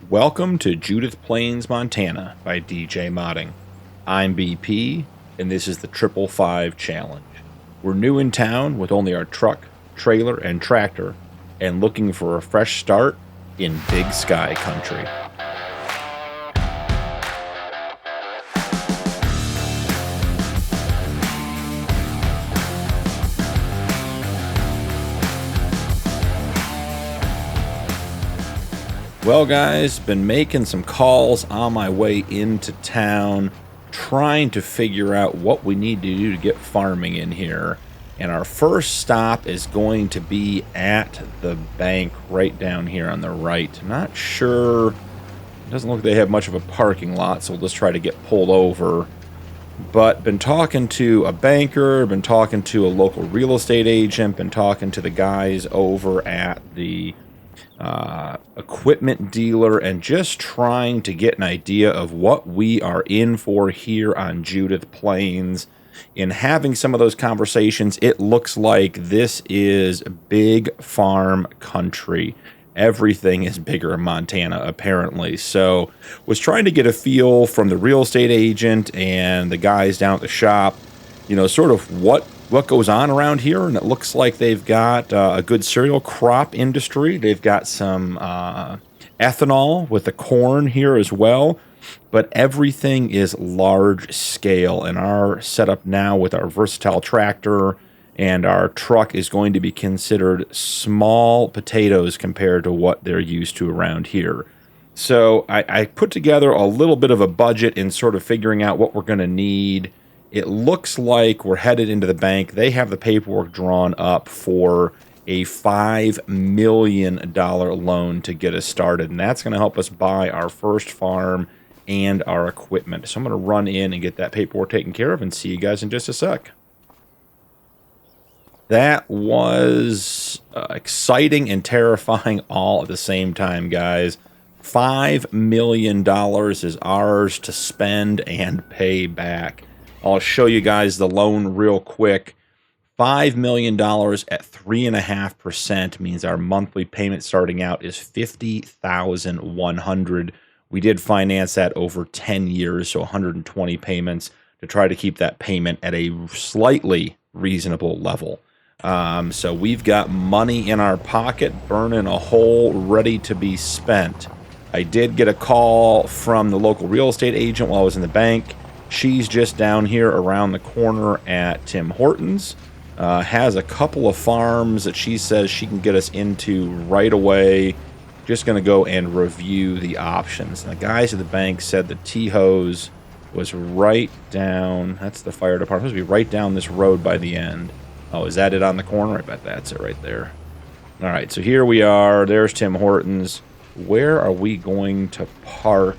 Welcome to Judith Plains, Montana by DJ Modding. I'm BP, and this is the 555 Challenge. We're new in town with only our truck, trailer, and tractor, and looking for a fresh start in Big Sky Country. Well, guys, been making some calls on my way into town, trying to figure out what we need to do to get farming in here. And our first stop is going to be at the bank right down here on the right. Not sure, it doesn't look like they have much of a parking lot, so we'll just try to get pulled over. But been talking to a banker, been talking to a local real estate agent, been talking to the guys over at the equipment dealer, and just trying to get an idea of what we are in for here on Judith Plains. In having some of those conversations, it looks like this is big farm country. Everything is bigger in Montana, apparently. So was trying to get a feel from the real estate agent and the guys down at the shop, you know, sort of what goes on around here. And it looks like they've got a good cereal crop industry. They've got some ethanol with the corn here as well. But everything is large scale. And our setup now with our versatile tractor and our truck is going to be considered small potatoes compared to what they're used to around here. So I put together a little bit of a budget in sort of figuring out what we're going to need. It looks like we're headed into the bank. They have the paperwork drawn up for a $5 million loan to get us started. And that's going to help us buy our first farm and our equipment. So I'm going to run in and get that paperwork taken care of and see you guys in just a sec. That was exciting and terrifying all at the same time, guys. $5 million is ours to spend and pay back. I'll show you guys the loan real quick. $5 million at 3.5% means our monthly payment starting out is $50,100. We did finance that over 10 years, so 120 payments to try to keep that payment at a slightly reasonable level. So we've got money in our pocket, burning a hole, ready to be spent. I did get a call from the local real estate agent while I was in the bank. She's just down here around the corner at Tim Hortons. Has a couple of farms that she says she can get us into right away. Just going to go and review the options. And the guys at the bank said the T-hose was right down. That's the fire department. It's supposed to be right down this road by the end. Oh, is that it on the corner? I bet that's it right there. All right, so here we are. There's Tim Hortons. Where are we going to park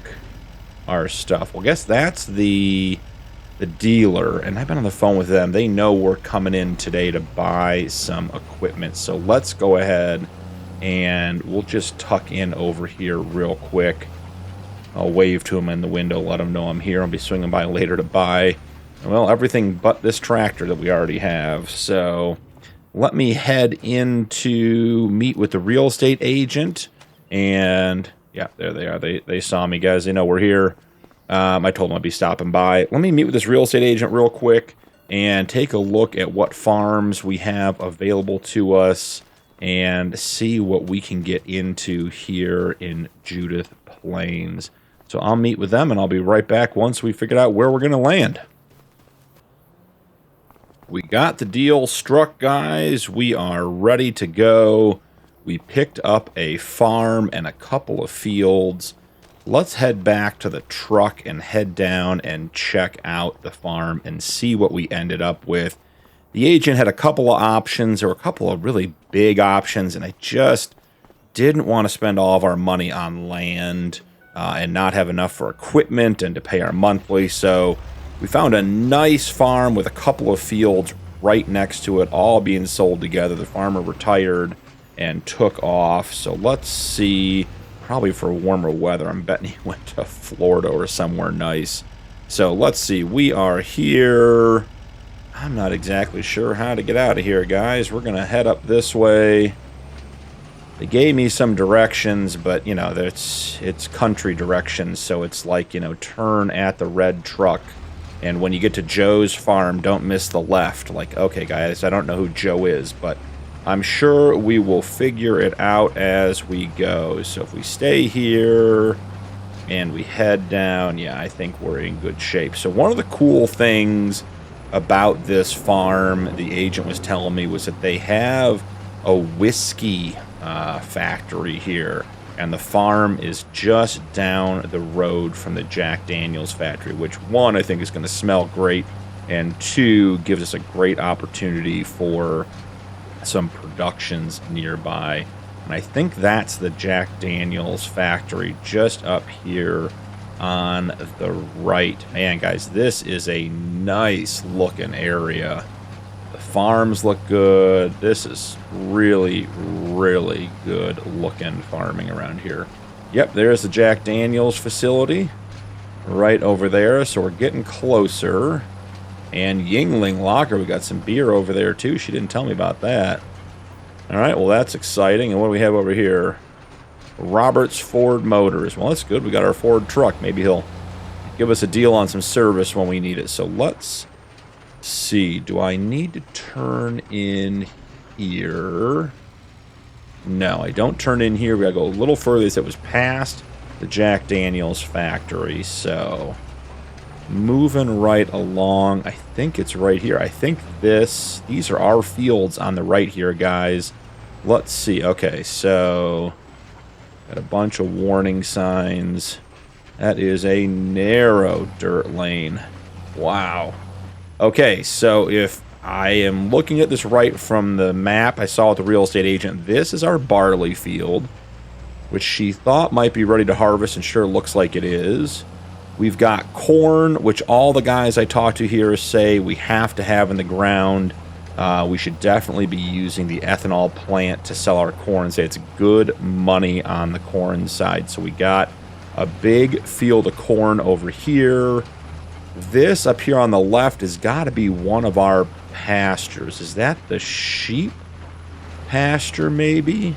our stuff? Well, I guess that's the dealer, and I've been on the phone with them. They know we're coming in today to buy some equipment. So let's go ahead and we'll just tuck in over here real quick. I'll wave to them in the window, let them know I'm here. I'll be swinging by later to buy, well, everything but this tractor that we already have. So let me head in to meet with the real estate agent. And yeah, there they are. They saw me, guys. They know we're here. I told them I'd be stopping by. Let me meet with this real estate agent real quick and take a look at what farms we have available to us and see what we can get into here in Judith Plains. So I'll meet with them and I'll be right back once we figured out where we're going to land. We got the deal struck, guys. We are ready to go. We picked up a farm and a couple of fields. Let's head back to the truck and head down and check out the farm and see what we ended up with. The agent had a couple of options. There were a couple of really big options, and I just didn't want to spend all of our money on land and not have enough for equipment and to pay our monthly. So we found a nice farm with a couple of fields right next to it, all being sold together. The farmer retired and took off. So let's see, probably for warmer weather. I'm betting he went to Florida or somewhere nice. So let's see, we are here. I'm not exactly sure how to get out of here, guys. We're going to head up this way. They gave me some directions, but, you know, it's country directions, so it's like, you know, turn at the red truck. And when you get to Joe's farm, don't miss the left. Like, okay, guys, I don't know who Joe is, but I'm sure we will figure it out as we go. So if we stay here and we head down, yeah, I think we're in good shape. So one of the cool things about this farm, the agent was telling me, was that they have a whiskey factory here, and the farm is just down the road from the Jack Daniels factory, which, one, I think is going to smell great, and two, gives us a great opportunity for some productions nearby. And I think that's the Jack Daniels factory just up here on the right. Man, guys, this is a nice looking area. The farms look good. This is really, really good looking farming around here. Yep, there's the Jack Daniels facility right over there. So we're getting closer. And Yingling Locker, we got some beer over there too. She didn't tell me about that. All right, well, that's exciting. And what do we have over here? Roberts Ford Motors. Well, that's good. We got our Ford truck. Maybe he'll give us a deal on some service when we need it. So let's see. Do I need to turn in here? No, I don't turn in here. We gotta go a little further. It was past the Jack Daniels factory. So moving right along. I think it's right here. I think these are our fields on the right here, guys. Let's see. Okay, so got a bunch of warning signs. That is a narrow dirt lane. Wow. Okay, so if I am looking at this right from the map I saw with the real estate agent, this is our barley field, which she thought might be ready to harvest, and sure looks like it is. We've got corn, which all the guys I talk to here say we have to have in the ground. We should definitely be using the ethanol plant to sell our corn. Say it's good money on the corn side. So we got a big field of corn over here. This up here on the left has got to be one of our pastures. Is that the sheep pasture maybe?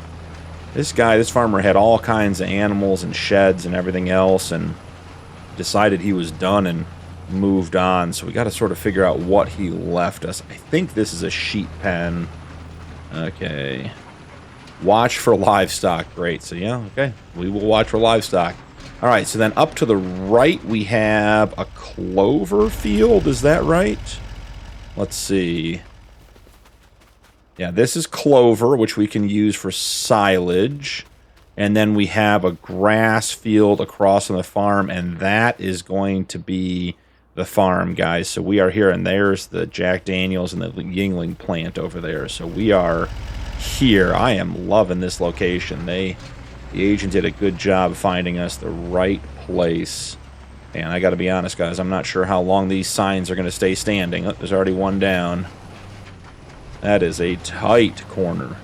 This farmer had all kinds of animals and sheds and everything else, and decided he was done and moved on. So we got to sort of figure out what he left us. I think this is a sheep pen. Okay. Watch for livestock. Great. So yeah, okay. We will watch for livestock. All right. So then up to the right, we have a clover field. Is that right? Let's see. Yeah, this is clover, which we can use for silage. And then we have a grass field across from the farm, and that is going to be the farm, guys. So we are here, and there's the Jack Daniels and the Yingling plant over there. So we are here. I am loving this location. The agent did a good job finding us the right place. And I got to be honest, guys, I'm not sure how long these signs are going to stay standing. Oh, there's already one down. That is a tight corner.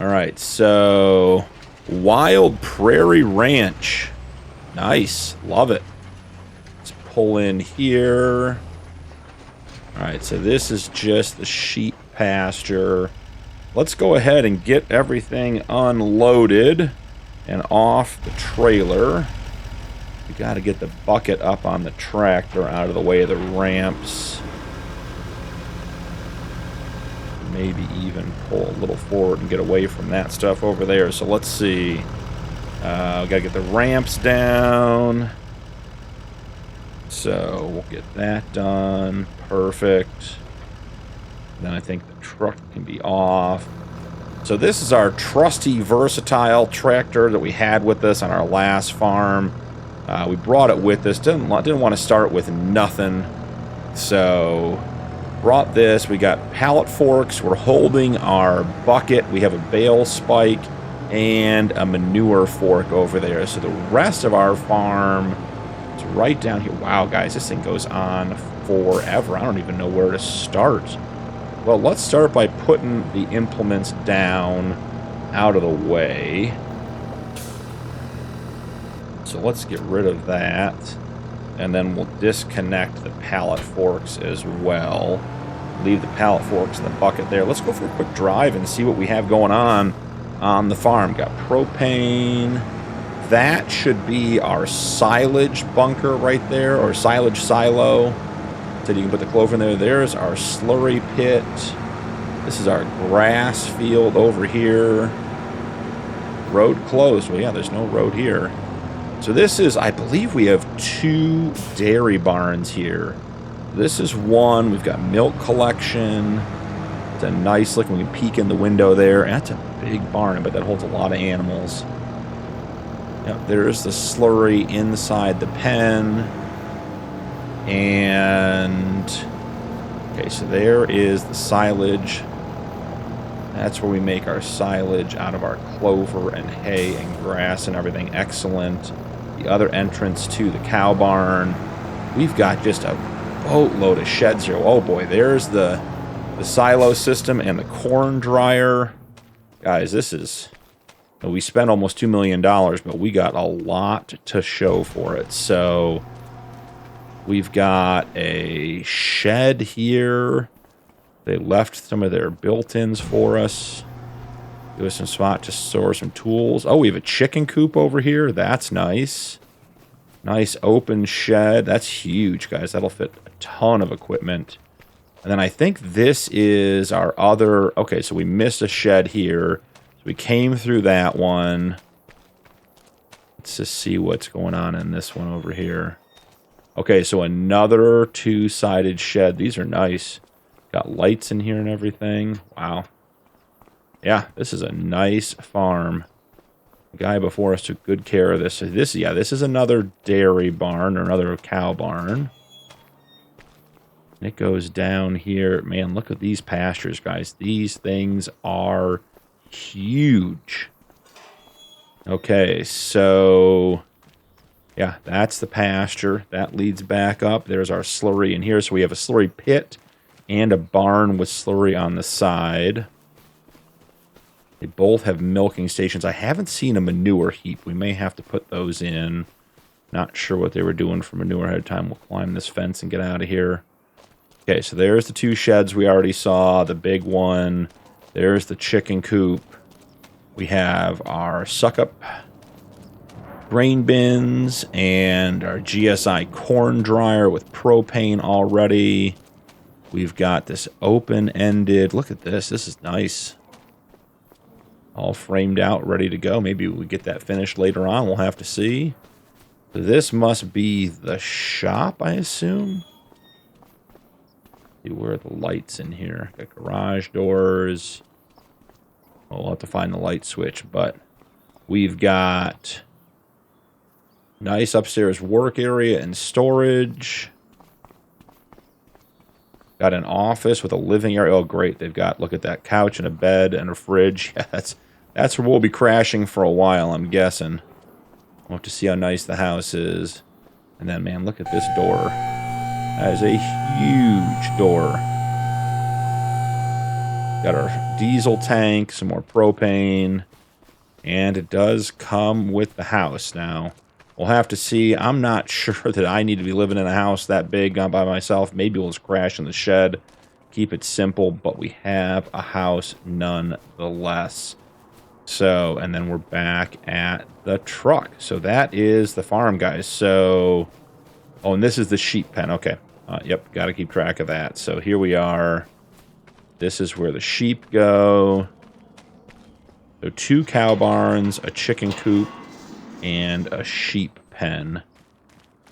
All right, so Wild Prairie Ranch. Nice. Love it. Let's pull in here. All right, so this is just the sheep pasture. Let's go ahead and get everything unloaded and off the trailer. We got to get the bucket up on the tractor out of the way of the ramps. Maybe even pull a little forward and get away from that stuff over there. So let's see. We gotta get the ramps down. So we'll get that done. Perfect. Then I think the truck can be off. So this is our trusty, versatile tractor that we had with us on our last farm. We brought it with us. Didn't want to start with nothing. So brought this. We got pallet forks. We're holding our bucket. We have a bale spike and a manure fork over there. So the rest of our farm is right down here. Wow, guys, this thing goes on forever. I don't even know where to start. Well, let's start by putting the implements down out of the way. So let's get rid of that. And then we'll disconnect the pallet forks as well. Leave the pallet forks in the bucket there. Let's go for a quick drive and see what we have going on on the farm. Got propane. That should be our silage bunker right there, or silage silo. So you can put the clover in there. There's our slurry pit. This is our grass field over here. Road closed. Well, yeah, there's no road here. So this is, I believe we have 2 dairy barns here. This is one. We've got milk collection. It's a nice looking, we can peek in the window there. That's a big barn, but that holds a lot of animals. Yep, there's the slurry inside the pen. And, okay, so there is the silage. That's where we make our silage out of our clover and hay and grass and everything. Excellent. The other entrance to the cow barn. We've got just a boatload of sheds here. Oh boy, there's the silo system and the corn dryer. Guys, this is... We spent almost $2 million, but we got a lot to show for it. So we've got a shed here. They left some of their built-ins for us. Give us some spot to store some tools. Oh, we have a chicken coop over here. That's nice. Nice open shed. That's huge, guys. That'll fit a ton of equipment. And then I think this is our other... Okay, so we missed a shed here. So we came through that one. Let's just see what's going on in this one over here. Okay, so another 2-sided shed. These are nice. Got lights in here and everything. Wow. Yeah, this is a nice farm. The guy before us took good care of this. So this is another dairy barn or another cow barn. And it goes down here. Man, look at these pastures, guys. These things are huge. Okay, so yeah, that's the pasture. That leads back up. There's our slurry in here. So we have a slurry pit and a barn with slurry on the side. They both have milking stations. I haven't seen a manure heap. We may have to put those in. Not sure what they were doing for manure ahead of time. We'll climb this fence and get out of here. Okay, so there's the 2 sheds we already saw. The big one. There's the chicken coop. We have our suck-up grain bins and our GSI corn dryer with propane already. We've got this open-ended. Look at this. This is nice. All framed out, ready to go. Maybe we get that finished later on. We'll have to see. So this must be the shop, I assume. See, where are the lights in here? Got garage doors. Well, we'll have to find the light switch, but we've got nice upstairs work area and storage. Got an office with a living area. Oh, great. They've got, look at that, couch and a bed and a fridge. Yeah, that's where we'll be crashing for a while, I'm guessing. We'll have to see how nice the house is. And then, man, look at this door. That is a huge door. Got our diesel tank, some more propane. And it does come with the house now. We'll have to see. I'm not sure that I need to be living in a house that big by myself. Maybe we'll just crash in the shed. Keep it simple, but we have a house nonetheless. So, and then we're back at the truck. So that is the farm, guys. So, oh, and this is the sheep pen. Okay. Yep, got to keep track of that. So here we are. This is where the sheep go. So 2 cow barns, a chicken coop, and a sheep pen.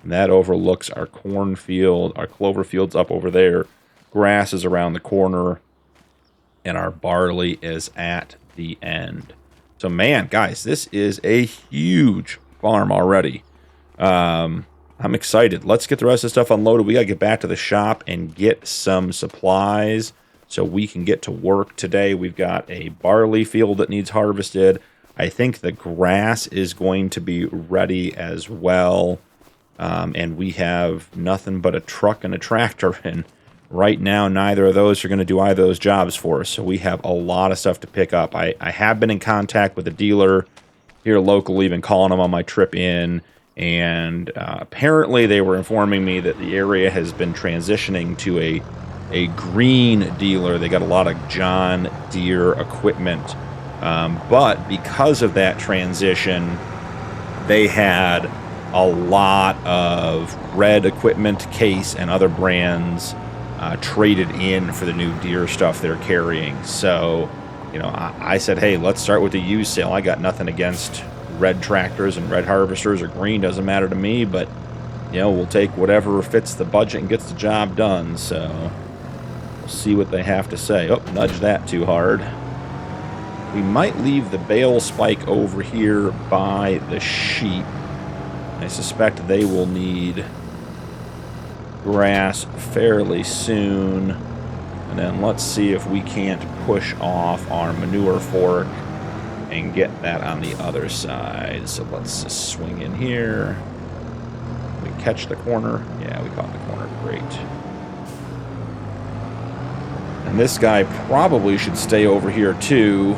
And that overlooks our cornfield. Our clover field's up over there. Grass is around the corner. And our barley is at the end. So, man, guys, this is a huge farm already. I'm excited. Let's get the rest of the stuff unloaded. We got to get back to the shop and get some supplies so we can get to work today. We've got a barley field that needs harvested. I think the grass is going to be ready as well. And we have nothing but a truck and a tractor. And right now, neither of those are going to do either of those jobs for us. So we have a lot of stuff to pick up. I have been in contact with a dealer here locally, been calling them on my trip in. And apparently they were informing me that the area has been transitioning to a green dealer. They got a lot of John Deere equipment But because of that transition, they had a lot of Red Equipment, Case, and other brands traded in for the new Deere stuff they're carrying. So, you know, I said, hey, let's start with the used sale. I got nothing against red tractors and red harvesters or green, doesn't matter to me, but, you know, we'll take whatever fits the budget and gets the job done. So we'll see what they have to say. Oh, nudge that too hard. We might leave the bale spike over here by the sheep. I suspect they will need grass fairly soon. And then let's see if we can't push off our manure fork and get that on the other side. So let's just swing in here. We catch the corner. Yeah, we caught the corner. Great. And this guy probably should stay over here too.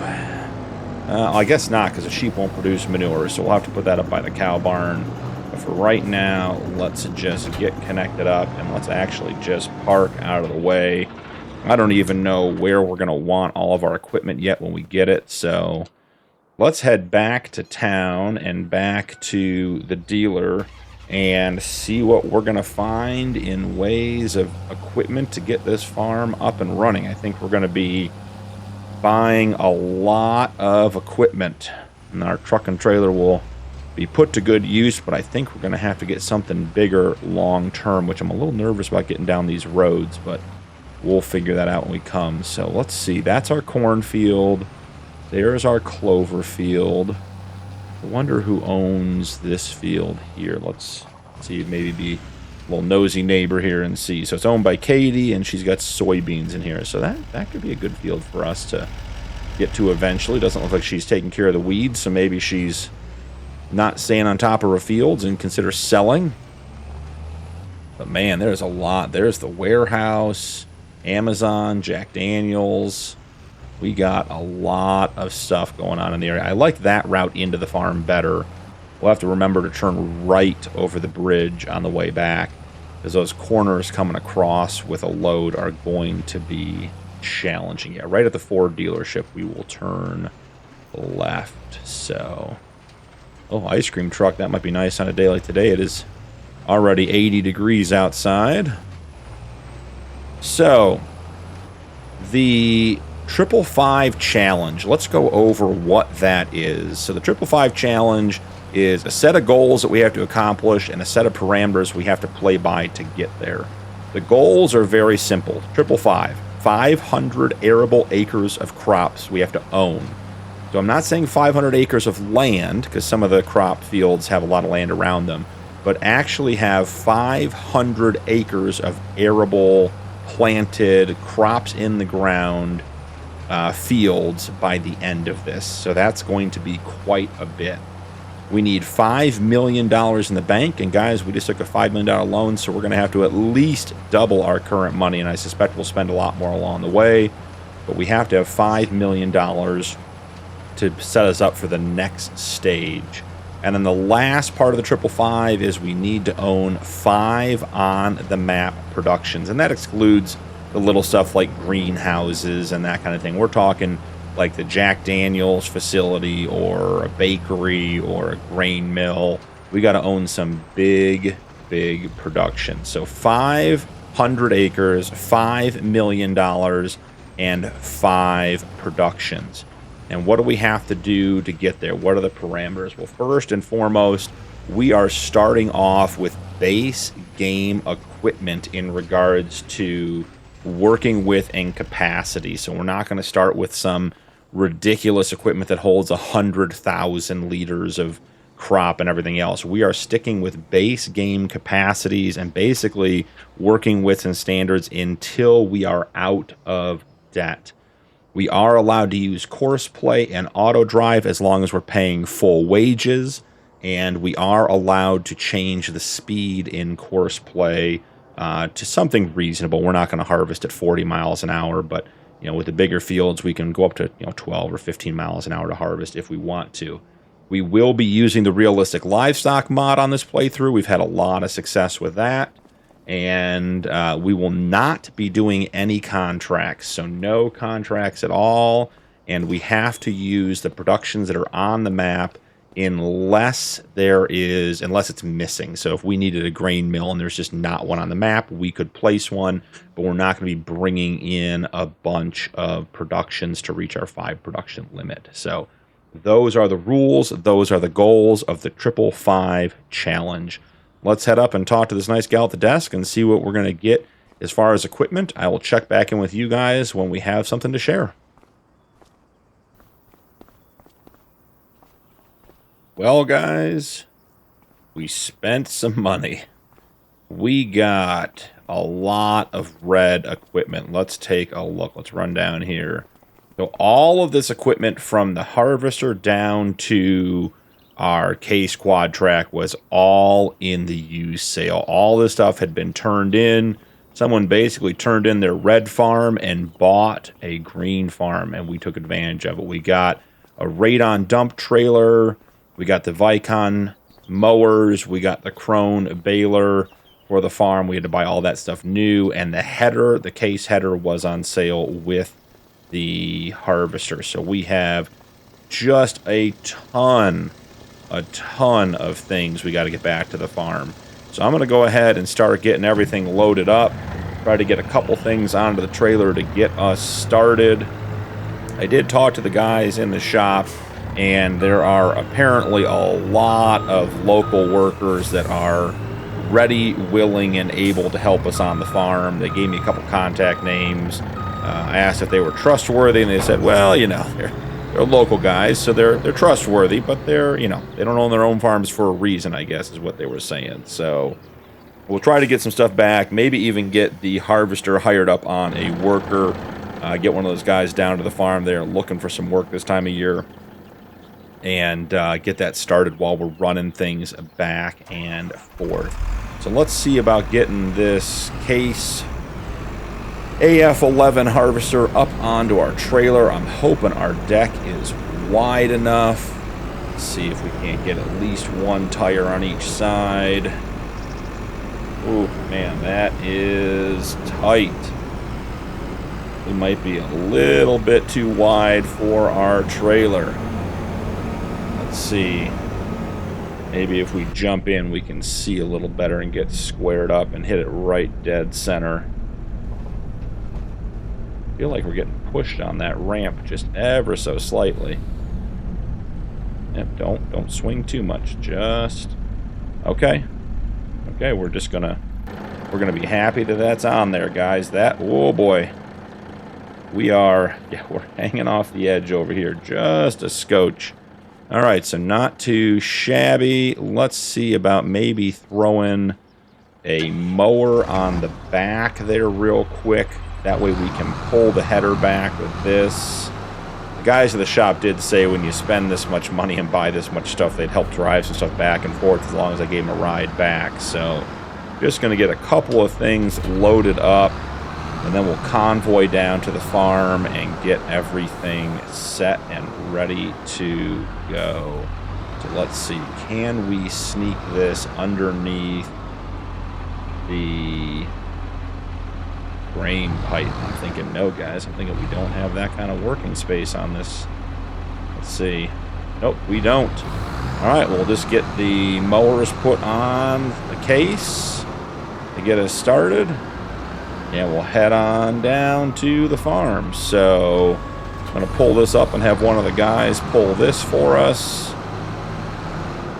I guess not, because the sheep won't produce manure, so we'll have to put that up by the cow barn. But for right now, let's just get connected up, and let's actually just park out of the way. I don't even know where we're going to want all of our equipment yet when we get it, so let's head back to town and back to the dealer and see what we're going to find in ways of equipment to get this farm up and running. I think we're going to be buying a lot of equipment, and our truck and trailer will be put to good use, but I think we're going to have to get something bigger long term, which I'm a little nervous about getting down these roads, but we'll figure that out when we come. So let's see. That's our cornfield. There's our clover field. I wonder who owns this field here. Let's see, maybe be a little nosy neighbor here and see. So it's owned by Katie, and she's got soybeans in here. So that could be a good field for us to get to eventually. Doesn't look like she's taking care of the weeds, so maybe she's not staying on top of her fields and consider selling. But man, there's a lot. There's the warehouse, Amazon, Jack Daniels. We got a lot of stuff going on in the area. I like that route into the farm better. We'll have to remember to turn right over the bridge on the way back, because those corners coming across with a load are going to be challenging. Yeah, right at the Ford dealership, we will turn left. So, oh, ice cream truck. That might be nice on a day like today. It is already 80 degrees outside. So, the 555 challenge. Let's go over what that is. So the 555 challenge is a set of goals that we have to accomplish and a set of parameters we have to play by to get there. The goals are very simple. 555, 500 arable acres of crops we have to own. So I'm not saying 500 acres of land, because some of the crop fields have a lot of land around them, but actually have 500 acres of arable, planted, crops in the ground fields by the end of this. So that's going to be quite a bit. We need $5 million in the bank, and guys, we just took a $5 million loan, so we're going to have to at least double our current money, and I suspect we'll spend a lot more along the way, but we have to have $5 million to set us up for the next stage. And then the last part of the 555 is we need to own 5 on-the-map productions, and that excludes the little stuff like greenhouses and that kind of thing. We're talking like the Jack Daniels facility or a bakery or a grain mill. We got to own some big production. So 500 acres, $5 million, and 5 productions. And what do we have to do to get there? What are the parameters? Well, first and foremost, we are starting off with base game equipment in regards to working with and capacity. So we're not going to start with some ridiculous equipment that holds 100,000 liters of crop and everything else. We are sticking with base game capacities and basically working with and standards until we are out of debt. We are allowed to use course play and auto drive as long as we're paying full wages, and we are allowed to change the speed in course play to something reasonable. We're not going to harvest at 40 miles an hour, but with the bigger fields, we can go up to 12 or 15 miles an hour to harvest if we want to. We will be using the realistic livestock mod on this playthrough. We've had a lot of success with that, and we will not be doing any contracts, so no contracts at all. and we have to use the productions that are on the map unless it's missing. So if we needed a grain mill and there's just not one on the map, we could place one, but we're not going to be bringing in a bunch of productions to reach our 5 production limit. So those are the rules. Those are the goals of the 555 challenge. Let's head up and talk to this nice gal at the desk and see what we're going to get as far as equipment. I will check back in with you guys when we have something to share. Well, guys, we spent some money. We got a lot of red equipment. Let's take a look. Let's run down here. So all of this equipment from the harvester down to our case quad track was all in the used sale. All this stuff had been turned in. Someone basically turned in their red farm and bought a green farm, and we took advantage of it. We got a Radon dump trailer. We got the Vicon mowers. We got the Krone baler for the farm. We had to buy all that stuff new. And the header, the case header, was on sale with the harvester. So we have just a ton of things we got to get back to the farm. So I'm going to go ahead and start getting everything loaded up. Try to get a couple things onto the trailer to get us started. I did talk to the guys in the shop, and there are apparently a lot of local workers that are ready, willing, and able to help us on the farm. They gave me a couple contact names. I asked if they were trustworthy, and they said, well, you know, they're local guys, so they're trustworthy, but they're, you know, they don't own their own farms for a reason, I guess, is what they were saying. So we'll try to get some stuff back, maybe even get the harvester hired up on a worker, get one of those guys down to the farm there looking for some work this time of year, and get that started while we're running things back and forth. So let's see about getting this case AF11 harvester up onto our trailer. I'm hoping our deck is wide enough. Let's see if we can't get at least one tire on each side. Ooh, man, that is tight. We might be a little bit too wide for our trailer. Let's see. Maybe if we jump in, we can see a little better and get squared up and hit it right dead center. I feel like we're getting pushed on that ramp just ever so slightly. Yep, don't swing too much. Just okay. Okay, we're gonna be happy that that's on there, guys. That, oh boy. We're hanging off the edge over here just a scotch. All right, so not too shabby. Let's see about maybe throwing a mower on the back there real quick. That way we can pull the header back with this. The guys at the shop did say when you spend this much money and buy this much stuff, they'd help drive some stuff back and forth as long as I gave them a ride back. So just going to get a couple of things loaded up, and then we'll convoy down to the farm and get everything set and ready to go. So let's see, can we sneak this underneath the grain pipe? I'm thinking no, guys. I'm thinking we don't have that kind of working space on this. Let's see. Nope, we don't. All right, we'll just get the mowers put on the case to get us started, and we'll head on down to the farm. So I'm going to pull this up and have one of the guys pull this for us.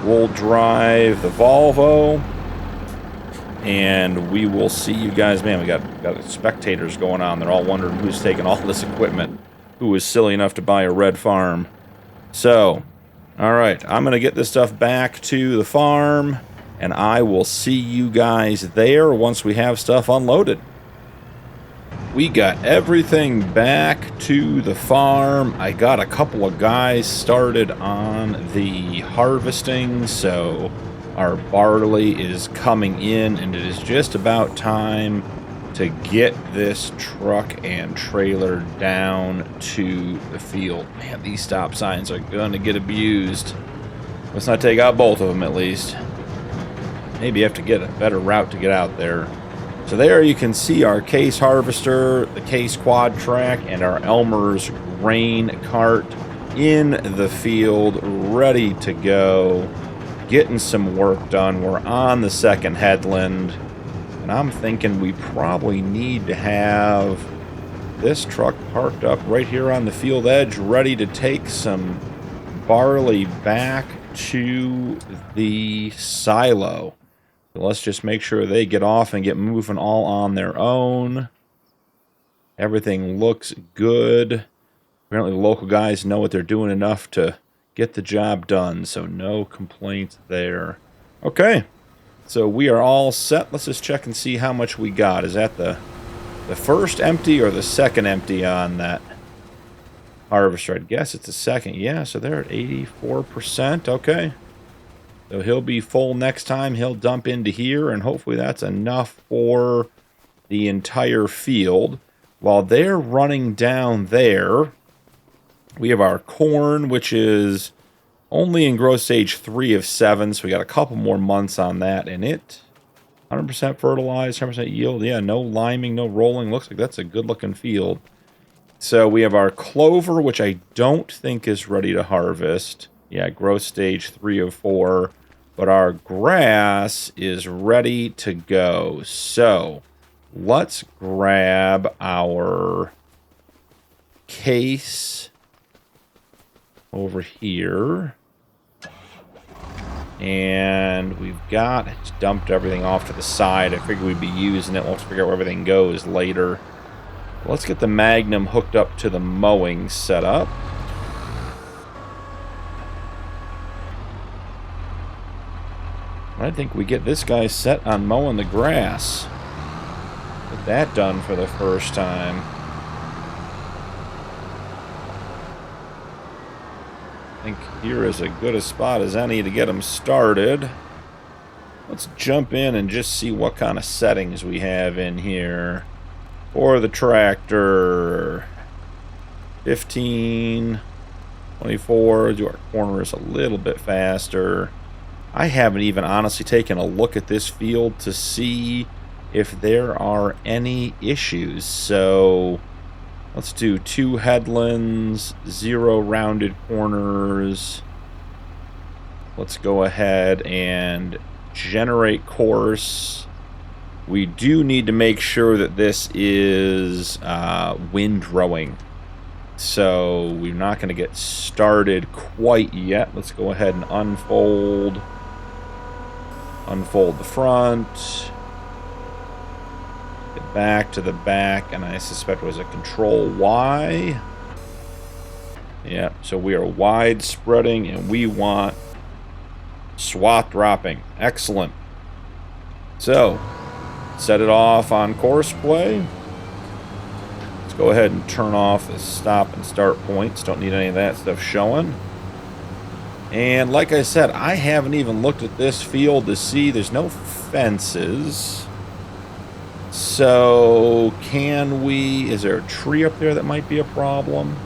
We'll drive the Volvo, and we will see you guys. Man, we got spectators going on. They're all wondering who's taking all this equipment, who was silly enough to buy a red farm. So, all right, I'm going to get this stuff back to the farm, and I will see you guys there once we have stuff unloaded. We got everything back to the farm. I got a couple of guys started on the harvesting, so our barley is coming in, and it is just about time to get this truck and trailer down to the field. Man, these stop signs are going to get abused. Let's not take out both of them at least. Maybe have to get a better route to get out there. So there you can see our case harvester, the case quad track, and our Elmer's grain cart in the field, ready to go, getting some work done. We're on the second headland, and I'm thinking we probably need to have this truck parked up right here on the field edge, ready to take some barley back to the silo. So let's just make sure they get off and get moving all on their own. Everything looks good. Apparently the local guys know what they're doing enough to get the job done, so no complaints there. Okay, so we are all set. Let's just check and see how much we got. Is that the first empty or the second empty on that harvester? I guess it's the second. Yeah, so they're at 84%. Okay. So he'll be full next time. He'll dump into here, and hopefully that's enough for the entire field. While they're running down there, we have our corn, which is only in growth stage 3 of 7, so we got a couple more months on that. And it, 100% fertilized, 100% yield. Yeah, no liming, no rolling. Looks like that's a good-looking field. So we have our clover, which I don't think is ready to harvest. Yeah, growth stage 3 of 4. But our grass is ready to go. So let's grab our case over here. And we've got dumped everything off to the side. I figured we'd be using it. We'll have to figure out where everything goes later. Let's get the Magnum hooked up to the mowing setup. I think we get this guy set on mowing the grass. Get that done for the first time. I think here is as good a spot as any to get him started. Let's jump in and just see what kind of settings we have in here. For the tractor, 15, 24, do our corners a little bit faster. I haven't even honestly taken a look at this field to see if there are any issues. So let's do 2 headlands, 0 rounded corners. Let's go ahead and generate course. We do need to make sure that this is windrowing. So we're not going to get started quite yet. Let's go ahead and unfold the front, get back to the back, and I suspect it was a Control Y. Yeah, so we are wide spreading, and we want swath dropping. Excellent. So set it off on course play. Let's go ahead and turn off the stop and start points. Don't need any of that stuff showing. And like I said, I haven't even looked at this field to see. There's no fences. So can we... Is there a tree up there that might be a problem?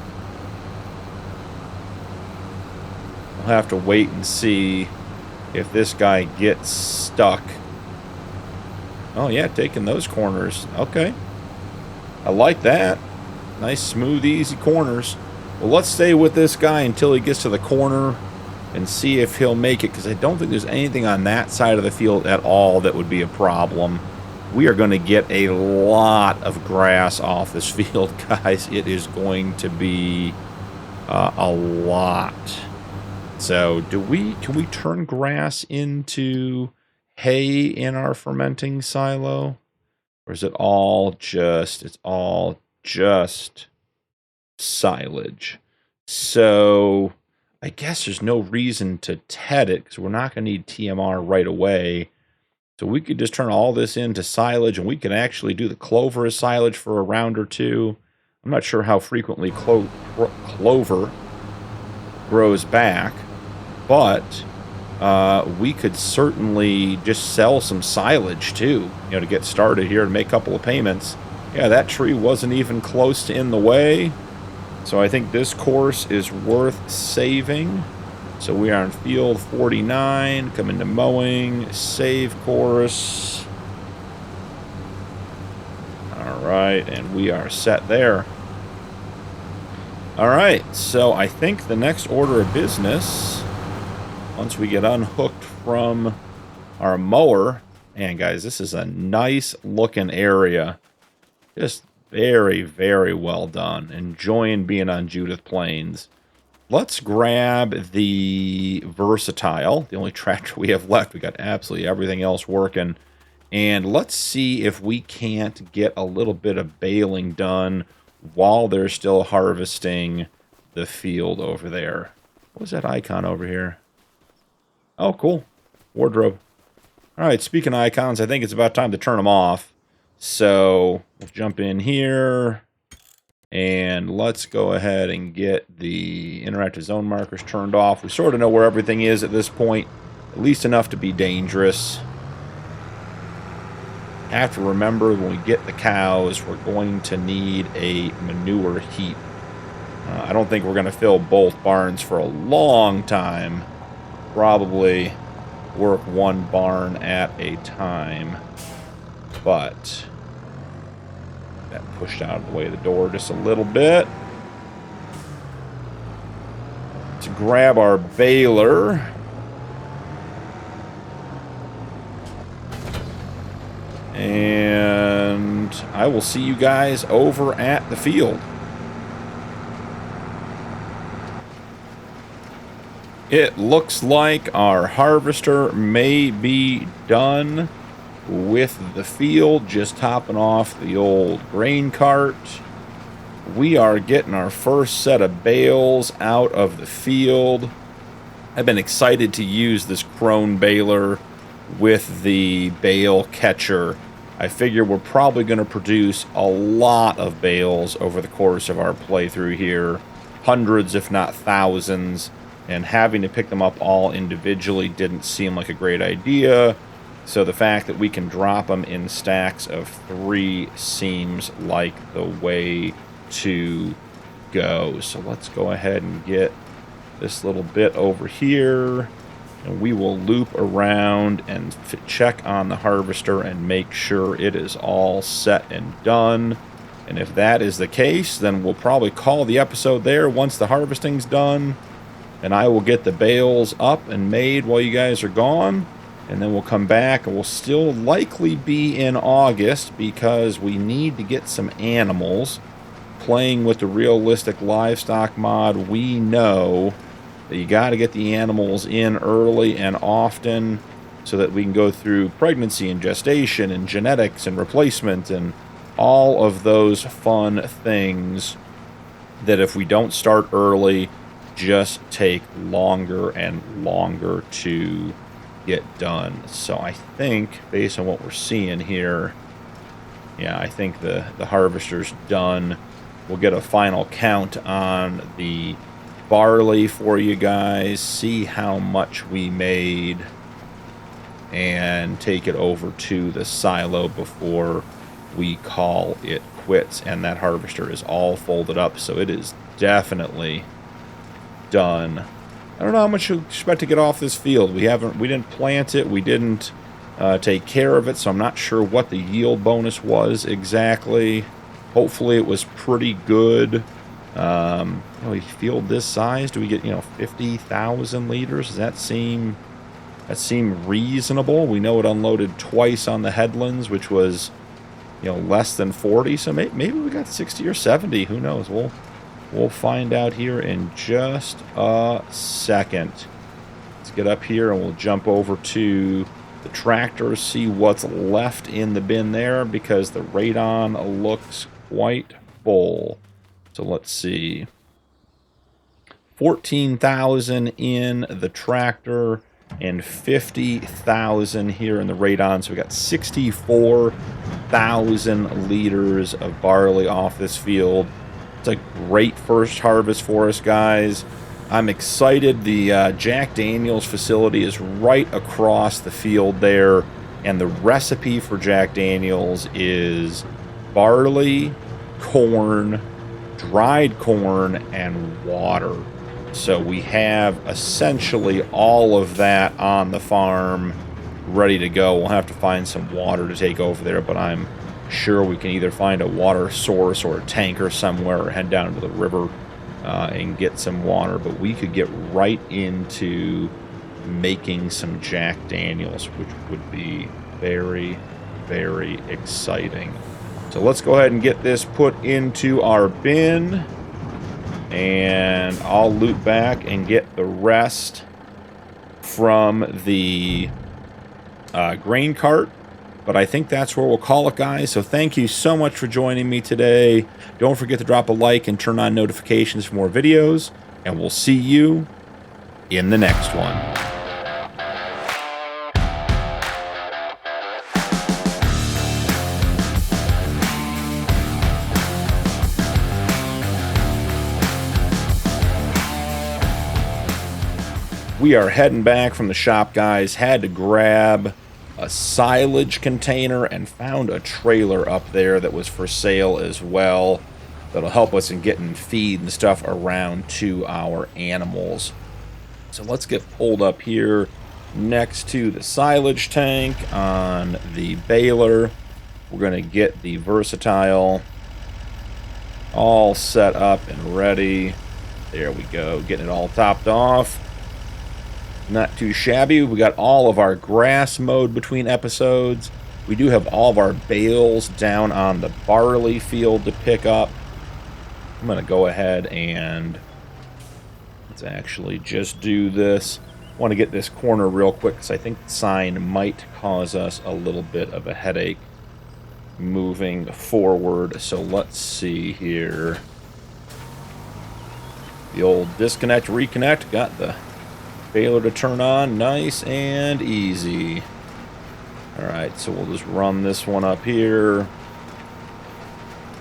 We'll have to wait and see if this guy gets stuck. Oh yeah, taking those corners. Okay. I like that. Nice, smooth, easy corners. Well, let's stay with this guy until he gets to the corner and see if he'll make it, because I don't think there's anything on that side of the field at all that would be a problem. We are going to get a lot of grass off this field, guys. It is going to be a lot. So can we turn grass into hay in our fermenting silo? Or is it all just, it's all just silage? So I guess there's no reason to TED it, because we're not going to need TMR right away. So we could just turn all this into silage, and we can actually do the clover as silage for a round or two. I'm not sure how frequently clover grows back, but we could certainly just sell some silage too, to get started here and make a couple of payments. Yeah, that tree wasn't even close to in the way. So I think this course is worth saving. So we are on field 49, come into mowing, save course. All right, and we are set there. All right, so I think the next order of business, once we get unhooked from our mower, and guys, this is a nice looking area. Just very, very well done. Enjoying being on Judith Plains. Let's grab the Versatile, the only tractor we have left. We got absolutely everything else working. And let's see if we can't get a little bit of baling done while they're still harvesting the field over there. What was that icon over here? Oh, cool. Wardrobe. All right, speaking of icons, I think it's about time to turn them off. So we'll jump in here. And let's go ahead and get the interactive zone markers turned off. We sort of know where everything is at this point, at least enough to be dangerous. Have to remember when we get the cows, we're going to need a manure heap. I don't think we're going to fill both barns for a long time. Probably work one barn at a time. But that pushed out of the way of the door just a little bit. Let's grab our baler. And I will see you guys over at the field. It looks like our harvester may be done with the field, just topping off the old grain cart. We are getting our first set of bales out of the field. I've been excited to use this crone baler with the bale catcher. I figure we're probably going to produce a lot of bales over the course of our playthrough here. Hundreds, if not thousands. And having to pick them up all individually didn't seem like a great idea. So the fact that we can drop them in stacks of 3 seems like the way to go. So let's go ahead and get this little bit over here. And we will loop around and check on the harvester and make sure it is all set and done. And if that is the case, then we'll probably call the episode there once the harvesting's done. And I will get the bales up and made while you guys are gone. And then we'll come back and we'll still likely be in August because we need to get some animals. Playing with the realistic livestock mod, we know that you got to get the animals in early and often so that we can go through pregnancy and gestation and genetics and replacement and all of those fun things that if we don't start early, just take longer and longer to get done. So I think, based on what we're seeing here, yeah, I think the harvester's done. We'll get a final count on the barley for you guys, see how much we made, and take it over to the silo before we call it quits. And that harvester is all folded up, so it is definitely done. I don't know how much you expect to get off this field. We didn't plant it, we didn't take care of it, so I'm not sure what the yield bonus was exactly. Hopefully it was pretty good. A field this size, do we get 50,000 liters? Does that seem reasonable? We know it unloaded twice on the headlands, which was less than 40, so maybe we got 60 or 70. Who knows? We'll find out here in just a second. Let's get up here and we'll jump over to the tractor, see what's left in the bin there, because the radon looks quite full. So let's see. 14,000 in the tractor and 50,000 here in the radon. So we got 64,000 liters of barley off this field. It's a great first harvest for us, guys. I'm excited. The Jack Daniels facility is right across the field there, and the recipe for Jack Daniels is barley, corn, dried corn, and water. So we have essentially all of that on the farm ready to go. We'll have to find some water to take over there, but I'm sure we can either find a water source or a tanker somewhere or head down to the river and get some water, but we could get right into making some Jack Daniels, which would be very, very exciting. So let's go ahead and get this put into our bin, and I'll loop back and get the rest from the grain cart. But I think that's where we'll call it, guys. So thank you so much for joining me today. Don't forget to drop a like and turn on notifications for more videos, and we'll see you in the next one. We are heading back from the shop, guys. Had to grab a silage container and found a trailer up there that was for sale as well. That'll help us in getting feed and stuff around to our animals. So let's get pulled up here next to the silage tank on the baler. We're going to get the Versatile all set up and ready. There we go, getting it all topped off. Not too shabby. We got all of our grass mowed between episodes. We do have all of our bales down on the barley field to pick up. I'm going to go ahead and let's actually just do this. I want to get this corner real quick because I think the sign might cause us a little bit of a headache moving forward. So let's see here. The old disconnect, reconnect. Got the baler to turn on, nice and easy. Alright, so we'll just run this one up here.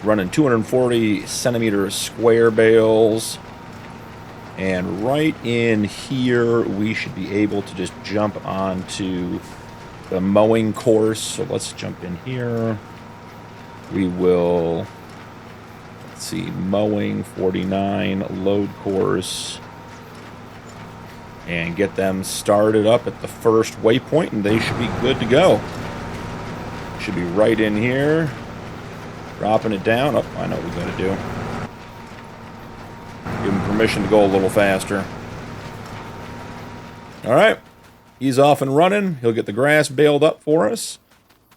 Running 240 centimeter square bales. And right in here, we should be able to just jump onto the mowing course. So let's jump in here. We will, let's see, mowing 49, load course. And get them started up at the first waypoint, and they should be good to go. Should be right in here. Dropping it down. Oh, I know what we got to do. Give him permission to go a little faster. Alright. He's off and running. He'll get the grass baled up for us.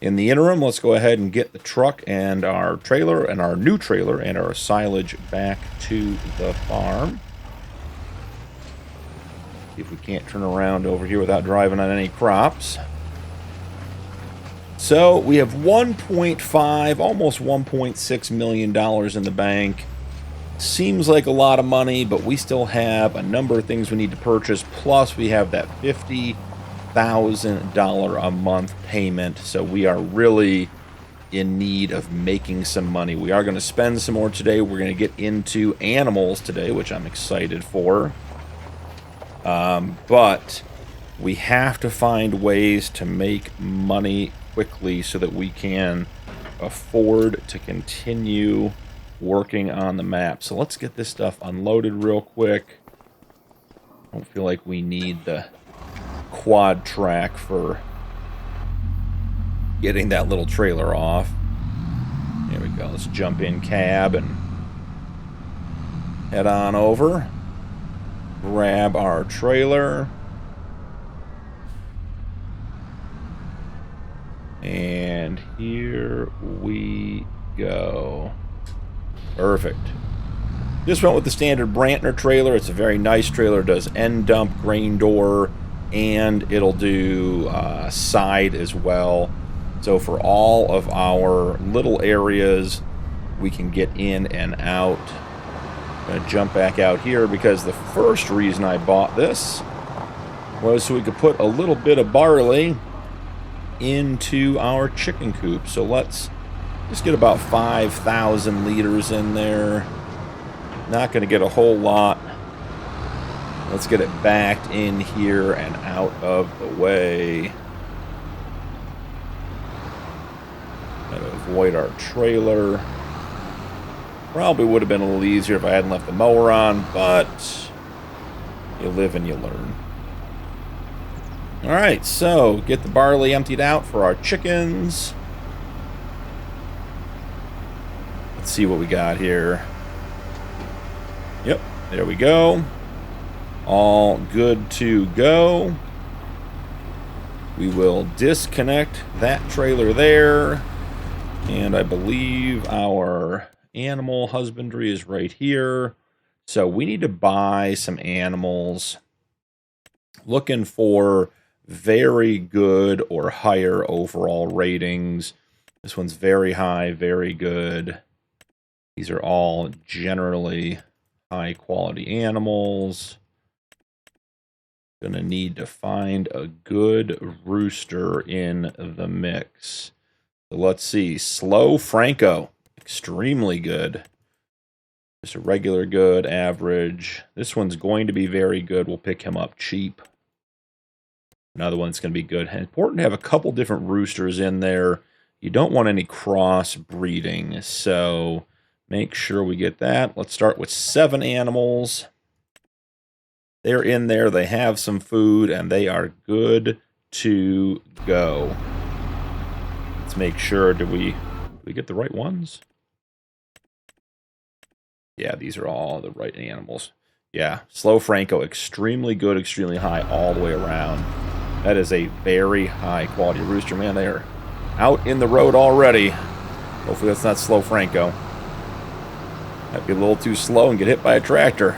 In the interim, let's go ahead and get the truck and our trailer, and our new trailer, and our silage back to the farm. If we can't turn around over here without driving on any crops. So we have 1.5, almost $1.6 million in the bank. Seems like a lot of money, but we still have a number of things we need to purchase. Plus we have that $50,000 a month payment. So we are really in need of making some money. We are going to spend some more today. We're going to get into animals today, which I'm excited for. But we have to find ways to make money quickly so that we can afford to continue working on the map. So let's get this stuff unloaded real quick. I don't feel like we need the quad track for getting that little trailer off. There we go. Let's jump in cab and head on over. Grab our trailer. And here we go. Perfect. Just went with the standard Brantner trailer. It's a very nice trailer. It does end dump, grain door, and it'll do side as well. So for all of our little areas, we can get in and out. I'm going to jump back out here because the first reason I bought this was so we could put a little bit of barley into our chicken coop. So let's just get about 5,000 liters in there. Not going to get a whole lot. Let's get it backed in here and out of the way. Gotta avoid our trailer. Probably would have been a little easier if I hadn't left the mower on, but you live and you learn. Alright, so get the barley emptied out for our chickens. Let's see what we got here. Yep, There we go. All good to go. We will disconnect that trailer there. And I believe our animal husbandry is right here. So we need to buy some animals. Looking for very good or higher overall ratings. This one's very high, very good. These are all generally high quality animals. Gonna need to find a good rooster in the mix. So let's see. Slow Franco, extremely good. Just a regular good, average. This one's going to be very good. We'll pick him up cheap. Another one's going to be good. And important to have a couple different roosters in there. You don't want any cross breeding, so make sure we get that. Let's start with 7 animals. They're in there, they have some food, and they are good to go. Let's make sure, did we get the right ones? Yeah, these are all the right animals. Yeah, Slow Franco, extremely good, extremely high all the way around. That is a very high quality rooster, man. They are out in the road already. Hopefully that's not Slow Franco. Might be a little too slow and get hit by a tractor.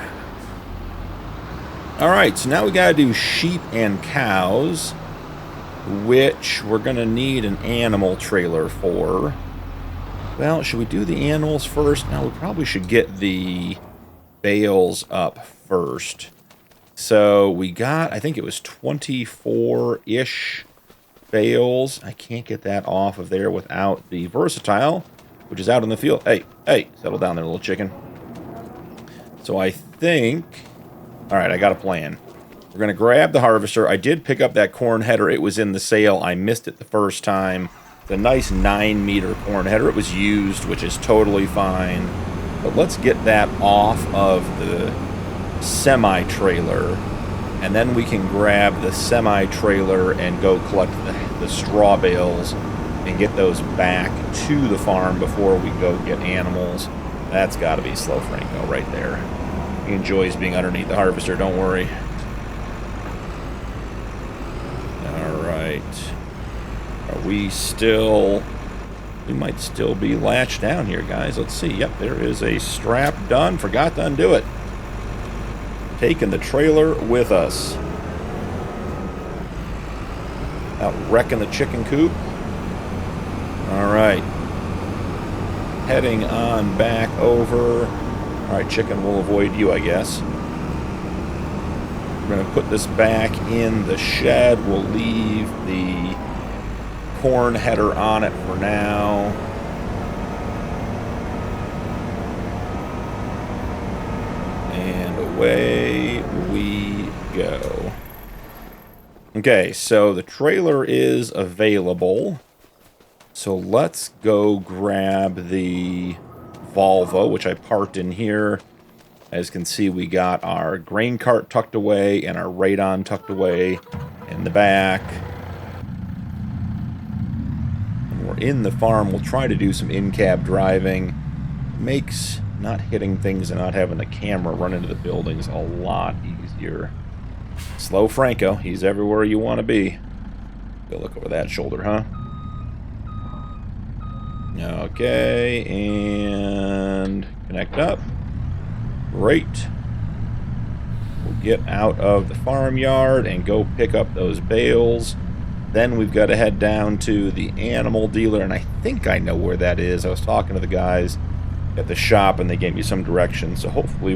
Alright, so now we gotta do sheep and cows, which we're gonna need an animal trailer for. Well, should we do the animals first? No, we probably should get the bales up first. So we got, I think it was 24-ish bales. I can't get that off of there without the Versatile, which is out in the field. Hey, settle down there, little chicken. So I think... Alright, I got a plan. We're going to grab the harvester. I did pick up that corn header. It was in the sale. I missed it the first time. The nice 9-meter corn header. It was used, which is totally fine. But let's get that off of the semi-trailer. And then we can grab the semi-trailer and go collect the straw bales and get those back to the farm before we go get animals. That's got to be Slow Franco right there. He enjoys being underneath the harvester, don't worry. Alright. Are we still... We might still be latched down here, guys. Let's see. Yep, there is a strap done. Forgot to undo it. Taking the trailer with us. Out wrecking the chicken coop. Alright. Heading on back over... Alright, chicken, we'll avoid you, I guess. We're going to put this back in the shed. We'll leave the corn header on it for now. And away we go. Okay, so the trailer is available. So let's go grab the Volvo, which I parked in here. As you can see, we got our grain cart tucked away and our radon tucked away in the back. When we're in the farm, we'll try to do some in-cab driving. Makes not hitting things and not having the camera run into the buildings a lot easier. Slow Franco, he's everywhere you want to be. Go look over that shoulder, huh? Okay, and connect up. Great. We'll get out of the farmyard and go pick up those bales. Then we've got to head down to the animal dealer, and I think I know where that is. I was talking to the guys at the shop, and they gave me some directions, so hopefully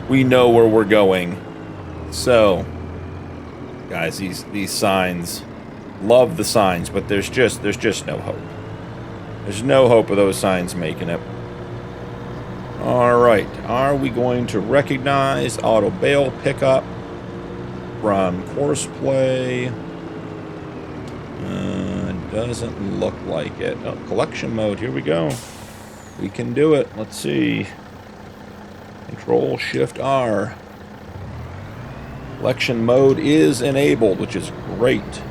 we know where we're going. So, guys, these signs, love the signs, but there's just no hope. There's no hope of those signs making it. Alright, are we going to recognize auto bale pickup from Courseplay? Doesn't look like it. Oh, collection mode, here we go. We can do it. Let's see. Control-Shift-R. Collection mode is enabled, which is great.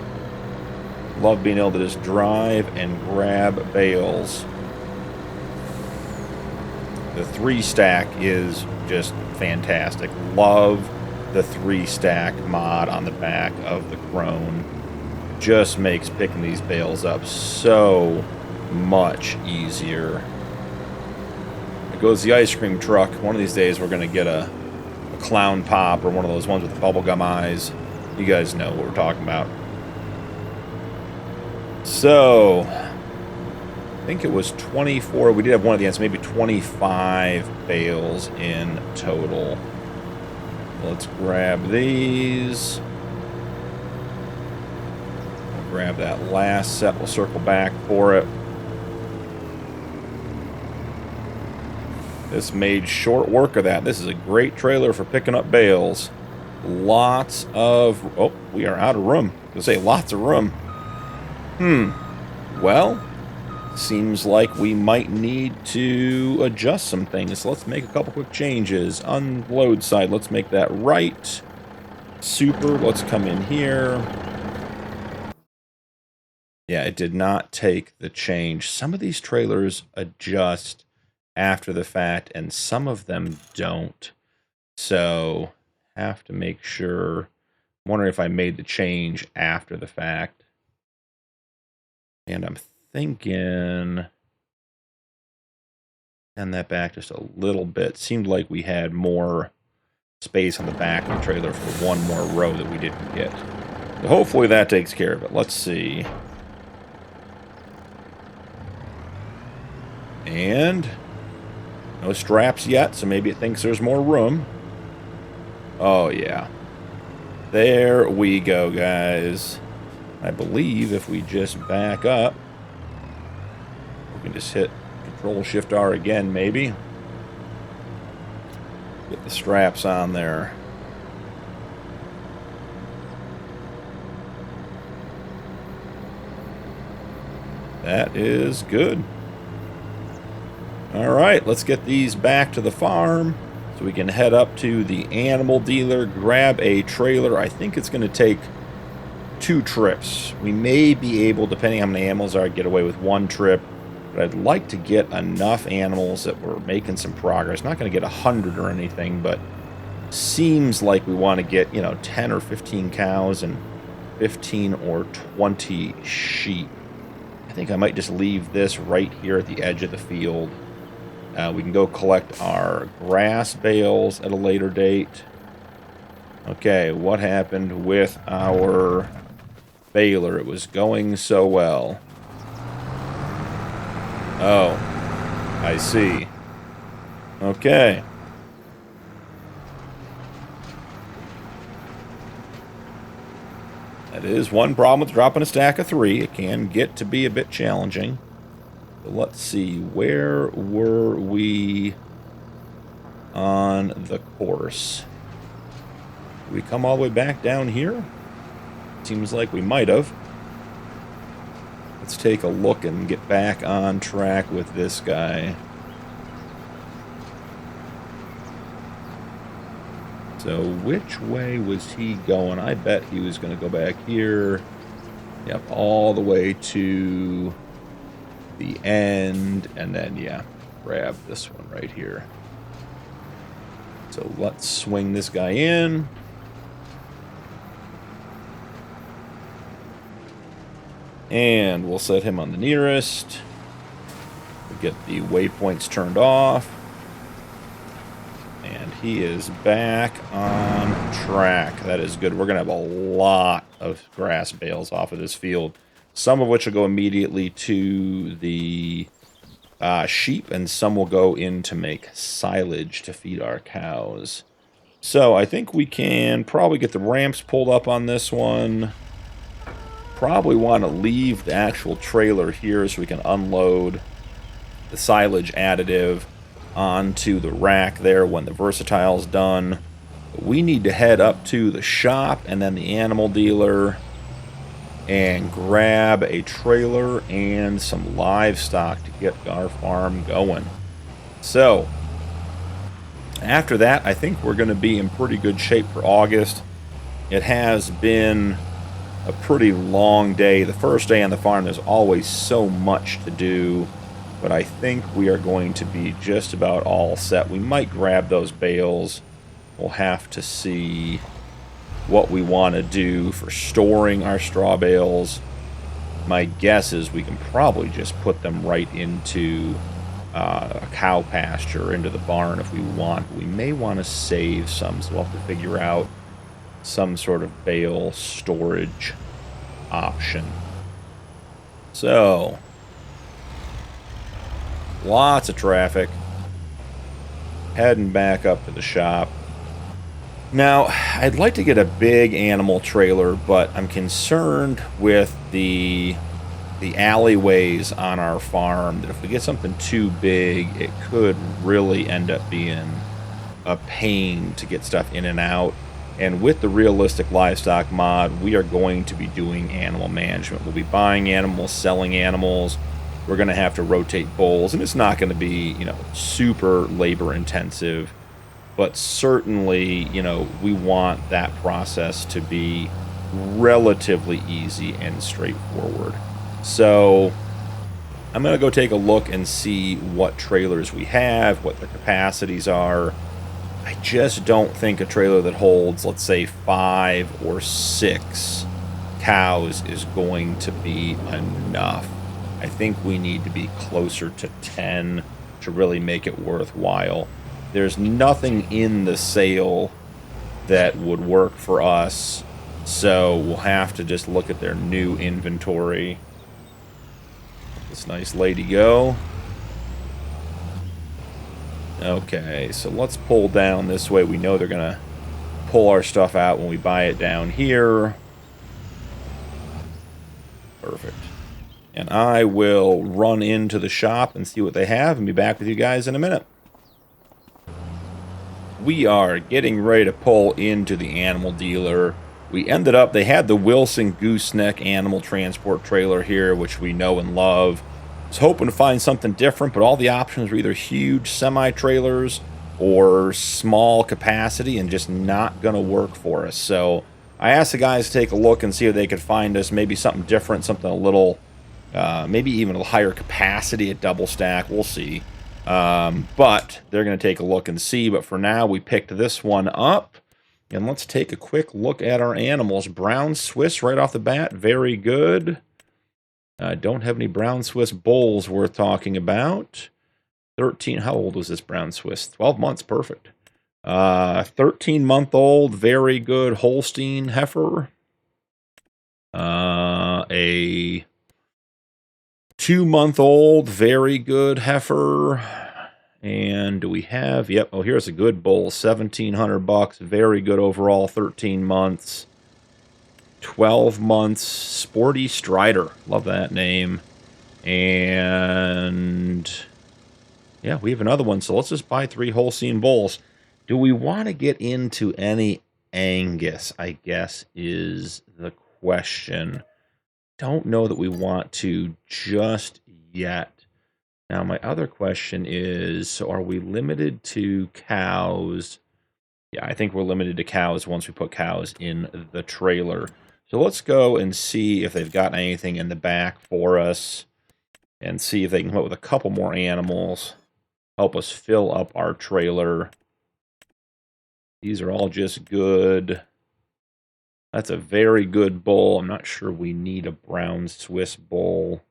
Love being able to just drive and grab bales. The 3-stack is just fantastic. Love the 3-stack mod on the back of the Crone. Just makes picking these bales up so much easier. There goes the ice cream truck. One of these days we're going to get a clown pop or one of those ones with the bubblegum eyes. You guys know what we're talking about. So, I think it was 24. We did have one at the end, so maybe 25 bales in total. Let's grab these. We'll grab that last set. We'll circle back for it. This made short work of that. This is a great trailer for picking up bales. Lots of... Oh, we are out of room. I was going to say lots of room. Well, seems like we might need to adjust some things. So let's make a couple quick changes. Unload side, let's make that right. Super, let's come in here. Yeah, it did not take the change. Some of these trailers adjust after the fact, and some of them don't. So, have to make sure. I'm wondering if I made the change after the fact. And I'm thinking, and that back just a little bit. Seemed like we had more space on the back of the trailer for one more row that we didn't get. So hopefully that takes care of it. Let's see. And no straps yet, so maybe it thinks there's more room. Oh, yeah. There we go, guys. I believe if we just back up, we can just hit Control-Shift-R again, maybe. Get the straps on there. That is good. All right, let's get these back to the farm so we can head up to the animal dealer, grab a trailer. I think it's going to take 2 trips. We may be able, depending on how many animals there are, get away with 1 trip. But I'd like to get enough animals that we're making some progress. Not going to get 100 or anything, but seems like we want to get, 10 or 15 cows and 15 or 20 sheep. I think I might just leave this right here at the edge of the field. We can go collect our grass bales at a later date. Okay, what happened with our baler? It was going so well. Oh, I see. Okay. That is one problem with dropping a stack of 3. It can get to be a bit challenging. So let's see, where were we on the course? Did we come all the way back down here? Seems like we might have. Let's take a look and get back on track with this guy. So which way was he going? I bet he was going to go back here. Yep, all the way to the end. And then, yeah, grab this one right here. So let's swing this guy in. And we'll set him on the nearest. We'll get the waypoints turned off. And he is back on track. That is good. We're going to have a lot of grass bales off of this field. Some of which will go immediately to the sheep. And some will go in to make silage to feed our cows. So I think we can probably get the ramps pulled up on this one. Probably want to leave the actual trailer here so we can unload the silage additive onto the rack there when the Versatile's done. But we need to head up to the shop and then the animal dealer and grab a trailer and some livestock to get our farm going. So, after that, I think we're going to be in pretty good shape for August. It has been a pretty long day. The first day on the farm, there's always so much to do. but I think we are going to be just about all set. We might grab those bales. We'll have to see what we want to do for storing our straw bales. My guess is we can probably just put them right into a cow pasture, into the barn if we want. We may want to save some, so we'll have to figure out some sort of bale storage option. So, lots of traffic. Heading back up to the shop. Now, I'd like to get a big animal trailer, but I'm concerned with the alleyways on our farm, that if we get something too big, it could really end up being a pain to get stuff in and out. And with the realistic livestock mod, we are going to be doing animal management. We'll be buying animals, selling animals. We're going to have to rotate bulls, and it's not going to be, you know, super labor intensive, but certainly, you know, we want that process to be relatively easy and straightforward. So I'm going to go take a look and see what trailers we have, what their capacities are. I just don't think a trailer that holds, let's say, 5 or 6 cows is going to be enough. I think we need to be closer to 10 to really make it worthwhile. There's nothing in the sale that would work for us, so we'll have to just look at their new inventory. Let this nice lady go. Okay, so let's pull down this way. We know they're going to pull our stuff out when we buy it down here. Perfect. And I will run into the shop and see what they have and be back with you guys in a minute. We are getting ready to pull into the animal dealer. We ended up, they had the Wilson gooseneck animal transport trailer here, which we know and love. I was hoping to find something different, but all the options were either huge semi-trailers or small capacity and just not going to work for us. So I asked the guys to take a look and see if they could find us maybe something different, something a little, maybe even a higher capacity at double stack. We'll see. But they're going to take a look and see. But for now, we picked this one up. And let's take a quick look at our animals. Brown Swiss right off the bat. Very good. Don't have any brown Swiss bulls worth talking about. 13, how old was this brown Swiss? 12 months, perfect. 13-month-old, very good Holstein heifer. A 2-month-old, very good heifer. And do we have, yep, oh, here's a good bull, $1,700, very good overall, 13 months. 12 months, Sporty Strider. Love that name. And yeah, we have another one. So let's just buy 3 Holstein bulls. Do we want to get into any Angus, I guess, is the question. Don't know that we want to just yet. Now, my other question is, so are we limited to cows? Yeah, I think we're limited to cows once we put cows in the trailer. So let's go and see if they've got anything in the back for us and see if they can come up with a couple more animals, help us fill up our trailer. These are all just good. That's a very good bull. I'm not sure we need a brown Swiss bull.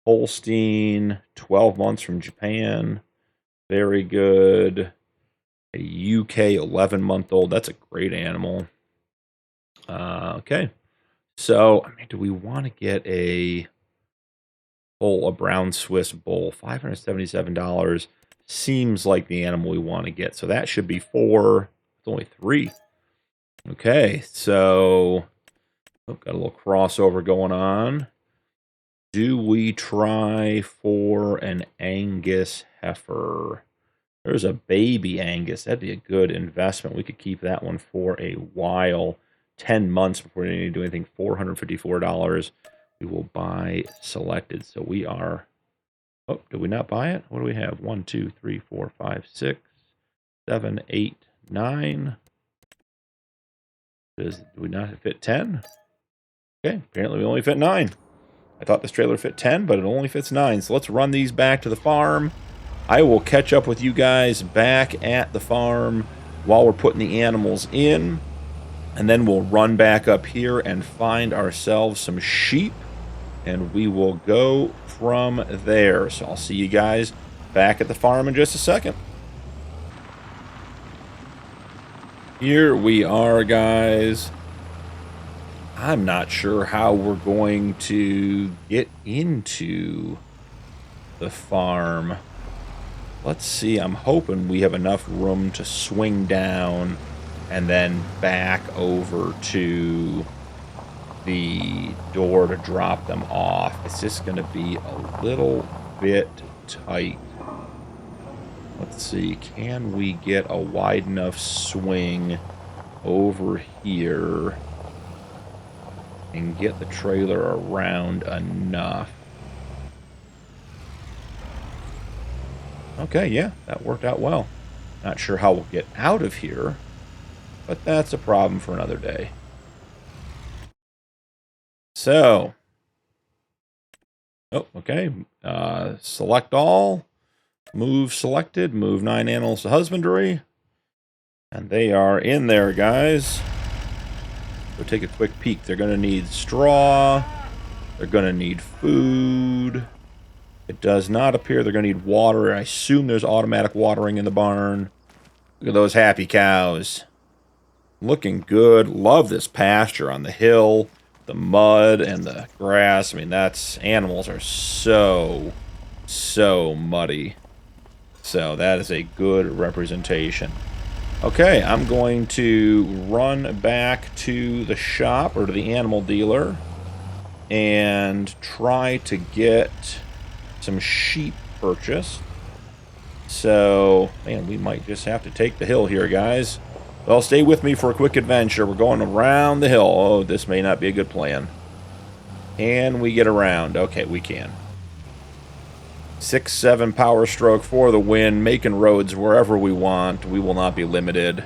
Holstein, 12 months from Japan. Very good. A UK 11-month-old. That's a great animal. Okay. So, I mean, do we want to get a brown Swiss bull? $577 seems like the animal we want to get. So that should be 4. It's only 3. Okay, so got a little crossover going on. Do we try for an Angus heifer? There's a baby Angus. That'd be a good investment. We could keep that one for a while. 10 months before we need to do anything. $454. We will buy selected. So we are... Oh, did we not buy it? What do we have? 1, 2, 3, 4, 5, 6, 7, 8, 9. Do we not fit 10? Okay, apparently we only fit 9. I thought this trailer fit 10, but it only fits 9. So let's run these back to the farm. I will catch up with you guys back at the farm while we're putting the animals in. And then we'll run back up here and find ourselves some sheep. And we will go from there. So I'll see you guys back at the farm in just a second. Here we are, guys. I'm not sure how we're going to get into the farm. Let's see. I'm hoping we have enough room to swing down and then back over to the door to drop them off. It's just going to be a little bit tight. Let's see. Can we get a wide enough swing over here and get the trailer around enough? Okay, yeah, that worked out well. Not sure how we'll get out of here, but that's a problem for another day. So, oh, okay. Select all. Move selected. Move 9 animals to husbandry. And they are in there, guys. So take a quick peek. They're going to need straw. They're going to need food. It does not appear they're going to need water. I assume there's automatic watering in the barn. Look at those happy cows. Looking good. Love this pasture on the hill. The mud and the grass. I mean, animals are so muddy. So that is a good representation. Okay, I'm going to run back to the shop or to the animal dealer and try to get some sheep purchased. So, man, we might just have to take the hill here, guys. Well, stay with me for a quick adventure. We're going around the hill. Oh, this may not be a good plan. Can we get around? Okay, we can. 6-7 power stroke for the win, making roads wherever we want. We will not be limited.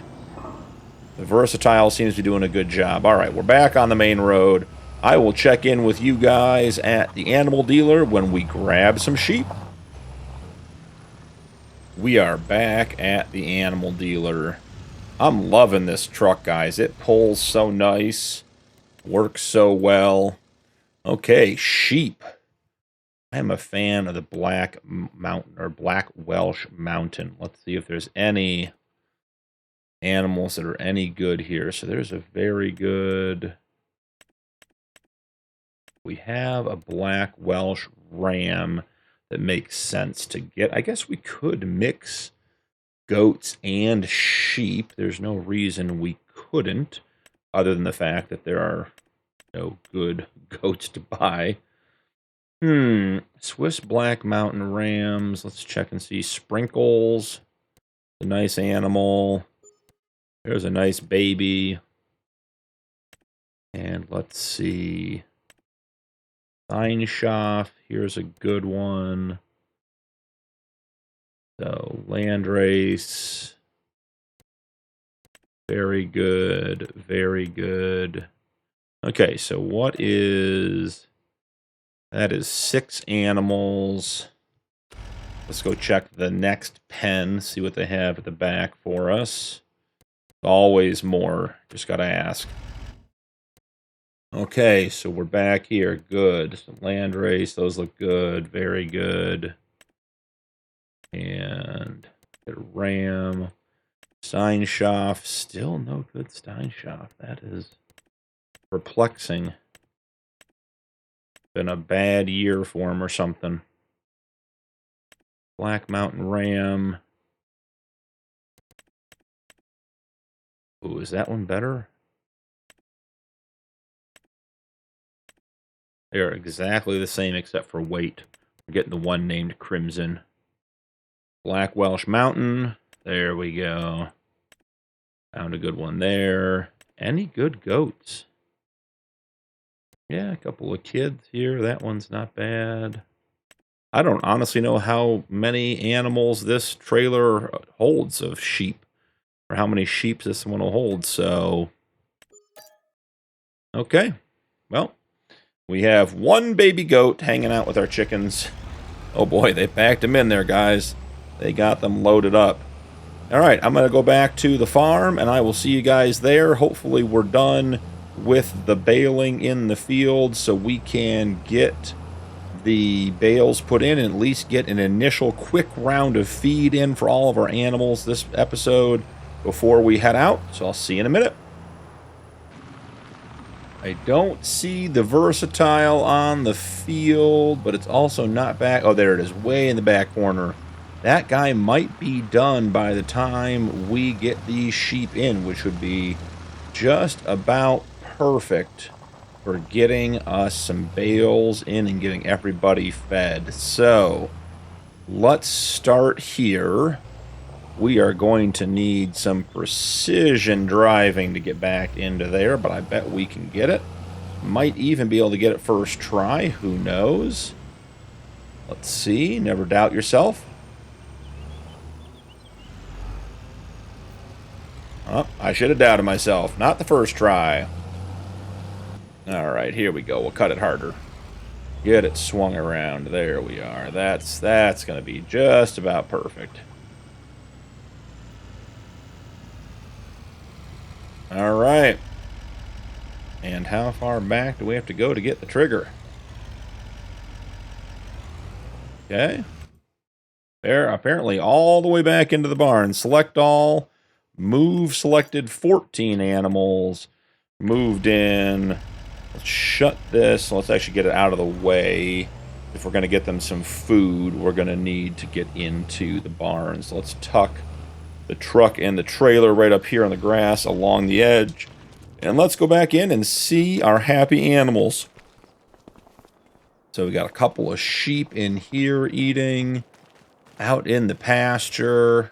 The Versatile seems to be doing a good job. All right, we're back on the main road. I will check in with you guys at the animal dealer when we grab some sheep. We are back at the animal dealer. I'm loving this truck, guys. It pulls so nice. Works so well. Okay, sheep. I'm a fan of the Black Mountain or Black Welsh Mountain. Let's see if there's any animals that are any good here. So there's a very good. We have a Black Welsh Ram that makes sense to get. I guess we could mix goats and sheep. There's no reason we couldn't, other than the fact that there are no good goats to buy. Swiss Black Mountain Rams. Let's check and see. Sprinkles. A nice animal. There's a nice baby. And let's see. Einschaft. Here's a good one. So, Landrace. Very good. Very good. Okay, so what is... That is 6 animals. Let's go check the next pen, see what they have at the back for us. Always more. Just gotta ask. Okay, so we're back here. Good. Some Landrace. Those look good. Very good. And a Ram. Steinschaft. Still no good Steinschaft. That is perplexing. Been a bad year for him or something. Black Mountain Ram. Ooh, is that one better? They are exactly the same except for weight. We're getting the one named Crimson. Black Welsh Mountain. There we go. Found a good one there. Any good goats? Yeah, a couple of kids here. That one's not bad. I don't honestly know how many animals this trailer holds of sheep. Or how many sheep this one will hold, so... Okay. Well, We have one baby goat hanging out with our chickens. Oh boy, they packed them in there, guys. They got them loaded up. All right, I'm going to go back to the farm, and I will see you guys there. Hopefully we're done with the baling in the field so we can get the bales put in and at least get an initial quick round of feed in for all of our animals this episode before we head out. So I'll see you in a minute. I don't see the Versatile on the field, but it's also not back. Oh, there it is, way in the back corner. That guy might be done by the time we get these sheep in, which would be just about perfect for getting us some bales in and getting everybody fed. So let's start here. We are going to need some precision driving to get back into there, but I bet we can get it. Might even be able to get it first try. Who knows? Let's see. Never doubt yourself. Oh, I should have doubted myself. Not the first try. Alright, here we go. We'll cut it harder. Get it swung around. There we are. That's going to be just about perfect. Alright. And how far back do we have to go to get the trigger? Okay. There, apparently all the way back into the barn. Select all. Move selected 14 animals. Moved in. Let's shut this. Let's actually get it out of the way. If we're going to get them some food, we're going to need to get into the barn. So let's tuck the truck and the trailer right up here on the grass along the edge. And let's go back in and see our happy animals. So we got a couple of sheep in here eating. Out in the pasture.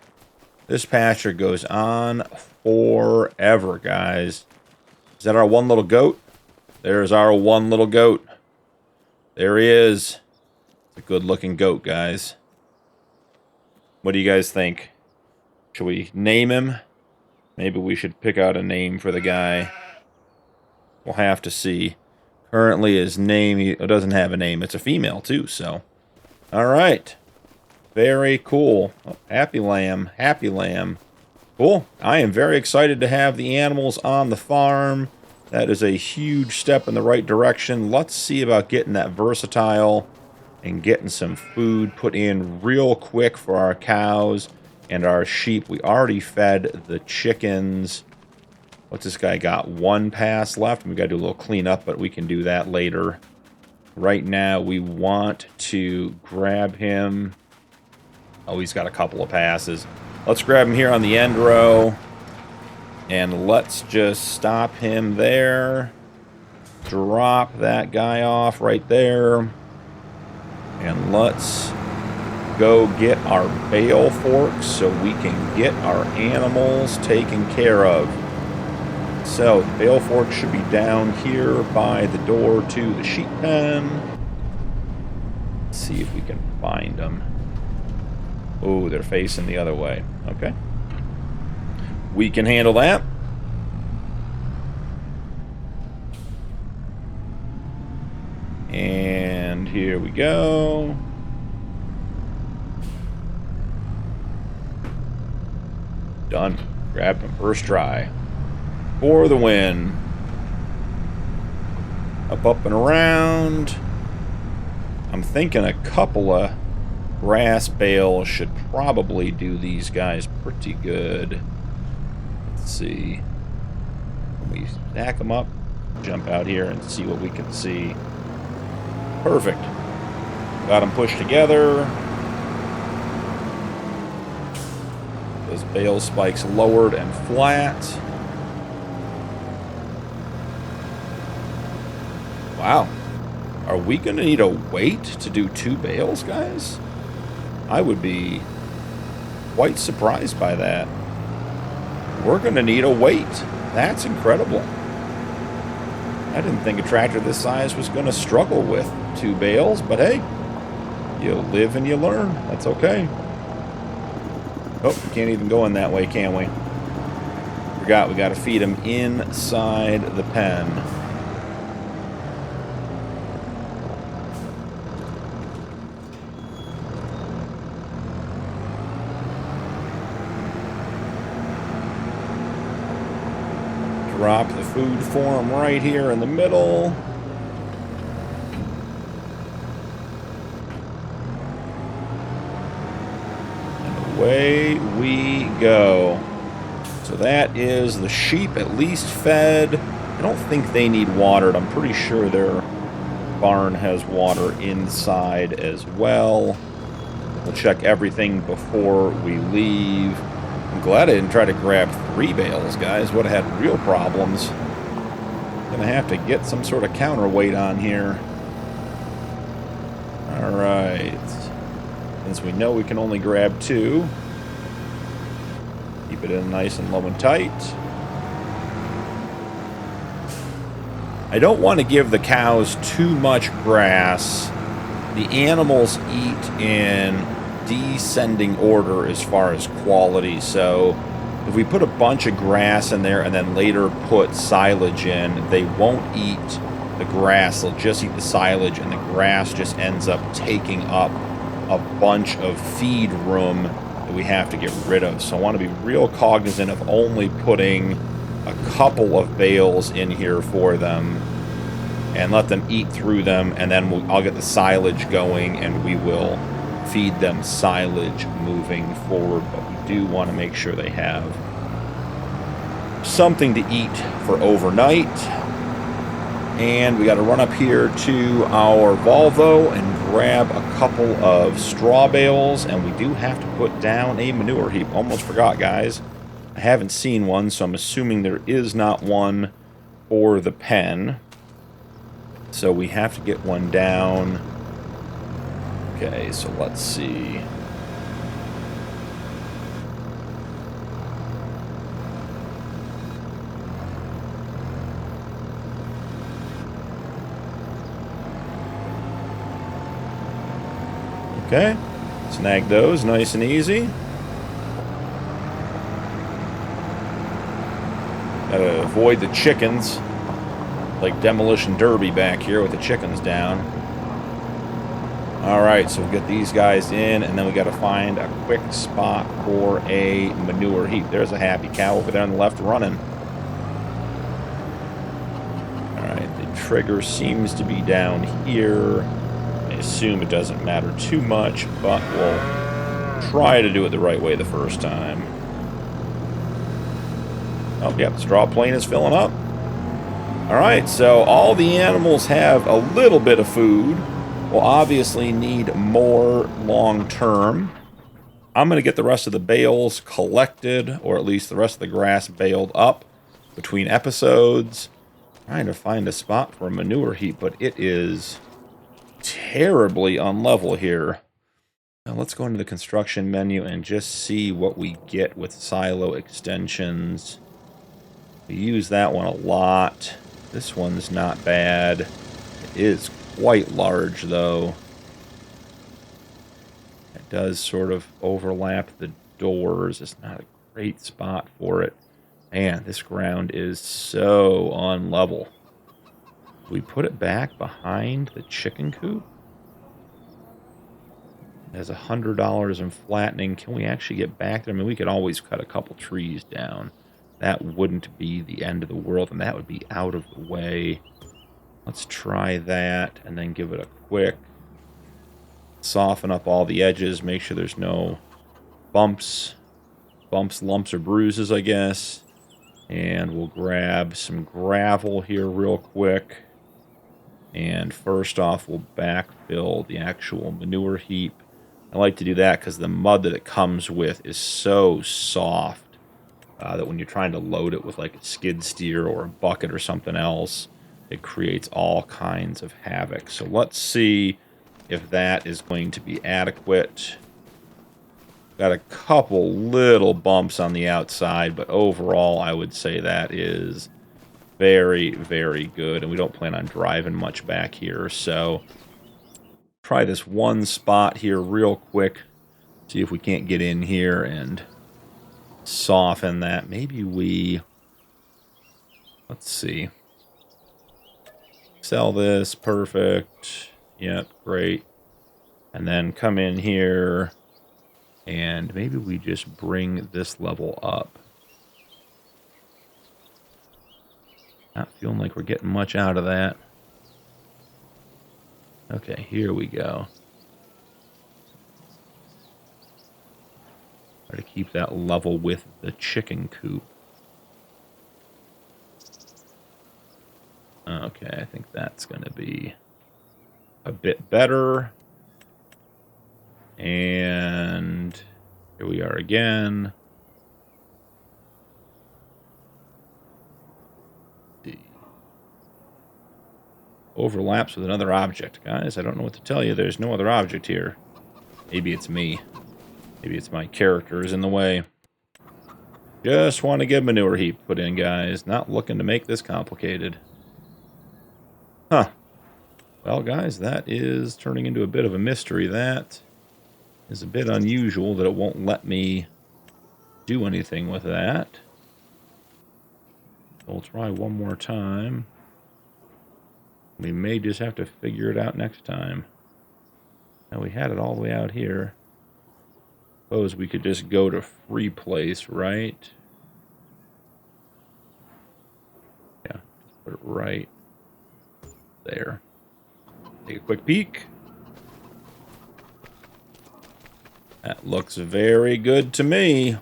This pasture goes on forever, guys. Is that our one little goat? There's our one little goat. There he is. It's a good-looking goat, guys. What do you guys think? Should we name him? Maybe we should pick out a name for the guy. We'll have to see. Currently, his name, he doesn't have a name. It's a female, too, so. All right. Very cool. Oh, happy lamb. Happy lamb. Cool. I am very excited to have the animals on the farm. That is a huge step in the right direction. Let's see about getting that Versatile and getting some food put in real quick for our cows and our sheep. We already fed the chickens. What's this guy got? One pass left. We got to do a little cleanup, but we can do that later. Right now, we want to grab him. Oh, he's got a couple of passes. Let's grab him here on the end row. And let's just stop him there. Drop that guy off right there. And let's go get our bale forks so we can get our animals taken care of. So, the bale fork should be down here by the door to the sheep pen. Let's see if we can find them. Oh, they're facing the other way. Okay. We can handle that. And here we go. Done. Grabbed him first try. For the win. Up and around. I'm thinking a couple of grass bales should probably do these guys pretty good. Let's see. Let me stack them up, jump out here and see what we can see. Perfect. Got them pushed together. Those bale spikes lowered and flat. Wow. Are we going to need a weight to do 2 bales, guys? I would be quite surprised by that. We're going to need a weight. That's incredible. I didn't think a tractor this size was going to struggle with 2 bales, but hey, you live and you learn. That's okay. Oh, we can't even go in that way, can we? Forgot we got to feed them inside the pen. food for them right here in the middle. And away we go. So that is the sheep at least fed. I don't think they need watered. I'm pretty sure their barn has water inside as well. We'll check everything before we leave. I'm glad I didn't try to grab 3 bales, guys. Would have had real problems. Gonna have to get some sort of counterweight on here. Alright. Since we know we can only grab 2, keep it in nice and low and tight. I don't want to give the cows too much grass. The animals eat in descending order as far as quality, so if we put a bunch of grass in there and then later put silage in, they won't eat the grass, they'll just eat the silage, and the grass just ends up taking up a bunch of feed room that we have to get rid of. So I want to be real cognizant of only putting a couple of bales in here for them and let them eat through them, and then I'll get the silage going and we will feed them silage moving forward. But we do want to make sure they have something to eat for overnight. And we got to run up here to our Volvo and grab a couple of straw bales, and we do have to put down a manure heap. Almost forgot, guys. I haven't seen one, so I'm assuming there is not one for the pen. So we have to get one down. Okay, so let's see. Okay, snag those nice and easy. Gotta avoid the chickens. Like Demolition Derby back here with the chickens down. Alright, so we'll get these guys in, and then we gotta find a quick spot for a manure heap. There's a happy cow over there on the left running. Alright, the trigger seems to be down here. I assume it doesn't matter too much, but we'll try to do it the right way the first time. Oh, yep, straw plane is filling up. Alright, so all the animals have a little bit of food. We'll obviously need more long-term. I'm going to get the rest of the bales collected, or at least the rest of the grass baled up between episodes. Trying to find a spot for a manure heap, but it is terribly unlevel here. Now let's go into the construction menu and just see what we get with silo extensions. We use that one a lot. This one's not bad. It is quite large, though. It does sort of overlap the doors. It's not a great spot for it. Man, this ground is so unlevel. We put it back behind the chicken coop. It has $100 in flattening. Can we actually get back there? I mean, we could always cut a couple trees down. That wouldn't be the end of the world, and that would be out of the way. Let's try that, and then give it a quick soften up all the edges, make sure there's no bumps, lumps, or bruises, I guess. And we'll grab some gravel here real quick. And first off, we'll backfill the actual manure heap. I like to do that because the mud that it comes with is so soft. That when you're trying to load it with like a skid steer or a bucket or something else, it creates all kinds of havoc. So let's see if that is going to be adequate. Got a couple little bumps on the outside, but overall I would say that is very, very good. And we don't plan on driving much back here. So try this one spot here real quick. See if we can't get in here and soften that. Maybe we, let's see, sell this. Perfect. Yep, great. And then come in here and maybe we just bring this level up. Not feeling like we're getting much out of that. Okay, here we go. Try to keep that level with the chicken coop. Okay, I think that's going to be a bit better. And here we are again. Overlaps with another object. Guys, I don't know what to tell you. There's no other object here. Maybe it's me. Maybe it's my characters in the way. Just want to get a manure heap put in, guys. Not looking to make this complicated. Huh. Well, guys, that is turning into a bit of a mystery. That is a bit unusual that it won't let me do anything with that. So we'll try one more time. We may just have to figure it out next time. Now we had it all the way out here. Suppose we could just go to free place, right? Yeah, just put it right there. Take a quick peek. That looks very good to me.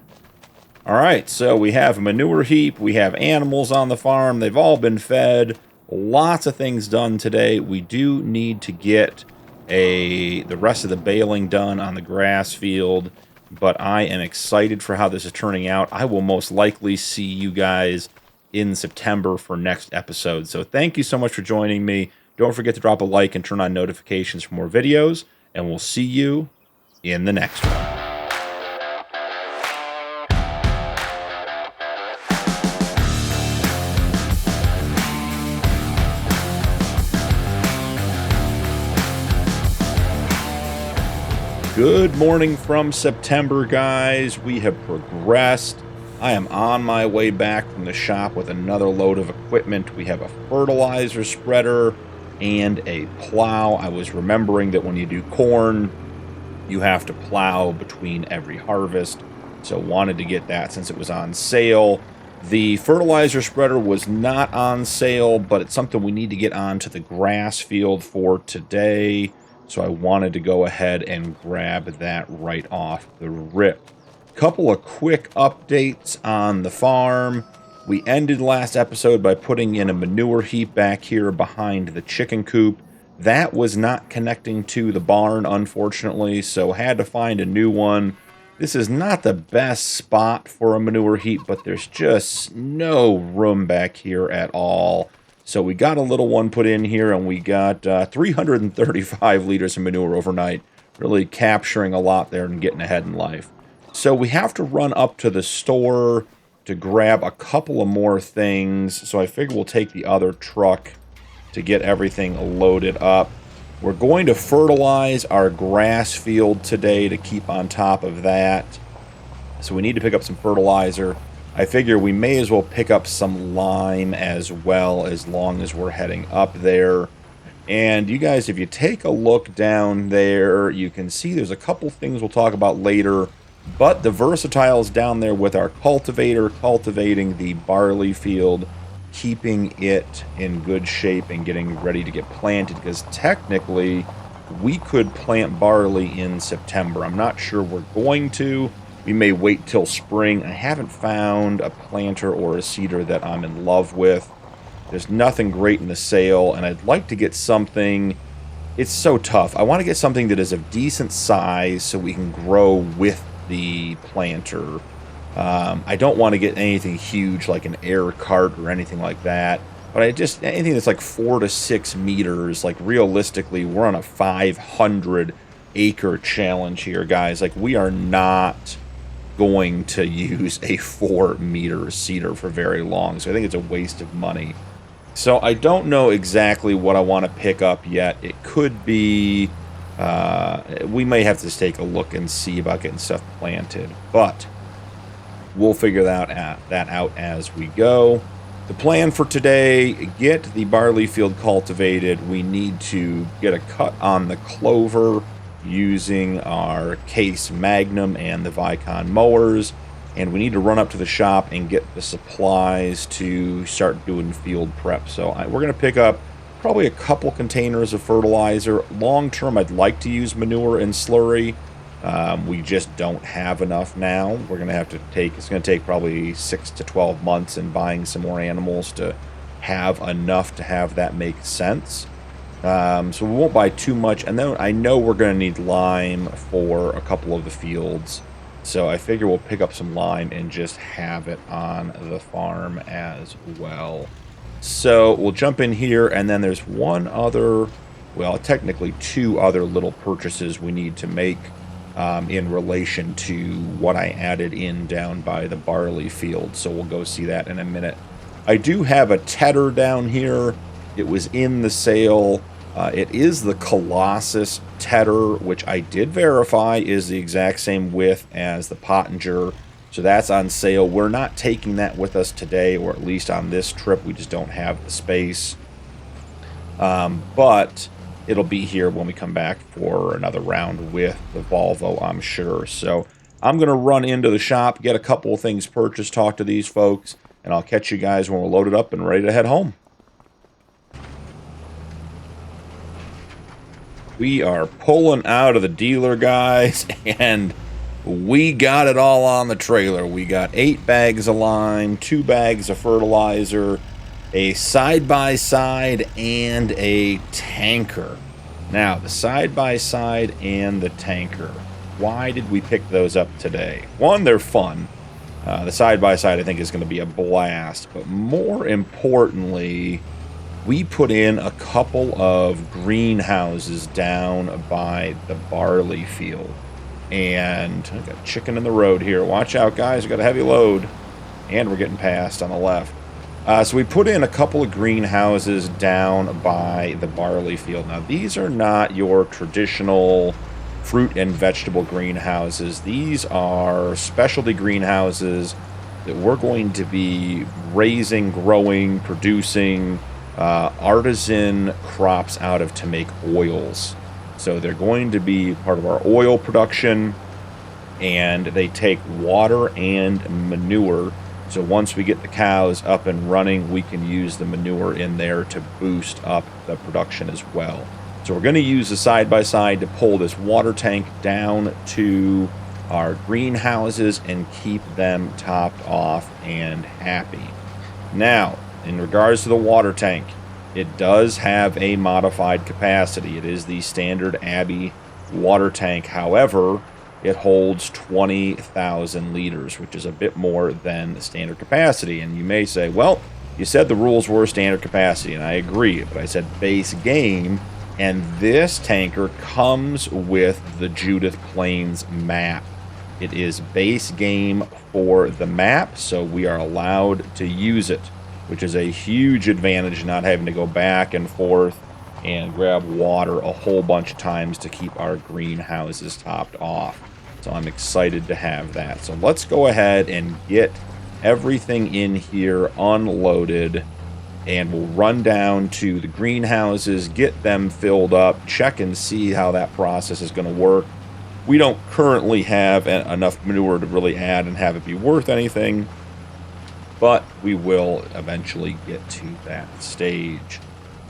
All right, so we have a manure heap. We have animals on the farm. They've all been fed. Lots of things done today. We do need to get the rest of the baling done on the grass field, but I am excited for how this is turning out. I will most likely see you guys in September for next episode. So thank you so much for joining me. Don't forget to drop a like and turn on notifications for more videos, and we'll see you in the next one. Good morning from September, guys. We have progressed. I am on my way back from the shop with another load of equipment. We have a fertilizer spreader and a plow. I was remembering that when you do corn, you have to plow between every harvest, so wanted to get that since it was on sale. The fertilizer spreader was not on sale, but it's something we need to get onto the grass field for today. So I wanted to go ahead and grab that right off the rip. Couple of quick updates on the farm. We ended last episode by putting in a manure heap back here behind the chicken coop. That was not connecting to the barn, unfortunately, so had to find a new one. This is not the best spot for a manure heap, but there's just no room back here at all. So we got a little one put in here, and we got 335 liters of manure overnight, really capturing a lot there and getting ahead in life. So we have to run up to the store to grab a couple of more things, so I figure we'll take the other truck to get everything loaded up. We're going to fertilize our grass field today to keep on top of that. So we need to pick up some fertilizer. I figure we may as well pick up some lime as well, as long as we're heading up there. And you guys, if you take a look down there, you can see there's a couple things we'll talk about later. But the Versatile's down there with our cultivator, cultivating the barley field, keeping it in good shape and getting ready to get planted. Because technically, we could plant barley in September. I'm not sure we're going to. We may wait till spring. I haven't found a planter or a seeder that I'm in love with. There's nothing great in the sale, and I'd like to get something. It's so tough. I want to get something that is of decent size so we can grow with the planter. I don't want to get anything huge like an air cart or anything like that. But anything that's like 4 to 6 meters, like realistically, we're on a 500 acre challenge here, guys. Like, we are not going to use a 4-meter seeder for very long, so I think it's a waste of money. So I don't know exactly what I want to pick up yet. It could be we may have to just take a look and see about getting stuff planted, but we'll figure that out as we go. The plan for today: get the barley field cultivated. We need to get a cut on the clover using our Case Magnum and the Vicon mowers, and we need to run up to the shop and get the supplies to start doing field prep. So we're going to pick up probably a couple containers of fertilizer. Long term, I'd like to use manure and slurry. We just don't have enough now. We're going to have to it's going to take probably 6 to 12 months in buying some more animals to have enough to have that make sense. So we won't buy too much. And then I know we're going to need lime for a couple of the fields. So I figure we'll pick up some lime and just have it on the farm as well. So we'll jump in here, and then there's one other, well, technically two other little purchases we need to make in relation to what I added in down by the barley field. So we'll go see that in a minute. I do have a tedder down here. It was in the sale. It is the Colossus tedder, which I did verify is the exact same width as the Pottinger. So that's on sale. We're not taking that with us today, or at least on this trip. We just don't have the space. But it'll be here when we come back for another round with the Volvo, I'm sure. So I'm going to run into the shop, get a couple of things purchased, talk to these folks, and I'll catch you guys when we're loaded up and ready to head home. We are pulling out of the dealer, guys, and we got it all on the trailer. We got 8 bags of lime, 2 bags of fertilizer, a side-by-side, and a tanker. Now, the side-by-side and the tanker. Why did we pick those up today? One, they're fun. The side-by-side, I think, is going to be a blast. But more importantly, we put in a couple of greenhouses down by the barley field. And I got chicken in the road here. Watch out, guys. We got a heavy load. And we're getting past on the left. So we put in a couple of greenhouses down by the barley field. Now, these are not your traditional fruit and vegetable greenhouses. These are specialty greenhouses that we're going to be raising, growing, producing artisan crops out of to make oils. So they're going to be part of our oil production, and they take water and manure. So once we get the cows up and running, we can use the manure in there to boost up the production as well. So we're going to use the side-by-side to pull this water tank down to our greenhouses and keep them topped off and happy. Now, in regards to the water tank, it does have a modified capacity. It is the standard Abbey water tank. However, it holds 20,000 liters, which is a bit more than the standard capacity. And you may say, well, you said the rules were standard capacity, and I agree, but I said base game, and this tanker comes with the Judith Plains map. It is base game for the map, so we are allowed to use it, which is a huge advantage, not having to go back and forth and grab water a whole bunch of times to keep our greenhouses topped off. So I'm excited to have that. So let's go ahead and get everything in here unloaded, and we'll run down to the greenhouses, get them filled up, check and see how that process is going to work. We don't currently have enough manure to really add and have it be worth anything, but we will eventually get to that stage.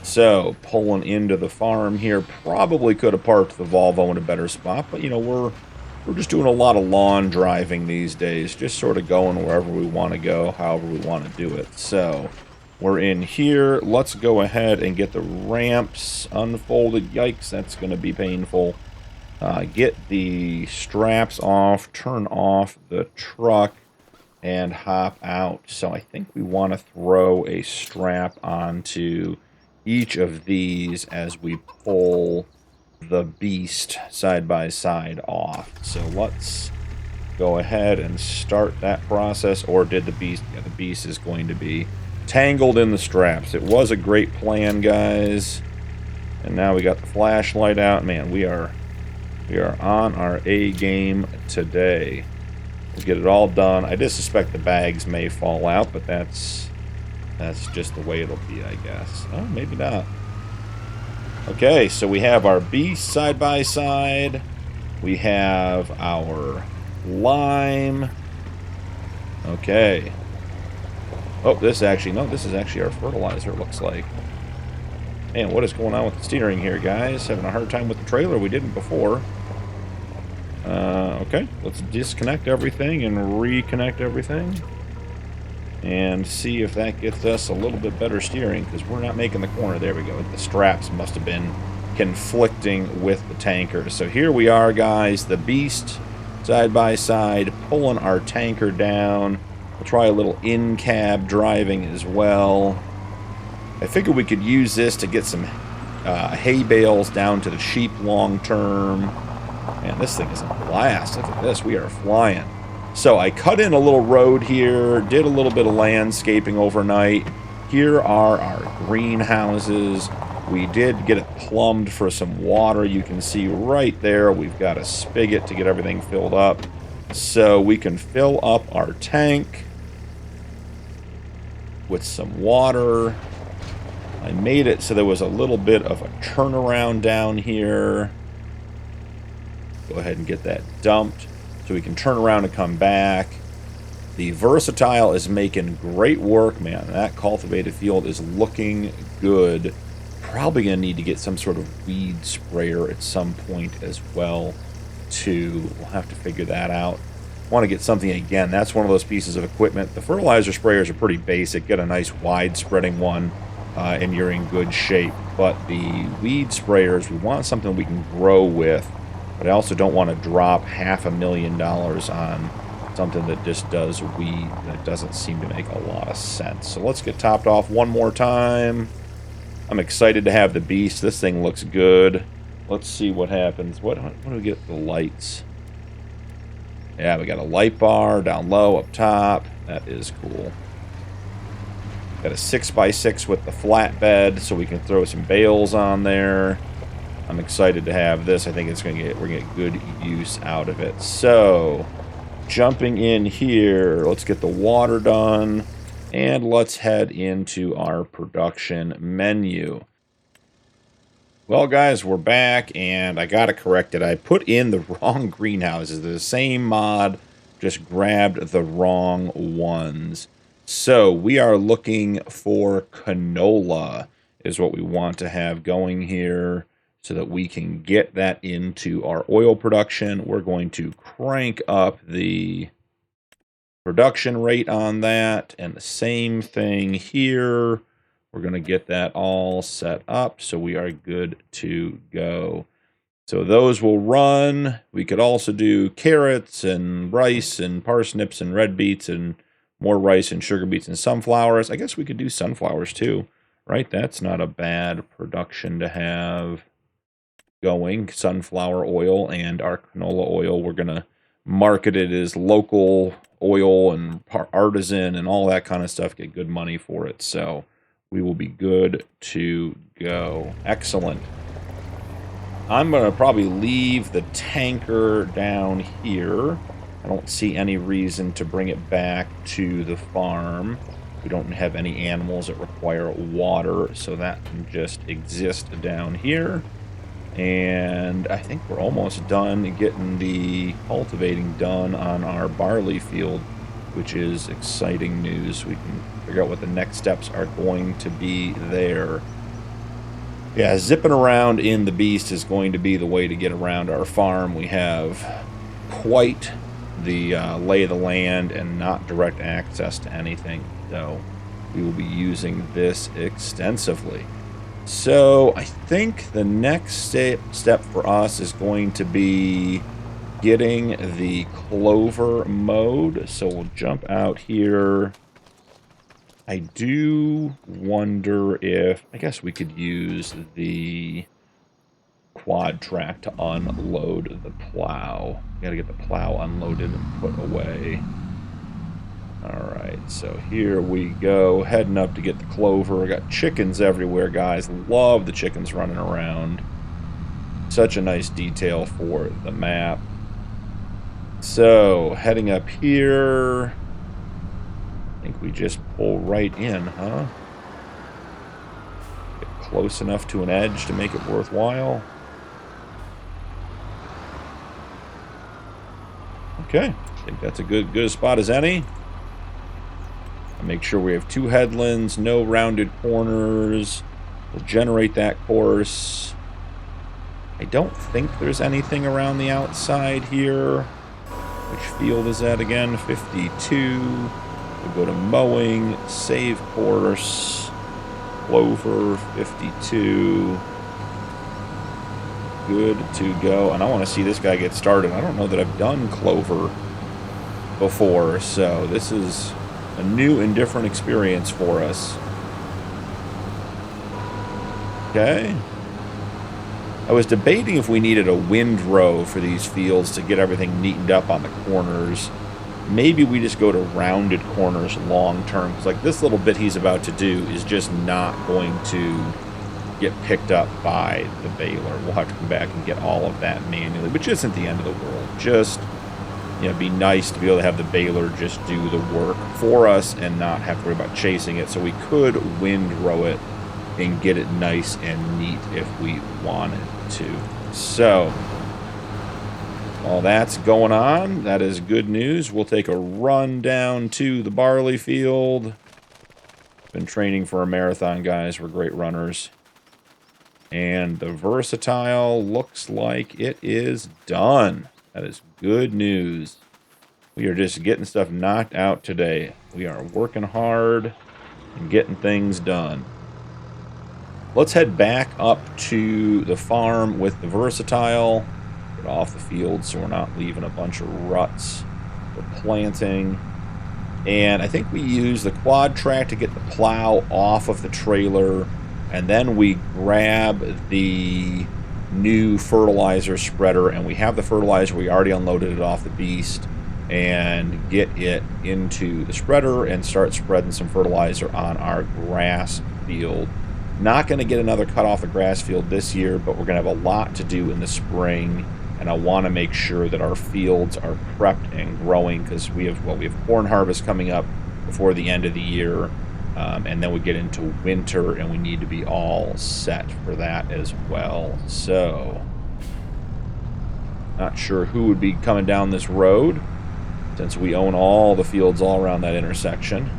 So, pulling into the farm here, probably could have parked the Volvo in a better spot, but you know, we're just doing a lot of lawn driving these days, just sort of going wherever we want to go, however we want to do it. So, we're in here. Let's go ahead and get the ramps unfolded. Yikes, that's going to be painful. Get the straps off, turn off the truck, and hop out. So I think we want to throw a strap onto each of these as we pull the beast side by side off. So let's go ahead and start that process. Or did the beast? Yeah, the beast is going to be tangled in the straps. It was a great plan, guys. And now we got the flashlight out. Man, we are on our A game today. We'll get it all done. I just suspect the bags may fall out, but that's just the way it'll be, I guess. Oh, maybe not. Okay, so we have our beast side by side. We have our lime. Okay. Oh, this actually, no, this is actually our fertilizer, it looks like. Man, what is going on with the steering here, guys? Having a hard time with the trailer. We didn't before. Okay, let's disconnect everything and reconnect everything. And see if that gets us a little bit better steering, because we're not making the corner. There we go. The straps must have been conflicting with the tanker. So here we are, guys. The beast, side by side, pulling our tanker down. We'll try a little in-cab driving as well. I figured we could use this to get some hay bales down to the sheep long term. Man, this thing is a blast. Look at this. We are flying. So I cut in a little road here, did a little bit of landscaping overnight. Here are our greenhouses. We did get it plumbed for some water. You can see right there we've got a spigot to get everything filled up. So we can fill up our tank with some water. I made it so there was a little bit of a turnaround down here. Go ahead and get that dumped so we can turn around and come back. The Versatile is making great work, man. That cultivated field is looking good. Probably going to need to get some sort of weed sprayer at some point as well, too. We'll have to figure that out. Want to get something, again, that's one of those pieces of equipment. The fertilizer sprayers are pretty basic. Get a nice wide spreading one and you're in good shape. But the weed sprayers, we want something we can grow with. But I also don't want to drop $500,000 on something that just does weed. That doesn't seem to make a lot of sense. So let's get topped off one more time. I'm excited to have the beast. This thing looks good. Let's see what happens. What do we get? The lights. Yeah, we got a light bar down low, up top. That is cool. Got a 6x6 with the flatbed, so we can throw some bales on there. I'm excited to have this. I think we're gonna get good use out of it. So, jumping in here, let's get the water done, and let's head into our production menu. Well, guys, we're back, and I gotta correct it. I put in the wrong greenhouses. They're the same mod, just grabbed the wrong ones. So we are looking for canola is what we want to have going here so that we can get that into our oil production. We're going to crank up the production rate on that, and the same thing here. We're going to get that all set up so we are good to go. So those will run. We could also do carrots and rice and parsnips and red beets and more rice and sugar beets and sunflowers. I guess we could do sunflowers too, right? That's not a bad production to have going. Sunflower oil and our canola oil. We're going to market it as local oil and artisan and all that kind of stuff. Get good money for it. So we will be good to go. Excellent. I'm going to probably leave the tanker down here. I don't see any reason to bring it back to the farm. We don't have any animals that require water, so that can just exist down here. And I think we're almost done getting the cultivating done on our barley field, which is exciting news. We can figure out what the next steps are going to be there. Yeah, zipping around in the beast is going to be the way to get around our farm. We have quite the lay of the land and not direct access to anything, so we will be using this extensively. So I think the next step for us is going to be getting the clover mode. So we'll jump out here. I do wonder if, I guess we could use the quad track to unload the plow. Got to get the plow unloaded and put away. Alright, so here we go, heading up to get the clover. We got chickens everywhere, guys. Love the chickens running around. Such a nice detail for the map. So, heading up here. I think we just pull right in, huh? Get close enough to an edge to make it worthwhile. Okay, I think that's a good spot as any. Make sure we have 2 headlands, no rounded corners. We'll generate that course. I don't think there's anything around the outside here. Which field is that again? 52. We'll go to mowing, save course, clover, 52. Good to go. And I want to see this guy get started. I don't know that I've done clover before, so this is a new and different experience for us. Okay. I was debating if we needed a windrow for these fields to get everything neatened up on the corners. Maybe we just go to rounded corners long term, because like this little bit he's about to do is just not going to get picked up by the baler. We'll have to come back and get all of that manually, which isn't the end of the world. Just, you know, it'd be nice to be able to have the baler just do the work for us and not have to worry about chasing it. So we could windrow it and get it nice and neat if we wanted to. So while that's going on, that is good news. We'll take a run down to the barley field. Been training for a marathon, guys. We're great runners. And the versatile looks like it is done. That is good news. We are just getting stuff knocked out today. We are working hard and getting things done. Let's head back up to the farm with the versatile. Get off the field so we're not leaving a bunch of ruts for planting. And I think we use the quad track to get the plow off of the trailer. And then we grab the new fertilizer spreader. And we have the fertilizer. We already unloaded it off the beast. And get it into the spreader and start spreading some fertilizer on our grass field. Not going to get another cut off the grass field this year, but we're going to have a lot to do in the spring, and I want to make sure that our fields are prepped and growing, because we have corn harvest coming up before the end of the year, and then we get into winter, and we need to be all set for that as well. So, not sure who would be coming down this road, since we own all the fields all around that intersection.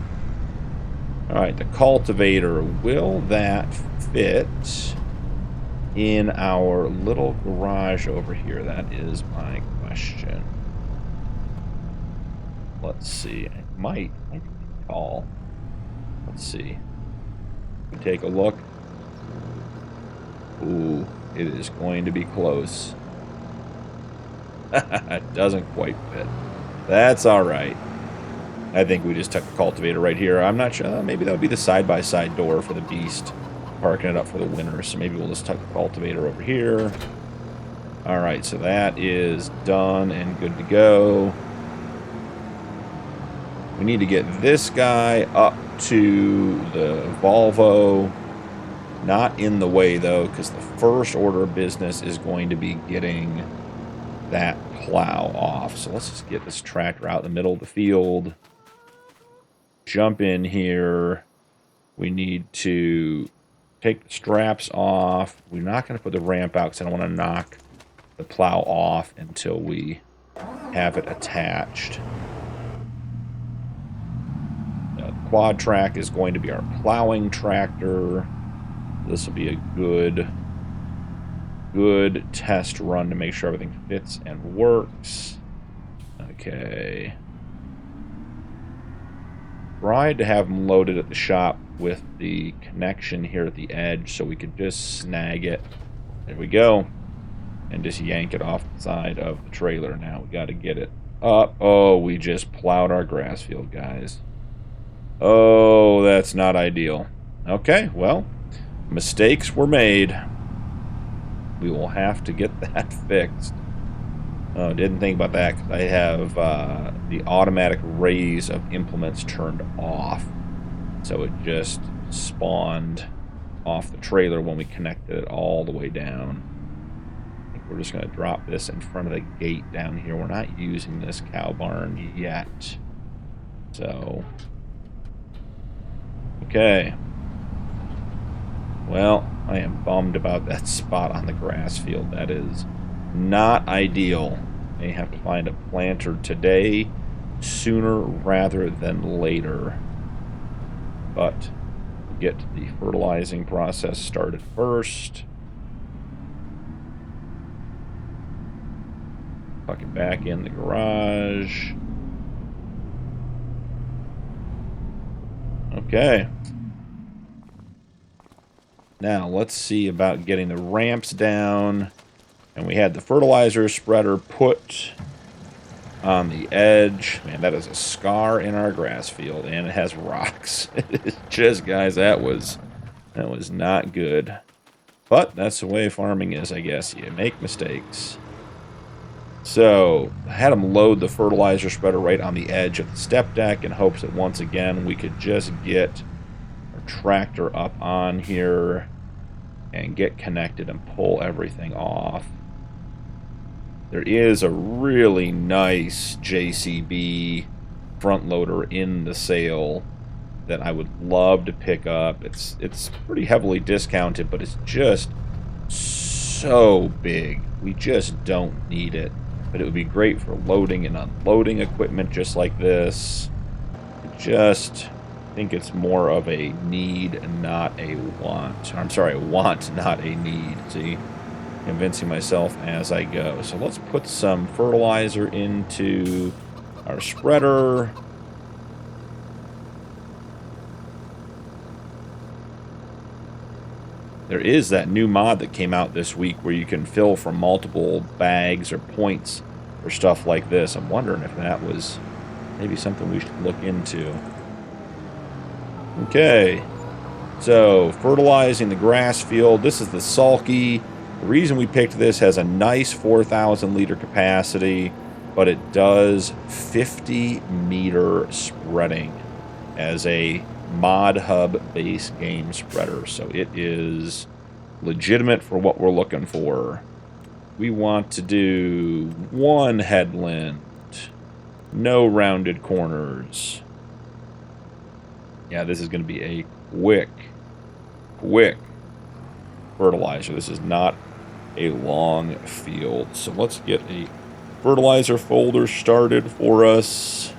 Alright, the cultivator, will that fit in our little garage over here? That is my question. Let's see. It might be tall. Let's see. We take a look. Ooh, it is going to be close. It doesn't quite fit. That's alright. I think we just tuck the cultivator right here. I'm not sure. Maybe that would be the side-by-side door for the beast. Parking it up for the winter. So maybe we'll just tuck the cultivator over here. Alright, so that is done and good to go. We need to get this guy up to the Volvo. Not in the way, though, because the first order of business is going to be getting that plow off. So let's just get this tractor out in the middle of the field. Jump in here. We need to take the straps off. We're not going to put the ramp out because I don't want to knock the plow off until we have it attached. The quad track is going to be our plowing tractor. This will be a good test run to make sure everything fits and works. Okay. Tried to have them loaded at the shop with the connection here at the edge so we could just snag it. There we go. And just yank it off the side of the trailer. Now we got to get it up. Oh, we just plowed our grass field, guys. Oh, that's not ideal. Okay, well, mistakes were made. We will have to get that fixed. Oh, didn't think about that. I have the automatic raise of implements turned off. So it just spawned off the trailer when we connected it all the way down. I think we're just going to drop this in front of the gate down here. We're not using this cow barn yet. So, okay. Well, I am bummed about that spot on the grass field. That is not ideal. May have to find a planter today, sooner rather than later. but get the fertilizing process started first. Tuck it back in the garage. Okay. Now, let's see about getting the ramps down. And we had the fertilizer spreader put on the edge. Man, that is a scar in our grass field, and it has rocks. It's just, guys, that was not good. But that's the way farming is, I guess. You make mistakes. So, I had him load the fertilizer spreader right on the edge of the step deck in hopes that once again we could just get our tractor up on here and get connected and pull everything off. There is a really nice JCB front loader in the sale that I would love to pick up. It's pretty heavily discounted, but it's just so big. We just don't need it. But it would be great for loading and unloading equipment just like this. Just think it's more of a need, not a want. I'm sorry, a want, not a need. See? Convincing myself as I go. So let's put some fertilizer into our spreader. There is that new mod that came out this week where you can fill from multiple bags or points or stuff like this. I'm wondering if that was maybe something we should look into. Okay, so fertilizing the grass field. This is the Sulky. The reason we picked this has a nice 4,000 liter capacity, but it does 50 meter spreading as a mod hub base game spreader. So it is legitimate for what we're looking for. We want to do one headland, no rounded corners. Yeah, this is going to be a quick fertilizer. This is not a long field. So let's get a fertilizer folder started for us.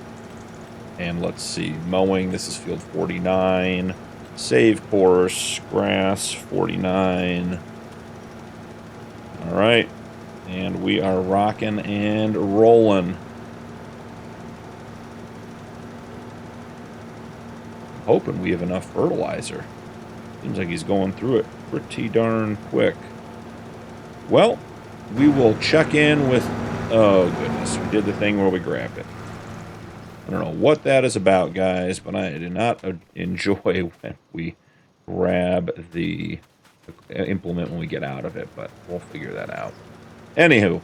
And let's see, mowing, this is field 49. Save course, grass 49. All right, and we are rocking and rolling. Hoping we have enough fertilizer. Seems like he's going through it pretty darn quick. Well, we will check in with... Oh, goodness. We did the thing where we grabbed it. I don't know what that is about, guys, but I do not enjoy when we grab the implement when we get out of it, but we'll figure that out. Anywho,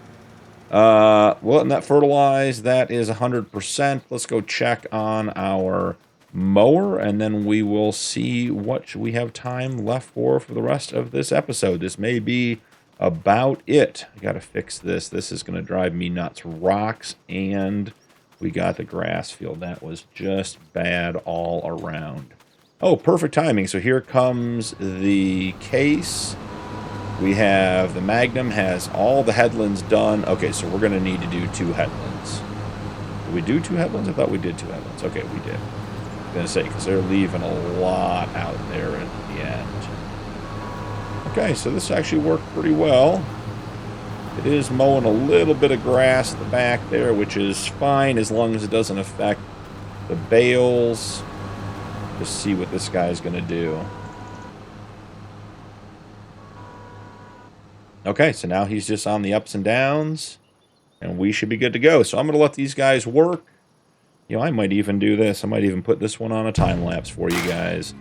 we'll let that fertilize. That is 100%. Let's go check on our mower, and then we will see what we have time left for the rest of this episode. This may be about it. I got to fix this. This is going to drive me nuts. Rocks, and we got the grass field. That was just bad all around. Oh, perfect timing. So here comes the case. We have the Magnum has all the headlands done. Okay, so we're going to need to do 2 headlands. Did we do 2 headlands? I thought we did 2 headlands. Okay, we did. I was going to say, because they're leaving a lot out there at the end. Okay, so this actually worked pretty well. It is mowing a little bit of grass at the back there, which is fine as long as it doesn't affect the bales. Just see what this guy's going to do. Okay, so now he's just on the ups and downs, and we should be good to go. So I'm going to let these guys work. You know, I might even do this. I might even put this one on a time lapse for you guys.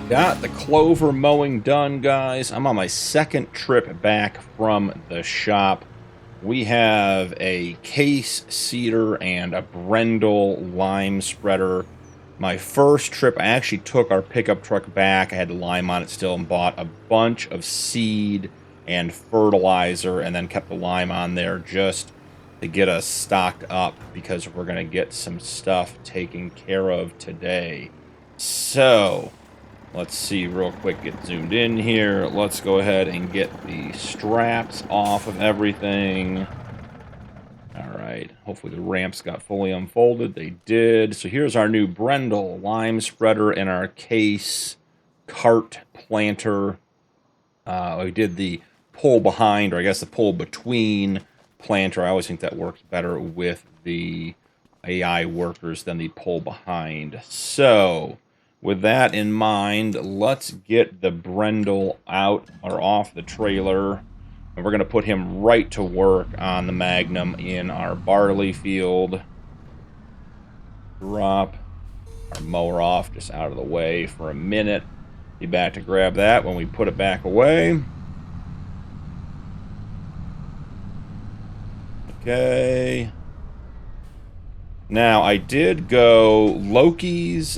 Got the clover mowing done, guys. I'm on my second trip back from the shop. We have a case seeder and a Brendel lime spreader. My first trip, I actually took our pickup truck back. I had the lime on it still and bought a bunch of seed and fertilizer and then kept the lime on there just to get us stocked up because we're going to get some stuff taken care of today. So let's see real quick, get zoomed in here. Let's go ahead and get the straps off of everything. All right, hopefully the ramps got fully unfolded. They did. So here's our new Brendel lime spreader and our case cart planter. We did the pull behind, or I guess the pull between planter. I always think that works better with the AI workers than the pull behind. So with that in mind, let's get the Brendel out or off the trailer. And we're going to put him right to work on the Magnum in our barley field. Drop our mower off just out of the way for a minute. Be back to grab that when we put it back away. Okay. Now, I did go Loki's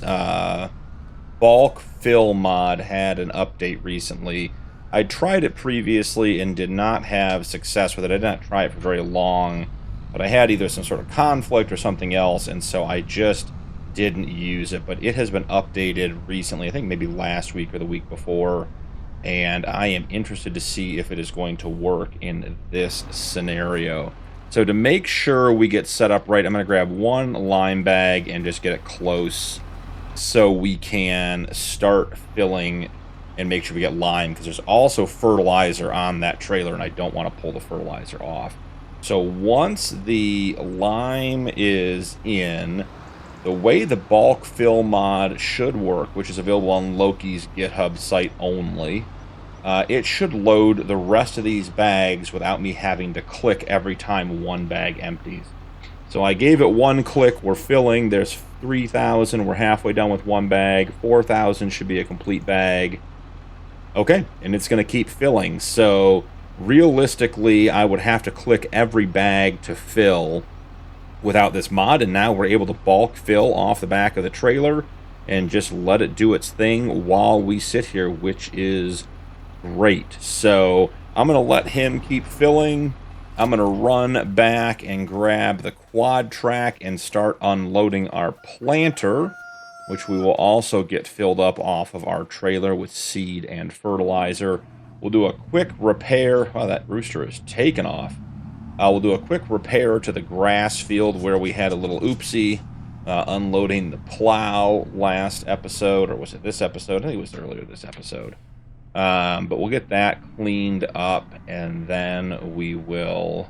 bulk fill mod had an update recently. I tried it previously and did not have success with it. I did not try it for very long, but I had either some sort of conflict or something else, and so I just didn't use it. But it has been updated recently, I think maybe last week or the week before, and I am interested to see if it is going to work in this scenario. So to make sure we get set up right, I'm going to grab one lime bag and just get it close so we can start filling and make sure we get lime, because there's also fertilizer on that trailer and I don't want to pull the fertilizer off. So once the lime is in, the way the bulk fill mod should work, which is available on Loki's GitHub site only, it should load the rest of these bags without me having to click every time one bag empties. So I gave it one click, we're filling, there's 3,000, we're halfway done with one bag, 4,000 should be a complete bag. Okay, and it's going to keep filling. So realistically, I would have to click every bag to fill without this mod, and now we're able to bulk fill off the back of the trailer and just let it do its thing while we sit here, which is great. So I'm going to let him keep filling. I'm going to run back and grab the quad track and start unloading our planter, which we will also get filled up off of our trailer with seed and fertilizer. We'll do a quick repair. Oh, that rooster is taking off. We'll do a quick repair to the grass field where we had a little oopsie unloading the plow last episode, or was it this episode? I think it was earlier this episode. But we'll get that cleaned up, and then we will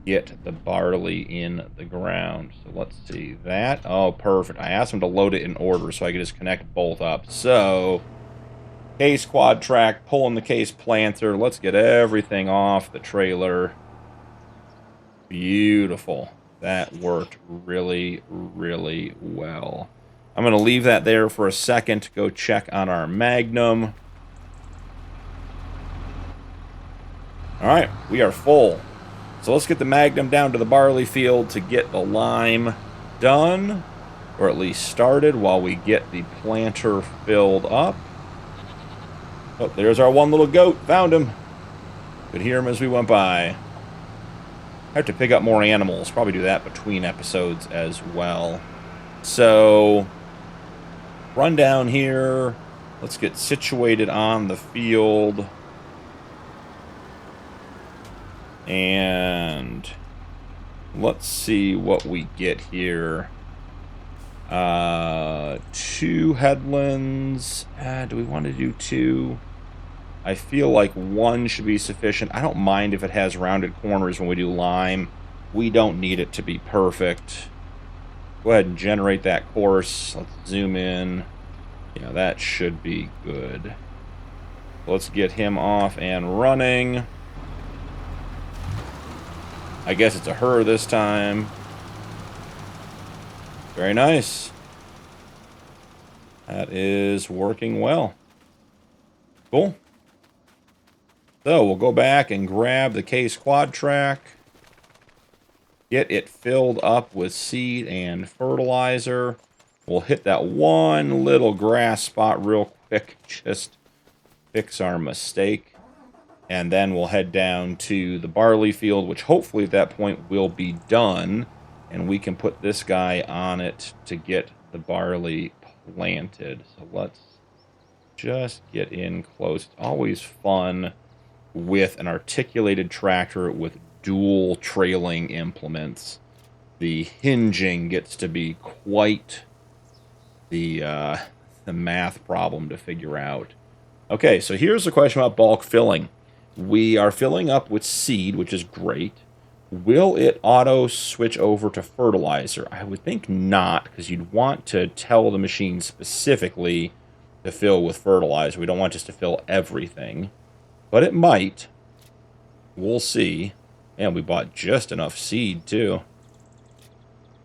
get the barley in the ground. So let's see that. Oh, perfect. I asked him to load it in order so I could just connect both up. So, case quad track, pulling the case planter. Let's get everything off the trailer. Beautiful. That worked really, really well. I'm going to leave that there for a second to go check on our Magnum. All right, we are full. So let's get the Magnum down to the barley field to get the lime done, or at least started, while we get the planter filled up. Oh, there's our one little goat. Found him. Could hear him as we went by. I have to pick up more animals. Probably do that between episodes as well. So, run down here. Let's get situated on the field. And let's see what we get here. 2 headlands. Do we want to do 2? I feel like 1 should be sufficient. I don't mind if it has rounded corners when we do lime. We don't need it to be perfect. Go ahead and generate that course. Let's zoom in. Yeah, that should be good. Let's get him off and running. I guess it's a her this time. Very nice. That is working well. Cool. So we'll go back and grab the case quad track. Get it filled up with seed and fertilizer. We'll hit that one little grass spot real quick. Just fix our mistake. And then we'll head down to the barley field, which hopefully at that point will be done. And we can put this guy on it to get the barley planted. So let's just get in close. It's always fun with an articulated tractor with dual trailing implements. The hinging gets to be quite the math problem to figure out. Okay, so here's the question about bulk filling. We are filling up with seed, which is great. Will it auto switch over to fertilizer? I would think not, because you'd want to tell the machine specifically to fill with fertilizer. We don't want just to fill everything, but it might. We'll see. And we bought just enough seed too.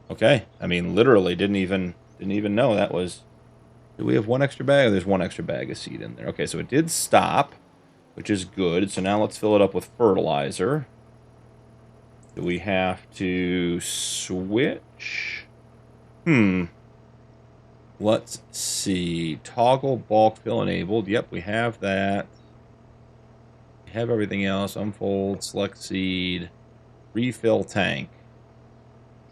Okay, I mean literally didn't even know that was. Do we have one extra bag? There's one extra bag of seed in there. Okay, so it did stop, which is good. So now let's fill it up with fertilizer. Do we have to switch? Let's see. Toggle bulk fill enabled. Yep, we have that. We have everything else. Unfold, select seed, refill tank.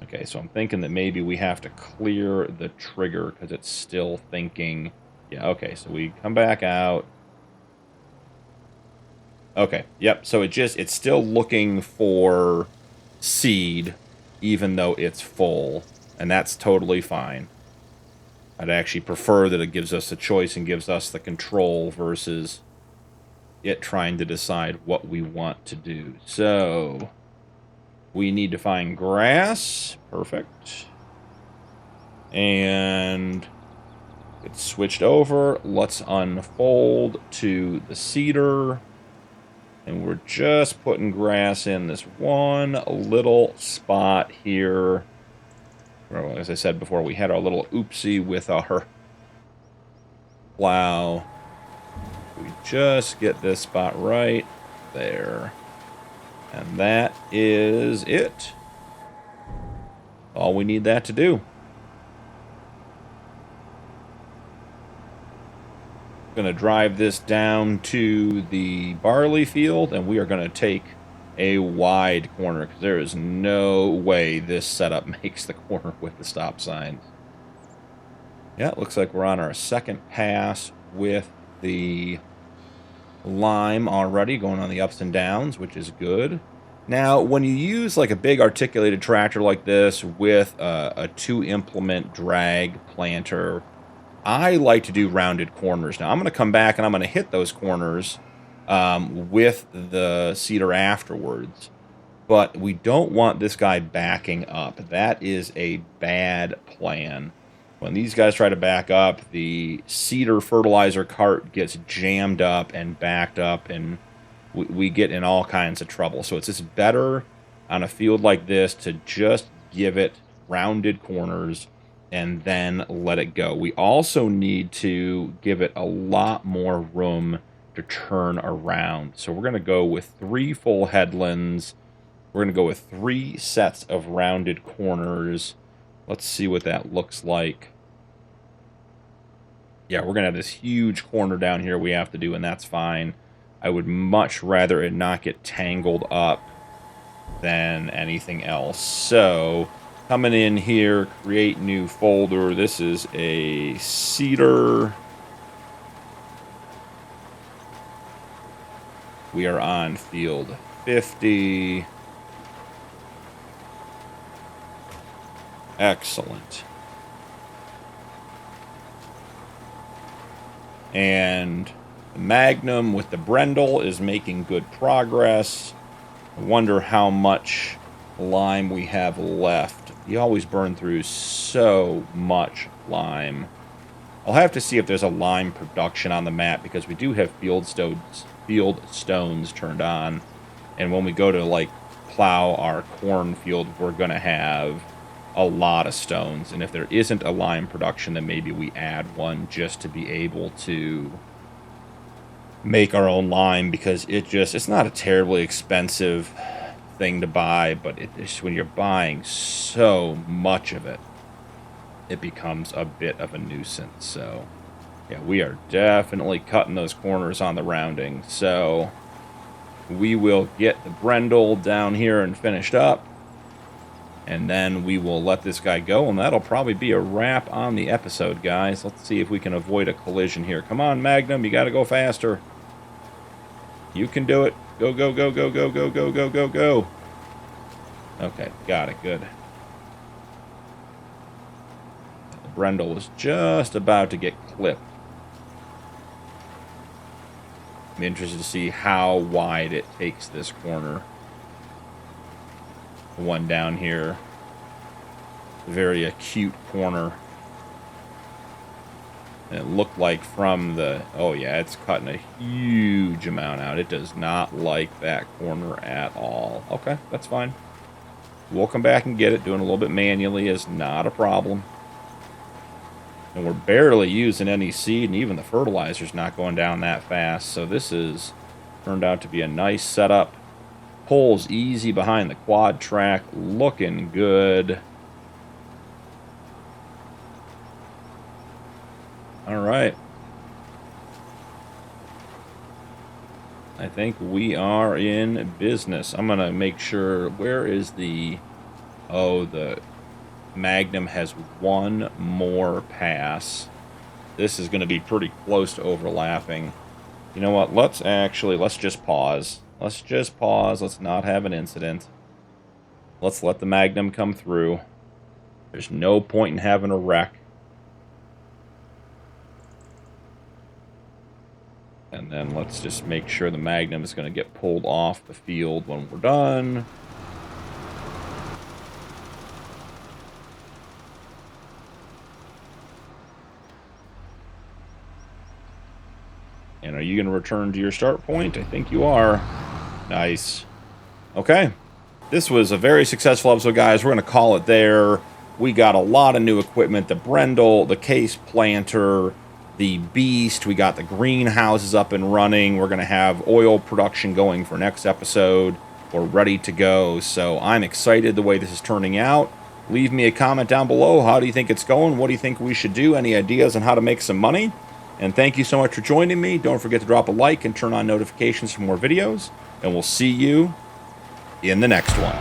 Okay, so I'm thinking that maybe we have to clear the trigger because it's still thinking. Yeah, okay, so we come back out. Okay, yep, so it's still looking for seed even though it's full, and that's totally fine. I'd actually prefer that it gives us a choice and gives us the control versus it trying to decide what we want to do. So we need to find grass. Perfect. And it's switched over. Let's unfold to the seeder. And we're just putting grass in this one little spot here. Well, as I said before, we had our little oopsie with our plow. We just get this spot right there. And that is it. All we need that to do. Going to drive this down to the barley field, and we are going to take a wide corner because there is no way this setup makes the corner with the stop signs. Yeah, it looks like we're on our second pass with the lime already, going on the ups and downs, which is good. Now, when you use like a big articulated tractor like this with a 2-implement drag planter, I like to do rounded corners. Now, I'm going to come back and I'm going to hit those corners with the seeder afterwards. But we don't want this guy backing up. That is a bad plan. When these guys try to back up, the seeder fertilizer cart gets jammed up and backed up, and we get in all kinds of trouble. So it's just better on a field like this to just give it rounded corners and then let it go. We also need to give it a lot more room to turn around. So we're going to go with 3 full headlands. We're going to go with 3 sets of rounded corners. Let's see what that looks like. Yeah, we're going to have this huge corner down here we have to do, and that's fine. I would much rather it not get tangled up than anything else. So, coming in here, create new folder. This is a cedar. We are on field 50. Excellent. And the Magnum with the Brendel is making good progress. I wonder how much lime we have left. You always burn through so much lime. I'll have to see if there's a lime production on the map, because we do have field stones turned on. And when we go to like plow our cornfield, we're going to have a lot of stones. And if there isn't a lime production, then maybe we add one just to be able to make our own lime, because it's not a terribly expensive thing to buy, but it's when you're buying so much of it, it becomes a bit of a nuisance. So yeah, we are definitely cutting those corners on the rounding. So we will get the Brendel down here and finished up, and then we will let this guy go, and that'll probably be a wrap on the episode, guys. Let's see if we can avoid a collision here. Come on, Magnum, you got to go faster. You can do it. Go, go, go, go, go, go, go, go, go, go. Okay, got it. Good. The Brendel was just about to get clipped. I'm interested to see how wide it takes this corner. The one down here. Very acute corner. And it looked like from the... Oh, yeah, it's cutting a huge amount out. It does not like that corner at all. Okay, that's fine. We'll come back and get it. Doing a little bit manually is not a problem. And we're barely using any seed, and even the fertilizer's not going down that fast. So this is turned out to be a nice setup. Pulls easy behind the quad track. Looking good. All right. I think we are in business. I'm going to make sure... Where is the... Oh, the Magnum has one more pass. This is going to be pretty close to overlapping. You know what? Let's just pause. Let's just pause. Let's not have an incident. Let's let the Magnum come through. There's no point in having a wreck. And then let's just make sure the Magnum is going to get pulled off the field when we're done. And are you going to return to your start point? I think you are. Nice. Okay. This was a very successful episode, guys. We're going to call it there. We got a lot of new equipment. The Brendel, the case planter, the Beast. We got the greenhouses up and running. We're going to have oil production going for next episode. We're ready to go. So I'm excited the way this is turning out. Leave me a comment down below. How do you think it's going? What do you think we should do? Any ideas on how to make some money? And thank you so much for joining me. Don't forget to drop a like and turn on notifications for more videos. And we'll see you in the next one.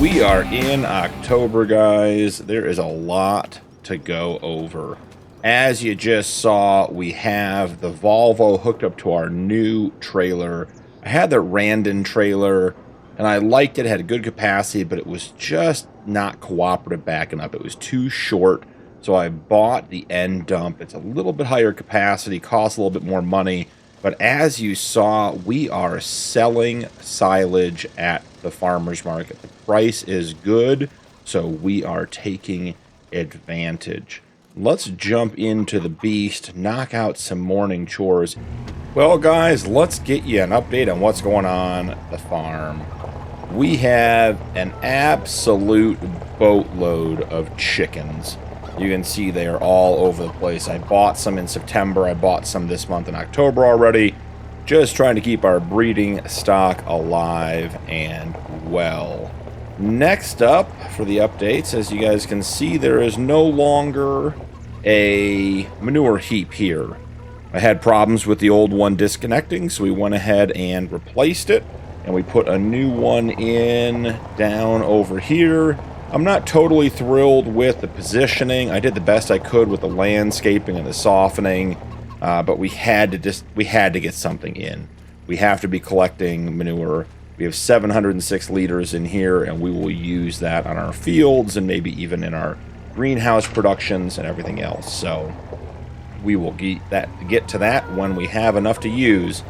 We are in October, guys. There is a lot to go over. As you just saw, we have the Volvo hooked up to our new trailer. I had the Randon trailer, and I liked it. It had a good capacity, but it was just not cooperative backing up. It was too short, so I bought the end dump. It's a little bit higher capacity, costs a little bit more money. But as you saw, we are selling silage at the farmer's market. The price is good, so we are taking advantage. Let's jump into the Beast, knock out some morning chores. Well, guys, let's get you an update on what's going on at the farm. We have an absolute boatload of chickens. You can see they are all over the place. I bought some in September. I bought some this month in October already. Just trying to keep our breeding stock alive and well. Next up for the updates, as you guys can see, there is no longer a manure heap here. I had problems with the old one disconnecting, so we went ahead and replaced it. And we put a new one in down over here. I'm not totally thrilled with the positioning. I did the best I could with the landscaping and the softening, but we had to get something in. We have to be collecting manure. We have 706 liters in here, and we will use that on our fields and maybe even in our greenhouse productions and everything else. So we will get to that when we have enough to use.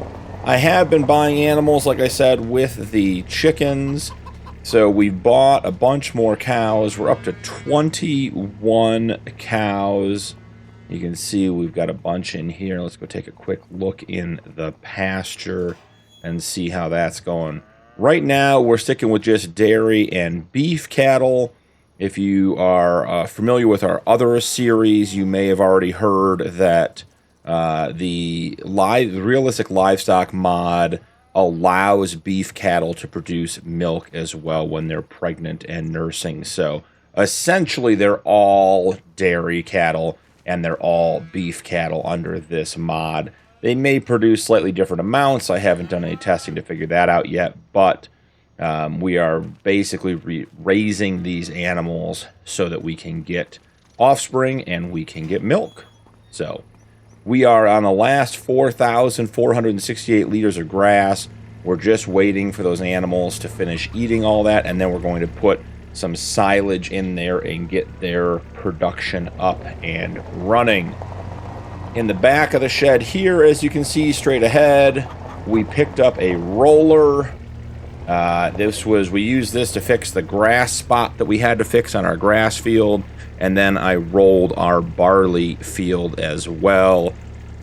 I have been buying animals, like I said, with the chickens. So we bought a bunch more cows. We're up to 21 cows. You can see we've got a bunch in here. Let's go take a quick look in the pasture and see how that's going. Right now, we're sticking with just dairy and beef cattle. If you are familiar with our other series, you may have already heard that the realistic livestock mod allows beef cattle to produce milk as well when they're pregnant and nursing. So essentially, they're all dairy cattle and they're all beef cattle under this mod. They may produce slightly different amounts. I haven't done any testing to figure that out yet, but we are basically raising these animals so that we can get offspring and we can get milk. So we are on the last 4,468 liters of grass. We're just waiting for those animals to finish eating all that, and then we're going to put some silage in there and get their production up and running. In the back of the shed here, as you can see straight ahead, we picked up a roller. We used this to fix the grass spot that we had to fix on our grass field, and then I rolled our barley field as well.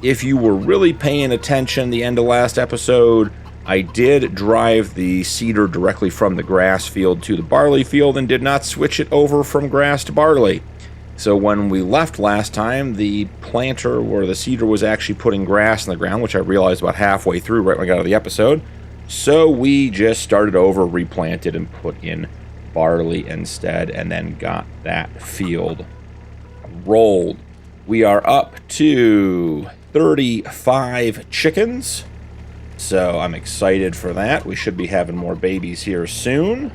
If you were really paying attention the end of last episode, I did drive the seeder directly from the grass field to the barley field and did not switch it over from grass to barley. So when we left last time, the planter where the seeder was actually putting grass in the ground, which I realized about halfway through right when I got out of the episode. So we just started over, replanted, and put in barley instead, and then got that field rolled. We are up to 35 chickens, so I'm excited for that. We should be having more babies here soon.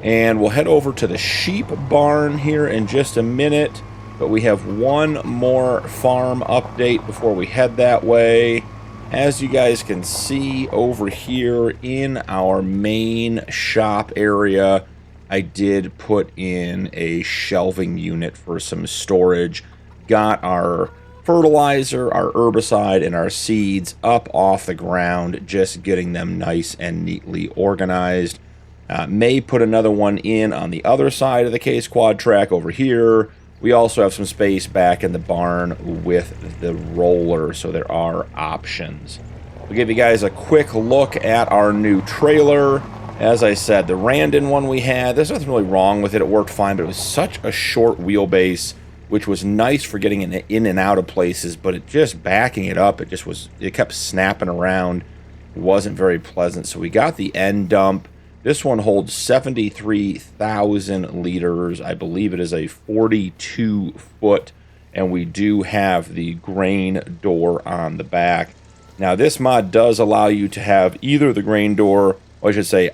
And we'll head over to the sheep barn here in just a minute, but we have one more farm update before we head that way. As you guys can see over here in our main shop area, I did put in a shelving unit for some storage. Got our fertilizer, our herbicide, and our seeds up off the ground, just getting them nice and neatly organized. May put another one in on the other side of the case quad track over here. We also have some space back in the barn with the roller, so there are options. We'll give you guys a quick look at our new trailer. As I said, the Randon one we had, there's nothing really wrong with it. It worked fine, but it was such a short wheelbase, which was nice for getting in and out of places, but it just backing it up, it kept snapping around. It wasn't very pleasant, so we got the end dump. This one holds 73,000 liters. I believe it is a 42 foot, and we do have the grain door on the back. Now, this mod does allow you to have either the grain door, or I should say,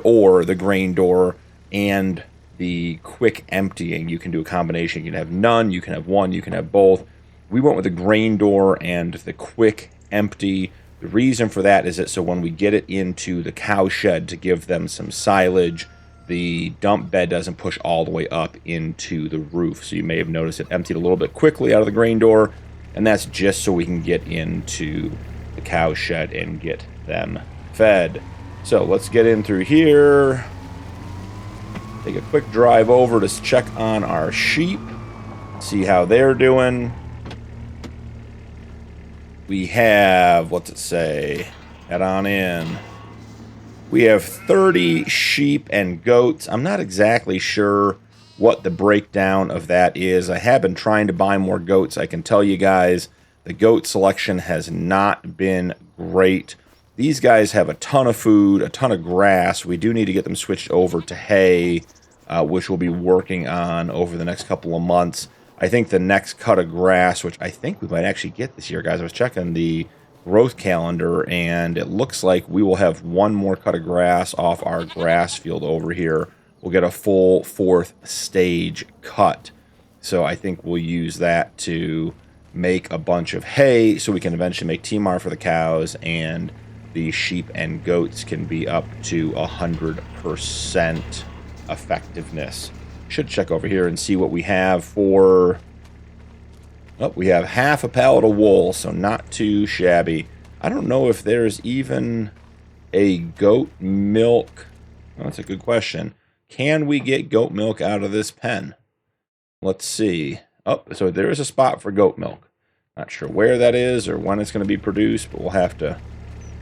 or the grain door and the quick emptying. You can do a combination. You can have none, you can have one, you can have both. We went with the grain door and the quick empty. The reason for that is that so when we get it into the cow shed to give them some silage, the dump bed doesn't push all the way up into the roof. So you may have noticed it emptied a little bit quickly out of the grain door, and that's just so we can get into the cow shed and get them fed. So let's get in through here. Take a quick drive over to check on our sheep, see how they're doing. We have, what's it say? Head on in. We have 30 sheep and goats. I'm not exactly sure what the breakdown of that is. I have been trying to buy more goats. I can tell you guys, the goat selection has not been great. These guys have a ton of food, a ton of grass. We do need to get them switched over to hay, which we'll be working on over the next couple of months. I think the next cut of grass, which I think we might actually get this year, guys. I was checking the growth calendar, and it looks like we will have one more cut of grass off our grass field over here we'll get a full 4th stage cut. So I think we'll use that to make a bunch of hay so we can eventually make TMR for the cows, and the sheep and goats can be up to 100% effectiveness. Should check over here and see what we have for... Oh, we have half a pallet of wool, so not too shabby. I don't know if there's even a goat milk... Oh, that's a good question. Can we get goat milk out of this pen? Let's see. Oh, so there is a spot for goat milk. Not sure where that is or when it's going to be produced, but we'll have to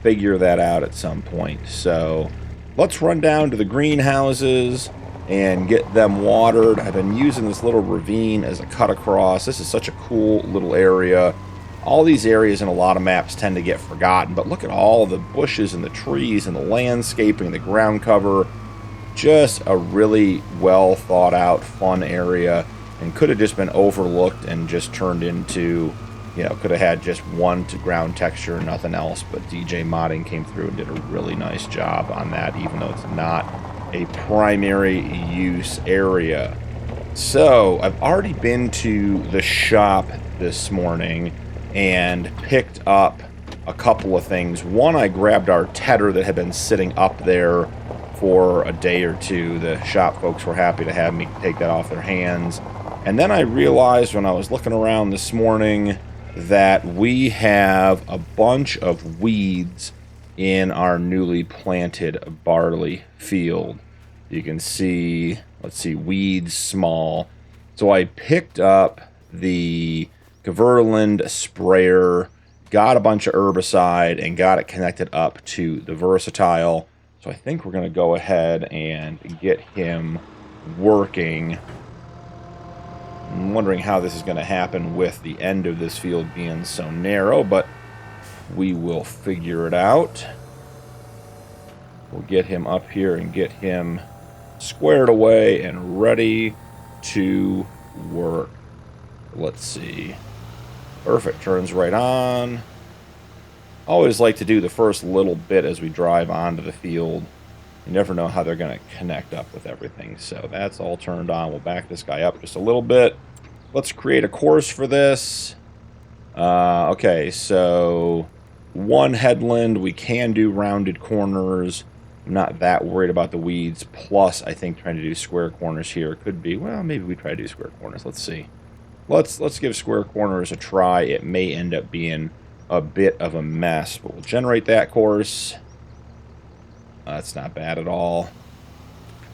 figure that out at some point. So let's run down to the greenhouses and get them watered. I've been using this little ravine as a cut across. This is such a cool little area. All these areas in a lot of maps tend to get forgotten, but look at all the bushes and the trees and the landscaping, the ground cover. Just a really well thought out, fun area, and could have just been overlooked and just turned into, you know, could have had just one to ground texture and nothing else, but DJ Modding came through and did a really nice job on that, even though it's not a primary use area. So I've already been to the shop this morning and picked up a couple of things. One, I grabbed our tedder that had been sitting up there for a day or two. The shop folks were happy to have me take that off their hands. And then I realized when I was looking around this morning that we have a bunch of weeds in our newly planted barley field. You can see, let's see, weeds small. So I picked up the Kverland sprayer, got a bunch of herbicide, and got it connected up to the Versatile. So I think we're going to go ahead and get him working. I'm wondering how this is going to happen with the end of this field being so narrow, but we will figure it out. We'll get him up here and get him squared away and ready to work. Let's see. Perfect. Turns right on. Always like to do the first little bit as we drive onto the field. You never know how they're going to connect up with everything. So that's all turned on. We'll back this guy up just a little bit. Let's create a course for this. Okay, so one headland. We can do rounded corners. I'm not that worried about the weeds. Plus, I think trying to do square corners here could be, well, maybe we try to do square corners. Let's see. Let's give square corners a try. It may end up being a bit of a mess, but we'll generate that course. That's not bad at all.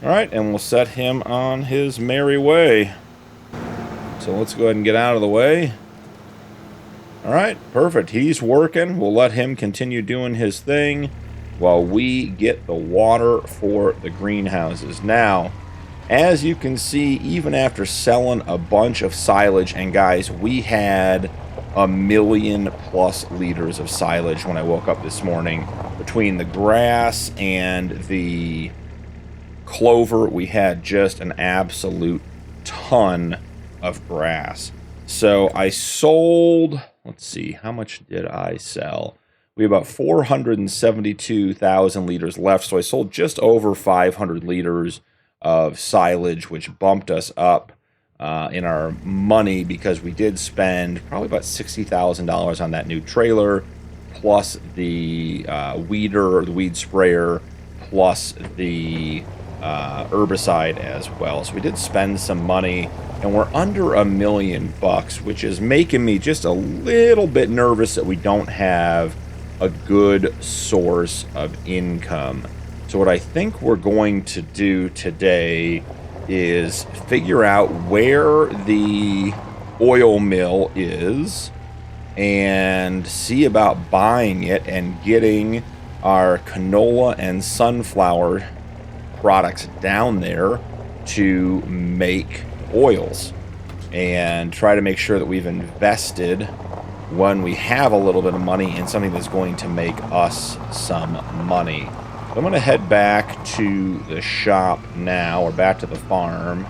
All right, and we'll set him on his merry way. So let's go ahead and get out of the way. All right, perfect. He's working. We'll let him continue doing his thing while we get the water for the greenhouses. Now, as you can see, even after selling a bunch of silage, and guys, we had 1,000,000+ liters of silage when I woke up this morning. Between the grass and the clover, we had just an absolute ton of grass. So I sold, let's see, how much did I sell? We have about 472,000 liters left, so I sold just over 500 liters of silage, which bumped us up in our money because we did spend probably about $60,000 on that new trailer, plus the weeder, or the weed sprayer, plus the herbicide as well. So we did spend some money, and we're under $1,000,000, which is making me just a little bit nervous that we don't have a good source of income. So what I think we're going to do today is figure out where the oil mill is and see about buying it and getting our canola and sunflower products down there to make oils, and try to make sure that we've invested when we have a little bit of money in something that's going to make us some money. I'm going to head back to the shop now, or back to the farm,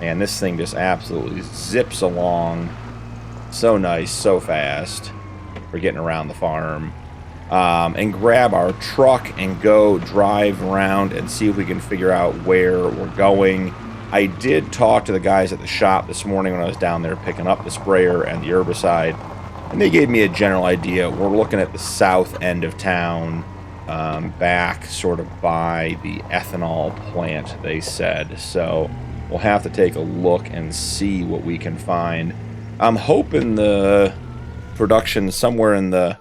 and this thing just absolutely zips along so nice, so fast for getting around the farm. and grab our truck and go drive around and see if we can figure out where we're going. I did talk to the guys at the shop this morning when I was down there picking up the sprayer and the herbicide, and they gave me a general idea. We're looking at the south end of town, back sort of by the ethanol plant, they said. So we'll have to take a look and see what we can find. I'm hoping the production somewhere in the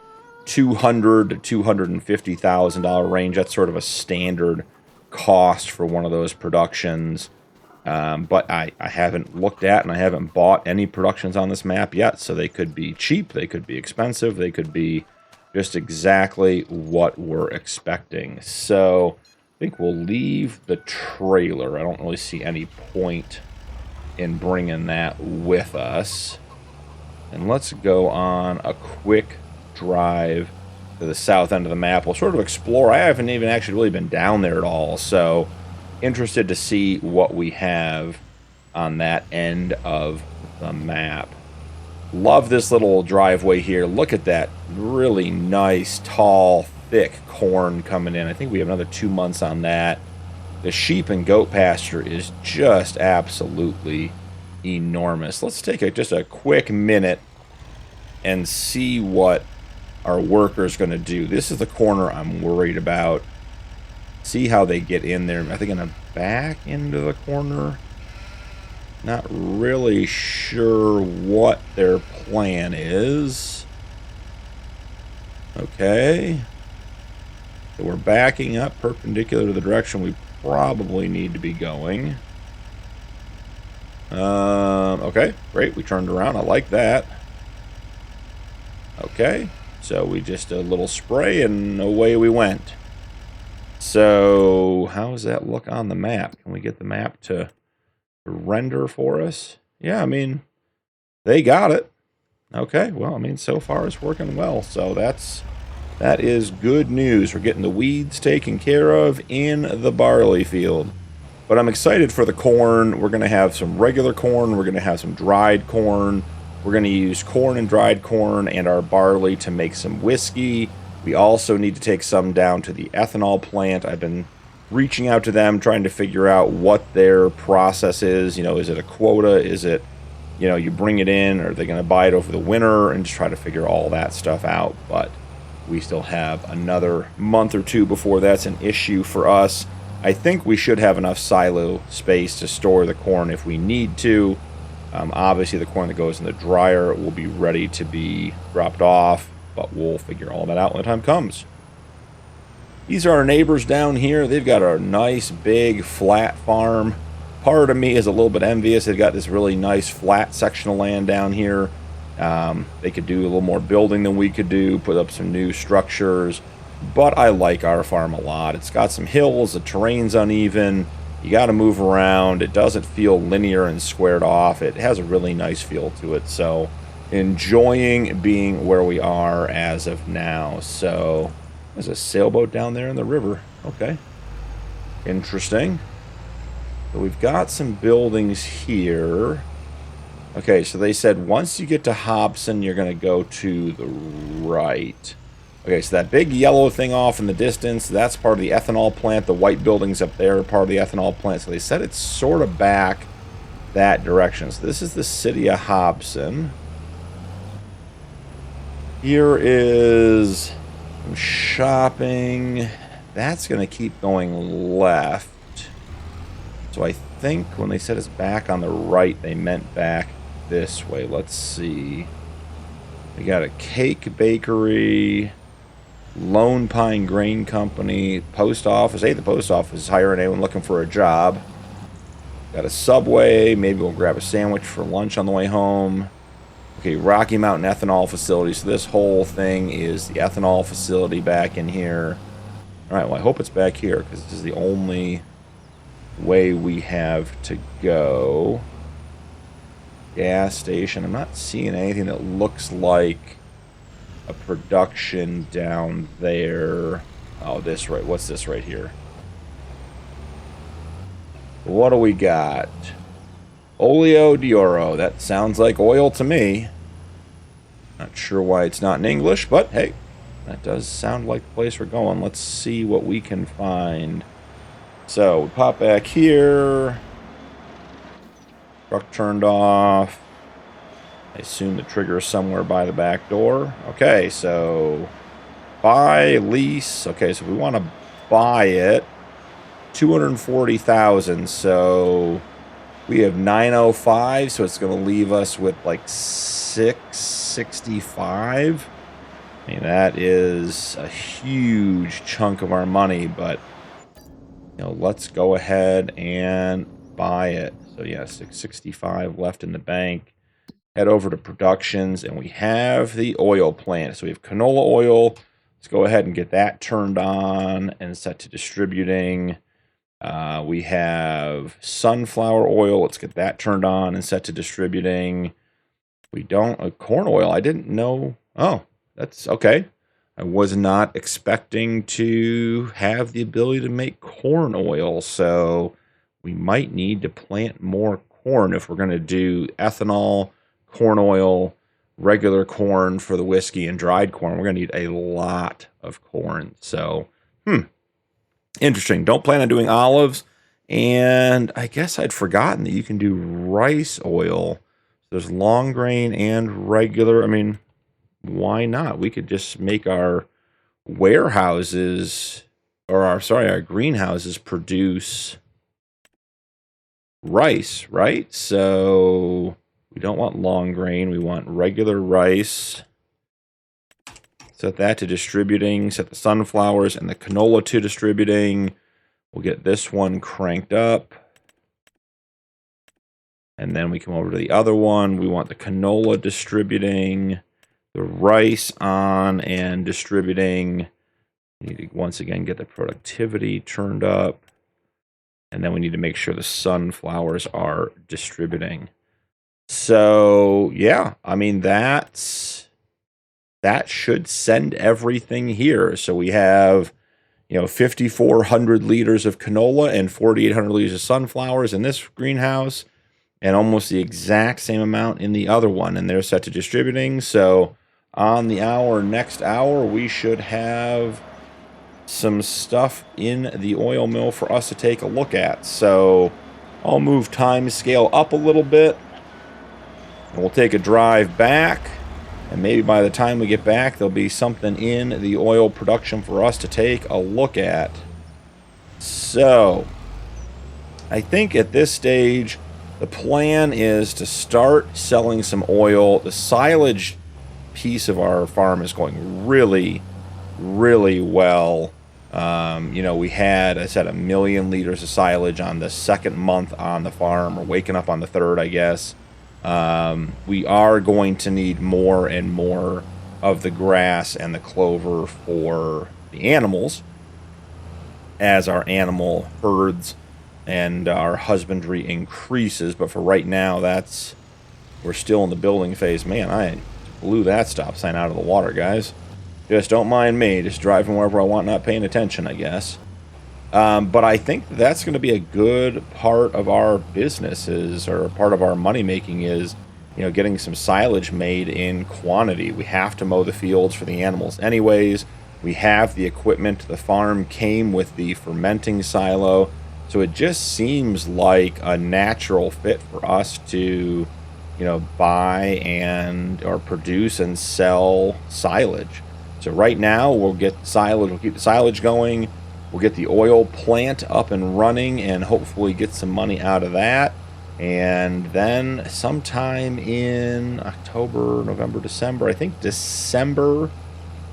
$200,000 to $250,000 range. That's sort of a standard cost for one of those productions. But I haven't looked at and I haven't bought any productions on this map yet. So they could be cheap, they could be expensive, they could be just exactly what we're expecting. So I think we'll leave the trailer. I don't really see any point in bringing that with us. And let's go on a quick drive to the south end of the map. We'll sort of explore. I haven't even actually really been down there at all, so interested to see what we have on that end of the map. Love this little driveway here. Look at that really nice, tall, thick corn coming in. I think we have another 2 months on that. The sheep and goat pasture is just absolutely enormous. Let's take just a quick minute and see what our worker's going to do. This is the corner I'm worried about. See how they get in there. Are they going to back into the corner? Not really sure what their plan is. Okay. So we're backing up perpendicular to the direction we probably need to be going. Okay, great. We turned around. I like that. Okay. So we just a little spray and away we went. So how does that look on the map? Can we get the map to render for us? Yeah, I mean, they got it. Okay, well, I mean, so far it's working well. So that is good news. We're getting the weeds taken care of in the barley field. But I'm excited for the corn. We're going to have some regular corn. We're going to have some dried corn. We're going to use corn and dried corn and our barley to make some whiskey. We also need to take some down to the ethanol plant. I've been reaching out to them, trying to figure out what their process is. You know, is it a quota? Is it, you know, you bring it in? Or are they going to buy it over the winter? And just try to figure all that stuff out. But we still have another month or two before that's an issue for us. I think we should have enough silo space to store the corn if we need to. Obviously, the corn that goes in the dryer will be ready to be dropped off, but we'll figure all that out when the time comes. These are our neighbors down here. They've got a nice, big, flat farm. Part of me is a little bit envious. They've got this really nice, flat section of land down here. They could do a little more building than we could do, put up some new structures. But I like our farm a lot. It's got some hills, the terrain's uneven. You got to move around. It doesn't feel linear and squared off. It has a really nice feel to it. So enjoying being where we are as of now. So there's a sailboat down there in the river. Okay. Interesting. So we've got some buildings here. Okay, so they said once you get to Hobson, you're going to go to the right. Okay, so that big yellow thing off in the distance, that's part of the ethanol plant. The white buildings up there are part of the ethanol plant. So they said it's sort of back that direction. So this is the city of Hobson. Here is some shopping. That's going to keep going left. So I think when they said it's back on the right, they meant back this way. Let's see. We got a cake bakery, Lone Pine Grain Company, post office. Hey, the post office is hiring anyone looking for a job. Got a Subway. Maybe we'll grab a sandwich for lunch on the way home. Okay, Rocky Mountain Ethanol Facility. So this whole thing is the ethanol facility back in here. All right, well, I hope it's back here because this is the only way we have to go. Gas station. I'm not seeing anything that looks like a production down there. Oh, this right. What's this right here? What do we got? Olio di Oro. That sounds like oil to me. Not sure why it's not in English, but hey, that does sound like the place we're going. Let's see what we can find. So, we pop back here. Truck turned off. I assume the trigger is somewhere by the back door. Okay, so buy, lease. Okay, so we want to buy it. 240,000. So we have 905, so it's going to leave us with like 665. I mean, that is a huge chunk of our money, but let's go ahead and buy it. So yeah, 665 left in the bank. Head over to productions, and we have the oil plant. So we have canola oil. Let's go ahead and get that turned on and set to distributing. We have sunflower oil. Let's get that turned on and set to distributing. We don't corn oil. I didn't know. Oh, that's okay. I was not expecting to have the ability to make corn oil, so we might need to plant more corn if we're going to do ethanol, corn oil, regular corn for the whiskey, and dried corn. We're going to need a lot of corn. So, interesting. Don't plan on doing olives. And I guess I'd forgotten that you can do rice oil. There's long grain and regular. I mean, why not? We could just make our warehouses, or our greenhouses produce rice, right? So we don't want long grain. We want regular rice. Set that to distributing. Set the sunflowers and the canola to distributing. We'll get this one cranked up. And then we come over to the other one. We want the canola distributing, the rice on and distributing. We need to once again get the productivity turned up. And then we need to make sure the sunflowers are distributing. So, yeah, I mean, that should send everything here. So we have, 5,400 liters of canola and 4,800 liters of sunflowers in this greenhouse, and almost the exact same amount in the other one. And they're set to distributing. So on the next hour, we should have some stuff in the oil mill for us to take a look at. So I'll move time scale up a little bit, and we'll take a drive back, and maybe by the time we get back, there'll be something in the oil production for us to take a look at. So I think at this stage, the plan is to start selling some oil. The silage piece of our farm is going really, really well. We had, I said, 1 million liters of silage on the second month on the farm, or waking up on the third, I guess. We are going to need more and more of the grass and the clover for the animals as our animal herds and our husbandry increases. But for right now, we're still in the building phase. Man, I blew that stop sign out of the water, guys. Just don't mind me, just driving wherever I want, not paying attention, I guess. But I think that's going to be a good part of our businesses, or part of our money making is, getting some silage made in quantity. We have to mow the fields for the animals anyways. We have the equipment. The farm came with the fermenting silo. So it just seems like a natural fit for us to, buy or produce and sell silage. So right now we'll get silage. We'll keep the silage going. We'll get the oil plant up and running and hopefully get some money out of that. And then sometime in October, November, December, I think December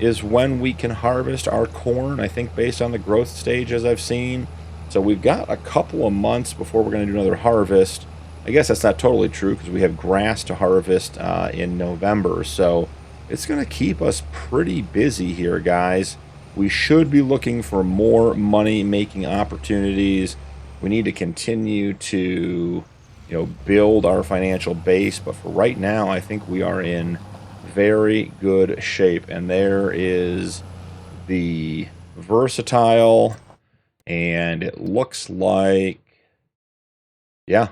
is when we can harvest our corn, I think, based on the growth stage as I've seen. So we've got a couple of months before we're going to do another harvest. I guess that's not totally true because we have grass to harvest in November. So it's going to keep us pretty busy here, guys. We should be looking for more money-making opportunities. We need to continue to, build our financial base. But for right now, I think we are in very good shape. And there is the Versatile. And it looks like, yeah,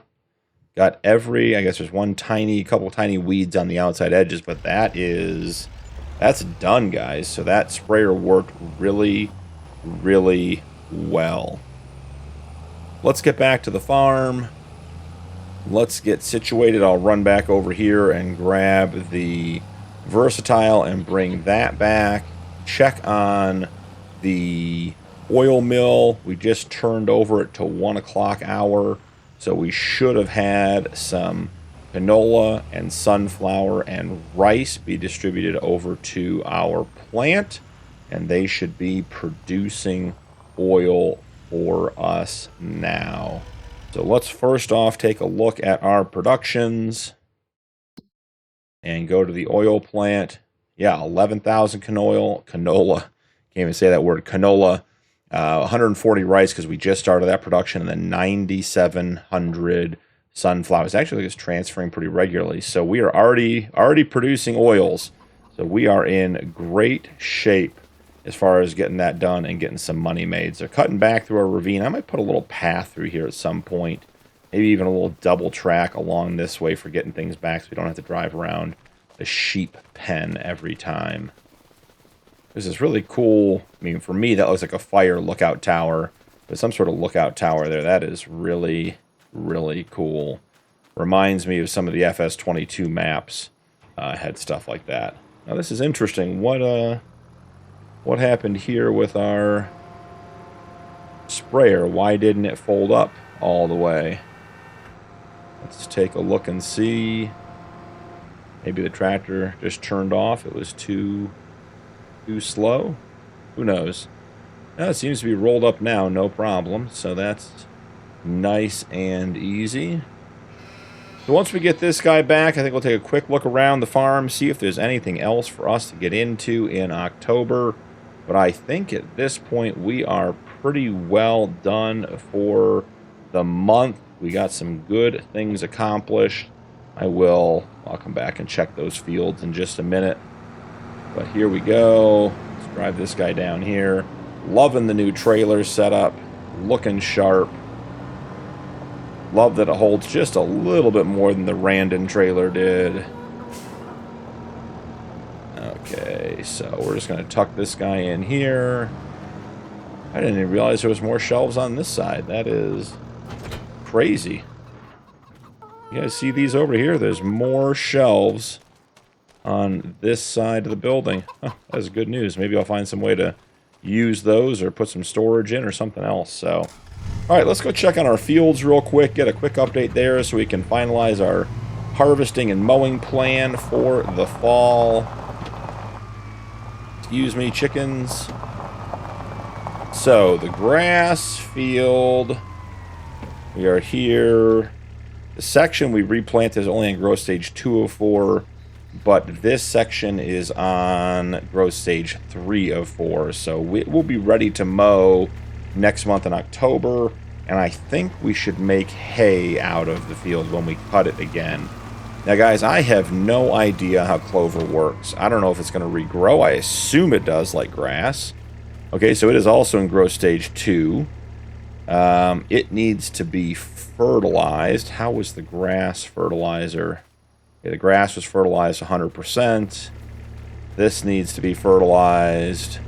got I guess there's couple tiny weeds on the outside edges, but that is That's done, guys. So that sprayer worked really, really well. Let's get back to the farm. Let's get situated. I'll run back over here and grab the Versatile and bring that back. Check on the oil mill. We just turned over it to 1 o'clock hour, so we should have had some canola and sunflower and rice be distributed over to our plant, and they should be producing oil for us now. So let's first off take a look at our productions and go to the oil plant. Yeah, 11,000 canola. Can't even say that word. Canola. 140 rice because we just started that production, and then 9,700 sunflowers. Actually, it's transferring pretty regularly. So we are already producing oils. So we are in great shape as far as getting that done and getting some money made. So cutting back through our ravine. I might put a little path through here at some point. Maybe even a little double track along this way for getting things back so we don't have to drive around the sheep pen every time. There's this really cool, I mean, for me, that looks like a fire lookout tower. But some sort of lookout tower there. That is really, really cool. Reminds me of some of the FS22 maps. Had stuff like that. Now, this is interesting. What happened here with our sprayer? Why didn't it fold up all the way? Let's take a look and see. Maybe the tractor just turned off. It was too slow. Who knows? Now it seems to be rolled up now, no problem. So that's nice and easy. So once we get this guy back, I think we'll take a quick look around the farm, see if there's anything else for us to get into in October. But I think at this point we are pretty well done for the month. We got some good things accomplished. I'll come back and check those fields in just a minute. But here we go. Let's drive this guy down here. Loving the new trailer setup. Looking sharp. Love that it holds just a little bit more than the Randon trailer did. Okay, so we're just going to tuck this guy in here. I didn't even realize there was more shelves on this side. That is crazy. You guys see these over here? There's more shelves on this side of the building. Huh, that's good news. Maybe I'll find some way to use those or put some storage in or something else. So, all right, let's go check on our fields real quick, get a quick update there so we can finalize our harvesting and mowing plan for the fall. Excuse me, chickens. So, the grass field, we are here. The section we replanted is only in growth stage 2 of 4, but this section is on growth stage 3 of 4. So we'll be ready to mow next month in October, and I think we should make hay out of the field when we cut it again. Now, guys, I have no idea how clover works. I don't know if it's going to regrow. I assume it does, like grass. Okay, so it is also in growth stage 2. It needs to be fertilized. How was the grass fertilizer? Okay, the grass was fertilized 100%. This needs to be fertilized.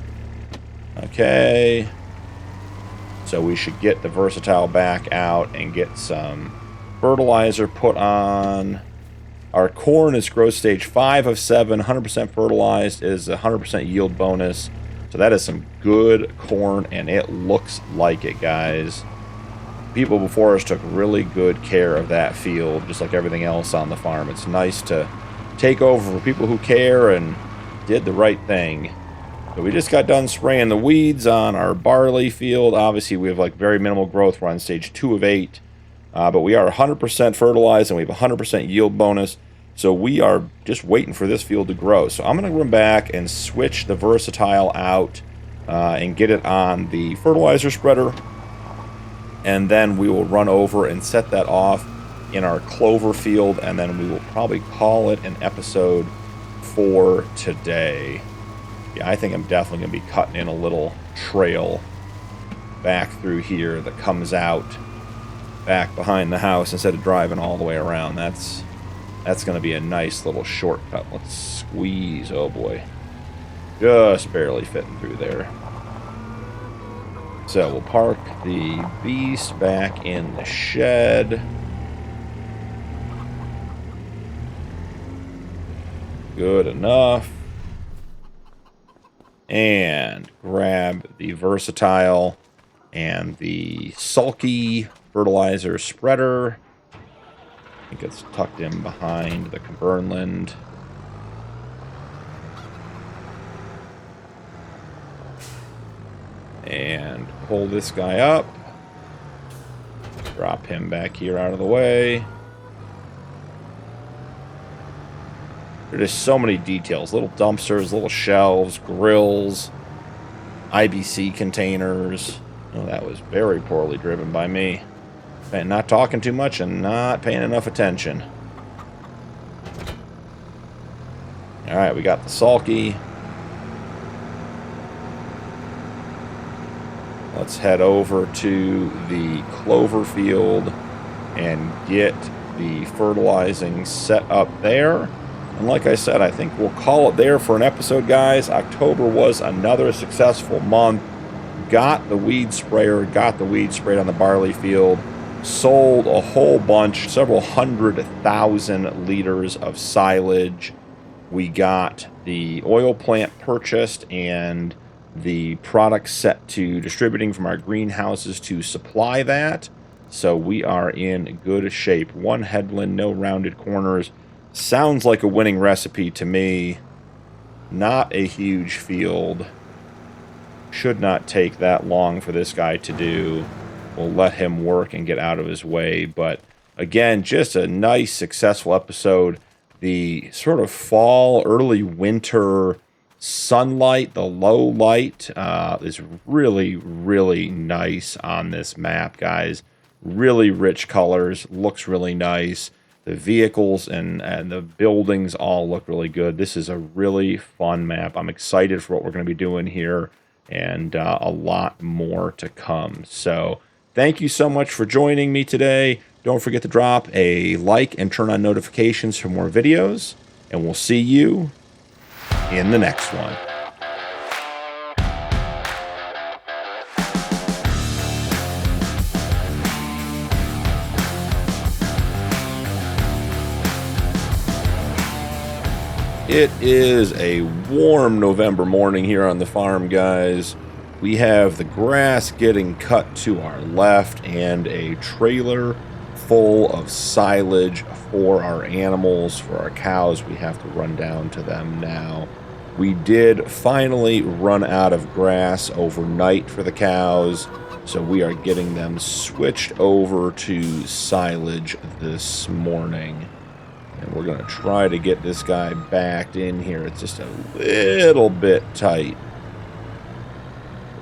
Okay. So we should get the Versatile back out and get some fertilizer put on. Our corn is growth stage 5 of 7. 100% fertilized is a 100% yield bonus. So that is some good corn, and it looks like it, guys. People before us took really good care of that field, just like everything else on the farm. It's nice to take over for people who care and did the right thing. So we just got done spraying the weeds on our barley field. Obviously, we have like very minimal growth. We're on stage 2 of 8. But we are 100% fertilized, and we have a 100% yield bonus. So we are just waiting for this field to grow. So I'm going to run back and switch the Versatile out and get it on the fertilizer spreader. And then we will run over and set that off in our clover field, and then we will probably call it an episode for today. Yeah, I think I'm definitely going to be cutting in a little trail back through here that comes out back behind the house instead of driving all the way around. That's going to be a nice little shortcut. Let's squeeze. Oh boy. Just barely fitting through there. So we'll park the beast back in the shed. Good enough. And grab the versatile and the sulky fertilizer spreader. I think it's tucked in behind the Burnland. And pull this guy up. Drop him back here out of the way. There are just so many details. Little dumpsters, little shelves, grills, IBC containers. Oh, that was very poorly driven by me. And not talking too much and not paying enough attention. Alright, we got the sulky. Let's head over to the clover field and get the fertilizing set up there. And like I said, I think we'll call it there for an episode, guys. October was another successful month. Got the weed sprayer, got the weed sprayed on the barley field. Sold a whole bunch, several 100,000 liters of silage. We got the oil plant purchased and the product set to distributing from our greenhouses to supply that. So we are in good shape. One headland, no rounded corners. Sounds like a winning recipe to me. Not a huge field. Should not take that long for this guy to do. We'll let him work and get out of his way. But again, just a nice, successful episode. The sort of fall, early winter sunlight, the low light is really, really nice on this map, guys. Really rich colors. Looks really nice. The vehicles and the buildings all look really good. This is a really fun map. I'm excited for what we're going to be doing here, and a lot more to come. So thank you so much for joining me today. Don't forget to drop a like and turn on notifications for more videos, and we'll see you in the next one. It is a warm November morning here on the farm, guys. We have the grass getting cut to our left and a trailer full of silage for our animals, for our cows. We have to run down to them now. We did finally run out of grass overnight for the cows, so we are getting them switched over to silage this morning. And we're going to try to get this guy backed in here. It's just a little bit tight.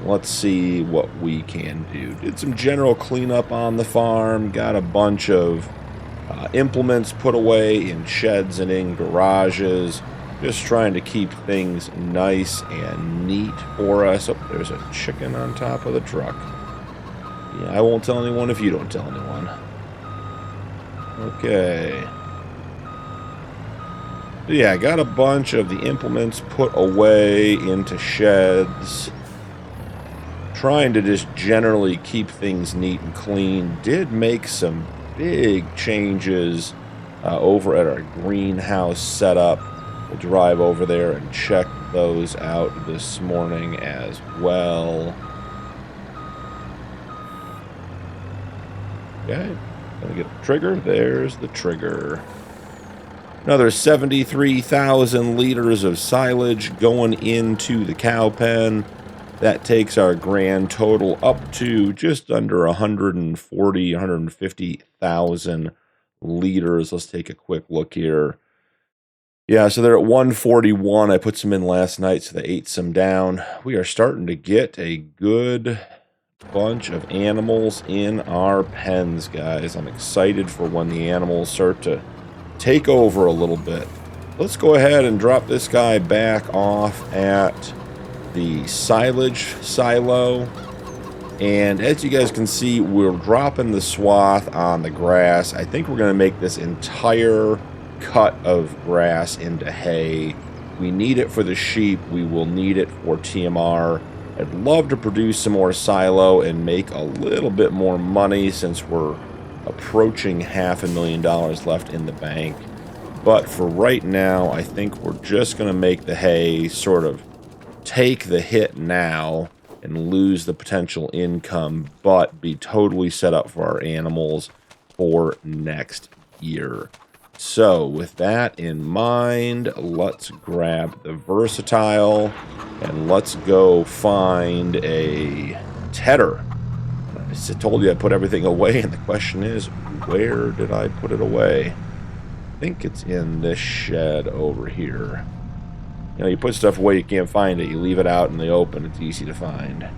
Let's see what we can do. Did some general cleanup on the farm. Got a bunch of implements put away in sheds and in garages. Just trying to keep things nice and neat for us. Oh, there's a chicken on top of the truck. Yeah, I won't tell anyone if you don't tell anyone. Okay. Yeah, I got a bunch of the implements put away into sheds. Trying to just generally keep things neat and clean. Did make some big changes over at our greenhouse setup. We'll drive over there and check those out this morning as well. Okay, gonna get the trigger. There's the trigger. Another 73,000 liters of silage going into the cow pen. That takes our grand total up to just under 140, 150,000 liters. Let's take a quick look here. Yeah, so they're at 141. I put some in last night, so they ate some down. We are starting to get a good bunch of animals in our pens, guys. I'm excited for when the animals start to take over a little bit. Let's go ahead and drop this guy back off at the silage silo. And as you guys can see, we're dropping the swath on the grass. I think we're going to make this entire cut of grass into hay. we need it for the sheep, we will need it for TMR. I'd love to produce some more silo and make a little bit more money since we're approaching $500,000 left in the bank. But for right now, I think we're just going to make the hay, sort of take the hit now and lose the potential income, but be totally set up for our animals for next year. So with that in mind, let's grab the versatile and let's go find a tedder. I told you I put everything away, and the question is, where did I put it away? I think it's in this shed over here. You know, you put stuff away, you can't find it. You leave it out in the open, it's easy to find.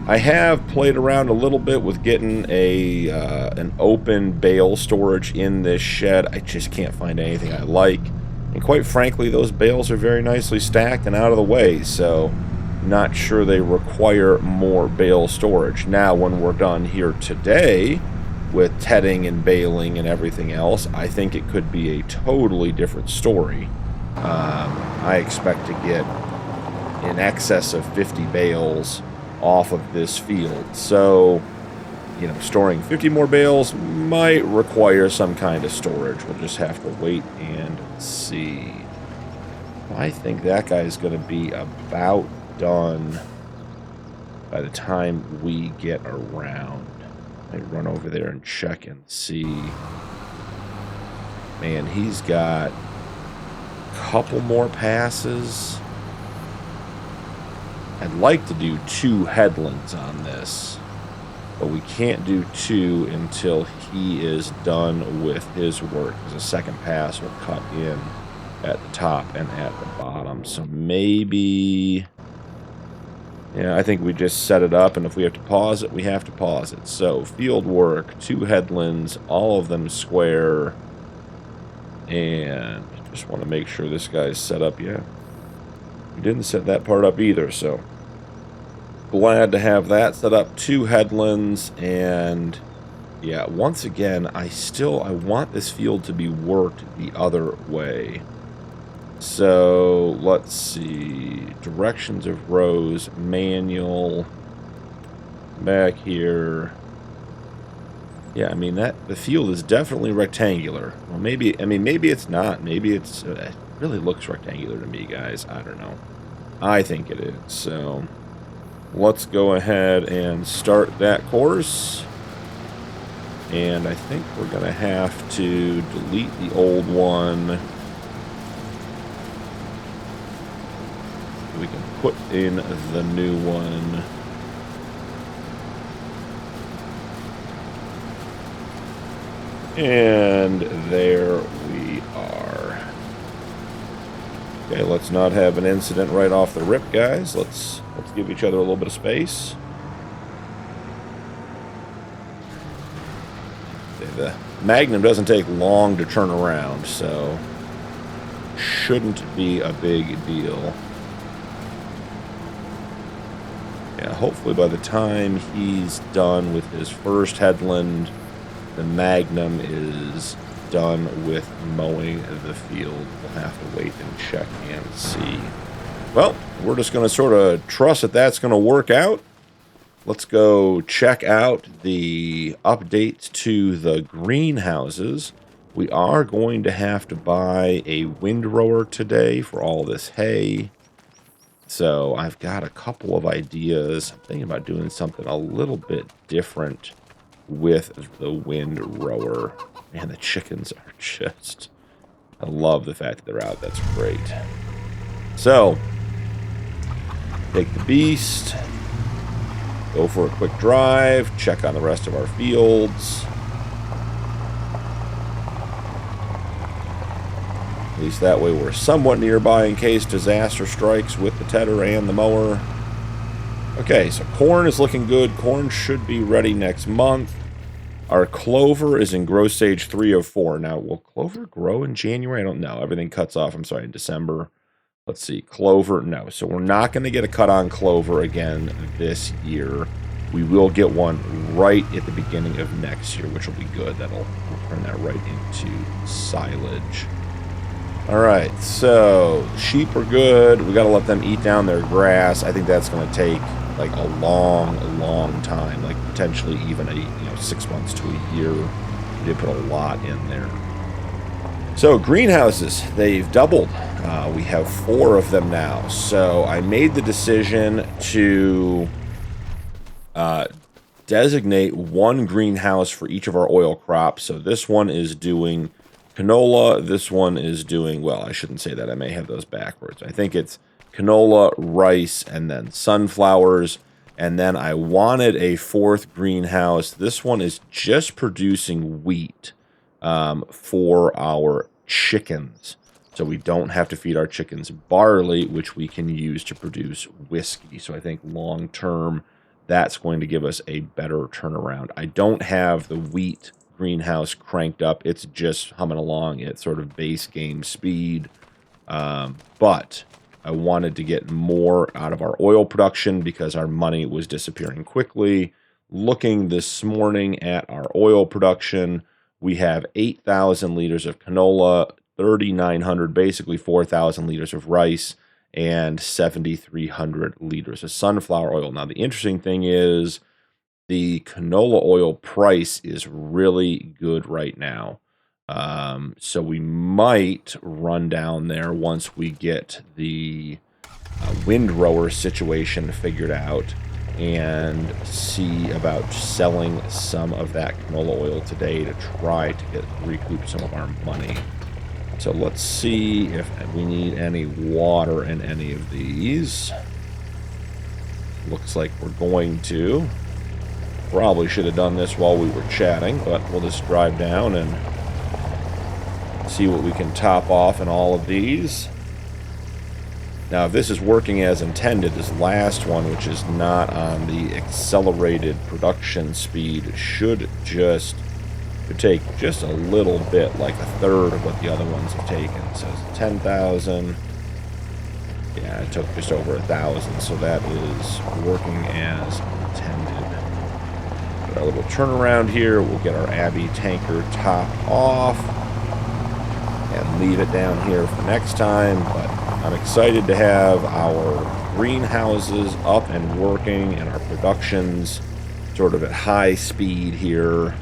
I have played around a little bit with getting an open bale storage in this shed. I just can't find anything I like. And quite frankly, those bales are very nicely stacked and out of the way, so not sure they require more bale storage. Now, when we're done here today with tedding and baling and everything else, I think it could be a totally different story. I expect to get in excess of 50 bales off of this field. So, you know, storing 50 more bales might require some kind of storage. We'll just have to wait and see. I think that guy's going to be about done by the time we get around. I run over there and check and see. Man, he's got a couple more passes. I'd like to do 2 headlands on this, but we can't do 2 until he is done with his work, because the second pass will cut in at the top and at the bottom. So maybe, yeah, I think we just set it up, and if we have to pause it, we have to pause it. So field work, 2 headlands, all of them square, and just want to make sure this guy's set up yet. We didn't set that part up either, so glad to have that set up. 2 headlands, and yeah, once again, I want this field to be worked the other way. So let's see, directions of rows, manual, back here. Yeah, I mean, the field is definitely rectangular. Well, maybe it's not. Maybe it's it really looks rectangular to me, guys. I don't know. I think it is. So let's go ahead and start that course. And I think we're going to have to delete the old one. We can put in the new one. And there we are. Okay, let's not have an incident right off the rip, guys. Let's give each other a little bit of space. Okay, the Magnum doesn't take long to turn around, so shouldn't be a big deal. Yeah, hopefully by the time he's done with his first headland, the Magnum is done with mowing the field. We'll have to wait and check and see. Well, we're just going to sort of trust that that's going to work out. Let's go check out the updates to the greenhouses. We are going to have to buy a windrower today for all this hay. So I've got a couple of ideas. I'm thinking about doing something a little bit different with the windrower. Man, the chickens are just... I love the fact that they're out. That's great. So, take the beast, go for a quick drive, check on the rest of our fields. At least that way we're somewhat nearby in case disaster strikes with the tedder and the mower. Okay, so corn is looking good. Corn should be ready next month. Our clover is in grow stage 3 of 4. Now, will clover grow in January? I don't know. Everything cuts off, I'm sorry, in December. Let's see. Clover, no. So we're not going to get a cut on clover again this year. We will get one right at the beginning of next year, which will be good. We'll turn that right into silage. All right, so sheep are good. We got to let them eat down their grass. I think that's going to take like a long time, like potentially even 6 months to a year. We did put a lot in there. So greenhouses, they've doubled. We have 4 of them now. So I made the decision to designate 1 greenhouse for each of our oil crops. So this one is doing canola. This one is doing, well, I shouldn't say that. I may have those backwards. I think it's canola, rice, and then sunflowers. And then I wanted a 4th greenhouse. This one is just producing wheat for our chickens. So we don't have to feed our chickens barley, which we can use to produce whiskey. So I think long term, that's going to give us a better turnaround. I don't have the wheat greenhouse cranked up. It's just humming along at sort of base game speed. But I wanted to get more out of our oil production because our money was disappearing quickly. Looking this morning at our oil production, we have 8,000 liters of canola, 3,900, basically 4,000 liters of rice, and 7,300 liters of sunflower oil. Now, the interesting thing is the canola oil price is really good right now. So we might run down there once we get the windrower situation figured out and see about selling some of that canola oil today to try to recoup some of our money. So let's see if we need any water in any of these. Looks like we're going to. Probably should have done this while we were chatting, but we'll just drive down and see what we can top off in all of these. Now, if this is working as intended, this last one, which is not on the accelerated production speed, should take just a little bit, like a third of what the other ones have taken. It says 10,000. Yeah, it took just over 1,000, so that is working as intended. Got our little turnaround here. We'll get our Abbey tanker topped off and leave it down here for next time, but I'm excited to have our greenhouses up and working and our productions sort of at high speed here.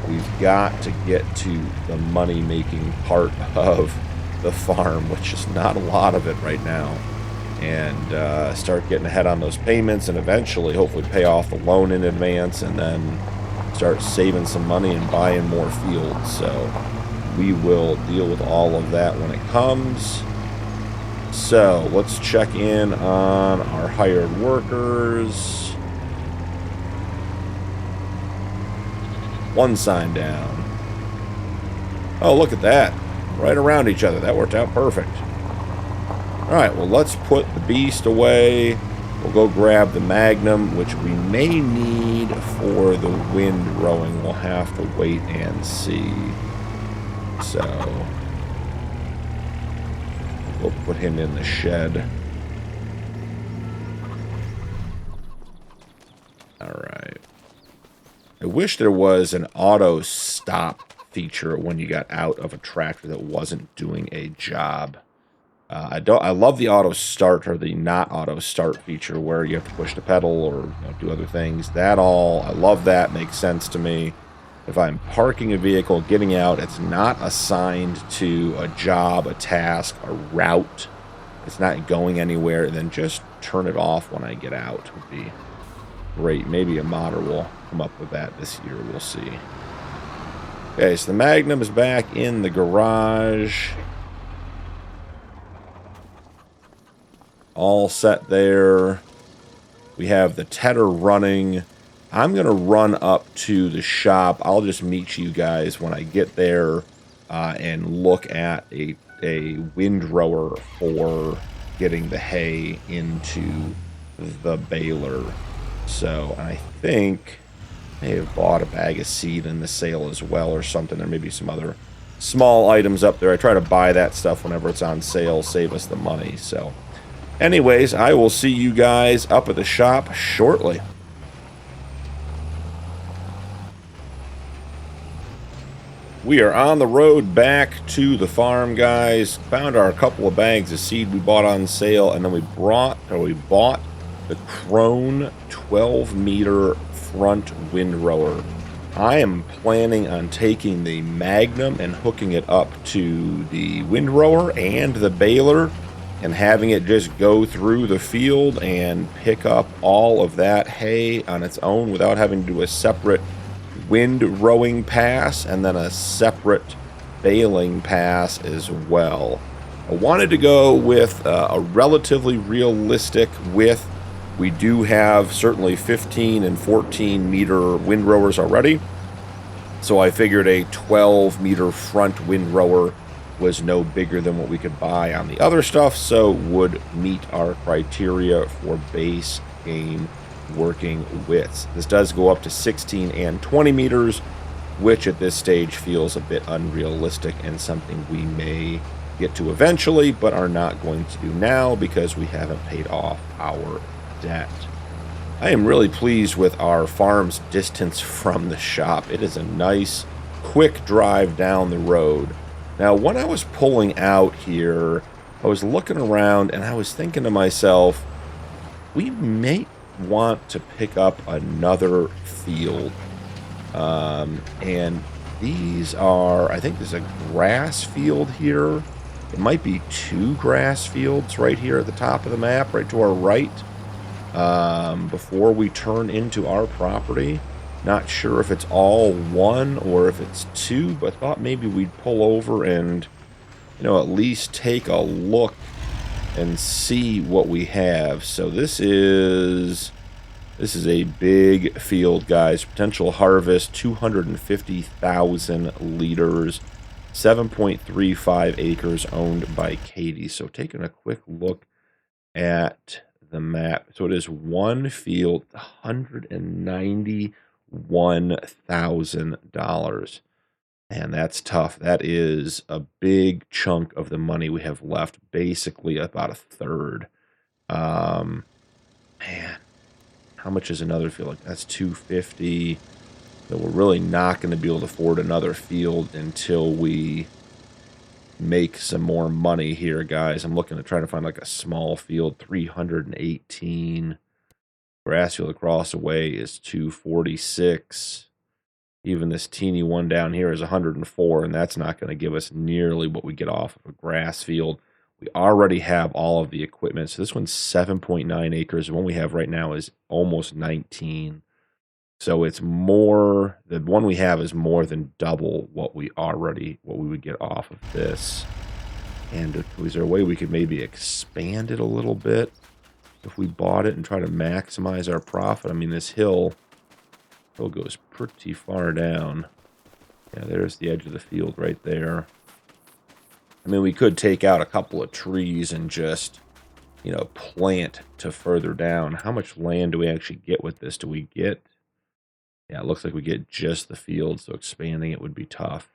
We've got to get to the money-making part of the farm, which is not a lot of it right now, and start getting ahead on those payments and eventually, hopefully, pay off the loan in advance and then start saving some money and buying more fields. So we will deal with all of that when it comes. So let's check in on our hired workers. 1 sign down. Oh, look at that. Right around each other. That worked out perfect. Alright, well, let's put the beast away. We'll go grab the Magnum, which we may need for the wind rowing. We'll have to wait and see. So we'll put him in the shed. Alright. I wish there was an auto stop feature when you got out of a tractor that wasn't doing a job. I love the auto start or the not auto start feature where you have to push the pedal or do other things. I love that. Makes sense to me. If I'm parking a vehicle, getting out, it's not assigned to a job, a task, a route. It's not going anywhere. Then just turn it off when I get out would be great. Maybe a modder will come up with that this year. We'll see. Okay, so the Magnum is back in the garage. All set there. We have the tedder running. I'm going to run up to the shop. I'll just meet you guys when I get there and look at a windrower for getting the hay into the baler. So I think I may have bought a bag of seed in the sale as well or something. There may be some other small items up there. I try to buy that stuff whenever it's on sale, save us the money. So anyways, I will see you guys up at the shop shortly. We are on the road back to the farm, guys. Found our couple of bags of seed we bought on sale, and then we bought the Krone 12-meter front windrower. I am planning on taking the Magnum and hooking it up to the windrower and the baler and having it just go through the field and pick up all of that hay on its own without having to do a separate windrowing pass and then a separate baling pass as well. I wanted to go with a relatively realistic width. We do have certainly 15 and 14 meter windrowers already, so I figured a 12 meter front windrower was no bigger than what we could buy on the other stuff, so would meet our criteria for base game working widths. This does go up to 16 and 20 meters, which at this stage feels a bit unrealistic and something we may get to eventually, but are not going to do now because we haven't paid off our debt. I am really pleased with our farm's distance from the shop. It is a nice, quick drive down the road. Now, when I was pulling out here, I was looking around and I was thinking to myself, we may want to pick up another field. And these are, I think there's a grass field here. It might be 2 grass fields right here at the top of the map, right to our right, before we turn into our property. Not sure if it's all 1 or if it's 2, but thought maybe we'd pull over and, you know, at least take a look and see what we have. So this is a big field, guys. Potential harvest 250,000 liters, 7.35 acres owned by Katie. So taking a quick look at the map. So it is one field, $191,000. And that's tough. That is a big chunk of the money we have left, basically about a third. Man, how much is another field? Like, that's 250. So we're really not going to be able to afford another field until we make some more money here, guys. I'm looking to try to find like a small field. 318. Grass field across the way is 246. Even this teeny one down here is 104, and that's not going to give us nearly what we get off of a grass field. We already have all of the equipment. So this one's 7.9 acres. The one we have right now is almost 19. So it's more, the one we have is more than double what we would get off of this. And is there a way we could maybe expand it a little bit if we bought it and try to maximize our profit? I mean, this hill goes pretty far down. Yeah, there's the edge of the field right there. I mean, we could take out a couple of trees and just, you know, plant to further down. How much land do we actually get with this? Do we get... Yeah, it looks like we get just the field, so expanding it would be tough.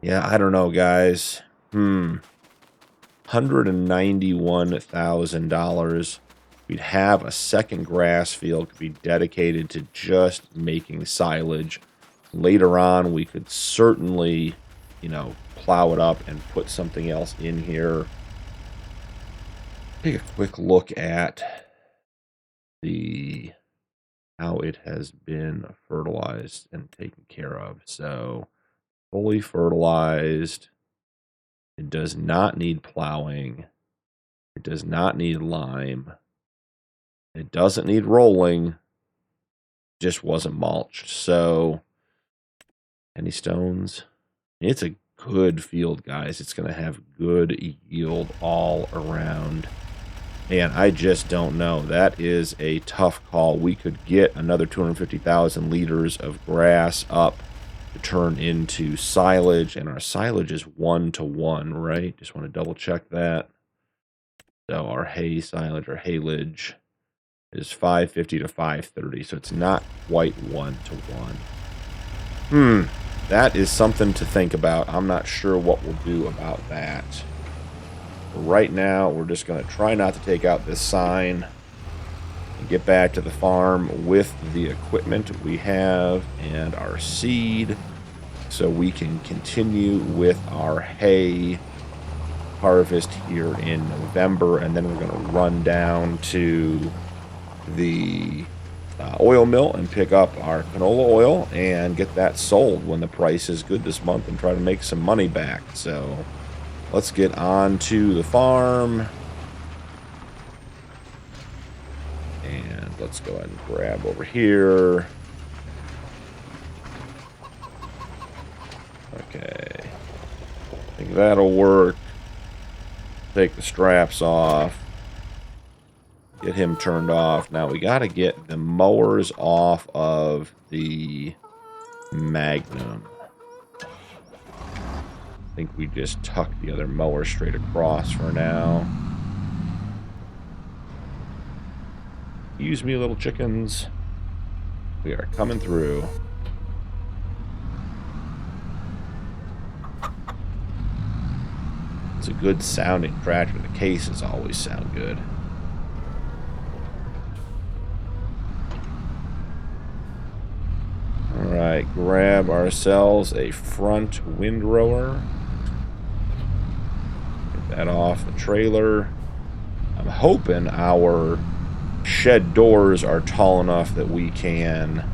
Yeah, I don't know, guys. $191,000. We'd have a second grass field could be dedicated to just making silage. Later on, we could certainly, you know, plow it up and put something else in here. Take a quick look at how it has been fertilized and taken care of. So, fully fertilized. It does not need plowing. It does not need lime. It doesn't need rolling. Just wasn't mulched. So, any stones? It's a good field, guys. It's going to have good yield all around. And I just don't know. That is a tough call. We could get another 250,000 liters of grass up to turn into silage. And our silage is 1-to-1, right? Just want to double check that. So our hay silage or haylage is 550 to 530. So it's not quite 1-to-1. That is something to think about. I'm not sure what we'll do about that. Right now, we're just going to try not to take out this sign and get back to the farm with the equipment we have and our seed. so we can continue with our hay harvest here in November, and then we're going to run down to the oil mill and pick up our canola oil and get that sold when the price is good this month and try to make some money back. So let's get on to the farm. And let's go ahead and grab over here. Okay. I think that'll work. Take the straps off. Get him turned off. Now we got to get the mowers off of the Magnum. I think we just tuck the other mower straight across for now. Excuse me, little chickens. We are coming through. It's a good sounding tractor. The cases always sound good. Alright, grab ourselves a front windrower. Get that off the trailer. I'm hoping our shed doors are tall enough that we can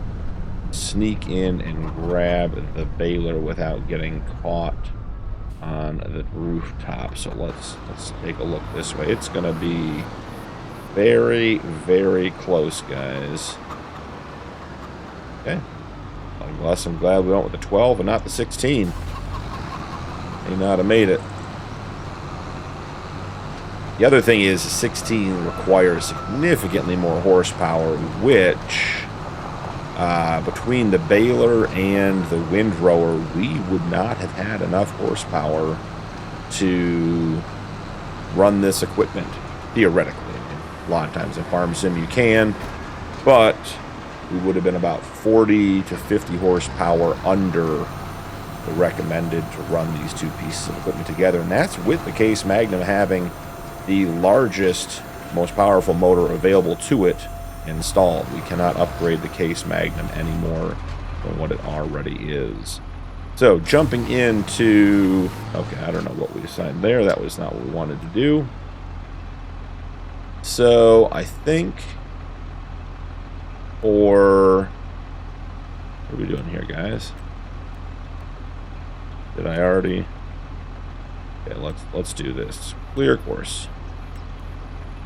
sneak in and grab the baler without getting caught on the rooftop. So let's take a look this way. It's going to be very, very close, guys. Okay. I'm glad we went with the 12 and not the 16. May not have made it. The other thing is, 16 requires significantly more horsepower, which, between the baler and the windrower, we would not have had enough horsepower to run this equipment, theoretically. A lot of times in Farm Sim you can, but we would have been about 40 to 50 horsepower under the recommended to run these two pieces of equipment together. And that's with the Case Magnum having the largest, most powerful motor available to it installed. We cannot upgrade the Case Magnum any more than what it already is. So, jumping into... Okay, I don't know what we assigned there. That was not what we wanted to do. So, I think... Or... What are we doing here, guys? Did I already... Okay, let's do this. Clear course.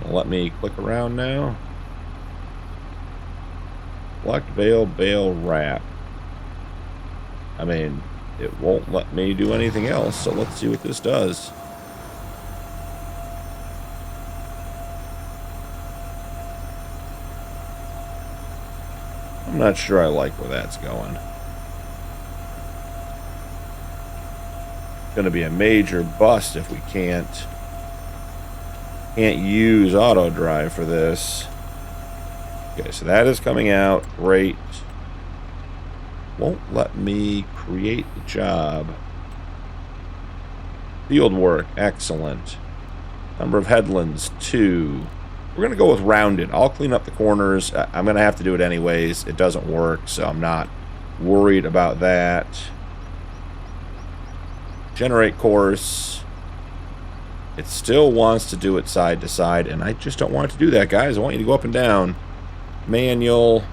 Let me click around now. Select bale wrap. I mean, it won't let me do anything else, so let's see what this does. I'm not sure I like where that's going. It's going to be a major bust if we can't use auto drive for this. Okay, so that is coming out. Great. Won't let me create the job. Field work. Excellent. Number of headlands, 2. We're going to go with rounded. I'll clean up the corners. I'm going to have to do it anyways. It doesn't work, so I'm not worried about that. Generate course. It still wants to do it side to side, and I just don't want it to do that, guys. I want you to go up and down. Manual.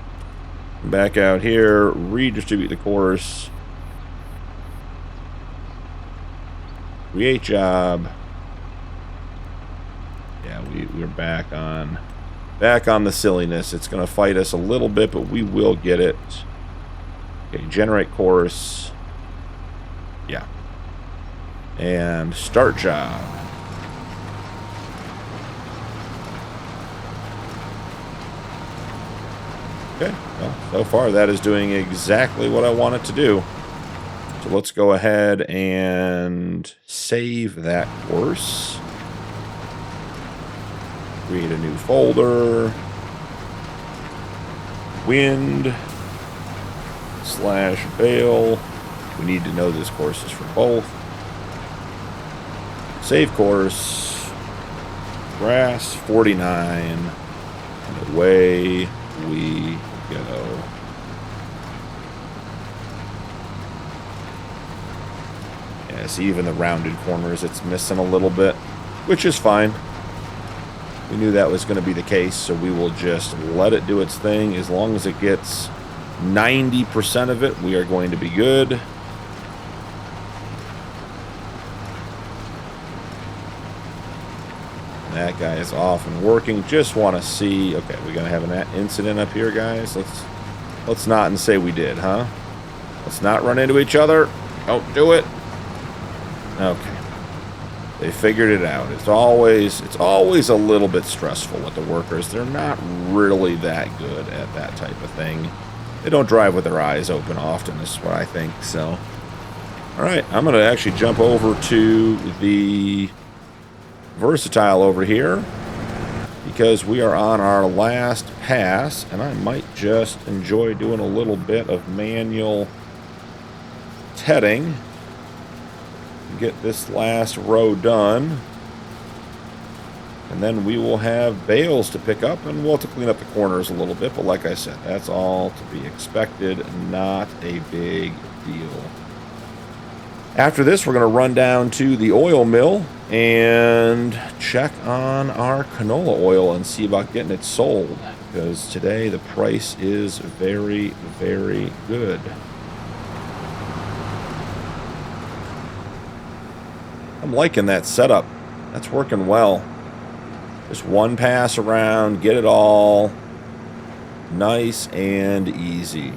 Back out here. Redistribute the course. Create job. Yeah, we're back on the silliness. It's going to fight us a little bit, but we will get it. Okay, generate course. Yeah. And start job. Okay, well, so far that is doing exactly what I want it to do. So let's go ahead and save that course. Create a new folder. Wind / bale. We need to know this course is for both. Save course. Grass 49. And away we go. Yeah, see, even the rounded corners, it's missing a little bit, which is fine. We knew that was going to be the case, so we will just let it do its thing. As long as it gets 90% of it, we are going to be good. That guy is off and working. Just want to see. Okay, we're going to have an incident up here, guys. Let's not and say we did, huh? Let's not run into each other. Don't do it. Okay. They figured it out. It's always a little bit stressful with the workers. They're not really that good at that type of thing. They don't drive with their eyes open often, is what I think. So, all right, I'm going to actually jump over to the Versatile over here because we are on our last pass, and I might just enjoy doing a little bit of manual tedding. Get this last row done, and then we will have bales to pick up, and we'll have to clean up the corners a little bit, but like I said, that's all to be expected, not a big deal. After this, we're going to run down to the oil mill and check on our canola oil and see about getting it sold, because today the price is very, very good. I'm liking that setup. That's working well. Just one pass around, get it all nice and easy.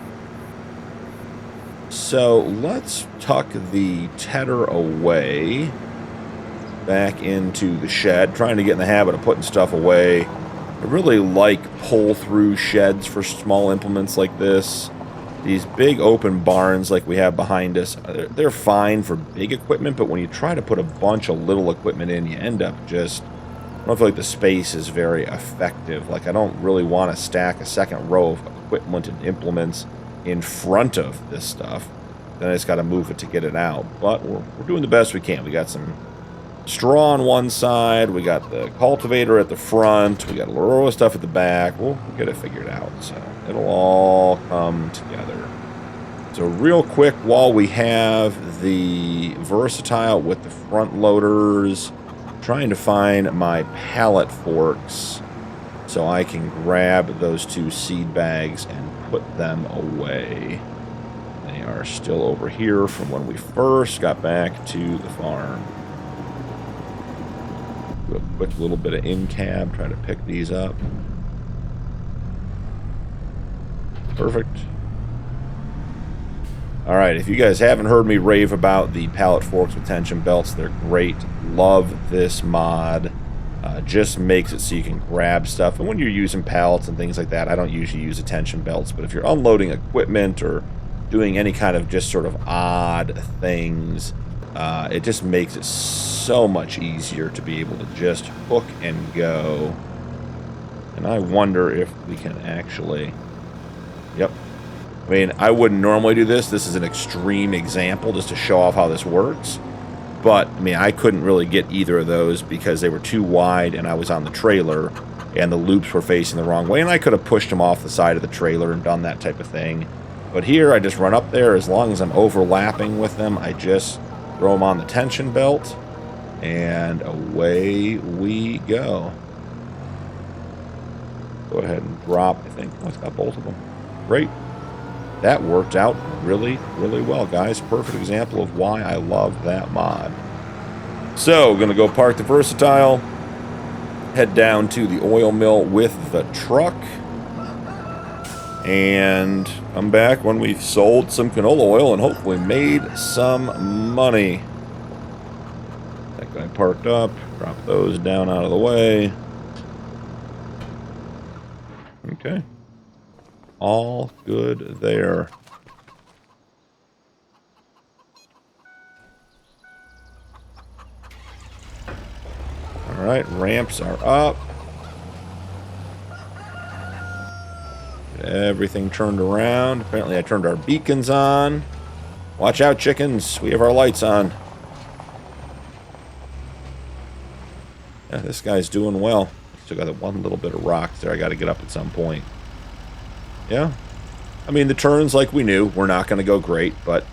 So let's tuck the tedder away back into the shed, trying to get in the habit of putting stuff away. I really like pull-through sheds for small implements like this. These big open barns like we have behind us, they're fine for big equipment, but when you try to put a bunch of little equipment in, you end up just, I don't feel like the space is very effective. Like, I don't really want to stack a second row of equipment and implements in front of this stuff. Then I just got to move it to get it out. But we're doing the best we can. We got some straw on one side, we got the cultivator at the front, we got a row of stuff at the back. We'll get it figured out, so it'll all come together. So real quick, while we have the Versatile with the front loaders, trying to find my pallet forks so I can grab those two seed bags and put them away. They are still over here from when we first got back to the farm. Do a quick little bit of in-cab, try to pick these up. Perfect. Alright, if you guys haven't heard me rave about the pallet forks with tension belts, they're great. Love this mod. Just makes it so you can grab stuff. And when you're using pallets and things like that, I don't usually use tension belts, but if you're unloading equipment or doing any kind of just sort of odd things, it just makes it so much easier to be able to just hook and go. And I wonder if we can actually... Yep. I mean, I wouldn't normally do this. This is an extreme example just to show off how this works. But, I mean, I couldn't really get either of those because they were too wide and I was on the trailer and the loops were facing the wrong way. And I could have pushed them off the side of the trailer and done that type of thing. But here, I just run up there. As long as I'm overlapping with them, I just throw them on the tension belt and away we go. Go ahead and drop, I think. Oh, it's got both of them. Great. That worked out really, really well, guys. Perfect example of why I love that mod. So, going to go park the Versatile, head down to the oil mill with the truck, and come back when we've sold some canola oil and hopefully made some money. That guy parked up, drop those down out of the way. Okay. All good there. All right, ramps are up. Get everything turned around. Apparently I turned our beacons on. Watch out, chickens. We have our lights on. Yeah, this guy's doing well. Still got one little bit of rocks there I got to get up at some point. Yeah. I mean, the turns, like we knew, were not going to go great, but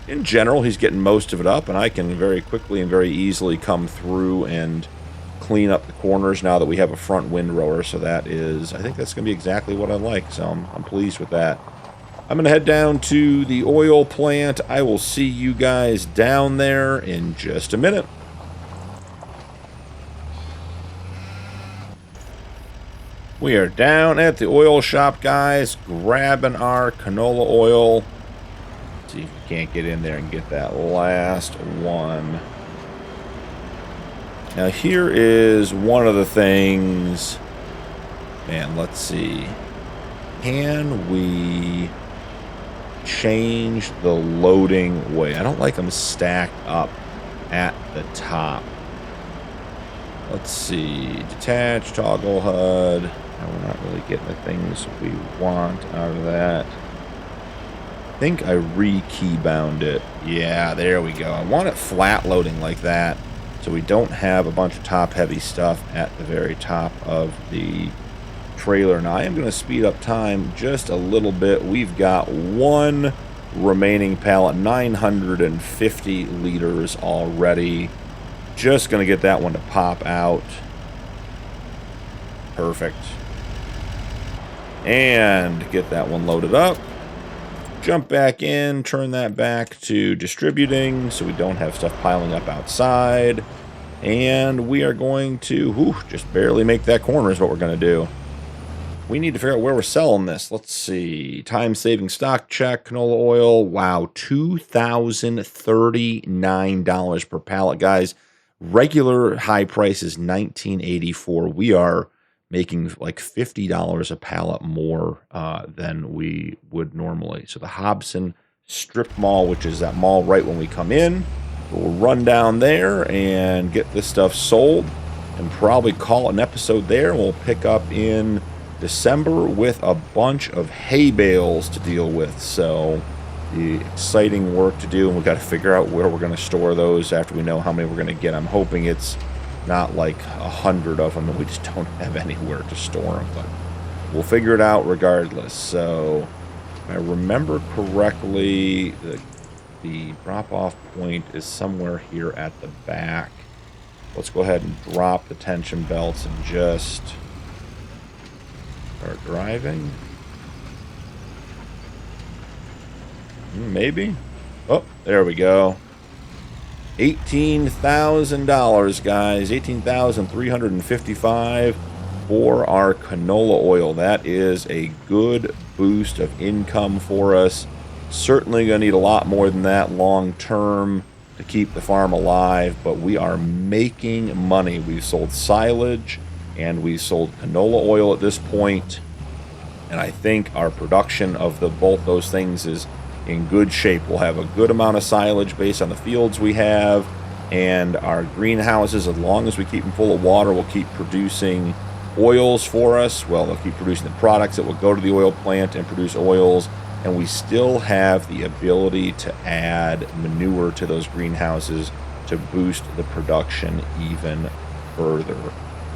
in general, he's getting most of it up, and I can very quickly and very easily come through and clean up the corners now that we have a front windrower. So that is, I think that's going to be exactly what I like. So I'm pleased with that. I'm going to head down to the oil plant. I will see you guys down there in just a minute. We are down at the oil shop, guys, grabbing our canola oil. Let's see if we can't get in there and get that last one. Now, here is one of the things. Man, let's see. Can we change the loading way? I don't like them stacked up at the top. Let's see. Detach, toggle HUD. No, we're not really getting the things we want out of that. I think I re-key bound it. Yeah, there we go. I want it flat loading like that, so we don't have a bunch of top heavy stuff at the very top of the trailer. Now I am going to speed up time just a little bit. We've got one remaining pallet, 950 liters already. Just going to get that one to pop out. Perfect. And get that one loaded up. Jump back in, turn that back to distributing so we don't have stuff piling up outside. And we are going to just barely make that corner is what we're going to do. We need to figure out where we're selling this. Let's see. Time-saving stock check, canola oil. Wow, $2,039 per pallet, guys. Regular high price is $19.84. We are making like $50 a pallet more than we would normally. So the Hobson Strip Mall, which is that mall right when we come in, we'll run down there and get this stuff sold and probably call it an episode there. We'll pick up in December with a bunch of hay bales to deal with. So the exciting work to do, and we've got to figure out where we're going to store those after we know how many we're going to get. I'm hoping it's not like 100 of them and we just don't have anywhere to store them, but we'll figure it out regardless. So if I remember correctly, the drop-off point is somewhere here at the back. Let's go ahead and drop the tension belts and just start driving. Maybe. Oh, there we go. $18,000, guys. $18,355 for our canola oil. That is a good boost of income for us. Certainly going to need a lot more than that long term to keep the farm alive, but we are making money. We've sold silage and we've sold canola oil at this point, and I think our production of both those things is in good shape. We'll have a good amount of silage based on the fields we have, and our greenhouses, as long as we keep them full of water, will keep producing oils for us. Well, they'll keep producing the products that will go to the oil plant and produce oils, and we still have the ability to add manure to those greenhouses to boost the production even further.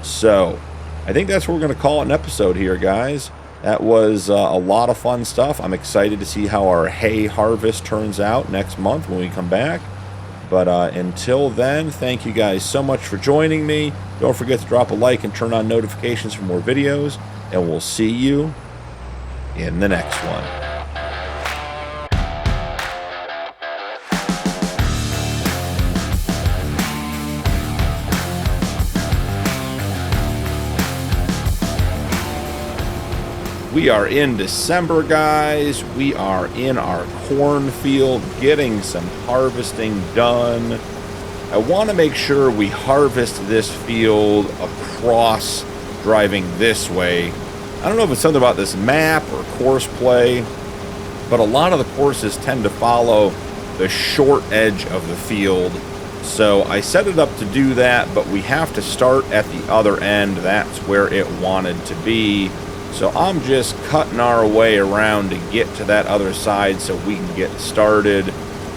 So I think that's what we're going to call it an episode here, guys. That was a lot of fun stuff. I'm excited to see how our hay harvest turns out next month when we come back. But until then, thank you guys so much for joining me. Don't forget to drop a like and turn on notifications for more videos. And we'll see you in the next one. We are in December, guys. We are in our cornfield getting some harvesting done. I want to make sure we harvest this field across driving this way. I don't know if it's something about this map or course play, but a lot of the courses tend to follow the short edge of the field. So I set it up to do that, but we have to start at the other end. That's where it wanted to be. So I'm just cutting our way around to get to that other side so we can get started.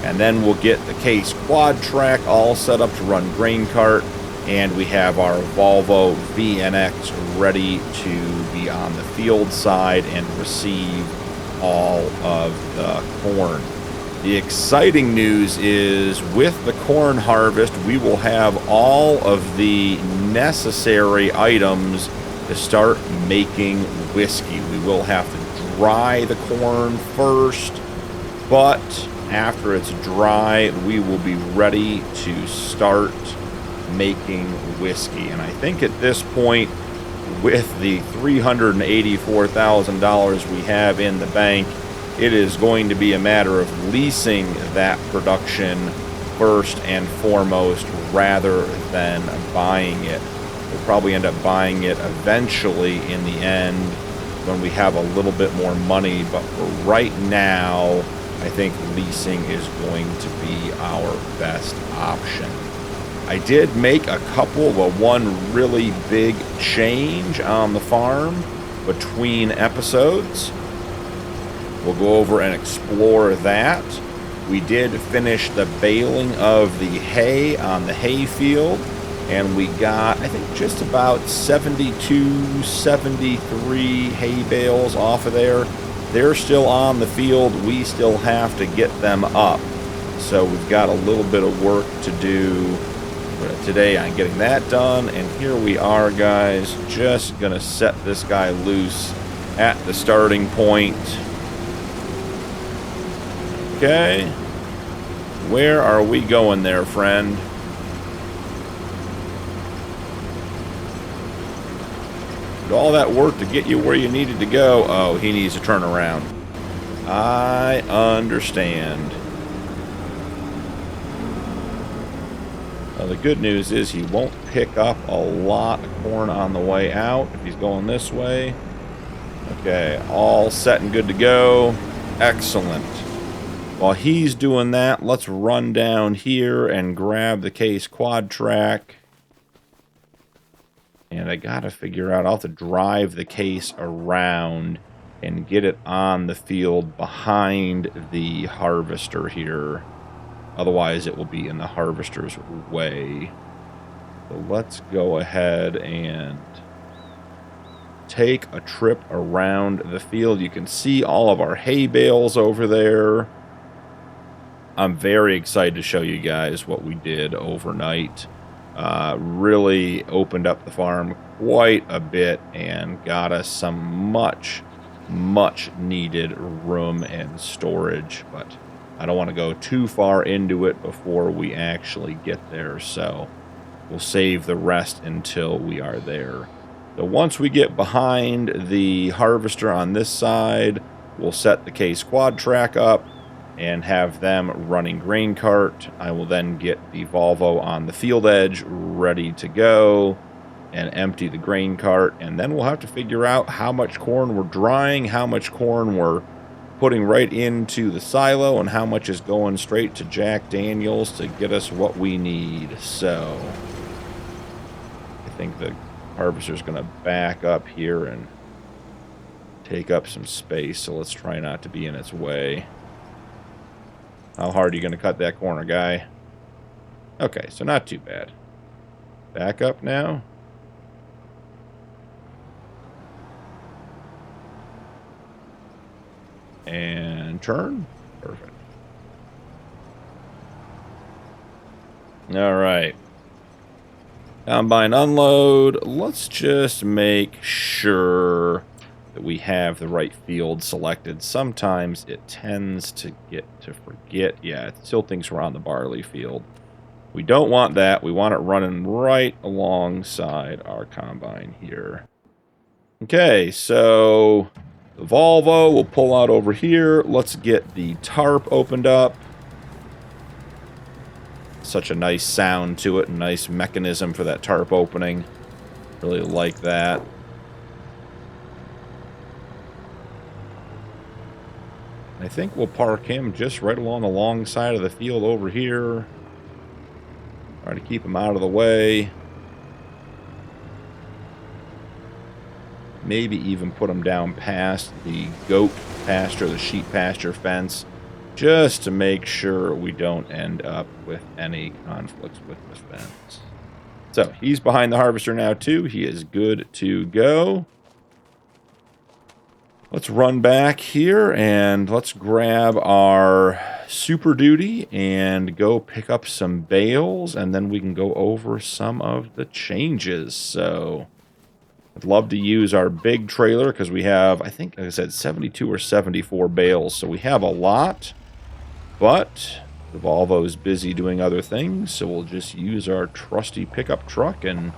And then we'll get the Case quad track all set up to run grain cart. And we have our Volvo VNX ready to be on the field side and receive all of the corn. The exciting news is with the corn harvest, we will have all of the necessary items to start making whiskey. We will have to dry the corn first, but after it's dry, we will be ready to start making whiskey. And I think at this point, with the $384,000 we have in the bank, it is going to be a matter of leasing that production first and foremost rather than buying it. We'll probably end up buying it eventually in the end when we have a little bit more money, but for right now, I think leasing is going to be our best option. I did make a couple, but one really big change on the farm between episodes. We'll go over and explore that. We did finish the baling of the hay on the hay field, and we got, I think, just about 72, 73 hay bales off of there. They're still on the field. We still have to get them up. So we've got a little bit of work to do today on getting that done. And here we are, guys. Just going to set this guy loose at the starting point. Okay. Where are we going there, friend? Did all that work to get you where you needed to go? Oh, he needs to turn around. I understand. Well, the good news is he won't pick up a lot of corn on the way out if he's going this way. Okay, all set and good to go. Excellent. While he's doing that, let's run down here and grab the case quad track. And I gotta figure out, I'll have to drive the case around and get it on the field behind the harvester here. Otherwise, it will be in the harvester's way. So let's go ahead and take a trip around the field. You can see all of our hay bales over there. I'm very excited to show you guys what we did overnight. Really opened up the farm quite a bit and got us some much needed room and storage, but I don't want to go too far into it before we actually get there, so we'll save the rest until we are there. So once we get behind the harvester on this side, we'll set the case quad track up and have them running grain cart. I will then get the Volvo on the field edge ready to go and empty the grain cart, and then we'll have to figure out how much corn we're drying, how much corn we're putting right into the silo, and how much is going straight to Jack Daniels to get us what we need. So I think the harvester's going to back up here and take up some space, so let's try not to be in its way. How hard are you going to cut that corner, guy? Okay, so not too bad. Back up now. And turn. Perfect. All right. Combine unload. Let's just make sure that we have the right field selected. Sometimes it tends to forget. Yeah, it still thinks we're on the barley field. We don't want that. We want it running right alongside our combine here. Okay, so the Volvo will pull out over here. Let's get the tarp opened up. Such a nice sound to it, a nice mechanism for that tarp opening. Really like that. I think we'll park him just right along the long side of the field over here. Try to keep him out of the way. Maybe even put him down past the goat pasture, the sheep pasture fence, just to make sure we don't end up with any conflicts with the fence. So he's behind the harvester now too. He is good to go. Let's run back here and let's grab our Super Duty and go pick up some bales, and then we can go over some of the changes. So I'd love to use our big trailer because we have, I think, like I said, 72 or 74 bales. So we have a lot, but Volvo's busy doing other things. So we'll just use our trusty pickup truck and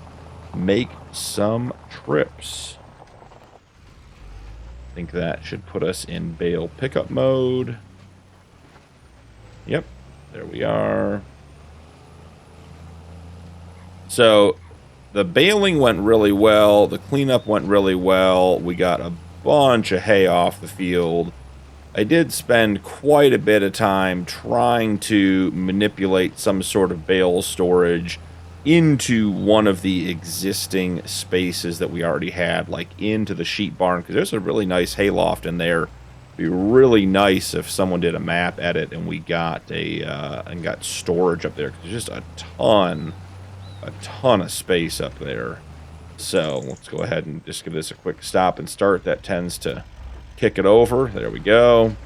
make some trips. I think that should put us in bale pickup mode. Yep, there we are. So the baling went really well. The cleanup went really well. We got a bunch of hay off the field. I did spend quite a bit of time trying to manipulate some sort of bale storage into one of the existing spaces that we already had, like into the sheep barn, because there's a really nice hayloft in there. It'd be really nice if someone did a map edit and we got got storage up there, because there's just a ton of space up there. So let's go ahead and just give this a quick stop and start. That tends to kick it over. There we go.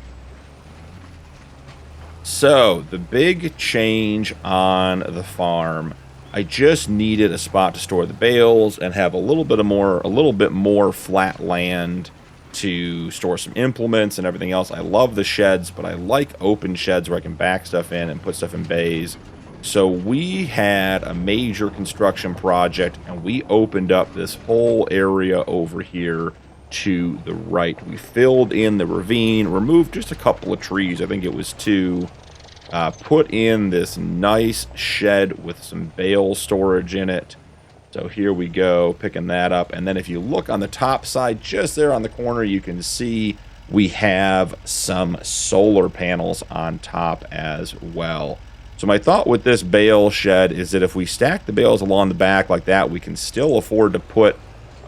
So the big change on the farm, I just needed a spot to store the bales and have a little bit more flat land to store some implements and everything else. I love the sheds, but I like open sheds where I can back stuff in and put stuff in bays. So we had a major construction project, and we opened up this whole area over here to the right. We filled in the ravine, removed just a couple of trees, I think it was 2, put in this nice shed with some bale storage in it. So here we go, picking that up. And then if you look on the top side, just there on the corner, you can see we have some solar panels on top as well. So my thought with this bale shed is that if we stack the bales along the back like that, we can still afford to put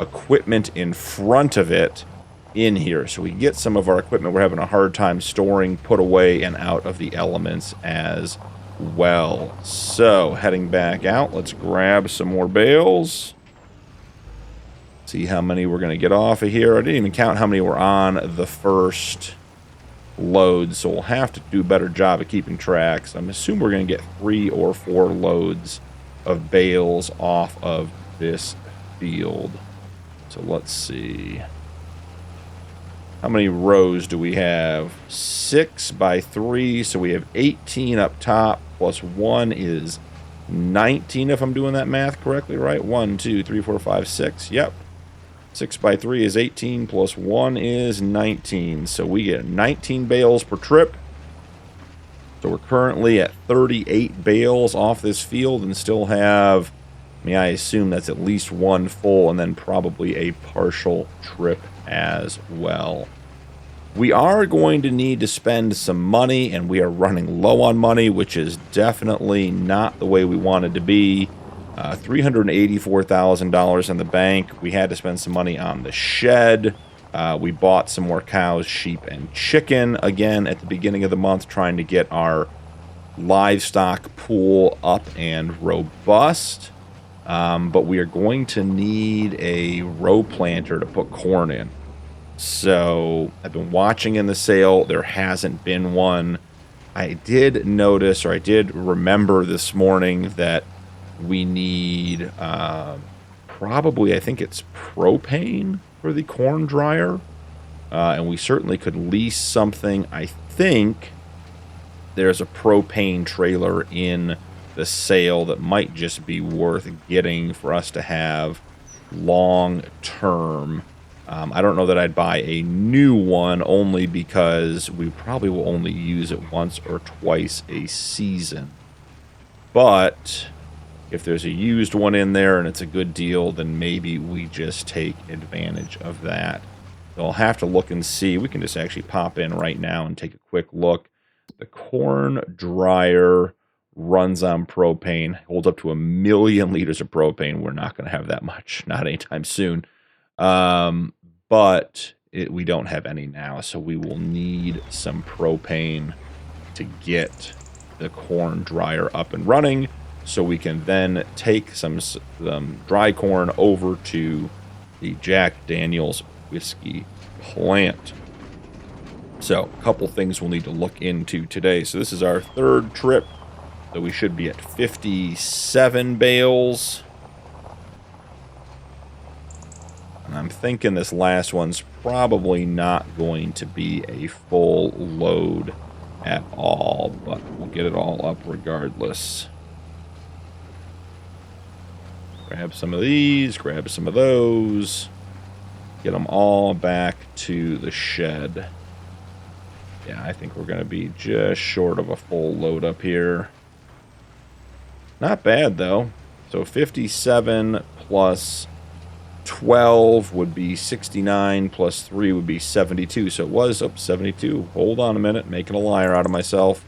equipment in front of it in here. So we get some of our equipment we're having a hard time storing put away and out of the elements as well. So heading back out, let's grab some more bales. See how many we're going to get off of here. I didn't even count how many were on the first loads, so we'll have to do a better job of keeping track. So I'm assuming we're going to get 3 or 4 loads of bales off of this field. So let's see. How many rows do we have? 6 by 3, so we have 18 up top, plus 1 is 19, if I'm doing that math correctly, right? 1, 2, 3, 4, 5, 6. Yep. 6 by 3 is 18, plus 1 is 19. So we get 19 bales per trip. So we're currently at 38 bales off this field and still have, I mean, I assume that's at least 1 full and then probably a partial trip as well. We are going to need to spend some money, and we are running low on money, which is definitely not the way we wanted to be. $384,000 in the bank. We had to spend some money on the shed. We bought some more cows, sheep, and chicken again at the beginning of the month, trying to get our livestock pool up and robust. But we are going to need a row planter to put corn in. So I've been watching in the sale. There hasn't been one. I did notice, or I did remember this morning, that we need probably, I think it's propane for the corn dryer. And we certainly could lease something. I think there's a propane trailer in the sale that might just be worth getting for us to have long term. I don't know that I'd buy a new one, only because we probably will only use it once or twice a season. But if there's a used one in there and it's a good deal, then maybe we just take advantage of that. So I'll have to look and see. We can just actually pop in right now and take a quick look. The corn dryer runs on propane, holds up to 1 million liters of propane. We're not going to have that much, not anytime soon. But we don't have any now, so we will need some propane to get the corn dryer up and running, so we can then take some dry corn over to the Jack Daniel's whiskey plant. So a couple things we'll need to look into today. So this is our third trip. So we should be at 57 bales. And I'm thinking this last one's probably not going to be a full load at all, but we'll get it all up regardless. Grab some of these, grab some of those, get them all back to the shed. Yeah, I think we're going to be just short of a full load up here. Not bad, though. So 57 plus 12 would be 69, plus 3 would be 72. So it was up 72. Hold on a minute, making a liar out of myself.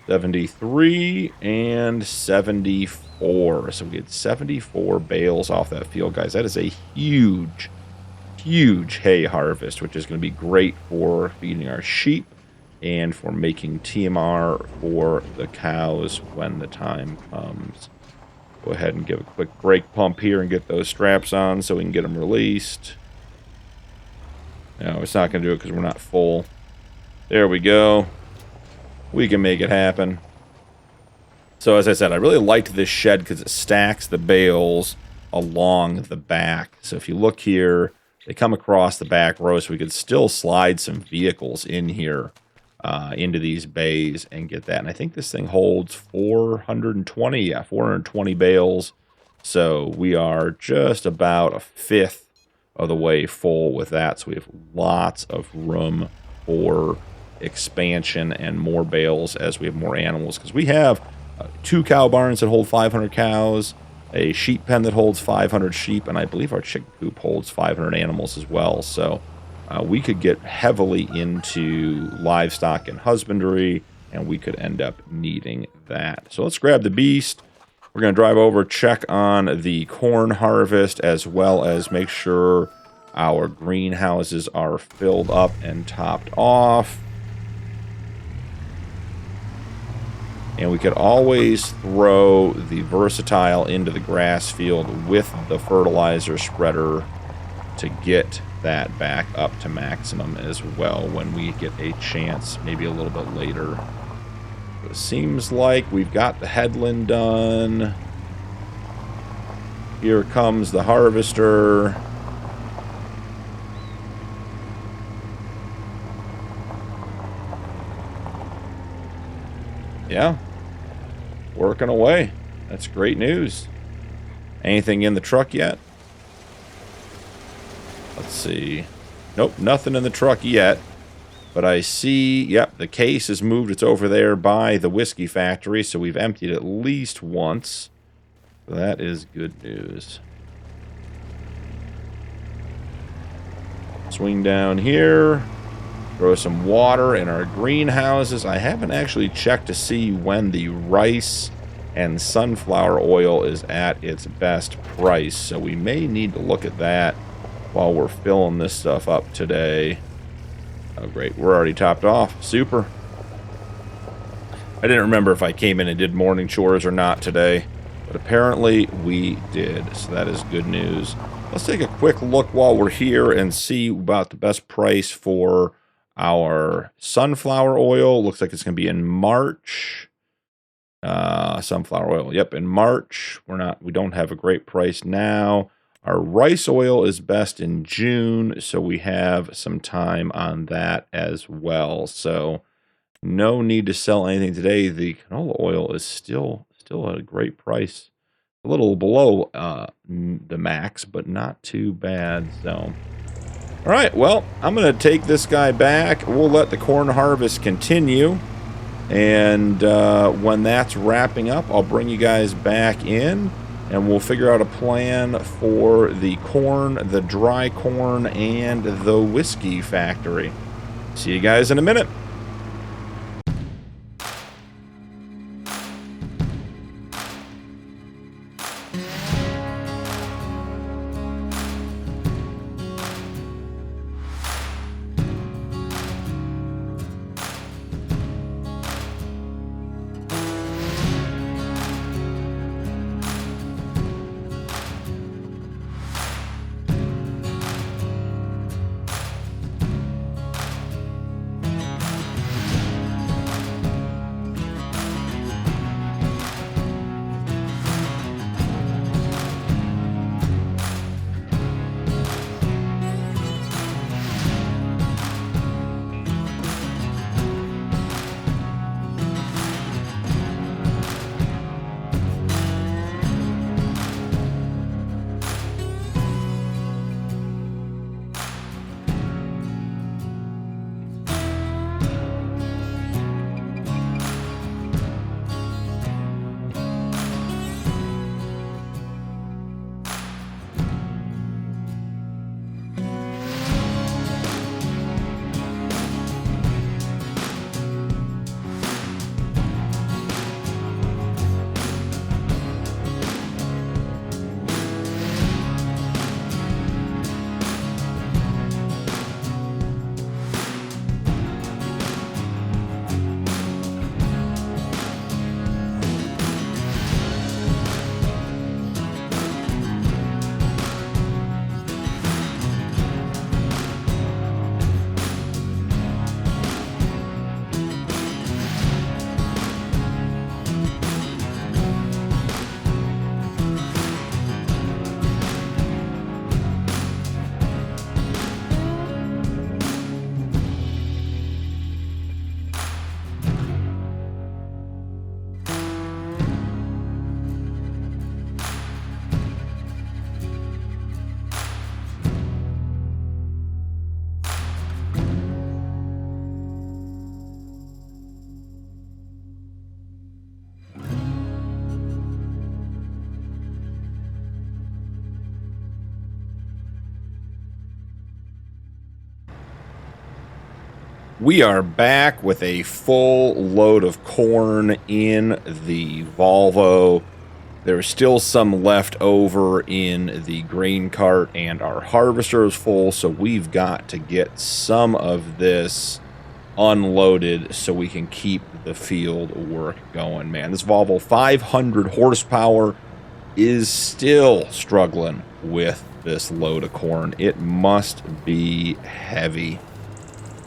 73 and 74. So we get 74 bales off that field, guys. That is a huge hay harvest, which is going to be great for feeding our sheep and for making TMR for the cows when the time comes. Go ahead and give a quick brake pump here and get those straps on so we can get them released. No, it's not going to do it because we're not full. There we go. We can make it happen. So as I said, I really liked this shed because it stacks the bales along the back. So if you look here, they come across the back row, so we could still slide some vehicles in here into these bays and get that. And I think this thing holds 420 bales. So we are just about a fifth of the way full with that. So we have lots of room for expansion and more bales as we have more animals. Because we have 2 cow barns that hold 500 cows, a sheep pen that holds 500 sheep, and I believe our chicken coop holds 500 animals as well. So we could get heavily into livestock and husbandry, and we could end up needing that. So let's grab the beast. We're going to drive over, check on the corn harvest, as well as make sure our greenhouses are filled up and topped off. And we could always throw the versatile into the grass field with the fertilizer spreader to get that back up to maximum as well when we get a chance, maybe a little bit later. It seems like we've got the headland done. Here comes the harvester. Yeah, working away. That's great news. Anything in the truck yet? Let's see. Nope, nothing in the truck yet. But I see, yep, the case is moved. It's over there by the whiskey factory, so we've emptied at least once. So that is good news. Swing down here. Throw some water in our greenhouses. I haven't actually checked to see when the rice and sunflower oil is at its best price, so we may need to look at that while we're filling this stuff up today. Oh, great. We're already topped off. Super. I didn't remember if I came in and did morning chores or not today, but apparently we did, so that is good news. Let's take a quick look while we're here and see about the best price for our sunflower oil. Looks like it's going to be in March. Sunflower oil. Yep, in March. We don't have a great price now. Our rice oil is best in June, so we have some time on that as well. So no need to sell anything today. The canola oil is still at a great price. A little below the max, but not too bad. So all right, well, I'm going to take this guy back. We'll let the corn harvest continue. And when that's wrapping up, I'll bring you guys back in, and we'll figure out a plan for the corn, the dry corn, and the whiskey factory. See you guys in a minute. We are back with a full load of corn in the Volvo. There's still some left over in the grain cart, and our harvester is full, so we've got to get some of this unloaded so we can keep the field work going. Man, this Volvo 500 horsepower is still struggling with this load of corn. It must be heavy.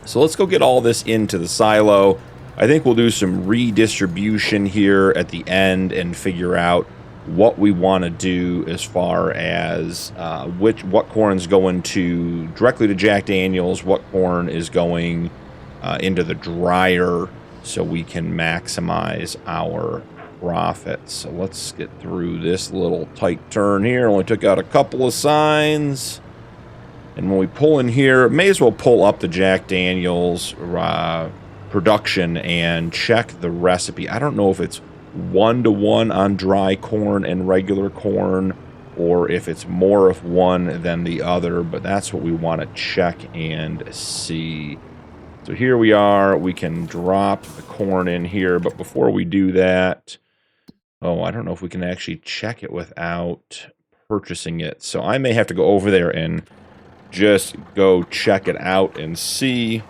So let's go get all this into the silo. I think we'll do some redistribution here at the end and figure out what we want to do as far as what corn's going to directly to Jack Daniels, what corn is going into the dryer, so we can maximize our profits. So let's get through this little tight turn here. Only took out a couple of signs. And when we pull in here, may as well pull up the Jack Daniels production and check the recipe. I don't know if it's 1-to-1 on dry corn and regular corn, or if it's more of one than the other, but that's what we want to check and see. So here we are. We can drop the corn in here, but before we do that, oh, I don't know if we can actually check it without purchasing it. So I may have to go over there and just go check it out and see.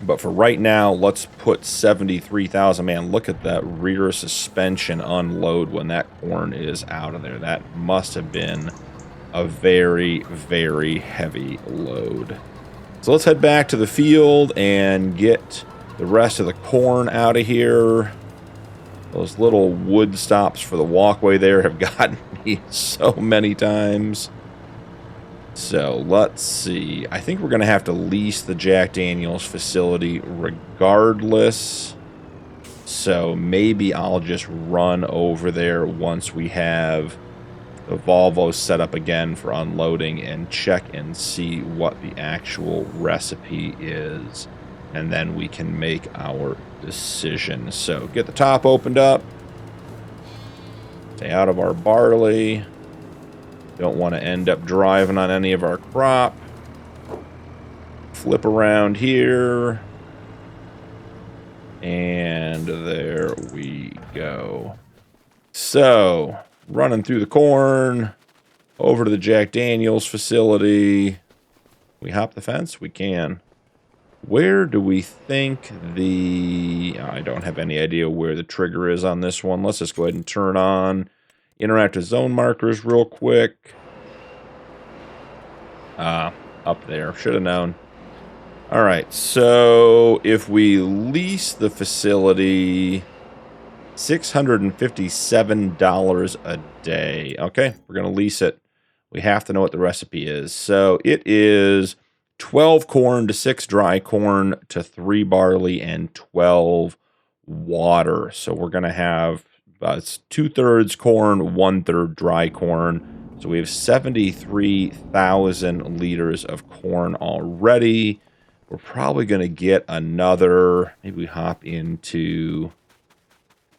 But for right now, let's put 73,000. Man, look at that rear suspension unload when that corn is out of there. That must have been a very, very heavy load. So let's head back to the field and get the rest of the corn out of here. Those little wood stops for the walkway there have gotten me so many times. So let's see. I think we're going to have to lease the Jack Daniels facility regardless. So maybe I'll just run over there once we have the Volvo set up again for unloading and check and see what the actual recipe is. And then we can make our decision. So get the top opened up. Stay out of our barley. Don't want to end up driving on any of our crop. Flip around here. And there we go. So, running through the corn, over to the Jack Daniels facility. We hop the fence? We can. Where do we think the... I don't have any idea where the trigger is on this one. Let's just go ahead and turn on interactive zone markers real quick. Up there. Should have known. All right, so if we lease the facility, $657 a day. Okay, we're going to lease it. We have to know what the recipe is. So it is 12 corn to 6 dry corn to 3 barley and 12 water. So we're going to have it's 2/3 corn, 1/3 dry corn. So we have 73,000 liters of corn already. We're probably going to get another, maybe we hop into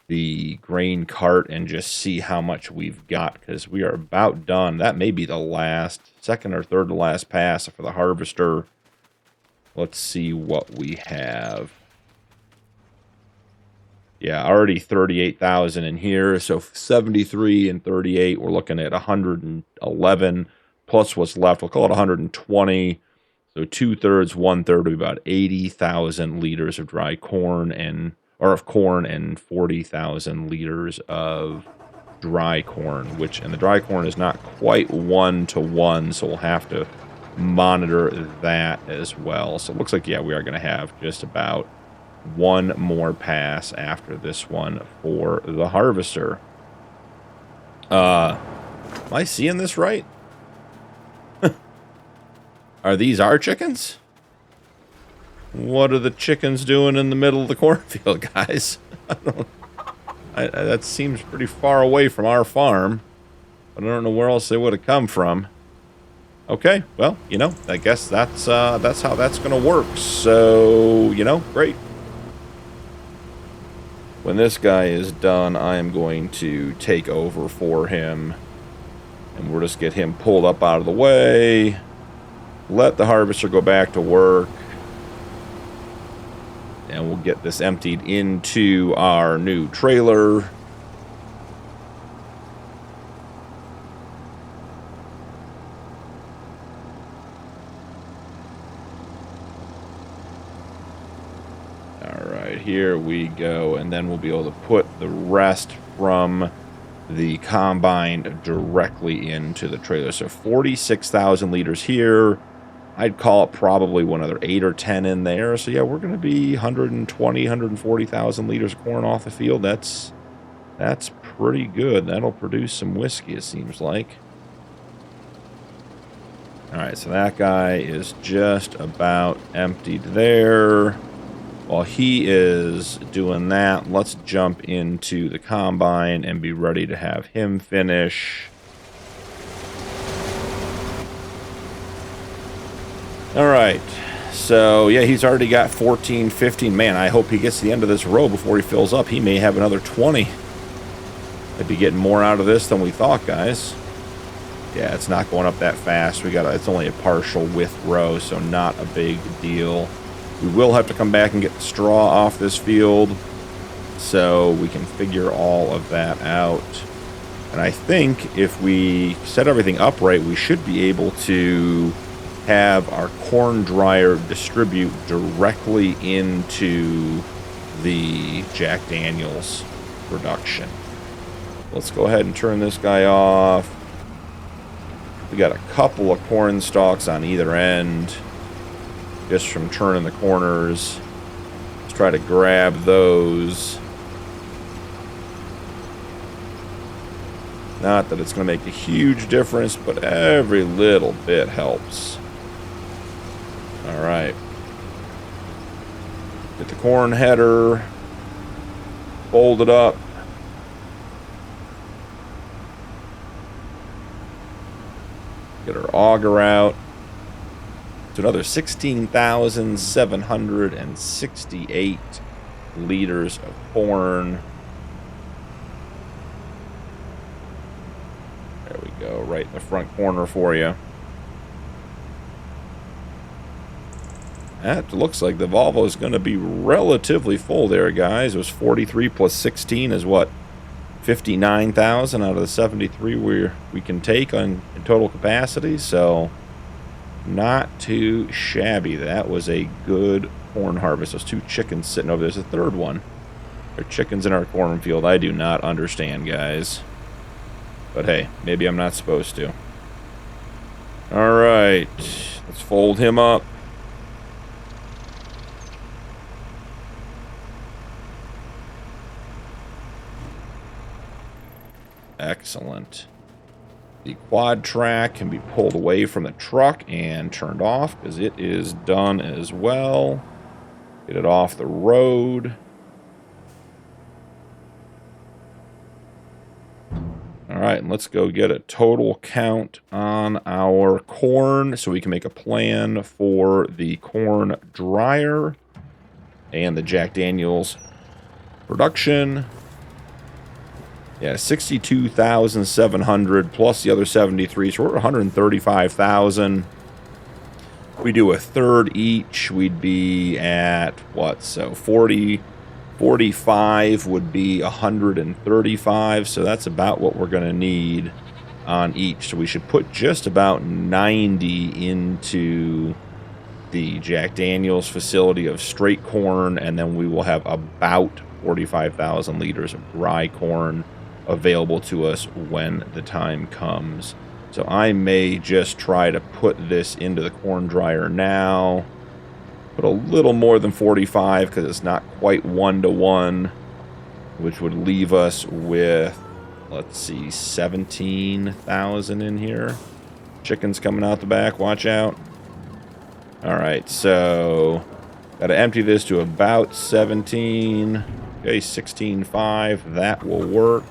the grain cart and just see how much we've got, because we are about done. That may be the last, second or third to last pass for the harvester. Let's see what we have. Yeah, already 38,000 in here. So 73 and 38, we're looking at 111 plus what's left. We'll call it 120. So 2/3, 1/3 would be about 80,000 liters of dry corn and of corn and 40,000 liters of dry corn, and the dry corn is not quite 1-to-1, so we'll have to monitor that as well. So it looks like, yeah, we are going to have just about one more pass after this one for the harvester. Am I seeing this right? Are these our chickens? What are the chickens doing in the middle of the cornfield, guys? That seems pretty far away from our farm, but I don't know where else they would have come from. Okay, well, I guess that's how that's going to work. So, great. When this guy is done, I am going to take over for him, and we'll just get him pulled up out of the way. Let the harvester go back to work. and we'll get this emptied into our new trailer. All right, here we go, and then we'll be able to put the rest from the combine directly into the trailer. So 46,000 liters here. I'd call it probably another 8 or 10 in there. So yeah, we're going to be 120, 140,000 liters of corn off the field. That's pretty good. That'll produce some whiskey, it seems like. All right, so that guy is just about emptied there. While he is doing that, let's jump into the combine and be ready to have him finish. All right, so yeah, he's already got 14, 15. Man, I hope he gets to the end of this row before he fills up. He may have another 20. I'd be getting more out of this than we thought, guys. Yeah, it's not going up that fast. It's only a partial width row, so not a big deal. We will have to come back and get the straw off this field, so we can figure all of that out. And I think if we set everything up right, we should be able to have our corn dryer distribute directly into the Jack Daniels production. Let's go ahead and turn this guy off. We got a couple of corn stalks on either end just from turning the corners. Let's try to grab those. Not that it's going to make a huge difference, but every little bit helps. All right. Get the corn header folded up. Get our auger out. It's another 16,768 liters of corn. There we go, right in the front corner for you. That looks like the Volvo is going to be relatively full there, guys. It was 43 plus 16 is what? 59,000 out of the 73 we can take on total capacity, so not too shabby. That was a good corn harvest. Those two chickens sitting over there's a third one. There are chickens in our cornfield. I do not understand, guys. But hey, maybe I'm not supposed to. All right, let's fold him up. Excellent. The quad track can be pulled away from the truck and turned off because it is done as well. Get it off the road. All right, and let's go get a total count on our corn so we can make a plan for the corn dryer and the Jack Daniels production. Yeah, 62,700 plus the other 73, so we're at 135,000. We do a third each, we'd be at what? So 45 would be 135, so that's about what we're going to need on each. So we should put just about 90 into the Jack Daniels facility of straight corn, and then we will have about 45,000 liters of dry corn available to us when the time comes. So I may just try to put this into the corn dryer now. Put a little more than 45 because it's not quite 1-to-1, which would leave us with, let's see, 17,000 in here. Chickens coming out the back, watch out. All right, so got to empty this to about 17. Okay, 16.5, that will work.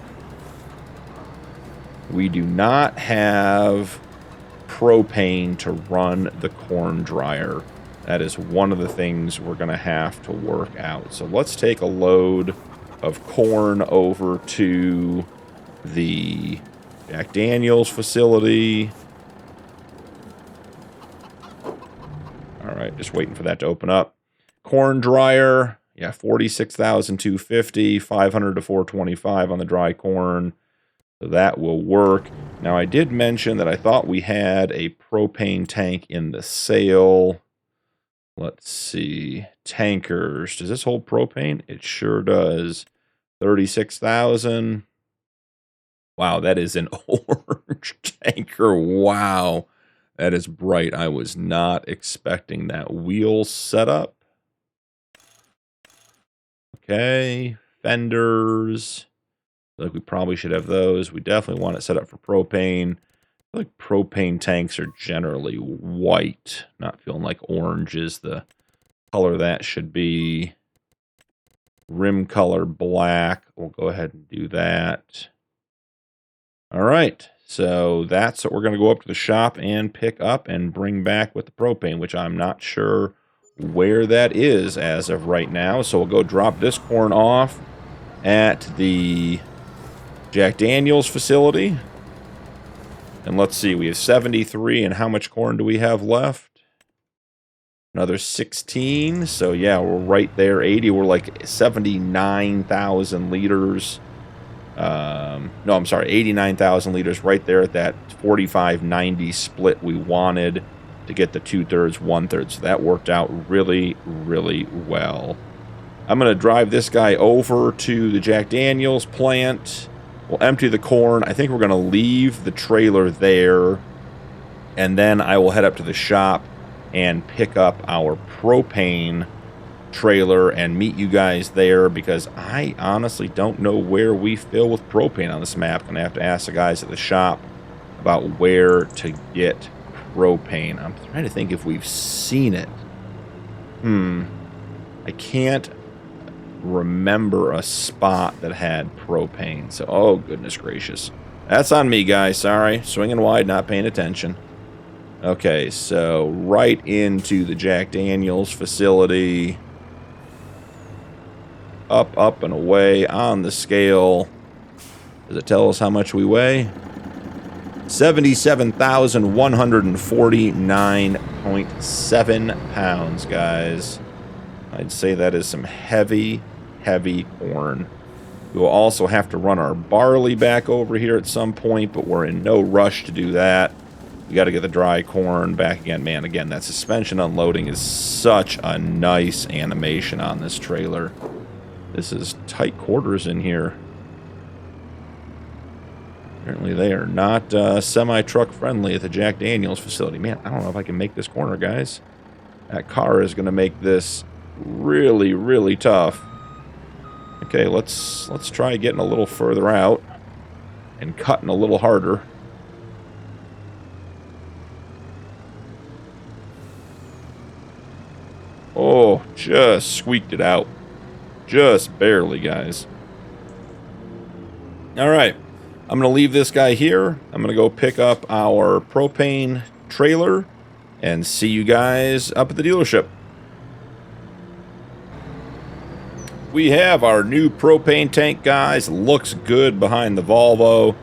We do not have propane to run the corn dryer. That is one of the things we're going to have to work out. So let's take a load of corn over to the Jack Daniels facility. All right, just waiting for that to open up. Corn dryer. Yeah, 46,250, 500 to 425 on the dry corn. So that will work. Now, I did mention that I thought we had a propane tank in the sale. Let's see. Tankers. Does this hold propane? It sure does. 36,000. Wow, that is an orange tanker. Wow. That is bright. I was not expecting that. Wheel setup. Okay. Fenders. Like we probably should have those. We definitely want it set up for propane. I feel like propane tanks are generally white. Not feeling like orange is the color that should be. Rim color black. We'll go ahead and do that. All right. So that's what we're going to go up to the shop and pick up and bring back with the propane, which I'm not sure where that is as of right now. So we'll go drop this corn off at the Jack Daniels facility. And let's see, we have 73, and how much corn do we have left? Another 16. So yeah, we're right there. 80, we're like 79,000 liters. No, I'm sorry, 89,000 liters right there at that 45-90 split we wanted to get the 2/3, 1/3. So that worked out really, really well. I'm going to drive this guy over to the Jack Daniels plant. We'll empty the corn. I think we're going to leave the trailer there. And then I will head up to the shop and pick up our propane trailer and meet you guys there, because I honestly don't know where we fill with propane on this map. Gonna have to ask the guys at the shop about where to get propane. I'm trying to think if we've seen it. I can't remember a spot that had propane. So, oh goodness gracious. That's on me, guys. Sorry. Swinging wide, not paying attention. Okay, so right into the Jack Daniels facility. Up, and away on the scale. Does it tell us how much we weigh? 77,149.7 pounds, guys. I'd say that is some heavy, heavy corn. We will also have to run our barley back over here at some point, but we're in no rush to do that. We got to get the dry corn back again. Man, again, that suspension unloading is such a nice animation on this trailer. This is tight quarters in here. Apparently they are not semi-truck friendly at the Jack Daniels facility. Man, I don't know if I can make this corner, guys. That car is going to make this really, really tough. Okay, let's try getting a little further out and cutting a little harder. Oh, just squeaked it out. Just barely, guys. All right. I'm going to leave this guy here. I'm going to go pick up our propane trailer and see you guys up at the dealership. We have our new propane tank, guys. Looks good behind the Volvo.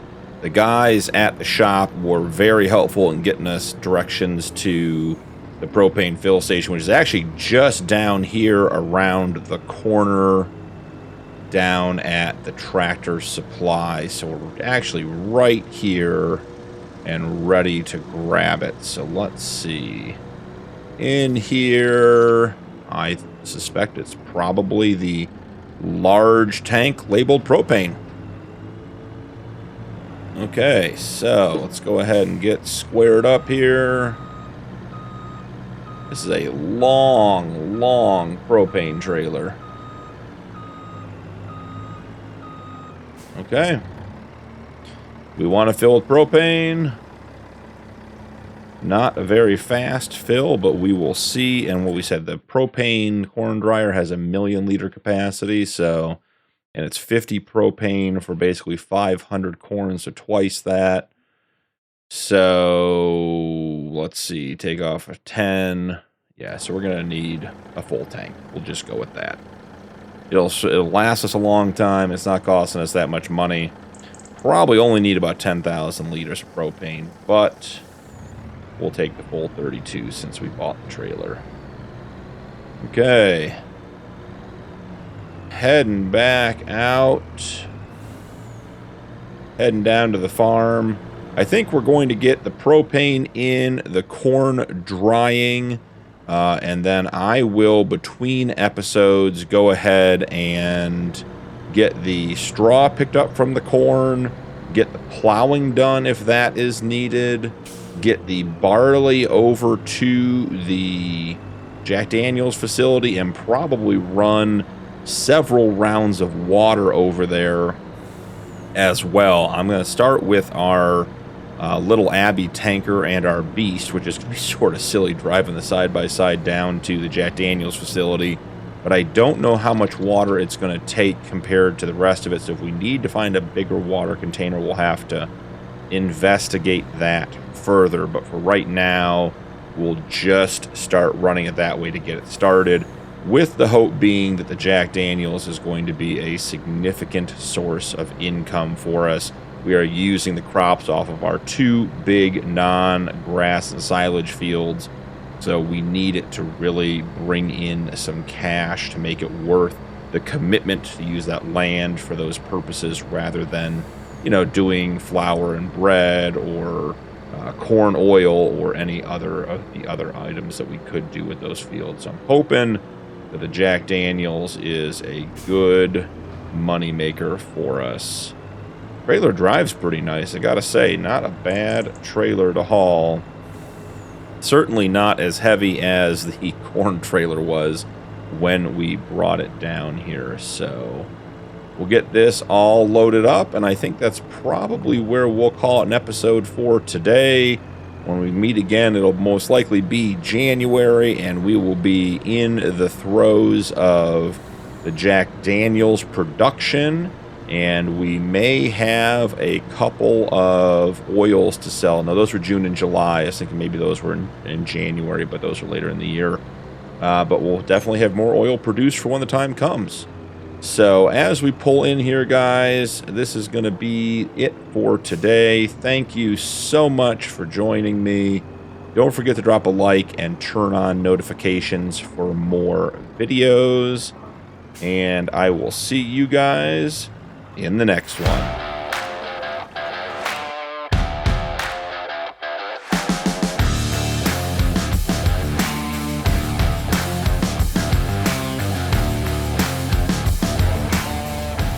The guys at the shop were very helpful in getting us directions to the propane fill station, which is actually just down here around the corner down at the Tractor Supply. So we're actually right here and ready to grab it. So let's see. In here, I suspect it's probably the large tank labeled propane. Okay, so let's go ahead and get squared up here. This is a long, long propane trailer. Okay. We want to fill with propane. Not a very fast fill, but we will see. And what we said, the propane corn dryer has a 1,000,000 liter capacity, so, and it's 50 propane for basically 500 corn, so twice that. So let's see, take off a 10. Yeah, so we're gonna need a full tank. We'll just go with that. It'll last us a long time. It's not costing us that much money. Probably only need about 10,000 liters of propane, but we'll take the full 32 since we bought the trailer. Okay. heading back out. Heading down to the farm. I think we're going to get the propane in, the corn drying, and then I will, between episodes, go ahead and get the straw picked up from the corn, get the plowing done if that is needed, get the barley over to the Jack Daniels facility, and probably run several rounds of water over there as well. I'm going to start with our little Abbey tanker and our Beast, which is going to be sort of silly driving the side-by-side down to the Jack Daniels facility, but I don't know how much water it's going to take compared to the rest of it, so if we need to find a bigger water container, we'll have to investigate that further, but for right now, we'll just start running it that way to get it started, with the hope being that the Jack Daniels is going to be a significant source of income for us. We are using the crops off of our 2 big non-grass and silage fields, so we need it to really bring in some cash to make it worth the commitment to use that land for those purposes rather than, you know, doing flour and bread or corn oil or any other of the other items that we could do with those fields. So I'm hoping that the Jack Daniels is a good money maker for us. Trailer drives pretty nice, I gotta say. Not a bad trailer to haul. Certainly not as heavy as the corn trailer was when we brought it down here. So we'll get this all loaded up, and I think that's probably where we'll call it an episode for today. When we meet again, it'll most likely be January, and we will be in the throes of the Jack Daniels production, and we may have a couple of oils to sell. Now, those were June and July. I was thinking maybe those were in January, but those are later in the year. But we'll definitely have more oil produced for when the time comes. So as we pull in here, guys, this is going to be it for today. Thank you so much for joining me. Don't forget to drop a like and turn on notifications for more videos. And I will see you guys in the next one.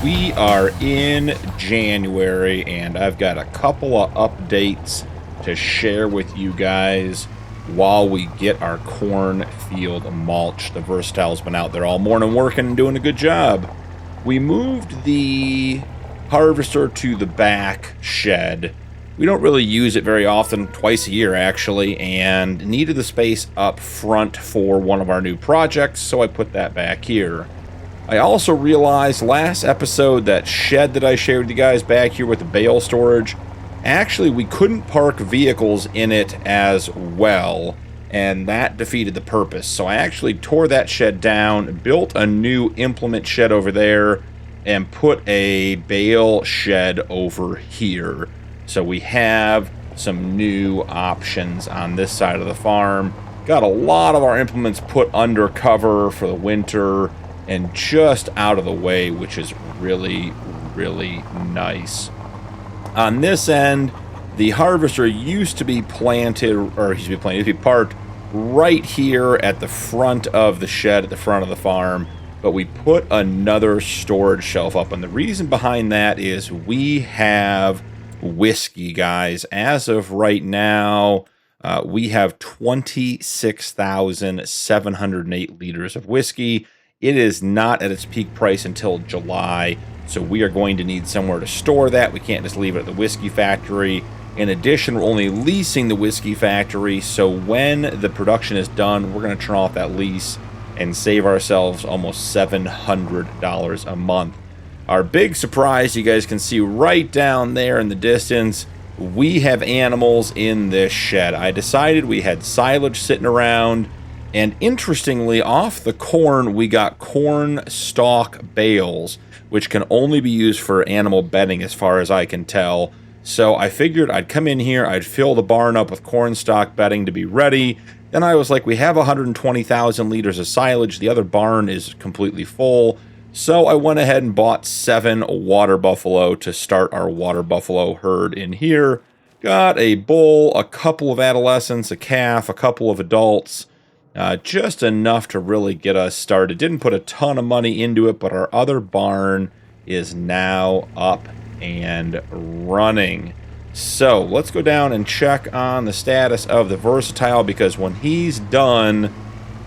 We are in January, and I've got a couple of updates to share with you guys while we get our corn field mulched. The Versatile's been out there all morning working and doing a good job. We moved the harvester to the back shed. We don't really use it very often, twice a year actually, and needed the space up front for one of our new projects, so I put that back here. I also realized last episode that shed that I shared with you guys back here with the bale storage, actually we couldn't park vehicles in it as well, and that defeated the purpose. So I actually tore that shed down, built a new implement shed over there, and put a bale shed over here. So we have some new options on this side of the farm. Got a lot of our implements put under cover for the winter and just out of the way, which is really, really nice. On this end, the harvester used to be planted, or used to be parked right here at the front of the shed, at the front of the farm, but we put another storage shelf up, and the reason behind that is we have whiskey, guys. As of right now, we have 26,708 liters of whiskey. It is not at its peak price until July, so we are going to need somewhere to store that. We can't just leave it at the whiskey factory. In addition, we're only leasing the whiskey factory, so when the production is done, we're going to turn off that lease and save ourselves almost $700 a month. Our big surprise, you guys can see right down there in the distance, we have animals in this shed. I decided we had silage sitting around, and interestingly, off the corn, we got corn stalk bales, which can only be used for animal bedding as far as I can tell. So I figured I'd come in here, I'd fill the barn up with corn stalk bedding to be ready. Then I was like, we have 120,000 liters of silage. The other barn is completely full. So I went ahead and bought 7 water buffalo to start our water buffalo herd in here. Got a bull, a couple of adolescents, a calf, a couple of adults, just enough to really get us started. Didn't put a ton of money into it, but our other barn is now up and running. So let's go down and check on the status of the Versatile, because when he's done,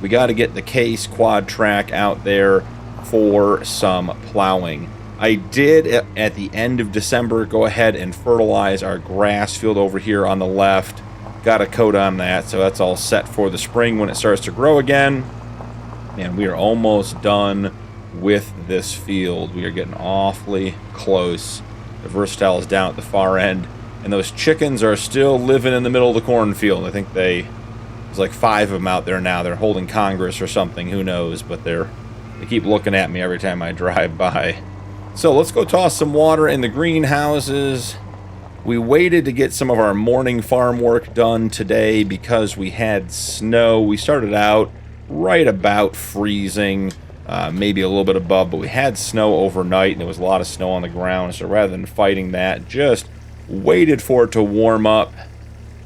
we got to get the Case quad track out there for some plowing. I did, at the end of December, go ahead and fertilize our grass field over here on the left. Got a coat on that, so that's all set for the spring when it starts to grow again. And we are almost done with this field. We are getting awfully close. The Versatile is down at the far end, and those chickens are still living in the middle of the cornfield. I think there's like 5 of them out there now. They're holding Congress or something, who knows, but they keep looking at me every time I drive by. So let's go toss some water in the greenhouses. We waited to get some of our morning farm work done today because we had snow. We started out right about freezing, maybe a little bit above, but we had snow overnight, and there was a lot of snow on the ground. So rather than fighting that, just waited for it to warm up.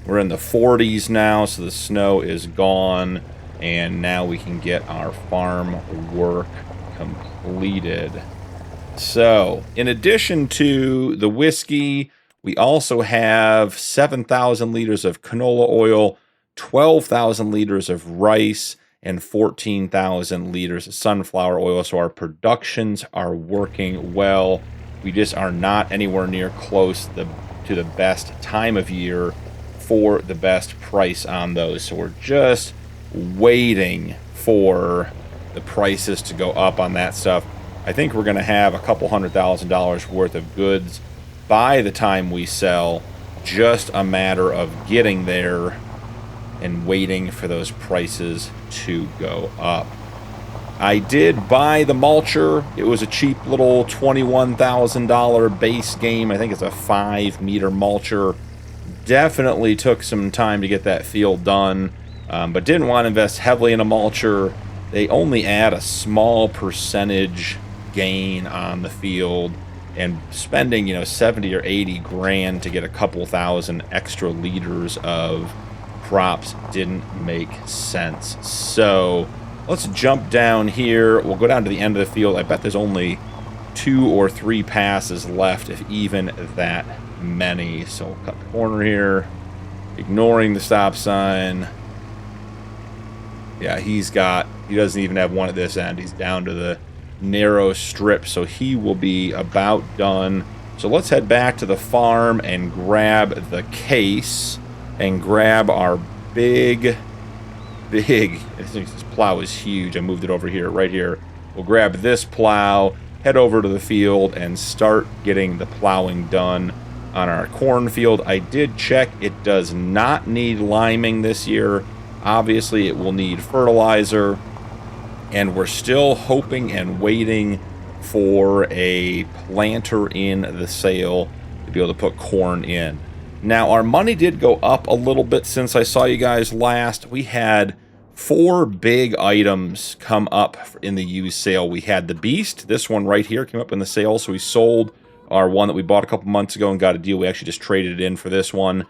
We're in the 40s now, so the snow is gone, and now we can get our farm work completed. So, in addition to the whiskey, we also have 7,000 liters of canola oil, 12,000 liters of rice, and 14,000 liters of sunflower oil. So our productions are working well. We just are not anywhere near close to the best time of year for the best price on those. So we're just waiting for the prices to go up on that stuff. I think we're going to have a couple $100,000 worth of goods by the time we sell. Just a matter of getting there and waiting for those prices to go up. I did buy the mulcher. It was a cheap little $21,000 base game. I think it's a 5-meter mulcher. Definitely took some time to get that field done, but didn't want to invest heavily in a mulcher. They only add a small percentage gain on the field, and spending 70 or 80 grand to get a couple thousand extra liters of crops didn't make sense. So let's jump down here. We'll go down to the end of the field. I bet there's only 2 or 3 passes left, if even that many. So we'll cut the corner here, ignoring the stop sign. Yeah, he doesn't even have one at this end. He's down to the narrow strip, so he will be about done. So let's head back to the farm and grab the Case and grab our big I think this plow is huge. I moved it over here, right here. We'll grab this plow, head over to the field, and start getting the plowing done on our cornfield. I did check. It does not need liming this year. Obviously, it will need fertilizer. And we're still hoping and waiting for a planter in the sale to be able to put corn in. Now, our money did go up a little bit since I saw you guys last. We had 4 big items come up in the used sale. We had the Beast. This one right here came up in the sale, so we sold our one that we bought a couple months ago and got a deal. We actually just traded it in for this one.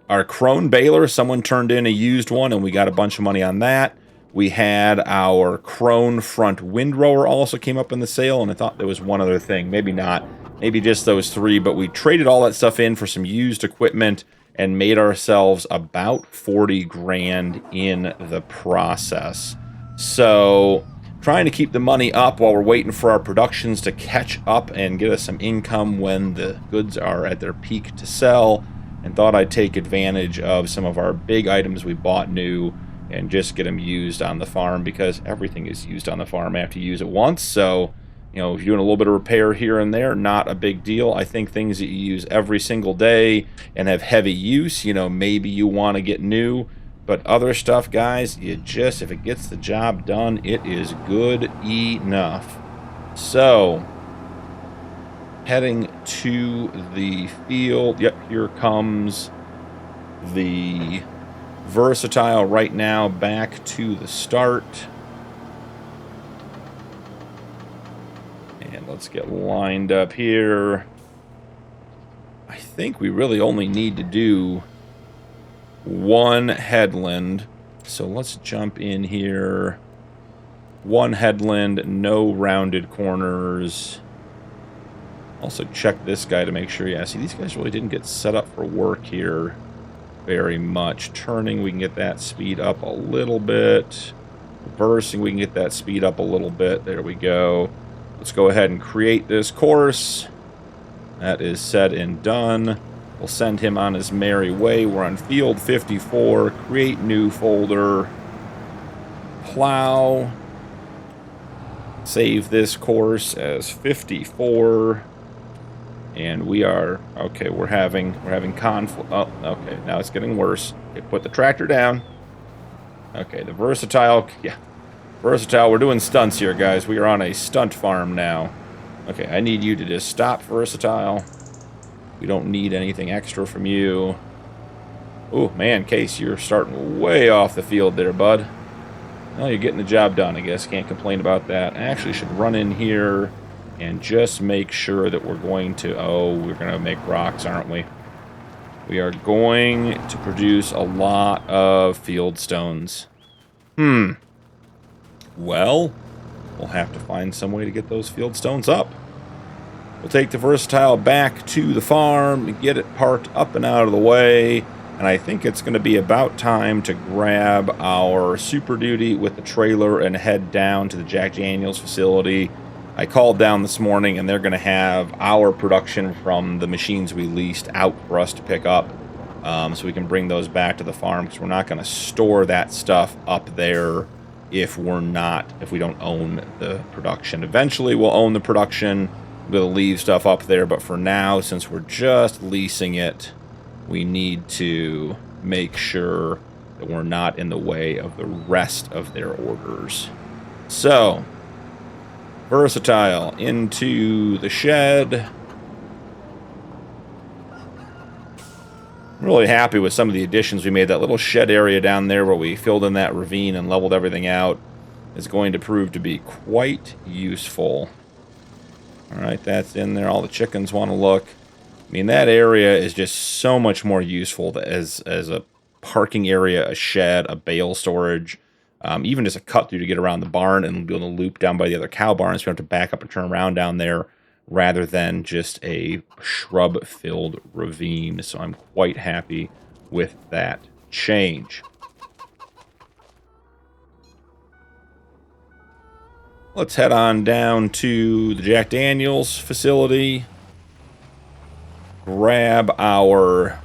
Our Crone baler, someone turned in a used one, and we got a bunch of money on that. We had our Crone front windrower also came up in the sale, and I thought there was one other thing. Maybe not. Maybe just those 3, but we traded all that stuff in for some used equipment and made ourselves about 40 grand in the process. So, trying to keep the money up while we're waiting for our productions to catch up and get us some income when the goods are at their peak to sell, and thought I'd take advantage of some of our big items we bought new and just get them used on the farm, because everything is used on the farm. I have to use it once, so if you're doing a little bit of repair here and there, not a big deal. I think things that you use every single day and have heavy use, maybe you want to get new, but other stuff, guys, if it gets the job done, it is good enough. So, heading to the field. Yep, here comes the Versatile right now, back to the start. let's get lined up here. I think we really only need to do one headland. So let's jump in here. One headland, no rounded corners. Also check this guy to make sure. Yeah, see, these guys really didn't get set up for work here very much. Turning, we can get that speed up a little bit. Reversing, we can get that speed up a little bit. There we go. Let's go ahead and create this course. That is said and done. We'll send him on his merry way. We're on field 54. Create new folder. Plow. Save this course as 54. And we are, okay, we're having conflict. Oh, okay, now it's getting worse. Okay, put the tractor down. Okay, the versatile, yeah. Versatile, we're doing stunts here, guys. We are on a stunt farm now. Okay, I need you to just stop, Versatile. We don't need anything extra from you. Oh, man, Case, you're starting way off the field there, bud. Well, you're getting the job done, I guess. Can't complain about that. I actually should run in here and just make sure that we're going to... Oh, we're going to make rocks, aren't we? We are going to produce a lot of field stones. Well, we'll have to find some way to get those field stones up. We'll take the Versatile back to the farm, get it parked up and out of the way, and I think it's going to be about time to grab our Super Duty with the trailer and head down to the Jack Daniels facility. I called down this morning, and they're going to have our production from the machines we leased out for us to pick up, so we can bring those back to the farm, because we're not going to store that stuff up there if we don't own the production. Eventually, we'll own the production. We'll leave stuff up there, but for now, since we're just leasing it, we need to make sure that we're not in the way of the rest of their orders. So, Versatile into the shed. I'm really happy with some of the additions we made. That little shed area down there where we filled in that ravine and leveled everything out is going to prove to be quite useful. Alright, that's in there. All the chickens want to look. I mean, that area is just so much more useful as a parking area, a shed, a bale storage, even just a cut through to get around the barn and be able to loop down by the other cow barns. We don't have to back up and turn around down there, rather than just a shrub-filled ravine. So I'm quite happy with that change. Let's head on down to the Jack Daniels facility. Grab our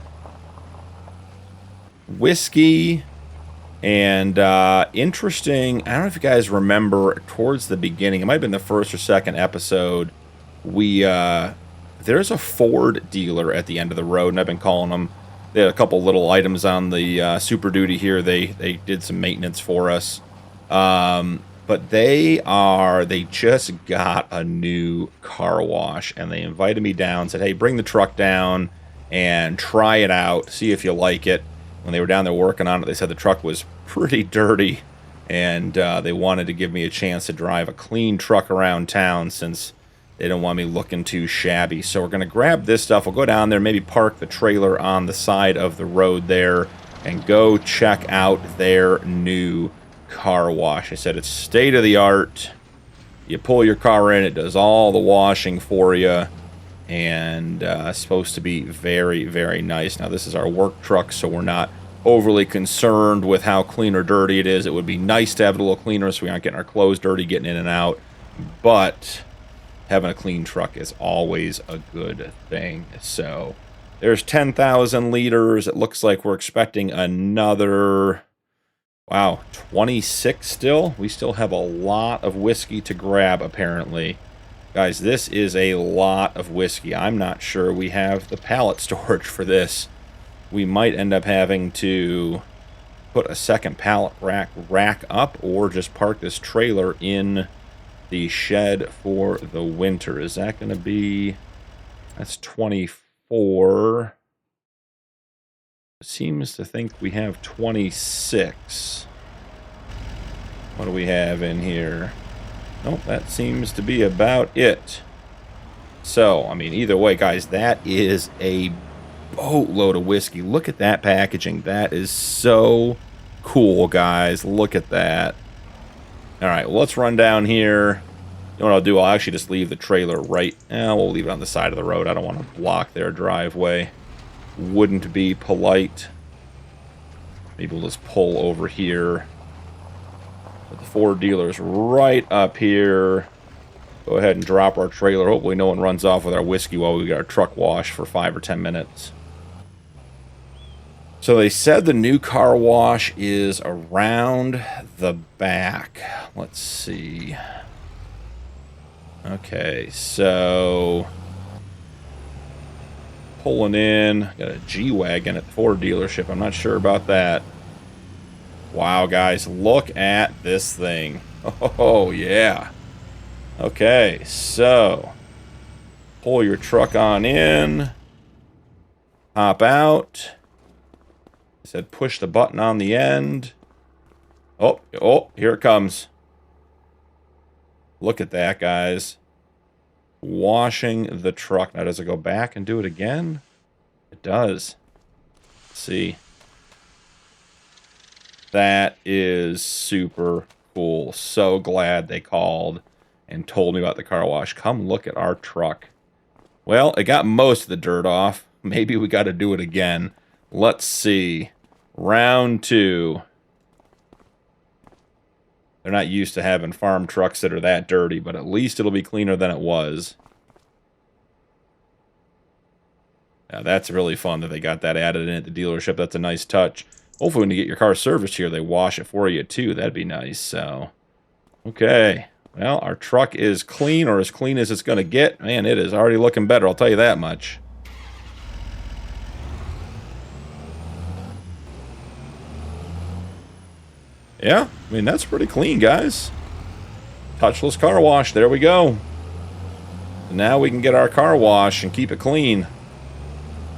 whiskey. And interesting, I don't know if you guys remember towards the beginning, it might have been the first or second episode, there's a Ford dealer at the end of the road, and I've been calling them. They had a couple little items on the Super Duty here. They did some maintenance for us. But they just got a new car wash, and they invited me down, said, hey, bring the truck down and try it out, see if you like it. When they were down there working on it, they said the truck was pretty dirty, and they wanted to give me a chance to drive a clean truck around town since they don't want me looking too shabby. So we're going to grab this stuff. We'll go down there, maybe park the trailer on the side of the road there, and go check out their new car wash. I said it's state-of-the-art. You pull your car in, it does all the washing for you, and it's supposed to be very, very nice. Now, this is our work truck, so we're not overly concerned with how clean or dirty it is. It would be nice to have it a little cleaner so we aren't getting our clothes dirty getting in and out, but having a clean truck is always a good thing. So there's 10,000 liters. It looks like we're expecting another, wow, 26 still. We still have a lot of whiskey to grab, apparently. Guys, this is a lot of whiskey. I'm not sure we have the pallet storage for this. We might end up having to put a second pallet rack up, or just park this trailer in the shed for the winter. Is that going to be... That's 24. Seems to think we have 26. What do we have in here? Nope, that seems to be about it. So, I mean, either way, guys, that is a boatload of whiskey. Look at that packaging. That is so cool, guys. Look at that. All right, well, let's run down here. You know what I'll do? I'll actually just leave the trailer right... we'll leave it on the side of the road. I don't want to block their driveway. Wouldn't be polite. Maybe we'll just pull over here. But the Ford dealer's right up here. Go ahead and drop our trailer. Hopefully no one runs off with our whiskey while we get our truck washed for 5 or 10 minutes. So they said the new car wash is around the back. Let's see. Okay, so pulling in. Got a G-Wagon at the Ford dealership. I'm not sure about that. Wow, guys, look at this thing. Oh, yeah. Okay, so pull your truck on in. Hop out. It said push the button on the end. Oh, here it comes. Look at that, guys. Washing the truck. Now, does it go back and do it again? It does. Let's see. That is super cool. So glad they called and told me about the car wash. Come look at our truck. Well, it got most of the dirt off. Maybe we got to do it again. Let's see. Round 2. They're not used to having farm trucks that are that dirty, but at least it'll be cleaner than it was. Now, that's really fun that they got that added in at the dealership. That's a nice touch. Hopefully when you get your car serviced here, they wash it for you too. That'd be nice. So, okay. Well, our truck is clean, or as clean as it's going to get. Man, it is already looking better, I'll tell you that much. Yeah, I mean, that's pretty clean, guys. Touchless car wash. There we go. Now we can get our car wash and keep it clean.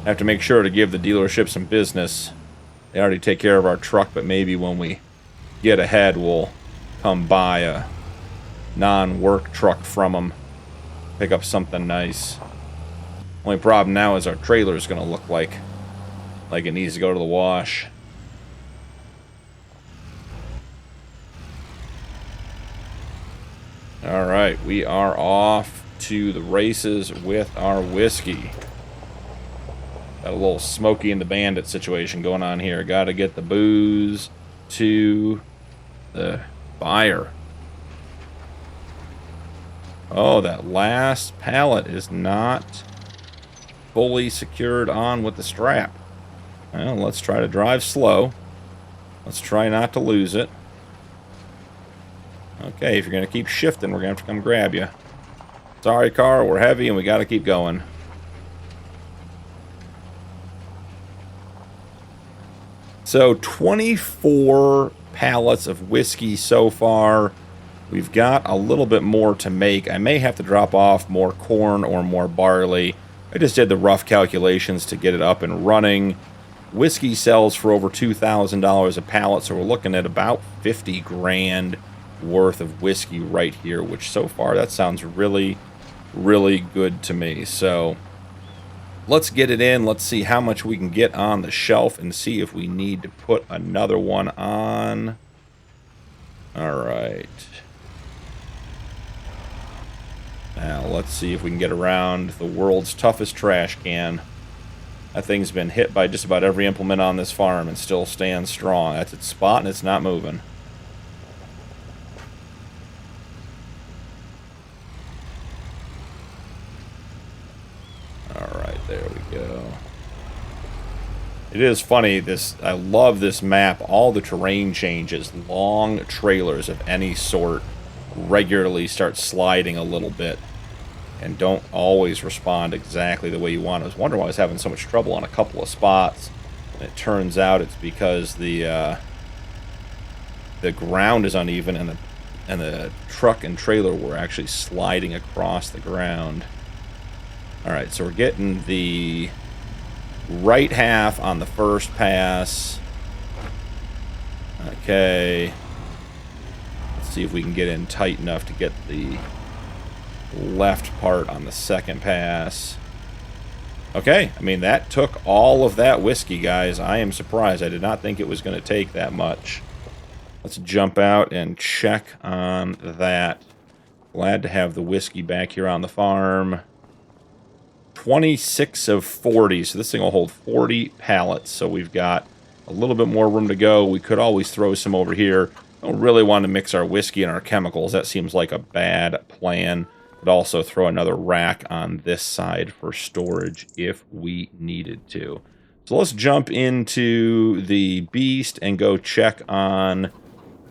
Have to make sure to give the dealership some business. They already take care of our truck, but maybe when we get ahead, we'll come buy a non-work truck from them. Pick up something nice. Only problem now is our trailer is going to look like it needs to go to the wash. All right, we are off to the races with our whiskey. Got a little Smokey and the Bandit situation going on here. Got to get the booze to the buyer. Oh, that last pallet is not fully secured on with the strap. Well, let's try to drive slow. Let's try not to lose it. Okay, if you're going to keep shifting, we're going to have to come grab you. Sorry, car, we're heavy and we got to keep going. So 24 pallets of whiskey so far. We've got a little bit more to make. I may have to drop off more corn or more barley. I just did the rough calculations to get it up and running. Whiskey sells for over $2,000 a pallet, so we're looking at about 50 grand worth of whiskey right here, which so far that sounds really, really good to me. So let's get it in. Let's see how much we can get on the shelf and see if we need to put another one on. All right. Now let's see if we can get around the world's toughest trash can. That thing's been hit by just about every implement on this farm and still stands strong. That's its spot and it's not moving. There we go. It is funny, I love this map. All the terrain changes. Long trailers of any sort regularly start sliding a little bit and don't always respond exactly the way you want. I was wondering why I was having so much trouble on a couple of spots. And it turns out it's because the ground is uneven and the truck and trailer were actually sliding across the ground. Alright, so we're getting the right half on the first pass. Okay. Let's see if we can get in tight enough to get the left part on the second pass. Okay, I mean, that took all of that whiskey, guys. I am surprised. I did not think it was going to take that much. Let's jump out and check on that. Glad to have the whiskey back here on the farm. 26 of 40, so this thing will hold 40 pallets. So we've got a little bit more room to go. We could always throw some over here. Don't really want to mix our whiskey and our chemicals. That seems like a bad plan. Could also throw another rack on this side for storage if we needed to. So let's jump into the beast and go check on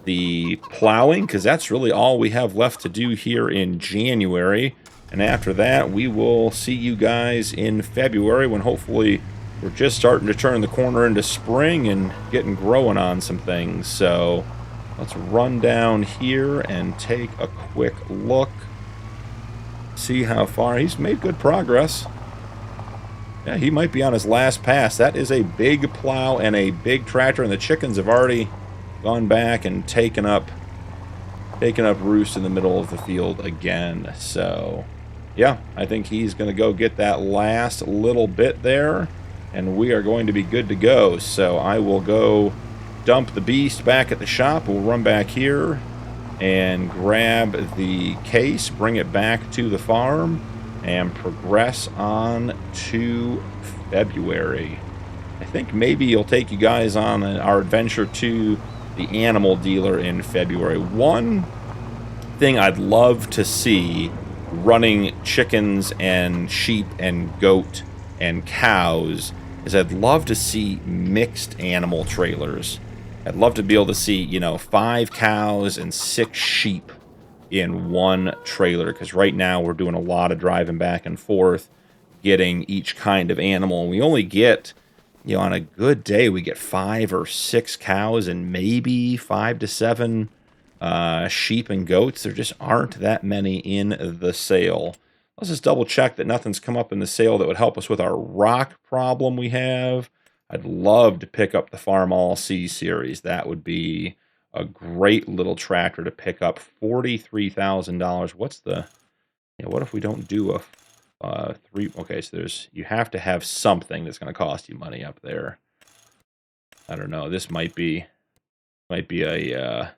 the plowing, because that's really all we have left to do here in January. And after that, we will see you guys in February, when hopefully we're just starting to turn the corner into spring and getting growing on some things. So let's run down here and take a quick look. See how far he's made. Good progress. Yeah, he might be on his last pass. That is a big plow and a big tractor, and the chickens have already gone back and taken up roost in the middle of the field again. So yeah, I think he's going to go get that last little bit there, and we are going to be good to go. So I will go dump the beast back at the shop. We'll run back here and grab the case, bring it back to the farm, and progress on to February. I think maybe you'll take you guys on our adventure to the animal dealer in February. One thing I'd love to see running chickens and sheep and goat and cows is I'd love to see mixed animal trailers. I'd love to be able to see, you know, 5 cows and 6 sheep in one trailer, because right now we're doing a lot of driving back and forth, getting each kind of animal. And we only get, you know, on a good day, we get 5 or 6 cows and maybe 5 to 7 sheep and goats. There just aren't that many in the sale. Let's just double check that nothing's come up in the sale that would help us with our rock problem we have. I'd love to pick up the Farm All C series. That would be a great little tractor to pick up. $43,000. What's the... Yeah, what if we don't do a 3... Okay, so there's... You have to have something that's going to cost you money up there. I don't know. This might be a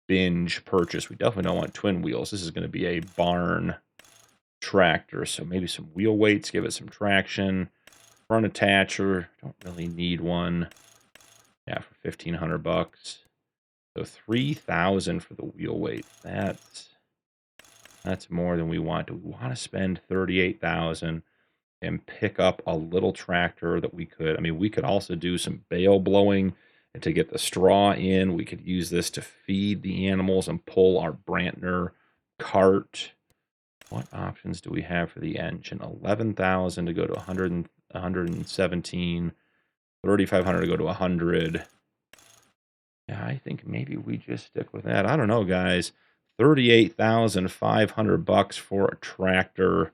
binge purchase. We definitely don't want twin wheels. This is going to be a barn tractor, so maybe some wheel weights, give it some traction. Front attacher, don't really need one. Yeah, for 1,500 bucks. So 3,000 for the wheel weight. That's more than we want. Do we want to spend 38,000 and pick up a little tractor that we could? I mean, we could also do some bale blowing and to get the straw in. We could use this to feed the animals and pull our Brantner cart. What options do we have for the engine? 11,000 to go to 117, 3,500 to go to 100. Yeah, I think maybe we just stick with that. I don't know, guys. 38,500 bucks for a tractor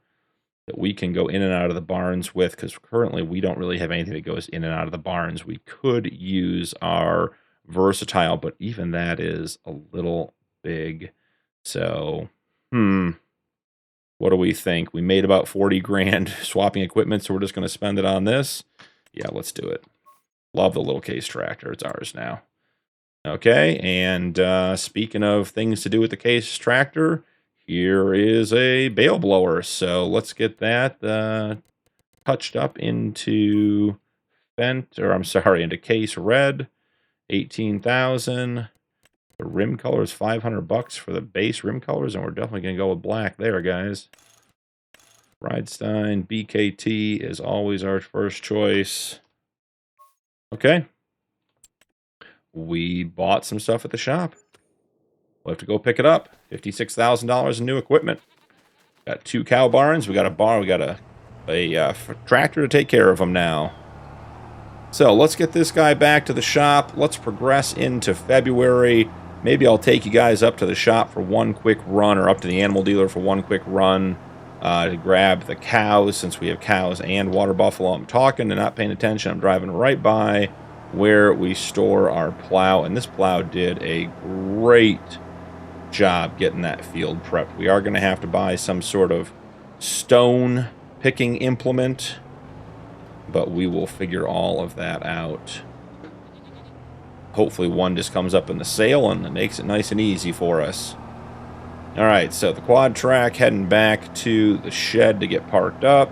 that we can go in and out of the barns with, because currently we don't really have anything that goes in and out of the barns. We could use our Versatile, but even that is a little big. So, what do we think? We made about 40 grand swapping equipment, so we're just going to spend it on this. Yeah, let's do it. Love the little case tractor. It's ours now. Okay, and speaking of things to do with the case tractor, here is a bale blower. So let's get that touched up into into case red. 18,000. The rim color is 500 bucks for the base rim colors, and we're definitely going to go with black there, guys. Rydstein BKT is always our first choice. Okay. We bought some stuff at the shop. We'll have to go pick it up. $56,000 in new equipment. Got 2 cow barns. We got a barn. We got a tractor to take care of them now. So let's get this guy back to the shop. Let's progress into February. Maybe I'll take you guys up to the shop for one quick run, or up to the animal dealer for one quick run to grab the cows, since we have cows and water buffalo. I'm talking and not paying attention. I'm driving right by where we store our plow, and this plow did a great job getting that field prepped. We are going to have to buy some sort of stone picking implement, but we will figure all of that out. Hopefully one just comes up in the sale and it makes it nice and easy for us. All right, so the quad track heading back to the shed to get parked up.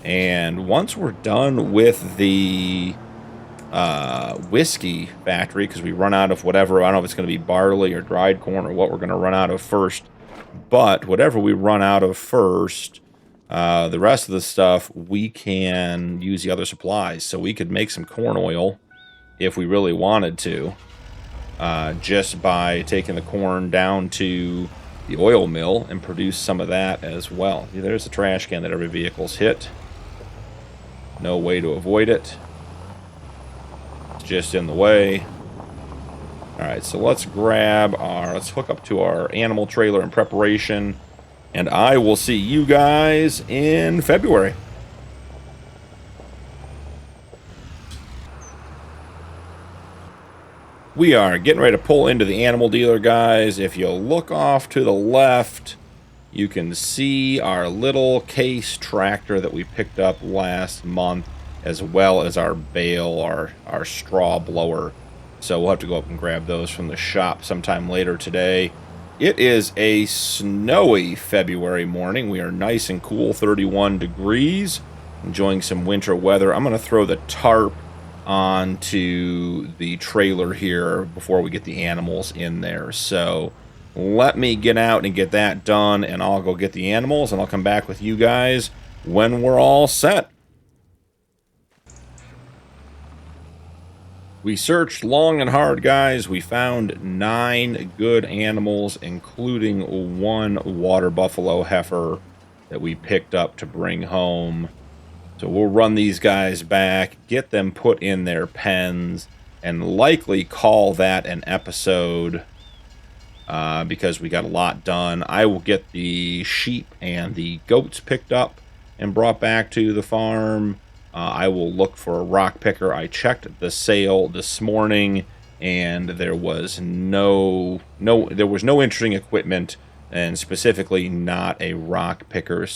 And once we're done with the whiskey factory, because we run out of whatever, I don't know if it's going to be barley or dried corn or what we're going to run out of first, but whatever we run out of first, the rest of the stuff, we can use the other supplies. So we could make some corn oil if we really wanted to, just by taking the corn down to the oil mill and produce some of that as well. There's a trash can that every vehicle's hit. No way to avoid it. It's just in the way. Alright, so let's hook up to our animal trailer in preparation, and I will see you guys in February. We are getting ready to pull into the animal dealer, guys. If you look off to the left, you can see our little case tractor that we picked up last month, as well as our bale, our straw blower. So we'll have to go up and grab those from the shop sometime later today. It is a snowy February morning. We are nice and cool, 31 degrees, enjoying some winter weather. I'm going to throw the tarp onto the trailer here before we get the animals in there. So let me get out and get that done, and I'll go get the animals, and I'll come back with you guys when we're all set. We searched long and hard, guys. We found 9 good animals, including 1 water buffalo heifer that we picked up to bring home. So we'll run these guys back, get them put in their pens, and likely call that an episode, because we got a lot done. I will get the sheep and the goats picked up and brought back to the farm. I will look for a rock picker. I checked the sale this morning, and there was no interesting equipment, and specifically not a rock picker,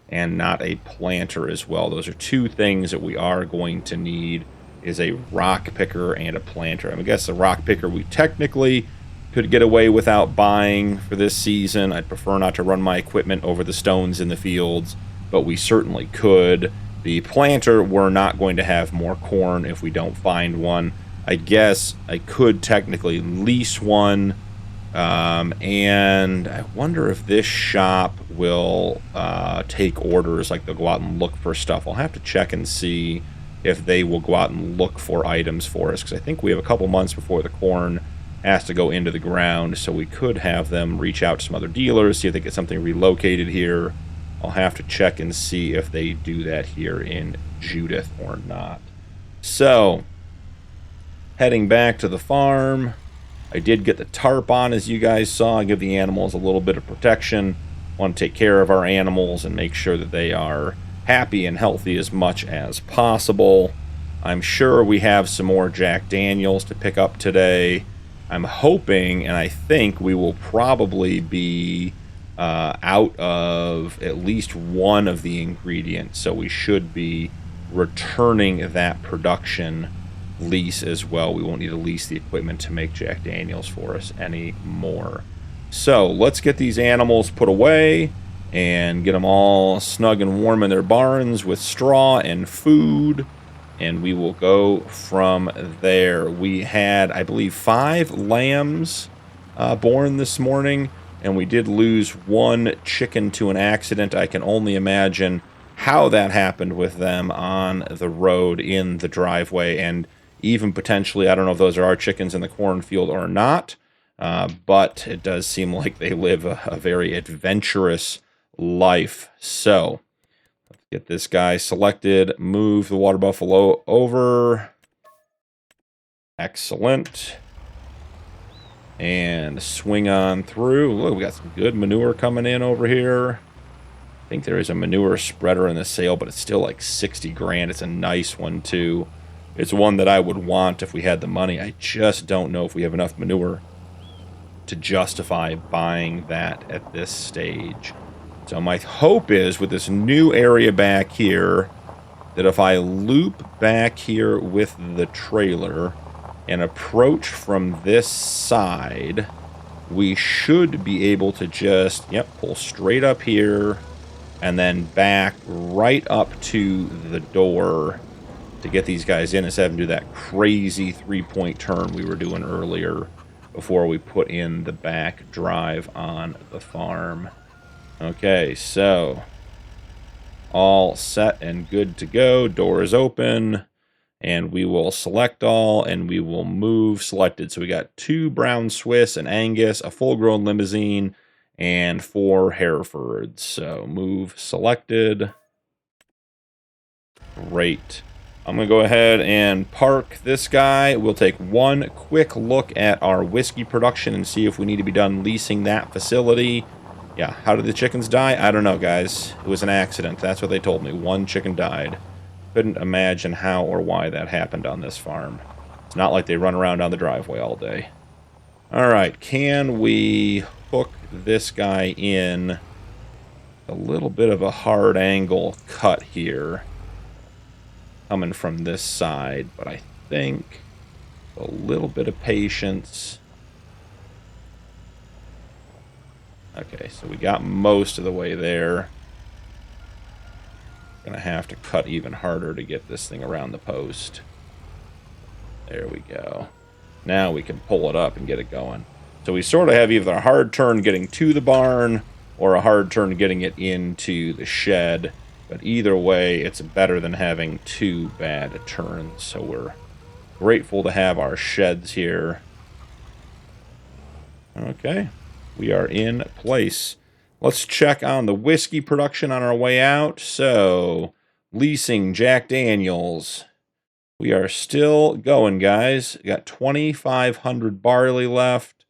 and not a planter as well. Those are 2 things that we are going to need, is a rock picker and a planter. I guess the rock picker we technically could get away without buying for this season. I'd prefer not to run my equipment over the stones in the fields, but we certainly could. The planter, we're not going to have more corn if we don't find one. I guess I could technically lease one, and I wonder if this shop will take orders, like they'll go out and look for stuff. I'll have to check and see if they will go out and look for items for us, because I think we have a couple months before the corn has to go into the ground, so we could have them reach out to some other dealers, see if they get something relocated here. I'll have to check and see if they do that here in Judith or not. So, heading back to the farm. I did get the tarp on, as you guys saw. Give the animals a little bit of protection. Want to take care of our animals and make sure that they are happy and healthy as much as possible. I'm sure we have some more Jack Daniels to pick up today. I'm hoping, and I think we will probably be out of at least one of the ingredients, so we should be returning that production lease as well. We won't need to lease the equipment to make Jack Daniels for us anymore. So let's get these animals put away and get them all snug and warm in their barns with straw and food, and we will go from there. We had, I believe, 5 lambs born this morning, and we did lose 1 chicken to an accident. I can only imagine how that happened with them on the road in the driveway, and even potentially, I don't know if those are our chickens in the cornfield or not, but it does seem like they live a very adventurous life. So, let's get this guy selected, move the water buffalo over. Excellent. And swing on through. Look, we got some good manure coming in over here. I think there is a manure spreader in the sale, but it's still like 60 grand. It's a nice one, too. It's one that I would want if we had the money. I just don't know if we have enough manure to justify buying that at this stage. So my hope is with this new area back here that if I loop back here with the trailer and approach from this side, we should be able to just, pull straight up here and then back right up to the door to get these guys in instead of having to do that crazy 3-point turn we were doing earlier before we put in the back drive on the farm. Okay, so all set and good to go. Door is open, and we will select all, and we will move selected. So we got 2 brown Swiss, an Angus, a full-grown limousine, and 4 Herefords. So move selected. Great. I'm going to go ahead and park this guy. We'll take one quick look at our whiskey production and see if we need to be done leasing that facility. Yeah, how did the chickens die? I don't know, guys. It was an accident. That's what they told me. 1 chicken died. Couldn't imagine how or why that happened on this farm. It's not like they run around down the driveway all day. Alright, can we hook this guy in? A little bit of a hard angle cut here coming from this side, but I think a little bit of patience. Okay, so we got most of the way there. Gonna have to cut even harder to get this thing around the post. There we go. Now we can pull it up and get it going. So we sort of have either a hard turn getting to the barn or a hard turn getting it into the shed. But either way, it's better than having 2 bad turns. So we're grateful to have our sheds here. Okay, we are in place. Let's check on the whiskey production on our way out. So, leasing Jack Daniels. We are still going, guys. We got 2,500 barley left.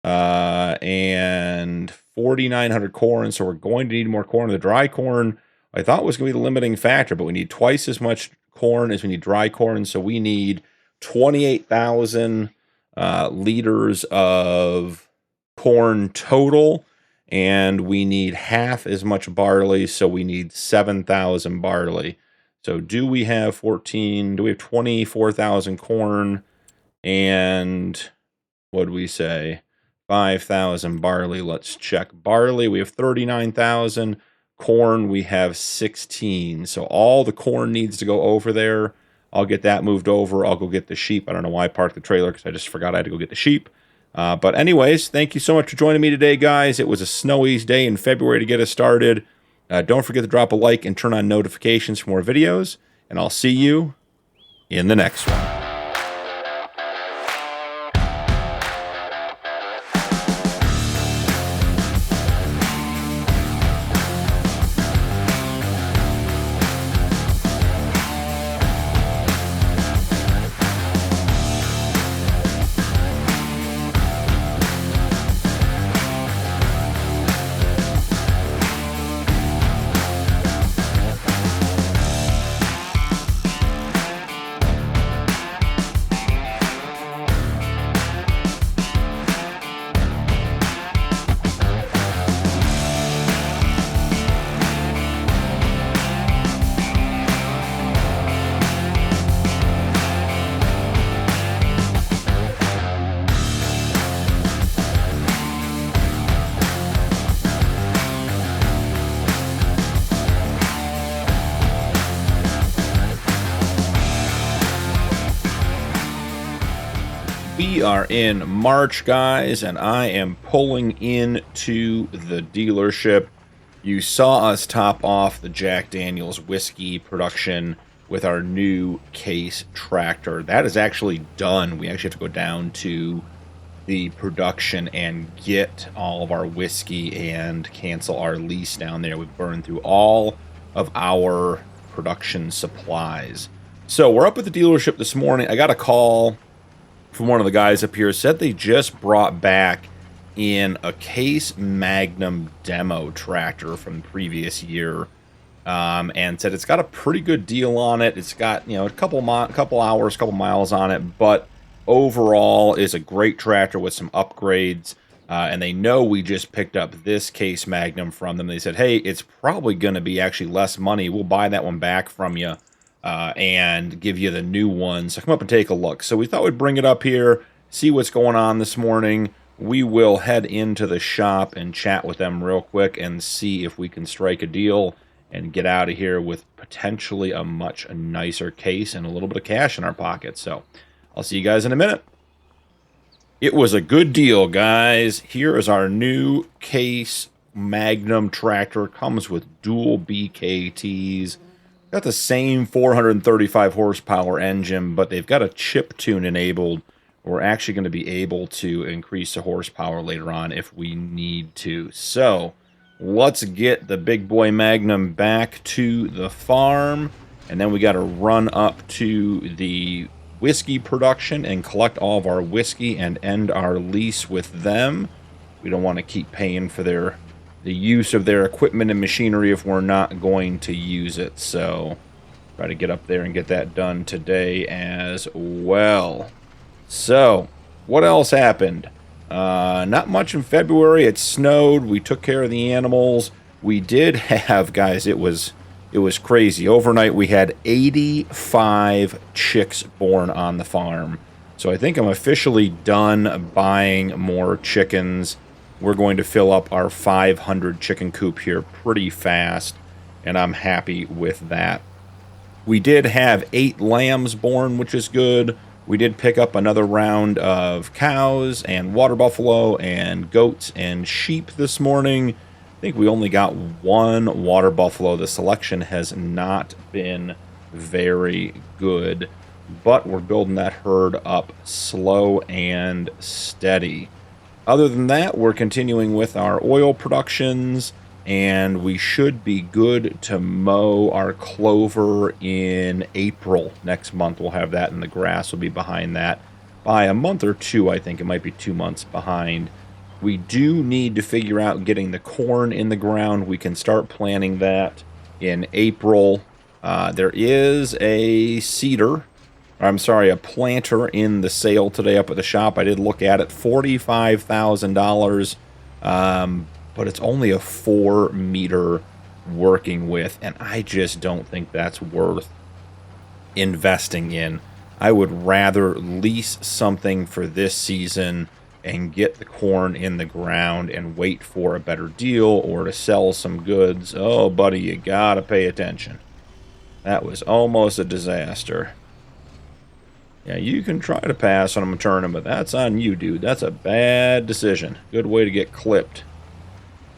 And 4,900 corn. So we're going to need more corn. The dry corn, I thought was going to be the limiting factor, but we need twice as much corn as we need dry corn. So we need 28,000 liters of corn total. And we need half as much barley, so we need 7,000 barley. So do we have 24,000 corn? And what do we say? 5,000 barley. Let's check barley. We have 39,000. Corn, we have 16. So all the corn needs to go over there. I'll get that moved over. I'll go get the sheep. I don't know why I parked the trailer because I just forgot I had to go get the sheep. But anyways, thank you so much for joining me today, guys. It was a snowy day in February to get us started. Don't forget to drop a like and turn on notifications for more videos. And I'll see you in the next one. We are in March, guys, and I am pulling into the dealership. You saw us top off the Jack Daniels whiskey production with our new case tractor. That is actually done. We actually have to go down to the production and get all of our whiskey and cancel our lease down there. We've burned through all of our production supplies. So we're up at the dealership this morning. I got a call from one of the guys up here. Said they just brought back in a Case Magnum demo tractor from the previous year. and said it's got a pretty good deal on it. It's got, you know, a couple hours, couple miles on it, but overall is a great tractor with some upgrades. And they know we just picked up this Case Magnum from them. They said, hey, it's probably going to be actually less money. We'll buy that one back from you and give you the new one. So come up and take a look. So we thought we'd bring it up here, see what's going on this morning. We will head into the shop and chat with them real quick and see if we can strike a deal and get out of here with potentially a much nicer case and a little bit of cash in our pocket. So I'll see you guys in a minute. It was a good deal, guys. Here is our new Case Magnum tractor. Comes with dual BKTs. Got the same 435 horsepower engine, but they've got a chip tune enabled. We're actually going to be able to increase the horsepower later on if we need to. So let's get the big boy Magnum back to the farm, and then we got to run up to the whiskey production and collect all of our whiskey and end our lease with them. We don't want to keep paying for the use of their equipment and machinery if we're not going to use it. So try to get up there and get that done today as well. So what else happened? Not much in February. It snowed. We took care of the animals. We did have, guys, it was crazy. Overnight, we had 85 chicks born on the farm. So I think I'm officially done buying more chickens. We're going to fill up our 500 chicken coop here pretty fast, and I'm happy with that. We did have 8 lambs born, which is good. We did pick up another round of cows and water buffalo and goats and sheep this morning. I think we only got 1 water buffalo. The selection has not been very good, but we're building that herd up slow and steady. Other than that, we're continuing with our oil productions, and we should be good to mow our clover in April. Next month we'll have that, and the grass will be behind that by a month or 2. I think it might be 2 months behind. We do need to figure out getting the corn in the ground. We can start planning that in April. There is a a planter in the sale today up at the shop. I did look at it, $45,000, but it's only a 4-meter working width, and I just don't think that's worth investing in. I would rather lease something for this season and get the corn in the ground and wait for a better deal or to sell some goods. Oh, buddy, you gotta pay attention. That was almost a disaster. Yeah, you can try to pass on a turning, but that's on you, dude. That's a bad decision. Good way to get clipped.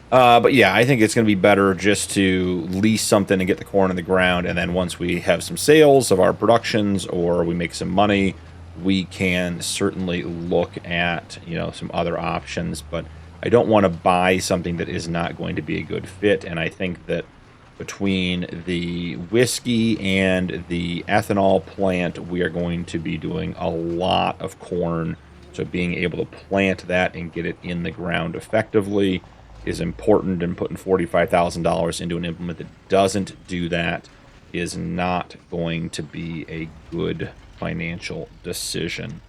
But yeah, I think it's going to be better just to lease something and get the corn in the ground, and then once we have some sales of our productions or we make some money, we can certainly look at, you know, some other options. But I don't want to buy something that is not going to be a good fit, and I think that between the whiskey and the ethanol plant, we are going to be doing a lot of corn. So being able to plant that and get it in the ground effectively is important, and putting $45,000 into an implement that doesn't do that is not going to be a good financial decision.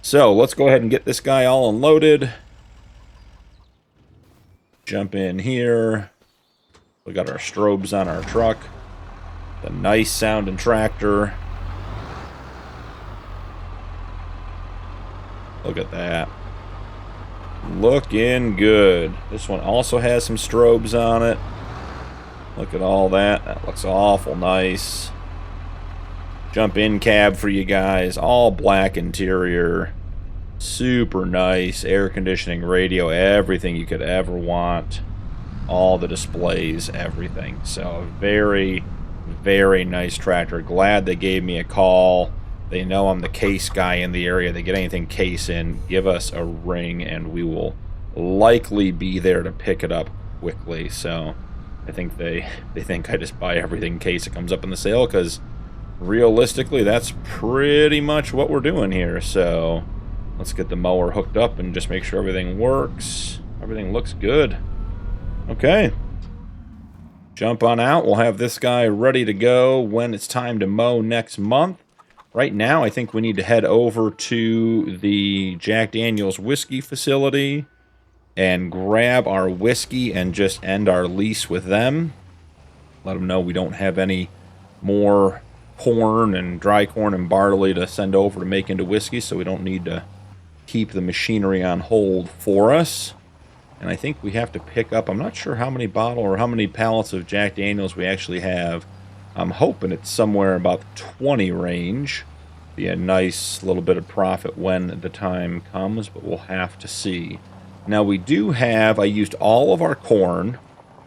So let's go ahead and get this guy all unloaded. Jump in here. We got our strobes on our truck. The nice sounding tractor. Look at that. Looking good. This one also has some strobes on it. Look at all that. That looks awful nice. Jump in cab for you guys. All black interior. Super nice. Air conditioning, radio, everything you could ever want. All the displays, everything. So very, very nice tractor. Glad they gave me a call. They know I'm the Case guy in the area. They get anything Case in, give us a ring, and we will likely be there to pick it up quickly. So I think they think I just buy everything Case that comes up in the sale, because realistically, that's pretty much what we're doing here. So let's get the mower hooked up and just make sure everything works. Everything looks good. Okay. jump on out. We'll have this guy ready to go when it's time to mow next month. Right now, I think we need to head over to the Jack Daniel's whiskey facility and grab our whiskey and just end our lease with them. Let them know we don't have any more corn and dry corn and barley to send over to make into whiskey, so we don't need to keep the machinery on hold for us. And I think we have to pick up, I'm not sure how many bottle or how many pallets of Jack Daniels we actually have. I'm hoping it's somewhere about the 20 range. Be a nice little bit of profit when the time comes, but we'll have to see. Now we do have, I used all of our corn,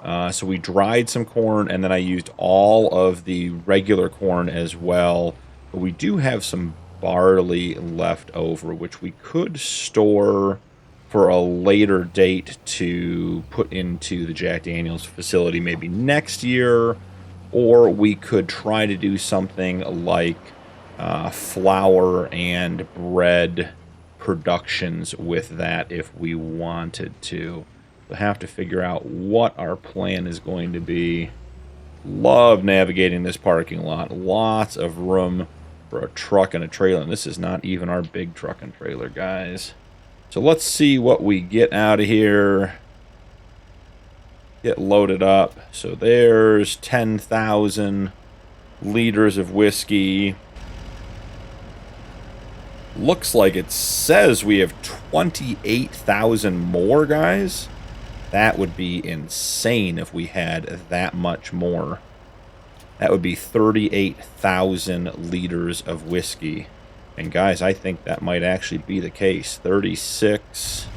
so we dried some corn, and then I used all of the regular corn as well. But we do have some barley left over, which we could store for a later date to put into the Jack Daniel's facility maybe next year, or we could try to do something like flour and bread productions with that if we wanted to. We'll have to figure out what our plan is going to be. Love navigating this parking lot. Lots of room for a truck and a trailer, and this is not even our big truck and trailer, guys. So let's see what we get out of here. Get loaded up. So there's 10,000 liters of whiskey. Looks like it says we have 28,000 more, guys. That would be insane if we had that much more. That would be 38,000 liters of whiskey. And guys, I think that might actually be the case. 36.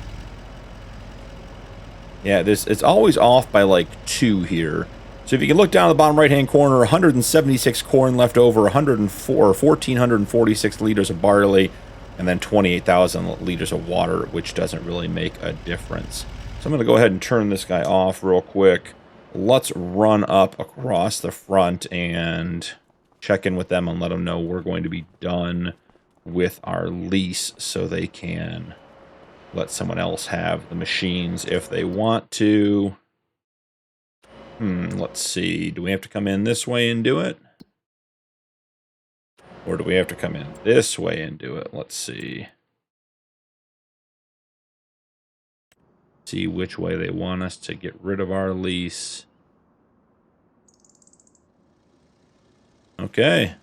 Yeah, it's always off by like 2 here. So if you can look down the bottom right-hand corner, 176 corn left over, 1,446 liters of barley, and then 28,000 liters of water, which doesn't really make a difference. So I'm going to go ahead and turn this guy off real quick. Let's run up across the front and check in with them and let them know we're going to be done with our lease so they can let someone else have the machines if they want to. Let's see. Do we have to come in this way and do it? Or do we have to come in this way and do it? Let's see. See which way they want us to get rid of our lease. Okay.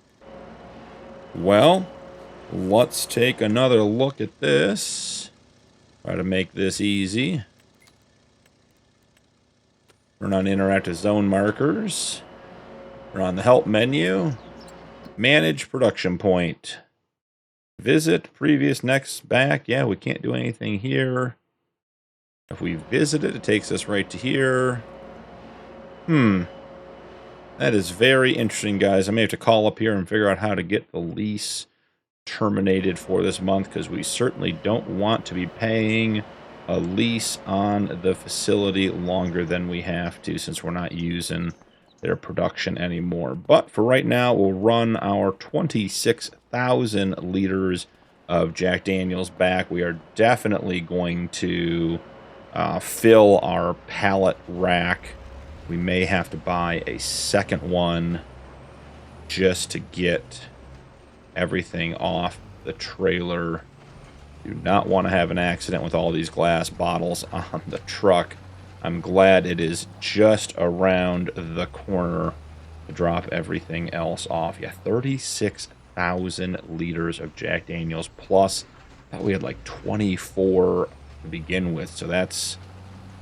Well, let's take another look at this. Try to make this easy. Turn on interactive zone markers. Turn on the help menu. Manage production point. Visit, previous, next, back. Yeah, we can't do anything here. If we visit it, it takes us right to here. That is very interesting, guys. I may have to call up here and figure out how to get the lease terminated for this month, because we certainly don't want to be paying a lease on the facility longer than we have to, since we're not using their production anymore. But for right now, we'll run our 26,000 liters of Jack Daniel's back. We are definitely going to fill our pallet rack. We may have to buy a second one just to get everything off the trailer. Do not want to have an accident with all these glass bottles on the truck. I'm glad it is just around the corner to drop everything else off. Yeah, 36,000 liters of Jack Daniel's plus. I thought we had like 24 to begin with, so that's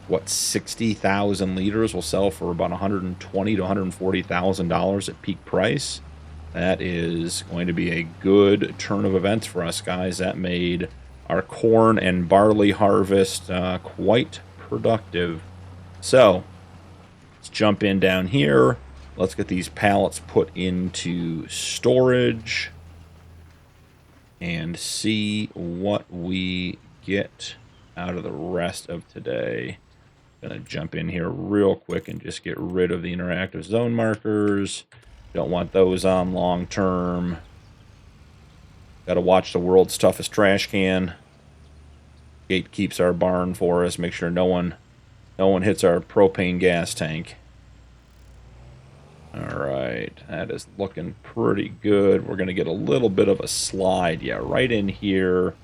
what, 60,000 liters will sell for about $120,000 to $140,000 at peak price. That is going to be a good turn of events for us, guys. That made our corn and barley harvest quite productive. So let's jump in down here. Let's get these pallets put into storage and see what we get out of the rest of today. Gonna jump in here real quick and just get rid of the interactive zone markers. Don't want those on long term. Got to watch the world's toughest trash can. Gate keeps our barn for us. Make sure no one hits our propane gas tank. All right, that is looking pretty good. We're going to get a little bit of a slide. Yeah, right in here,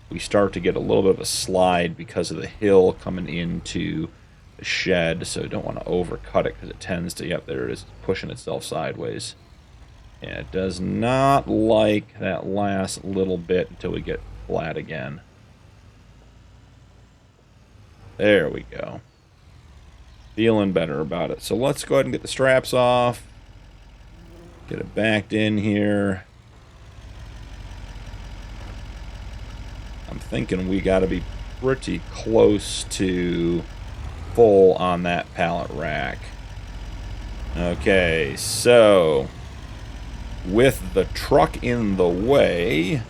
we start to get a little bit of a slide because of the hill coming into the shed. So don't want to overcut it because it tends to, yep, there it is, pushing itself sideways. Yeah, it does not like that last little bit until we get flat again. There we go. Feeling better about it. So let's go ahead and get the straps off. Get it backed in here. I'm thinking we got to be pretty close to full on that pallet rack. Okay, so with the truck in the way,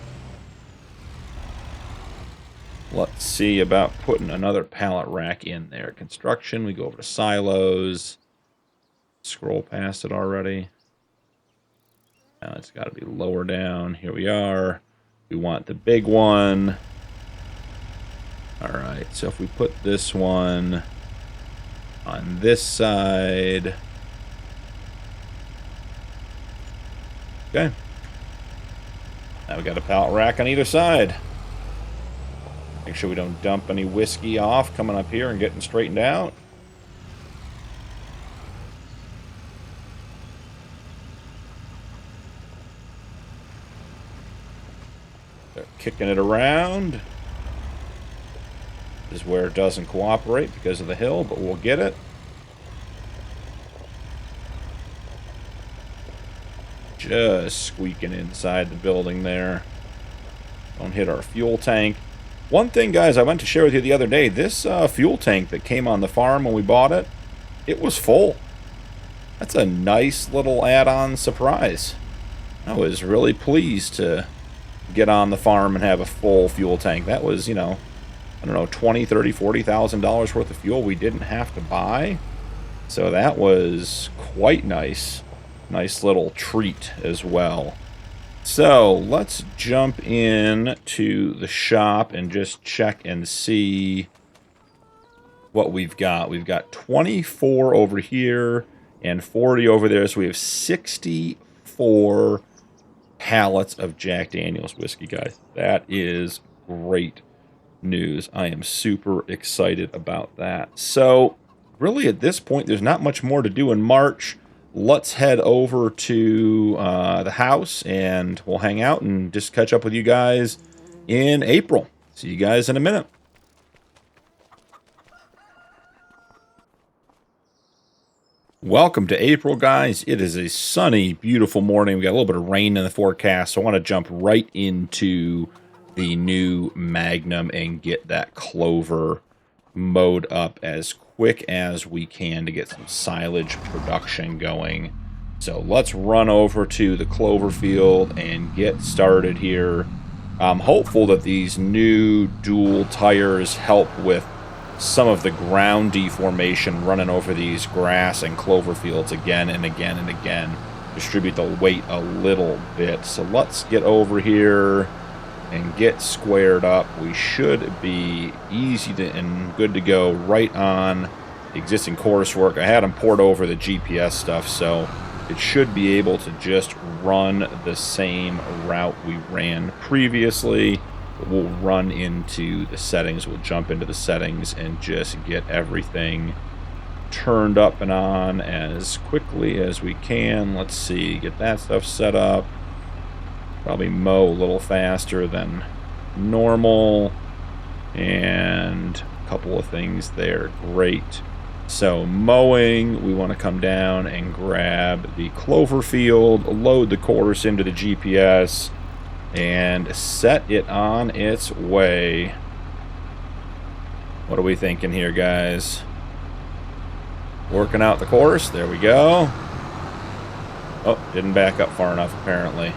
let's see about putting another pallet rack in there. Construction, we go over to silos. Scroll past it already. Now it's got to be lower down. Here we are. We want the big one. All right, so if we put this one on this side. Okay. Now we got a pallet rack on either side. Make sure we don't dump any whiskey off coming up here and getting straightened out. They're kicking it around. This is where it doesn't cooperate because of the hill, but we'll get it. Just squeaking inside the building there. Don't hit our fuel tank. One thing, guys, I went to share with you the other day, this fuel tank that came on the farm when we bought it, it was full. That's a nice little add-on surprise. I was really pleased to get on the farm and have a full fuel tank. That was, you know, I don't know, $20,000, $30,000, $40,000 worth of fuel we didn't have to buy. So that was quite nice. Nice little treat as well. So let's jump in to the shop and just check and see what we've got. We've got 24 over here and 40 over there. So we have 64 pallets of Jack Daniel's whiskey, guys. That is great news. I am super excited about that. So really at this point, there's not much more to do in March. Let's head over to the house and we'll hang out and just catch up with you guys in April. See you guys in a minute. Welcome to April, guys. It is a sunny, beautiful morning. We got a little bit of rain in the forecast, so I want to jump right into the new Magnum and get that clover mowed up as quick as we can to get some silage production going. So let's run over to the clover field and get started here. I'm hopeful that these new dual tires help with some of the ground deformation running over these grass and clover fields again and again and again. Distribute the weight a little bit. So let's get over here and get squared up. We should be easy and good to go right on the existing coursework. I had them poured over the GPS stuff, so it should be able to just run the same route we ran previously. We'll run into the settings. We'll jump into the settings and just get everything turned up and on as quickly as we can. Let's see, get that stuff set up. Probably mow a little faster than normal. And a couple of things there. Great. So mowing, we want to come down and grab the clover field, load the course into the GPS, and set it on its way. What are we thinking here, guys? Working out the course. There we go. Oh, didn't back up far enough, apparently.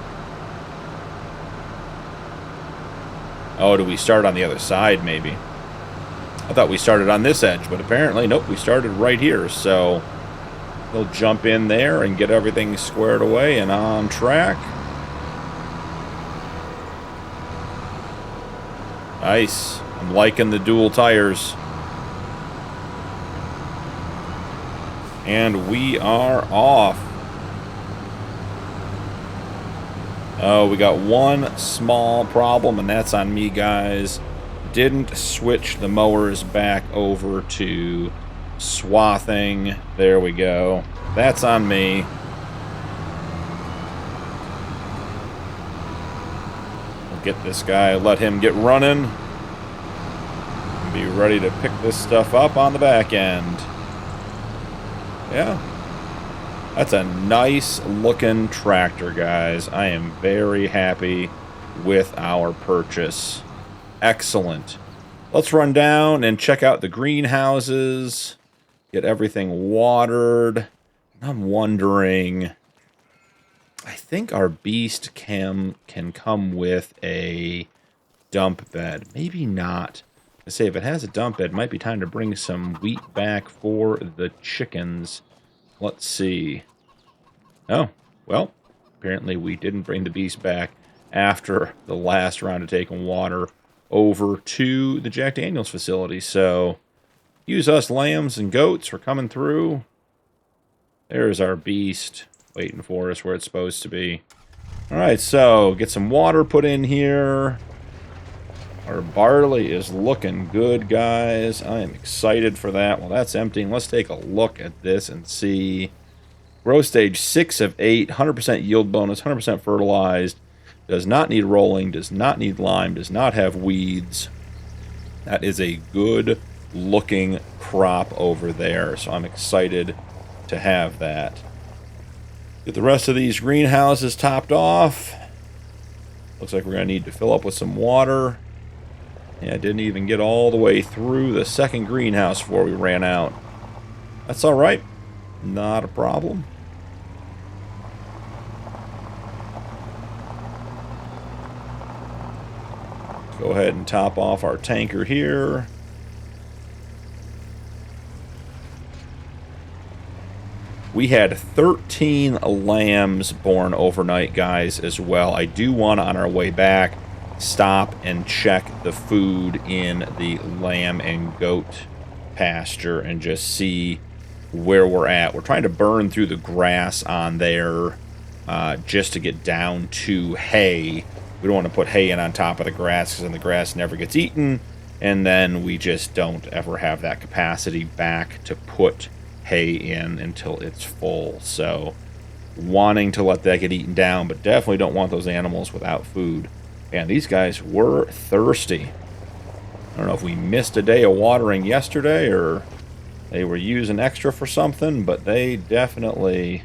Oh, do we start on the other side, maybe? I thought we started on this edge, but apparently, nope, we started right here. So we'll jump in there and get everything squared away and on track. Nice. I'm liking the dual tires. And we are off. Oh, we got one small problem, and that's on me, guys. Didn't switch the mowers back over to swathing. There we go. That's on me. We'll get this guy, let him get running. Be ready to pick this stuff up on the back end. Yeah. That's a nice looking tractor, guys. I am very happy with our purchase. Excellent. Let's run down and check out the greenhouses. Get everything watered. I'm wondering, I think our beast can come with a dump bed. Maybe not. I say if it has a dump bed, it might be time to bring some wheat back for the chickens. Let's see. Oh, well, apparently we didn't bring the beast back after the last round of taking water over to the Jack Daniels facility. So, use us lambs and goats for coming through. There's our beast waiting for us where it's supposed to be. All right, so get some water put in here. Our barley is looking good, guys. I am excited for that. Well, that's emptying. Let's take a look at this and see. Growth stage 6 of 8, 100% yield bonus, 100% fertilized. Does not need rolling, does not need lime, does not have weeds. That is a good looking crop over there. So I'm excited to have that. Get the rest of these greenhouses topped off. Looks like we're going to need to fill up with some water. Yeah, I didn't even get all the way through the second greenhouse before we ran out. That's all right. Not a problem. Go ahead and top off our tanker here. We had 13 lambs born overnight, guys, as well. I do want to, on our way back, stop and check the food in the lamb and goat pasture and just see where we're at. We're trying to burn through the grass on there just to get down to hay. We don't want to put hay in on top of the grass because then the grass never gets eaten, and then we just don't ever have that capacity back to put hay in until it's full. So wanting to let that get eaten down, but definitely don't want those animals without food. And these guys were thirsty. I don't know if we missed a day of watering yesterday or they were using extra for something, but they definitely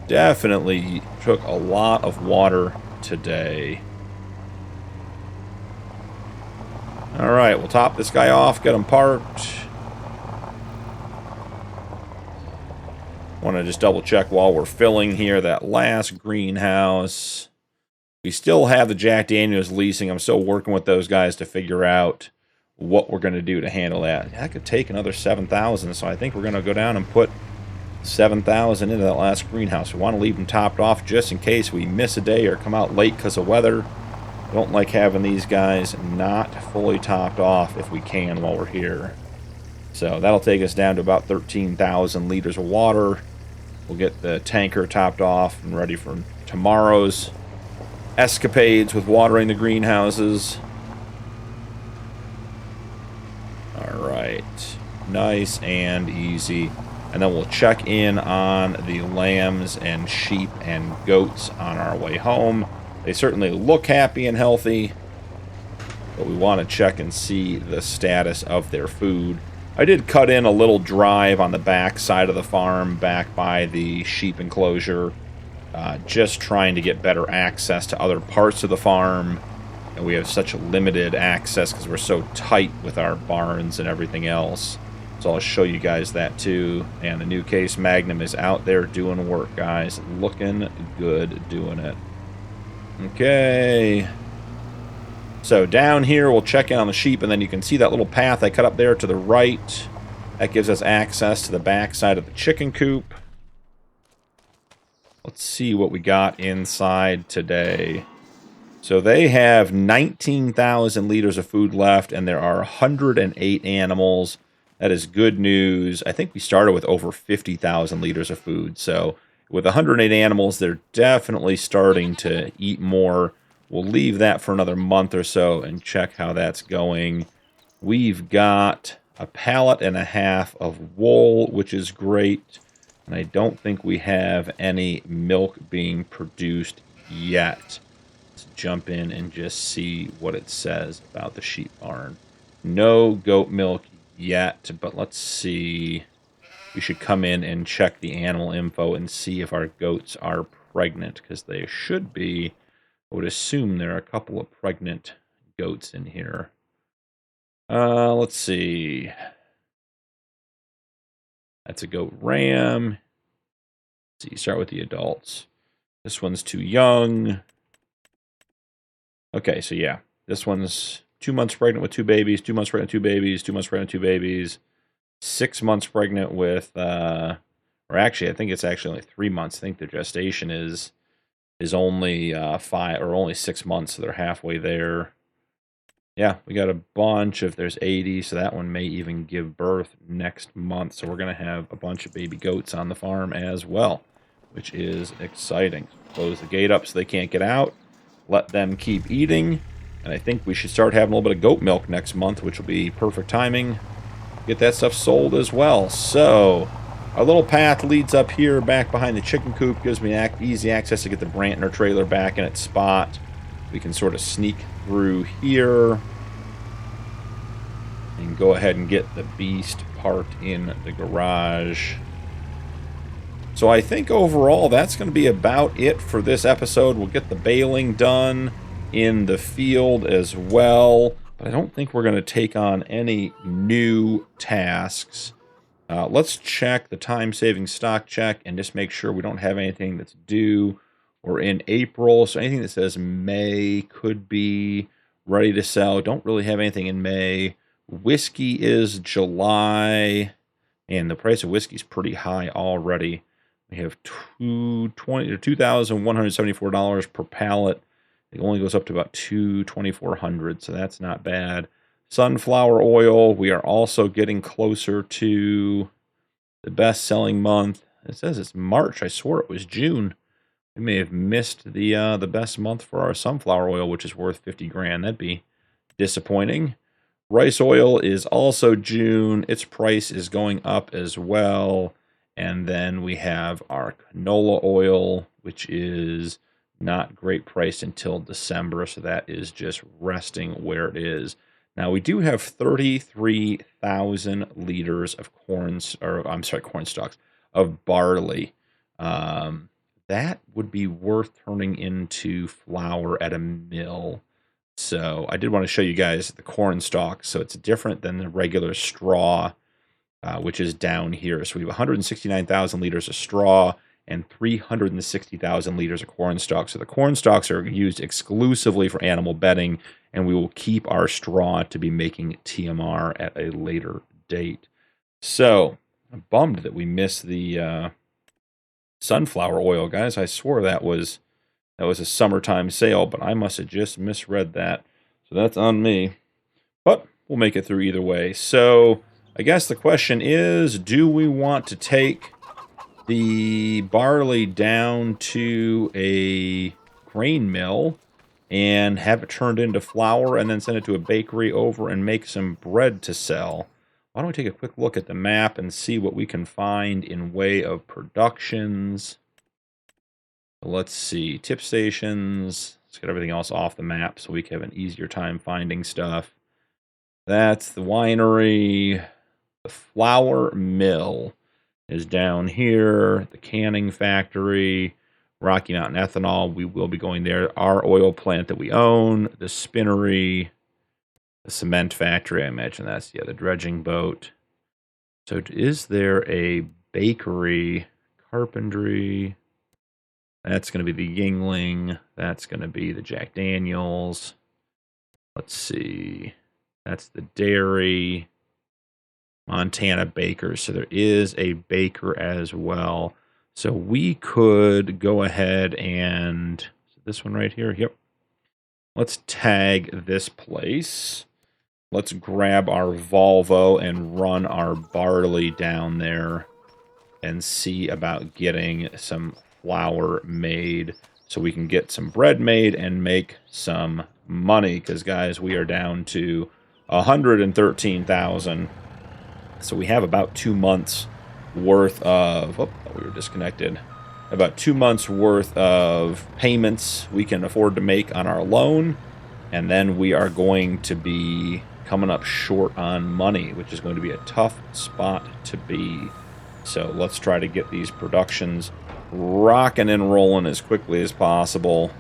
took a lot of water today. Alright, we'll top this guy off, get him parked. Want to just double check while we're filling here that last greenhouse. We still have the Jack Daniels leasing. I'm still working with those guys to figure out what we're going to do to handle that. That could take another 7,000, so I think we're going to go down and put 7,000 into that last greenhouse. We want to leave them topped off just in case we miss a day or come out late because of weather. Don't like having these guys not fully topped off if we can while we're here. So that'll take us down to about 13,000 liters of water. We'll get the tanker topped off and ready for tomorrow's escapades with watering the greenhouses. Alright, nice and easy. And then we'll check in on the lambs and sheep and goats on our way home. They certainly look happy and healthy, but we want to check and see the status of their food. I did cut in a little drive on the back side of the farm, back by the sheep enclosure, just trying to get better access to other parts of the farm. And we have such limited access because we're so tight with our barns and everything else. So I'll show you guys that too. And the new Case Magnum is out there doing work, guys. Looking good doing it. Okay. So down here, we'll check in on the sheep, and then you can see that little path I cut up there to the right. That gives us access to the back side of the chicken coop. Let's see what we got inside today. So they have 19,000 liters of food left, and there are 108 animals. That is good news. I think we started with over 50,000 liters of food, so with 108 animals, they're definitely starting to eat more. We'll leave that for another month or so and check how that's going. We've got a pallet and a half of wool, which is great. And I don't think we have any milk being produced yet. Let's jump in and just see what it says about the sheep barn. No goat milk yet, but let's see. We should come in and check the animal info and see if our goats are pregnant, because they should be. I would assume there are a couple of pregnant goats in here. Let's see. That's a goat ram. Let's see, start with the adults. This one's too young. Okay, so yeah, this one's 2 months pregnant with 2 babies, 2 months pregnant with 2 babies, 2 months pregnant with 2 babies, 6 months pregnant with, or actually, I think it's actually only 3 months. I think the gestation is only 5 or only 6 months, so they're halfway there. Yeah, we got a bunch of, there's 80, so that one may even give birth next month. So we're going to have a bunch of baby goats on the farm as well, which is exciting. Close the gate up so they can't get out. Let them keep eating. And I think we should start having a little bit of goat milk next month, which will be perfect timing. Get that stuff sold as well. So our little path leads up here back behind the chicken coop. Gives me easy access to get the Brantner trailer back in its spot. We can sort of sneak through here and go ahead and get the beast parked in the garage. So I think overall that's going to be about it for this episode. We'll get the baling done in the field as well, but I don't think we're going to take on any new tasks. Let's check the time-saving stock check and just make sure we don't have anything that's due or in April. So anything that says May could be ready to sell. Don't really have anything in May. Whiskey is July, and the price of whiskey is pretty high already. We have $2,174 per pallet. It only goes up to about $2,400, so that's not bad. Sunflower oil, we are also getting closer to the best-selling month. It says it's March. I swore it was June. We may have missed the best month for our sunflower oil, which is worth 50 grand. That'd be disappointing. Rice oil is also June. Its price is going up as well. And then we have our canola oil, which is not great priced until December. So that is just resting where it is. Now we do have 33,000 liters of corn stalks of barley. That would be worth turning into flour at a mill. So I did want to show you guys the corn stalk. So it's different than the regular straw, which is down here. So we have 169,000 liters of straw and 360,000 liters of corn stalks. So the corn stalks are used exclusively for animal bedding, and we will keep our straw to be making TMR at a later date. So I'm bummed that we missed the sunflower oil, guys. I swore that was a summertime sale, but I must have just misread that. So that's on me. But we'll make it through either way. So I guess the question is, do we want to take the barley down to a grain mill and have it turned into flour and then send it to a bakery over and make some bread to sell? Why don't we take a quick look at the map and see what we can find in way of productions? Let's see, tip stations. Let's get everything else off the map so we can have an easier time finding stuff. That's the winery. The flour mill is down here. The canning factory, Rocky Mountain Ethanol. We will be going there. Our oil plant that we own. The spinnery. The cement factory. I imagine that's, yeah, the dredging boat. So is there a bakery? Carpentry. That's going to be the Yingling. That's going to be the Jack Daniels. Let's see. That's the dairy. Montana Bakers. So there is a baker as well. So we could go ahead and... this one right here? Yep. Let's tag this place. Let's grab our Volvo and run our barley down there. and see about getting some flour made so we can get some bread made and make some money. Because, guys, we are down to 113,000. So we have about 2 months worth of... Oh, we were disconnected. About 2 months worth of payments we can afford to make on our loan. And then we are going to be coming up short on money, which is going to be a tough spot to be. So let's try to get these productions rocking and rolling as quickly as possible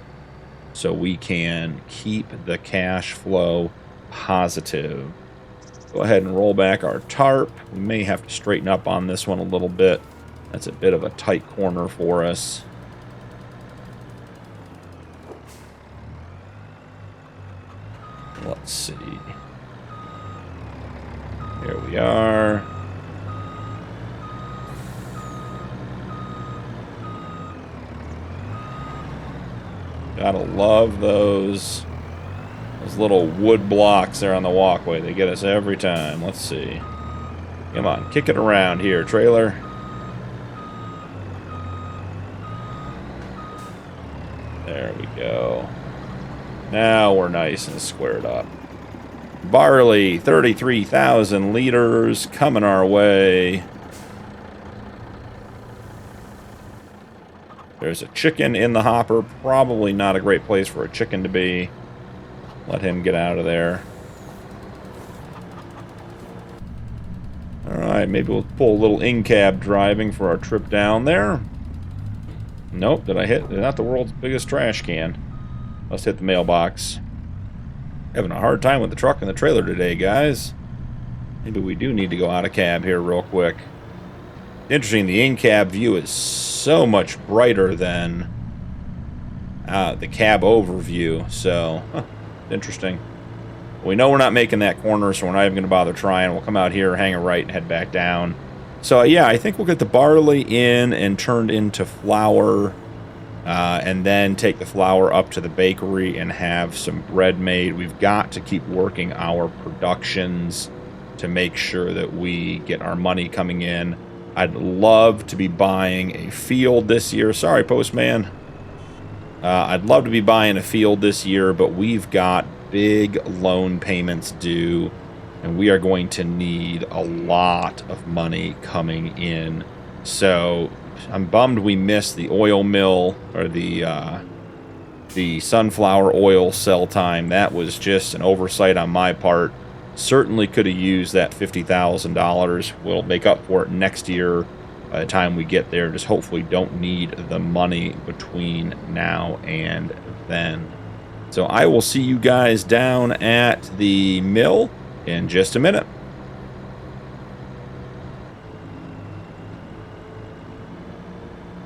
so we can keep the cash flow positive. Go ahead and roll back our tarp. We may have to straighten up on this one a little bit. That's a bit of a tight corner for us. Let's see. Here we are. Gotta love those little wood blocks there on the walkway. They get us every time. Let's see. Come on, kick it around here, trailer. There we go. Now we're nice and squared up. Barley, 33,000 liters coming our way. There's a chicken in the hopper. Probably not a great place for a chicken to be. Let him get out of there. Alright, maybe we'll pull a little in-cab driving for our trip down there. Nope, did I hit? Not the world's biggest trash can. Must hit the mailbox. Having a hard time with the truck and the trailer today, guys. Maybe we do need to go out of cab here real quick. Interesting, the in-cab view is so much brighter than the cab overview, so interesting. We know we're not making that corner, so we're not even going to bother trying. We'll come out here, hang a right, and head back down. So yeah, I think we'll get the barley in and turned into flour, and then take the flour up to the bakery and have some bread made. We've got to keep working our productions to make sure that we get our money coming in. I'd love to be buying a field this year. Sorry, postman. I'd love to be buying a field this year, but we've got big loan payments due, and we are going to need a lot of money coming in. So I'm bummed we missed the oil mill, or the sunflower oil sell time. That was just an oversight on my part. Certainly could have used that $50,000. We'll make up for it next year by the time we get there. Just hopefully don't need the money between now and then. So I will see you guys down at the mill in just a minute.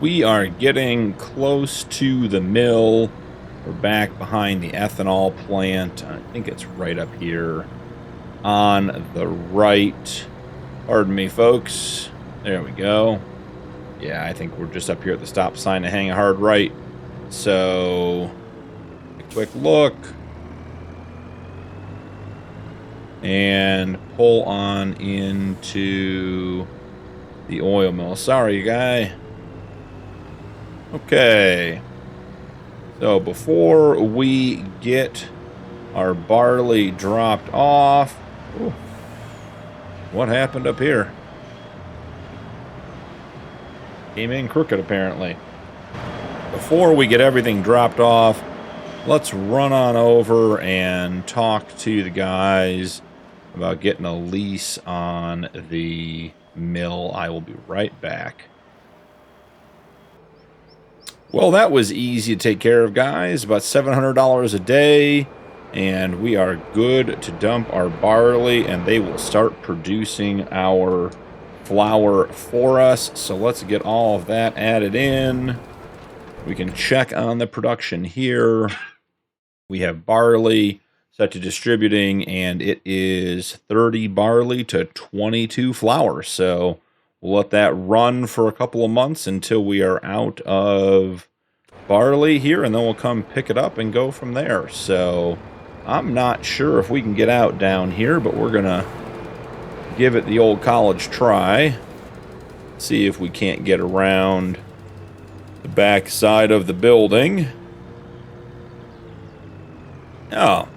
We are getting close to the mill. We're back behind the ethanol plant. I think it's right up here on the right. Pardon me, folks. There we go. Yeah, I think we're just up here at the stop sign to hang a hard right. So, a quick look. And pull on into the oil mill. Sorry, guy. Okay. So, before we get our barley dropped off... Ooh. What happened up here? Came in crooked, apparently. Before we get everything dropped off, let's run on over and talk to the guys about getting a lease on the mill. I will be right back. Well, that was easy to take care of, guys. About $700 a day. And we are good to dump our barley, and they will start producing our flour for us. So let's get all of that added in. We can check on the production here. We have barley set to distributing, and it is 30 barley to 22 flour. So we'll let that run for a couple of months until we are out of barley here, and then we'll come pick it up and go from there. So I'm not sure if we can get out down here, but we're going to give it the old college try. See if we can't get around the back side of the building. Oh,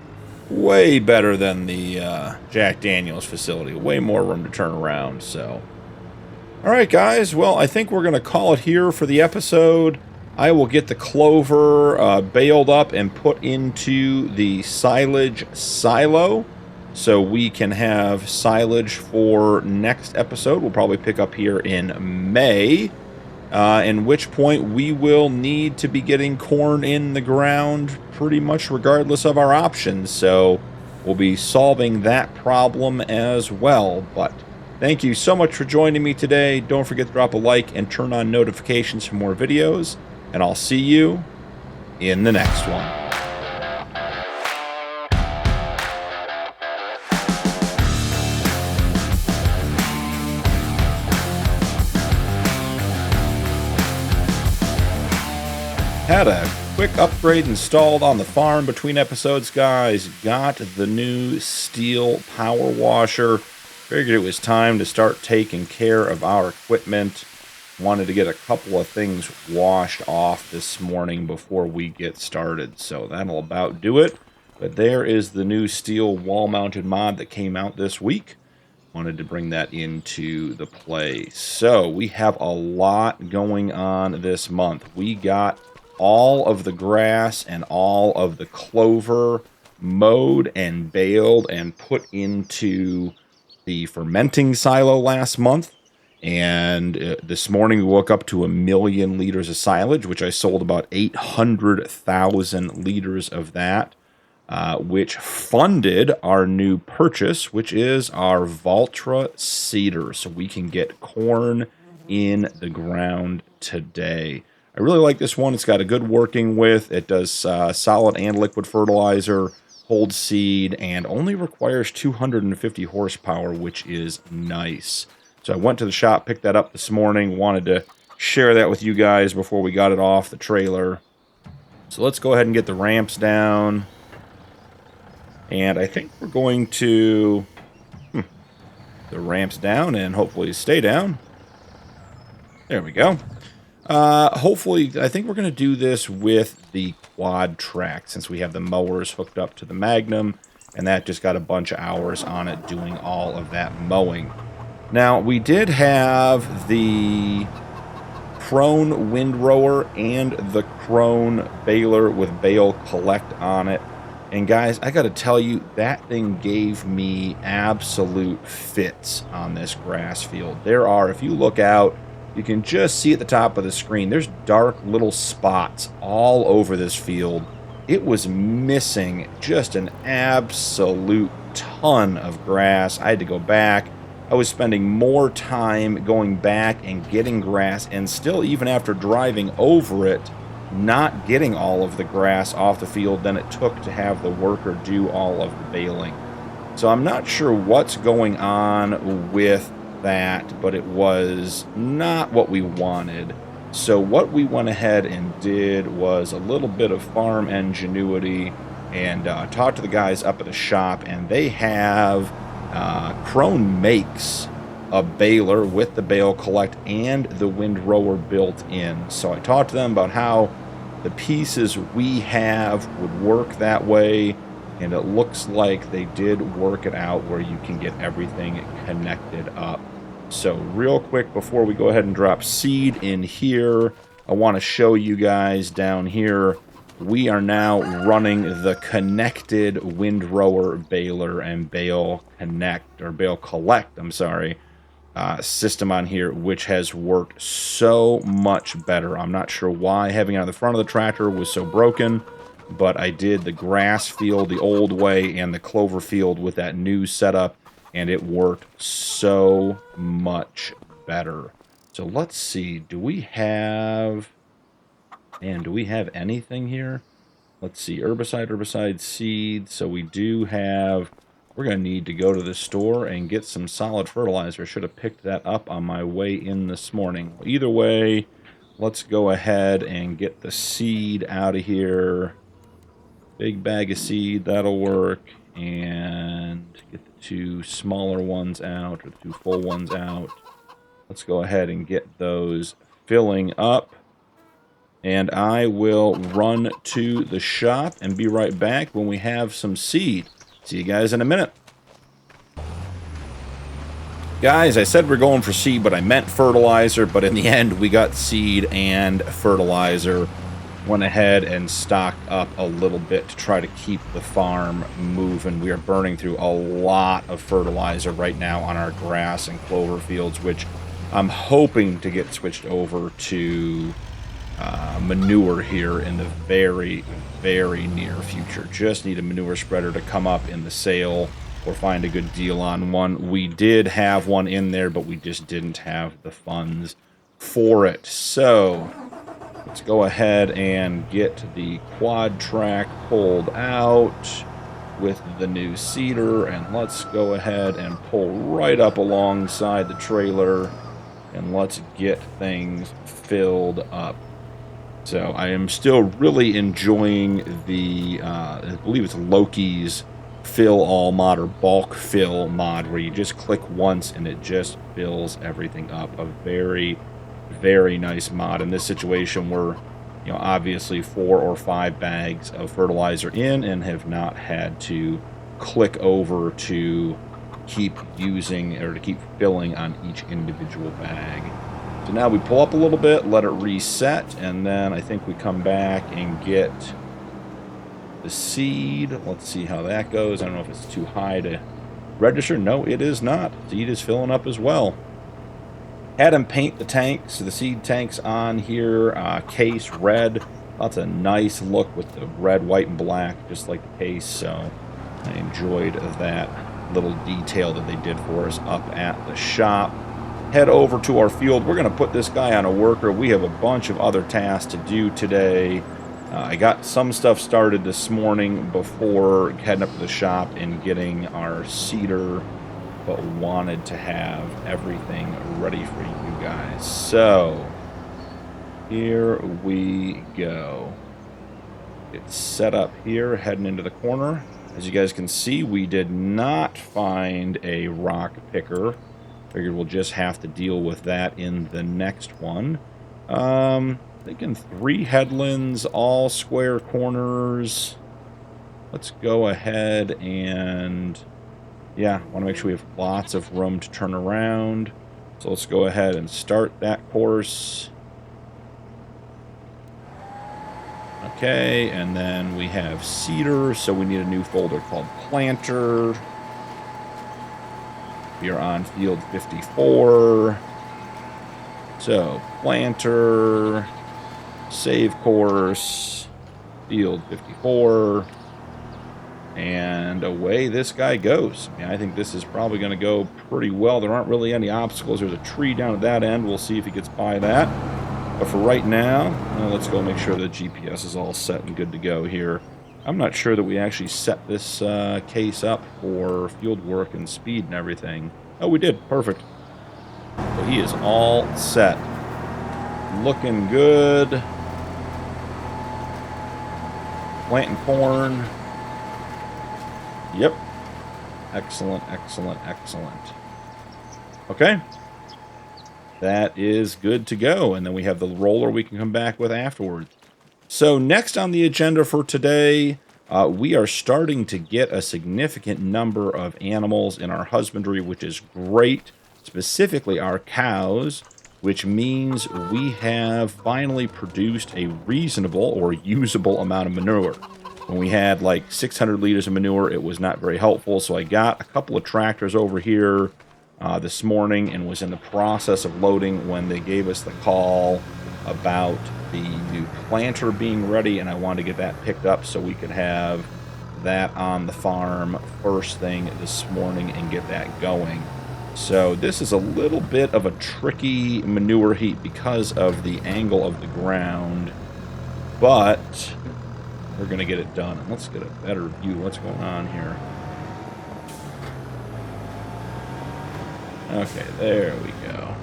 way better than the Jack Daniels facility. Way more room to turn around, so. All right, guys. Well, I think we're going to call it here for the episode. I will get the clover baled up and put into the silage silo so we can have silage for next episode. We'll probably pick up here in May, in which point we will need to be getting corn in the ground pretty much regardless of our options. So we'll be solving that problem as well. But thank you so much for joining me today. Don't forget to drop a like and turn on notifications for more videos. And I'll see you in the next one. Had a quick upgrade installed on the farm between episodes, guys. Got the new steel power washer. Figured it was time to start taking care of our equipment. Wanted to get a couple of things washed off this morning before we get started. So that'll about do it. But there is the new steel wall-mounted mod that came out this week. Wanted to bring that into the play. So we have a lot going on this month. We got all of the grass and all of the clover mowed and baled and put into the fermenting silo last month. And this morning we woke up to 1 million liters of silage, which I sold about 800,000 liters of that, which funded our new purchase, which is our Valtra seeder. So we can get corn in the ground today. I really like this one. It's got a good working with. It does solid and liquid fertilizer, holds seed, and only requires 250 horsepower, which is nice. So I went to the shop, picked that up this morning, wanted to share that with you guys before we got it off the trailer. So let's go ahead and get the ramps down. And I think we're going to the ramps down and hopefully stay down. There we go. Hopefully, I think we're going to do this with the quad track since we have the mowers hooked up to the Magnum, and that just got a bunch of hours on it doing all of that mowing. Now, we did have the Crone windrower and the Crone baler with bale collect on it. And guys, I got to tell you, that thing gave me absolute fits on this grass field. There are, if you look out, you can just see at the top of the screen, there's dark little spots all over this field. It was missing just an absolute ton of grass. I had to go back. I was spending more time going back and getting grass, and still, even after driving over it, not getting all of the grass off the field than it took to have the worker do all of the baling. So I'm not sure what's going on with that, but it was not what we wanted. So what we went ahead and did was a little bit of farm ingenuity and talked to the guys up at the shop, and they have Crone makes a baler with the bale collect and the windrower built in. So I talked to them about how the pieces we have would work that way, and it looks like they did work it out where you can get everything connected up. So real quick before we go ahead and drop seed in here, I want to show you guys down here, we are now running the connected windrower baler and bale collect, I'm sorry, system on here, which has worked so much better. I'm not sure why having it on the front of the tractor was so broken, but I did the grass field the old way and the clover field with that new setup, and it worked so much better. So let's see, do we have anything here? Let's see, herbicide, seed. So we do have, we're going to need to go to the store and get some solid fertilizer. I should have picked that up on my way in this morning. Either way, let's go ahead and get the seed out of here. Big bag of seed, that'll work. And get the 2 smaller ones out, or the 2 full ones out. Let's go ahead and get those filling up. And I will run to the shop and be right back when we have some seed. See you guys in a minute. Guys, I said we're going for seed, but I meant fertilizer. But in the end, we got seed and fertilizer. Went ahead and stocked up a little bit to try to keep the farm moving. We are burning through a lot of fertilizer right now on our grass and clover fields, which I'm hoping to get switched over to manure here in the very, very near future. Just need a manure spreader to come up in the sale or find a good deal on one. We did have one in there, but we just didn't have the funds for it. So let's go ahead and get the quad track pulled out with the new seeder, and let's go ahead and pull right up alongside the trailer, and let's get things filled up. So I am still really enjoying the, I believe it's Loki's fill all mod or bulk fill mod, where you just click once and it just fills everything up. A very, very nice mod. In this situation, we're, you know, obviously 4 or 5 bags of fertilizer in and have not had to click over to keep using or to keep filling on each individual bag. So now we pull up a little bit, let it reset, and then I think we come back and get the seed. Let's see how that goes. I don't know if it's too high to register. No, it is not. Seed is filling up as well. Had him paint the tanks, the seed tanks on here, case red. That's a nice look with the red, white, and black, just like the case. So I enjoyed that little detail that they did for us up at the shop. Head over to our field. We're going to put this guy on a worker. We have a bunch of other tasks to do today. I got some stuff started this morning before heading up to the shop and getting our seeder, but wanted to have everything ready for you guys. So here we go. It's set up here, heading into the corner. As you guys can see, we did not find a rock picker. Figured we'll just have to deal with that in the next one. Thinking 3 headlands, all square corners. Let's go ahead and, yeah, want to make sure we have lots of room to turn around. So let's go ahead and start that course. Okay, and then we have cedar, so we need a new folder called planter. We are on field 54. So planter, save course, field 54, and away this guy goes. I mean, I think this is probably going to go pretty well. There aren't really any obstacles. There's a tree down at that end. We'll see if he gets by that. But for right now, let's go make sure the GPS is all set and good to go here. I'm not sure that we actually set this case up for field work and speed and everything. Oh, we did. Perfect. So he is all set. Looking good. Planting corn. Yep. Excellent, excellent, excellent. Okay. That is good to go. And then we have the roller we can come back with afterwards. So next on the agenda for today, we are starting to get a significant number of animals in our husbandry, which is great. Specifically our cows, which means we have finally produced a reasonable or usable amount of manure. When we had like 600 liters of manure, it was not very helpful. So I got a couple of tractors over here this morning and was in the process of loading when they gave us the call about the new planter being ready, and I wanted to get that picked up so we could have that on the farm first thing this morning and get that going. So this is a little bit of a tricky manure heap because of the angle of the ground, but we're going to get it done. And let's get a better view of what's going on here. Okay, there we go.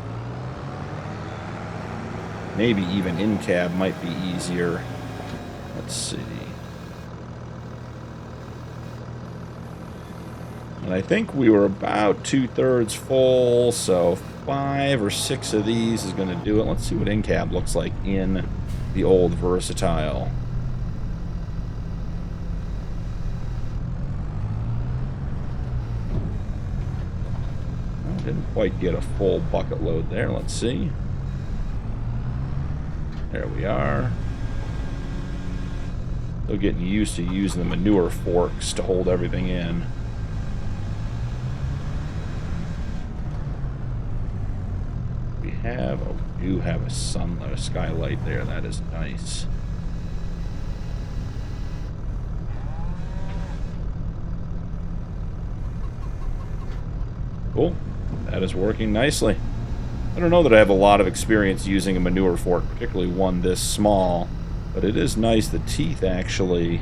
Maybe even in cab might be easier. Let's see. And I think we were about 2/3 full, so 5 or 6 of these is going to do it. Let's see what in-cab looks like in the old Versatile. Well, didn't quite get a full bucket load there. Let's see. There we are. Still getting used to using the manure forks to hold everything in. We do have a skylight there. That is nice. Cool. That is working nicely. I don't know that I have a lot of experience using a manure fork, particularly one this small, but it is nice the teeth actually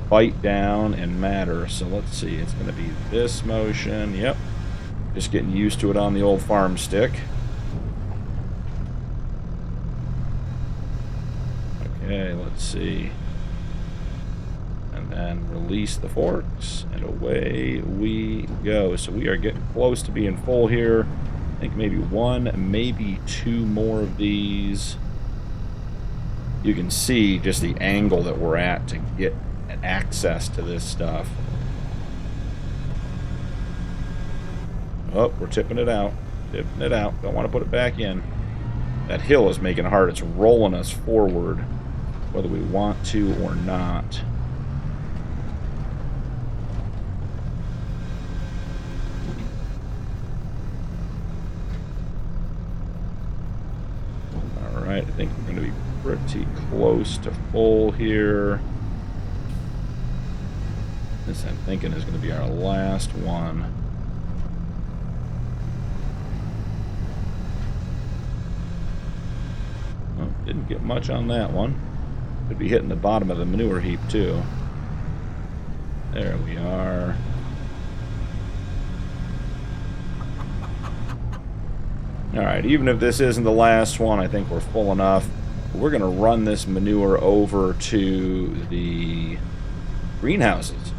bite down and matter. So let's see, it's going to be this motion. Yep. Just getting used to it on the old Farmstick. Okay, let's see. And then release the forks, and away we go. So we are getting close to being full here. I think maybe 1, maybe 2 more of these. You can see just the angle that we're at to get access to this stuff. Oh, we're tipping it out. Tipping it out. Don't want to put it back in. That hill is making it hard. It's rolling us forward, whether we want to or not. Alright, I think we're going to be pretty close to full here. This, I'm thinking, is going to be our last one. Well, didn't get much on that one. Could be hitting the bottom of the manure heap, too. There we are. Alright, even if this isn't the last one, I think we're full enough. We're going to run this manure over to the greenhouses.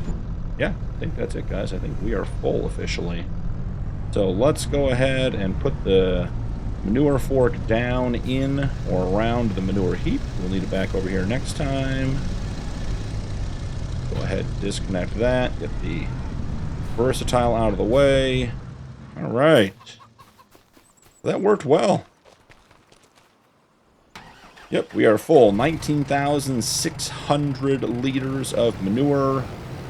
Yeah, I think that's it, guys. I think we are full officially. So let's go ahead and put the manure fork down in or around the manure heap. We'll need it back over here next time. Go ahead and disconnect that. Get the Versatile out of the way. All right. That worked well. Yep, we are full. 19,600 liters of manure.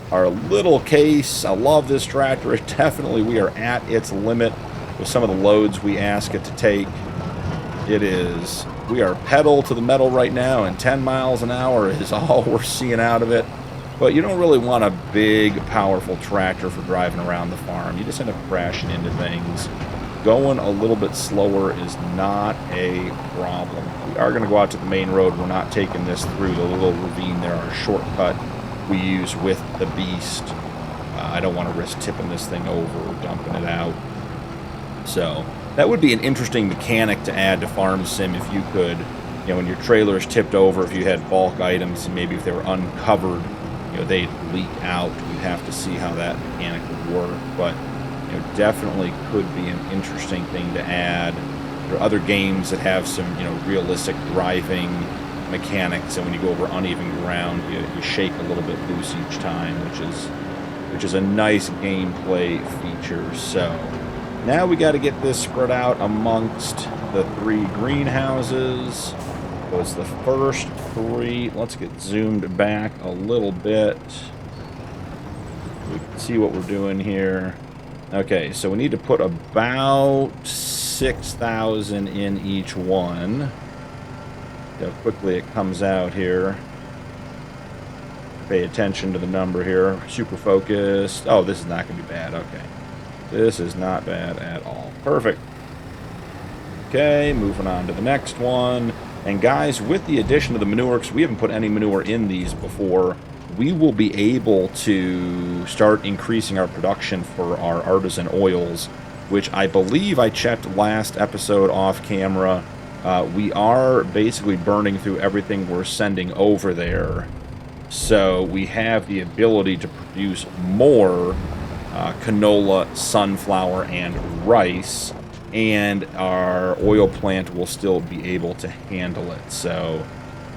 Our little case. I love this tractor. Definitely, we are at its limit with some of the loads we ask it to take. It is. We are pedal to the metal right now, and 10 miles an hour is all we're seeing out of it. But you don't really want a big, powerful tractor for driving around the farm. You just end up crashing into things. Going a little bit slower is not a problem. We are going to go out to the main road. We're not taking this through the little ravine there, our shortcut we use with the beast. I don't want to risk tipping this thing over or dumping it out. So that would be an interesting mechanic to add to Farm Sim if you could, you know, when your trailer is tipped over, if you had bulk items and maybe if they were uncovered, you know, they'd leak out. We'd have to see how that mechanic would work. But you know, definitely could be an interesting thing to add. There are other games that have some, you know, realistic driving mechanics, and when you go over uneven ground, you shake a little bit loose each time, which is a nice gameplay feature. So now we got to get this spread out amongst the 3 greenhouses. So it's the first 3. Let's get zoomed back a little bit. We can see what we're doing here. Okay, so we need to put about 6,000 in each one. See how quickly it comes out here. Pay attention to the number here. Super focused. Oh, this is not going to be bad. Okay. This is not bad at all. Perfect. Okay, moving on to the next one. And guys, with the addition of the manure, because we haven't put any manure in these before, we will be able to start increasing our production for our artisan oils, which I believe I checked last episode off camera. We are basically burning through everything we're sending over there. So we have the ability to produce more canola, sunflower, and rice. and our oil plant will still be able to handle it. So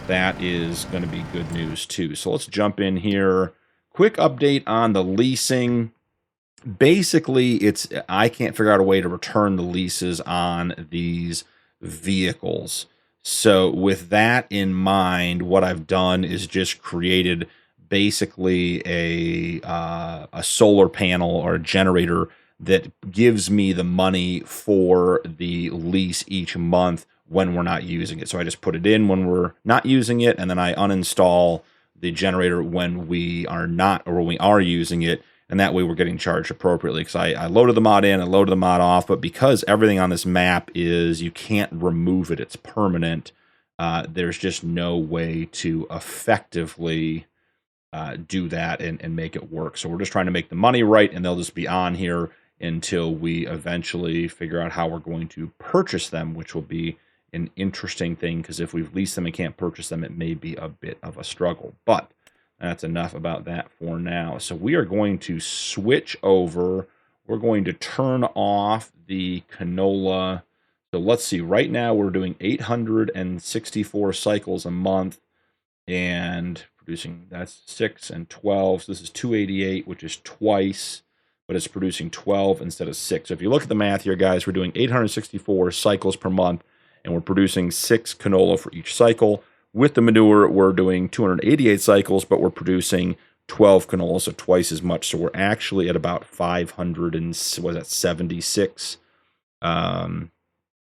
that is going to be good news too. So let's jump in here. Quick update on the leasing. Basically, I can't figure out a way to return the leases on these vehicles. So with that in mind, what I've done is just created basically a solar panel or a generator that gives me the money for the lease each month when we're not using it. So I just put it in when we're not using it, and then I uninstall the generator when we are not, or when we are using it, and that way we're getting charged appropriately. Because I loaded the mod in, I loaded the mod off, but because everything on this map is, you can't remove it, it's permanent, there's just no way to effectively do that and make it work. So we're just trying to make the money right, and they'll just be on here until we eventually figure out how we're going to purchase them, which will be an interesting thing, because if we've leased them and can't purchase them, it may be a bit of a struggle. But that's enough about that for now. So we are going to switch over. We're going to turn off the canola. So let's see. Right now we're doing 864 cycles a month and producing, that's 6 and 12. So this is 288, which is twice, but it's producing 12 instead of 6. So if you look at the math here, guys, we're doing 864 cycles per month, and we're producing 6 canola for each cycle. With the manure, we're doing 288 cycles, but we're producing 12 canola, so twice as much. So we're actually at about 576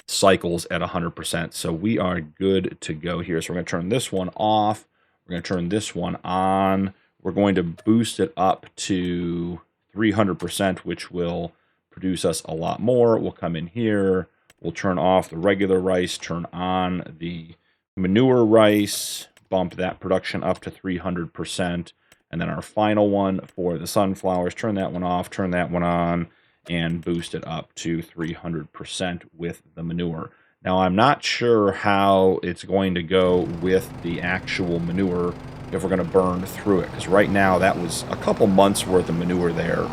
cycles at 100%. So we are good to go here. So we're going to turn this one off. We're going to turn this one on. We're going to boost it up to 300%, which will produce us a lot more. We'll come in here. We'll turn off the regular rice, turn on the manure rice, bump that production up to 300%. And then our final one for the sunflowers, turn that one off, turn that one on, and boost it up to 300% with the manure. Now, I'm not sure how it's going to go with the actual manure if we're going to burn through it, because right now that was a couple months worth of manure there.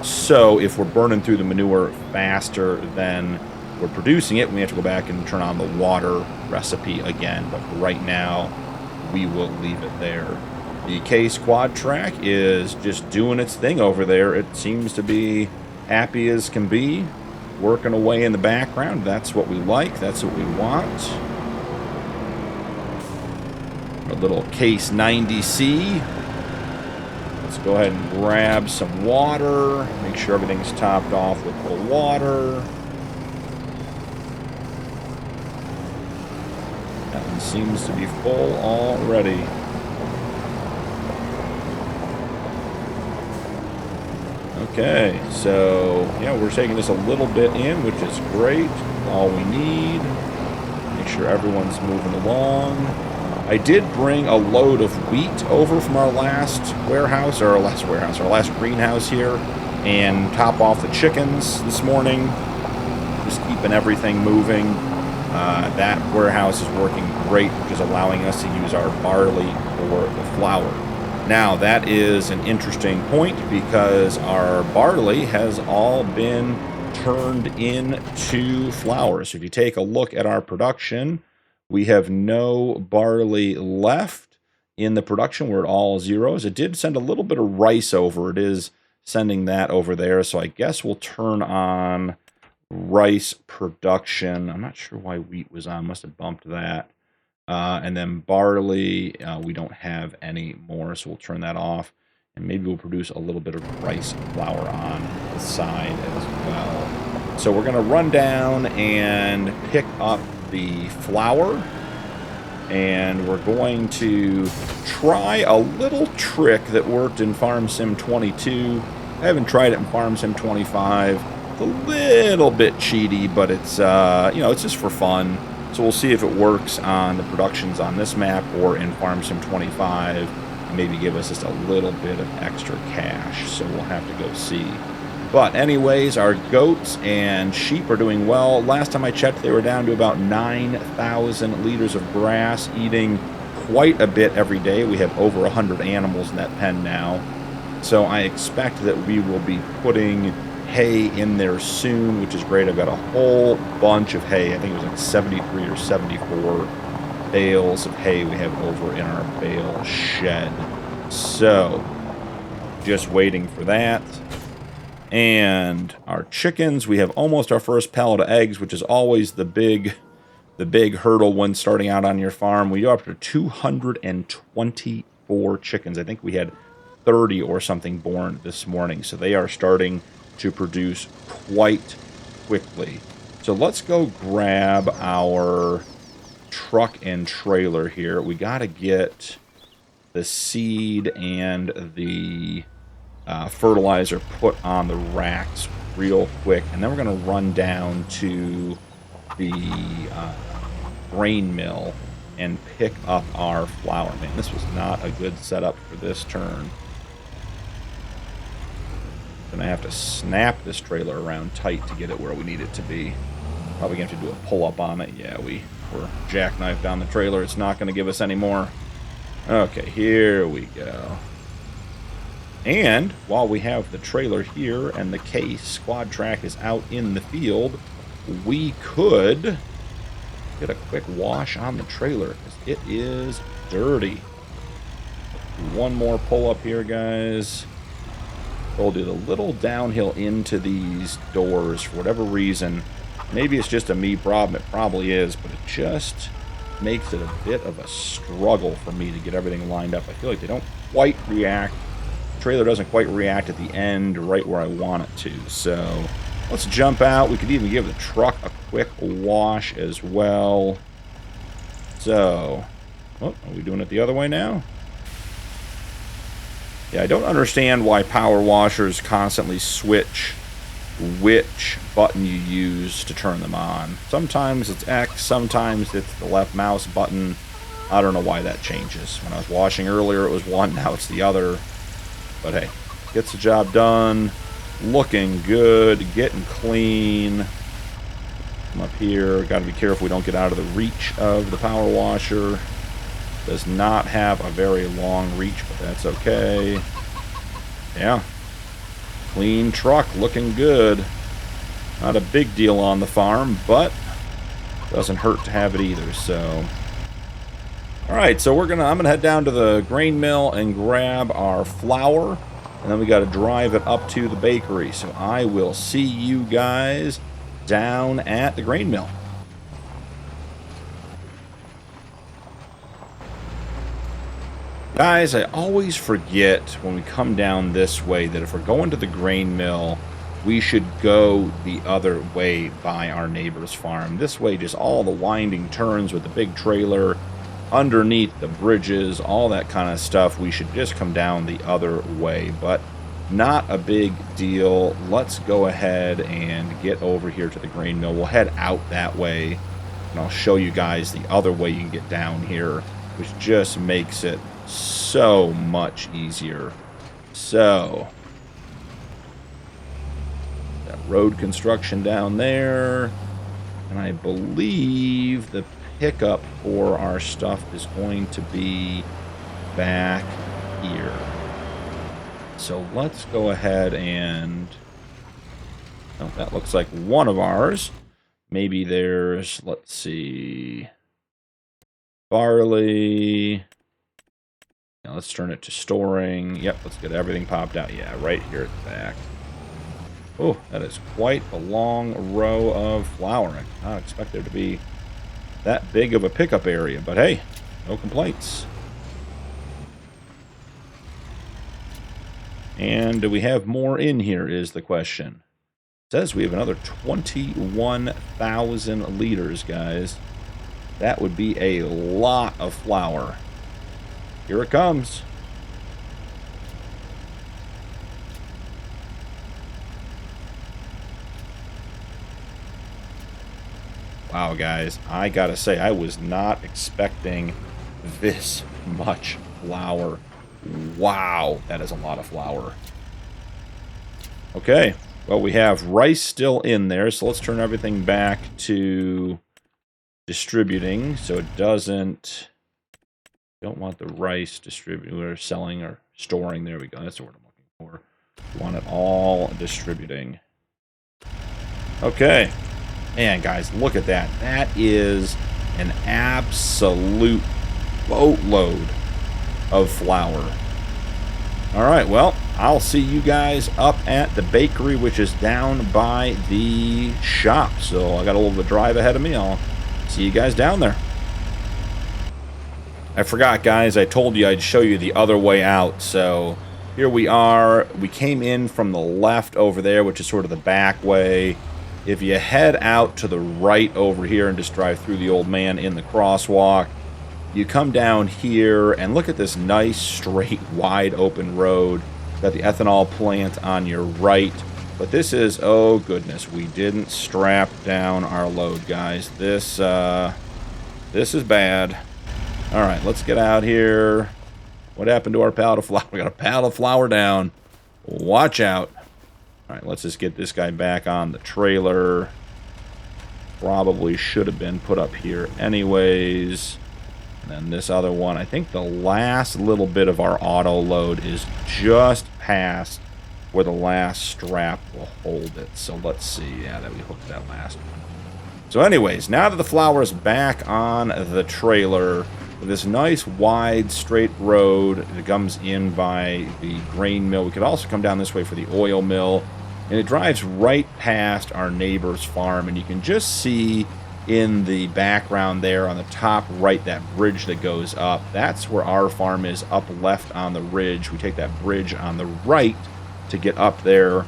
So if we're burning through the manure faster than we're producing it, we have to go back and turn on the water recipe again. But right now, we will leave it there. The Case Quad Track is just doing its thing over there. It seems to be happy as can be, working away in the background. That's what we like. That's what we want. A little Case 90C. Let's go ahead and grab some water. Make sure everything's topped off with the water. That one seems to be full already. Okay, so yeah, we're taking this a little bit in, which is great. All we need. Make sure everyone's moving along. I did bring a load of wheat over from our last warehouse, or our last greenhouse here, and top off the chickens this morning. Just keeping everything moving. That warehouse is working great, which is allowing us to use our barley for the flour. Now, that is an interesting point because our barley has all been turned into flour. So if you take a look at our production, we have no barley left in the production. We're at all zeros. It did send a little bit of rice over. It is sending that over there. So I guess we'll turn on rice production. I'm not sure why wheat was on. Must have bumped that. And then barley, we don't have any more, so we'll turn that off. And maybe we'll produce a little bit of rice flour on the side as well. So we're going to run down and pick up the flour. And we're going to try a little trick that worked in Farm Sim 22. I haven't tried it in Farm Sim 25. It's a little bit cheaty, but it's, you know, it's just for fun. So we'll see if it works on the productions on this map or in Farm Sim 25. Maybe give us just a little bit of extra cash. So we'll have to go see. But anyways, our goats and sheep are doing well. Last time I checked, they were down to about 9,000 liters of grass, eating quite a bit every day. We have over 100 animals in that pen now. So I expect that we will be putting hay in there soon, which is great. I've got a whole bunch of hay. I think it was like 73 or 74 bales of hay we have over in our bale shed. So, just waiting for that. And our chickens, we have almost our first pallet of eggs, which is always the big hurdle when starting out on your farm. We are up to 224 chickens. I think we had 30 or something born this morning. So they are starting to produce quite quickly. So let's go grab our truck and trailer here. We got to get the seed and the fertilizer put on the racks real quick. And then we're going to run down to the grain mill and pick up our flour. Man, this was not a good setup for this turn. Gonna have to snap this trailer around tight to get it where we need it to be. Probably gonna have to do a pull-up on it. Yeah, we're jackknifed down the trailer. It's not gonna give us any more. Okay, here we go. And while we have the trailer here and the case, Squad Track is out in the field, we could get a quick wash on the trailer because it is dirty. One more pull-up here, guys. Told you the little downhill into these doors, for whatever reason, maybe it's just a me problem, it probably is, but it just makes it a bit of a struggle for me to get everything lined up. I feel like they don't quite react. The trailer doesn't quite react at the end right where I want it to. So let's jump out. We could even give the truck a quick wash as well. So, oh, are we doing it the other way now? Yeah, I don't understand why power washers constantly switch which button you use to turn them on. Sometimes it's X, sometimes it's the left mouse button. I don't know why that changes. When I was washing earlier, it was one, now it's the other. But hey, gets the job done. Looking good, getting clean. Come up here, got to be careful we don't get out of the reach of the power washer. Does not have a very long reach, but that's okay. Yeah. Clean truck, looking good. Not a big deal on the farm, but doesn't hurt to have it either, so. Alright, so I'm gonna head down to the grain mill and grab our flour, and then we gotta drive it up to the bakery. So I will see you guys down at the grain mill. Guys, I always forget when we come down this way that if we're going to the grain mill, we should go the other way by our neighbor's farm. This way, just all the winding turns with the big trailer, underneath the bridges, all that kind of stuff, we should just come down the other way. But not a big deal. Let's go ahead and get over here to the grain mill. We'll head out that way, and I'll show you guys the other way you can get down here, which just makes it so much easier. So, that road construction down there, and I believe the pickup for our stuff is going to be back here. So let's go ahead and, oh, that looks like one of ours. Maybe there's, let's see, barley. Now let's turn it to storing. Yep, let's get everything popped out. Yeah, right here at the back. Oh, that is quite a long row of flour. I did not expect there to be that big of a pickup area, but hey, no complaints. And do we have more in here is the question. It says we have another 21,000 liters, guys. That would be a lot of flour. Here it comes. Wow, guys, I gotta say, I was not expecting this much flour. Wow, that is a lot of flour. Okay, well, we have rice still in there, so let's turn everything back to distributing so it doesn't... Don't want the rice distributing or selling or storing. There we go. That's the word I'm looking for. We want it all distributing. Okay. Man, guys, look at that. That is an absolute boatload of flour. All right, well, I'll see you guys up at the bakery, which is down by the shop. So I got a little bit of drive ahead of me. I'll see you guys down there. I forgot, guys. I told you I'd show you the other way out. So here we are. We came in from the left over there, which is sort of the back way. If you head out to the right over here and just drive through the old man in the crosswalk, you come down here and look at this nice, straight, wide open road. Got the ethanol plant on your right. But this is, oh goodness, we didn't strap down our load, guys. This is bad. All right, let's get out here. What happened to our pallet of flour? We got a pallet of flour down. Watch out. All right, let's just get this guy back on the trailer. Probably should have been put up here anyways. And then this other one, I think the last little bit of our auto load is just past where the last strap will hold it. So let's see. Yeah, that we hooked that last one. So anyways, now that the flour is back on the trailer, with this nice wide straight road that comes in by the grain mill. We could also come down this way for the oil mill. And it drives right past our neighbor's farm. And you can just see in the background there on the top right, that bridge that goes up. That's where our farm is, up left on the ridge. We take that bridge on the right to get up there.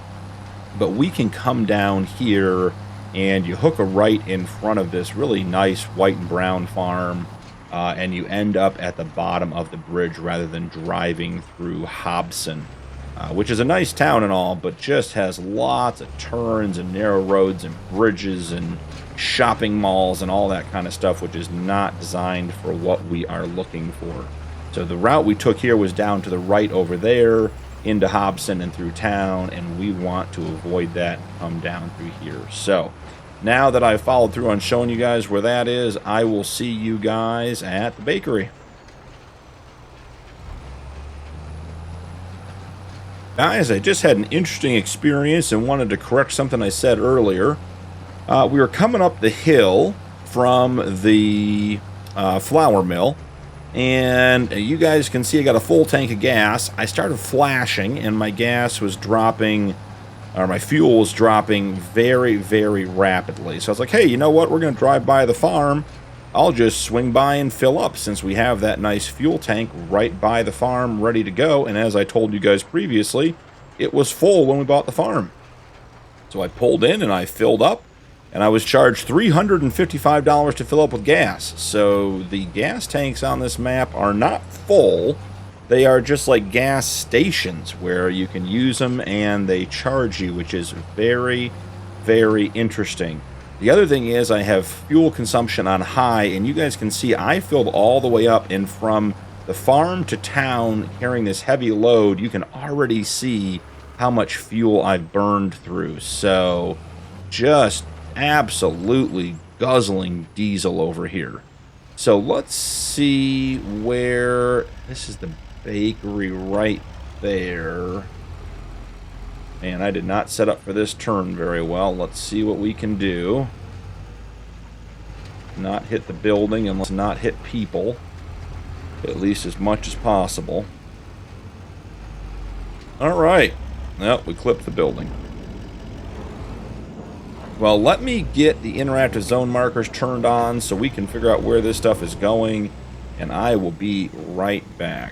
But we can come down here and you hook a right in front of this really nice white and brown farm. And you end up at the bottom of the bridge rather than driving through Hobson. Which is a nice town and all, but just has lots of turns and narrow roads and bridges and shopping malls and all that kind of stuff, which is not designed for what we are looking for. So the route we took here was down to the right over there, into Hobson and through town, and we want to avoid that and come down through here. So now that I've followed through on showing you guys where that is, I will see you guys at the bakery. Guys, I just had an interesting experience and wanted to correct something I said earlier. We were coming up the hill from the flour mill, and you guys can see I got a full tank of gas. I started flashing, and my gas was dropping, or my fuel was dropping very, very rapidly. So I was like, hey, you know what? We're going to drive by the farm. I'll just swing by and fill up since we have that nice fuel tank right by the farm ready to go. And as I told you guys previously, it was full when we bought the farm. So I pulled in and I filled up, and I was charged $355 to fill up with gas. So the gas tanks on this map are not full. They are just like gas stations where you can use them and they charge you, which is very, very interesting. The other thing is I have fuel consumption on high, and you guys can see I filled all the way up, and from the farm to town carrying this heavy load, you can already see how much fuel I've burned through. So just absolutely guzzling diesel over here. So let's see where this is. The bakery right there. And I did not set up for this turn very well. Let's see what we can do. Not hit the building and let's not hit people. At least as much as possible. Alright. Well, we clipped the building. Well, let me get the interactive zone markers turned on so we can figure out where this stuff is going. And I will be right back.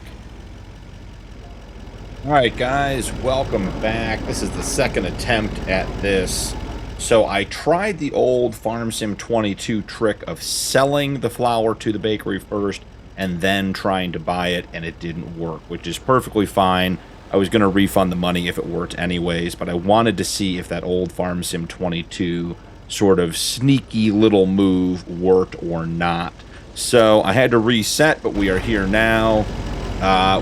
Alright guys, welcome back. This is the second attempt at this. So I tried the old Farm Sim 22 trick of selling the flour to the bakery first and then trying to buy it, and it didn't work, which is perfectly fine. I was going to refund the money if it worked anyways, but I wanted to see if that old Farm Sim 22 sort of sneaky little move worked or not. So I had to reset, but we are here now.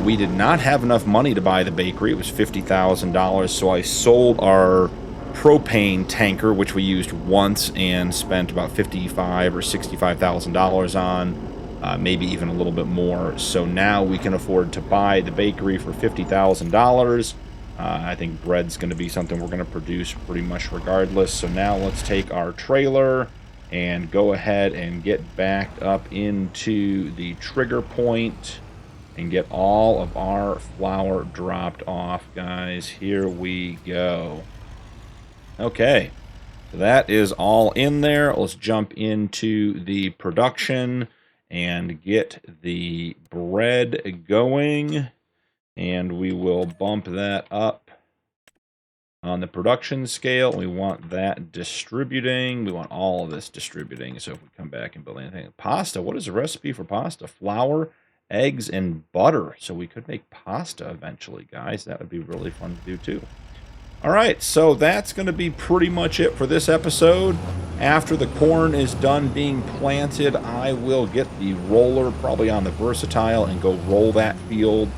We did not have enough money to buy the bakery. It was $50,000, so I sold our propane tanker, which we used once and spent about $55,000 or $65,000 on, maybe even a little bit more. So now we can afford to buy the bakery for $50,000. I think bread's going to be something we're going to produce pretty much regardless. So now let's take our trailer and go ahead and get backed up into the trigger point and get all of our flour dropped off, guys. Here we go. Okay, so that is all in there. Let's jump into the production and get the bread going. And we will bump that up on the production scale. We want that distributing. We want all of this distributing. So if we come back and build anything. Pasta, what is the recipe for pasta? Flour, eggs, and butter. So we could make pasta eventually, guys. That would be really fun to do too. All right, so that's going to be pretty much it for this episode. After the corn is done being planted, I will get the roller probably on the Versatile and go roll that field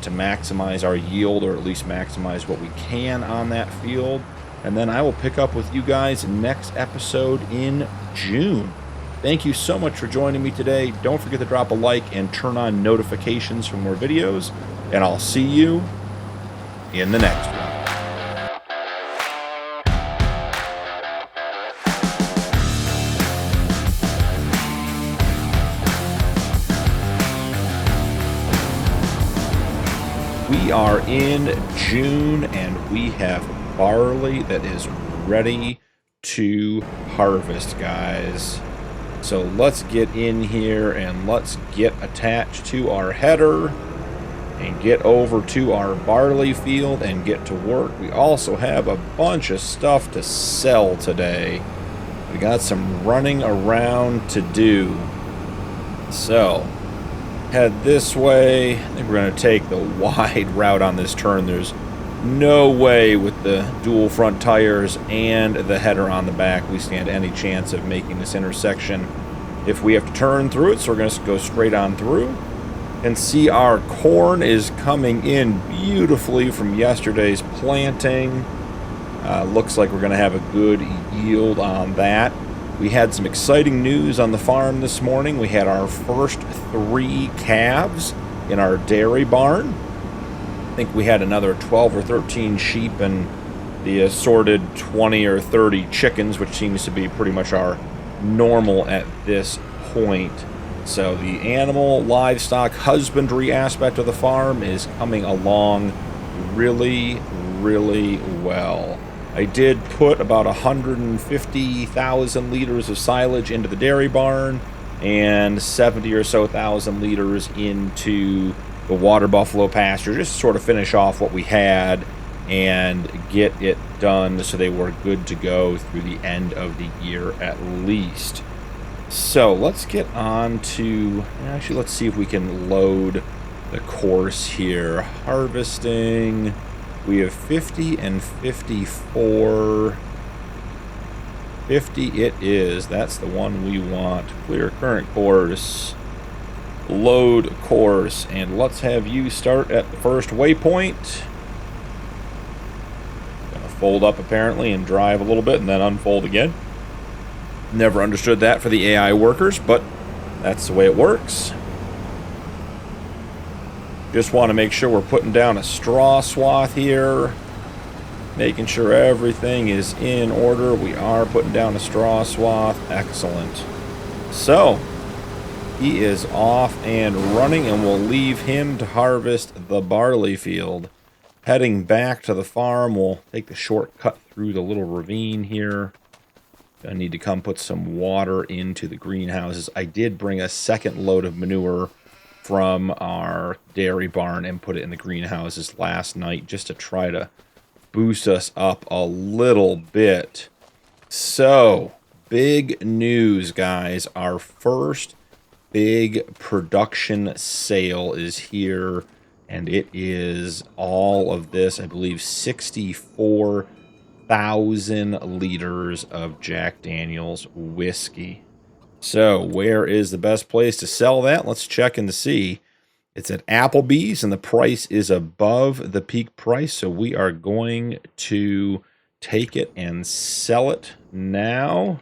to maximize our yield, or at least maximize what we can on that field. And then I will pick up with you guys next episode in June. Thank you so much for joining me today. Don't forget to drop a like and turn on notifications for more videos. And I'll see you in the next one. We are in June and we have barley that is ready to harvest, guys. So let's get in here and let's get attached to our header and get over to our barley field and get to work. We also have a bunch of stuff to sell today. We got some running around to do. So head this way. I think we're going to take the wide route on this turn. There's no way with the dual front tires and the header on the back we stand any chance of making this intersection if we have to turn through it. So we're going to go straight on through and see our corn is coming in beautifully from yesterday's planting. Looks like we're going to have a good yield on that. We had some exciting news on the farm this morning. We had our first 3 calves in our dairy barn. I think we had another 12 or 13 sheep and the assorted 20 or 30 chickens, which seems to be pretty much our normal at this point. So the animal, livestock, husbandry aspect of the farm is coming along really, really well. I did put about 150,000 liters of silage into the dairy barn and 70 or so thousand liters into the water buffalo pasture, just to sort of finish off what we had and get it done so they were good to go through the end of the year at least. So let's get on to, actually let's see if we can load the course here. Harvesting. We have 50 and 54. 50 it is. That's the one we want. Clear current course. Load course. And let's have you start at the first waypoint. Gonna fold up apparently and drive a little bit and then unfold again. Never understood that for the AI workers, but that's the way it works. Just want to make sure we're putting down a straw swath here. Making sure everything is in order. We are putting down a straw swath. Excellent. So, he is off and running, and we'll leave him to harvest the barley field. Heading back to the farm, we'll take the shortcut through the little ravine here. I need to come put some water into the greenhouses. I did bring a second load of manure from our dairy barn and put it in the greenhouses last night just to try to boost us up a little bit. So, big news, guys. Our first big production sale is here, and it is all of this, I believe, 64,000 liters of Jack Daniel's whiskey. So, where is the best place to sell that? Let's check and see. It's at Applebee's, and the price is above the peak price, so we are going to take it and sell it now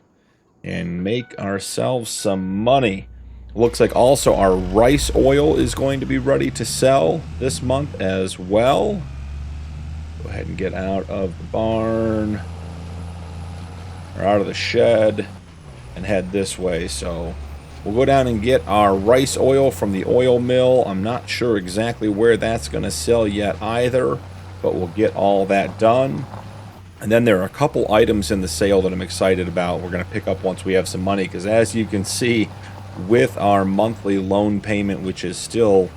and make ourselves some money. Looks like also our rice oil is going to be ready to sell this month as well. Go ahead and get out of the barn, or out of the shed, and head this way. So we'll go down and get our rice oil from the oil mill. I'm not sure exactly where that's going to sell yet either, but we'll get all that done. And then there are a couple items in the sale that I'm excited about. We're going to pick up once we have some money, because as you can see, with our monthly loan payment, which is still,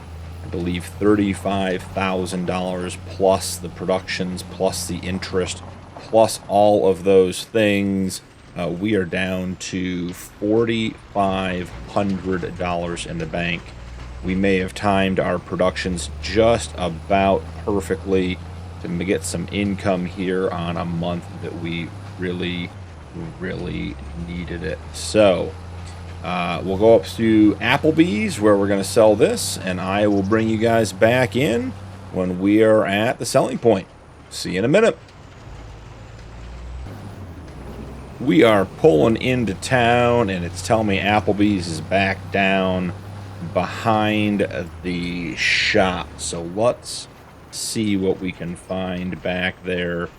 I believe, $35,000 plus the productions, plus the interest, plus all of those things, we are down to $4,500 in the bank. We may have timed our productions just about perfectly to get some income here on a month that we really needed it. So we'll go up to Applebee's, where we're going to sell this, and I will bring you guys back in when we are at the selling point. See you in a minute. We are pulling into town, and it's telling me Applebee's is back down behind the shop. So let's see what we can find back there.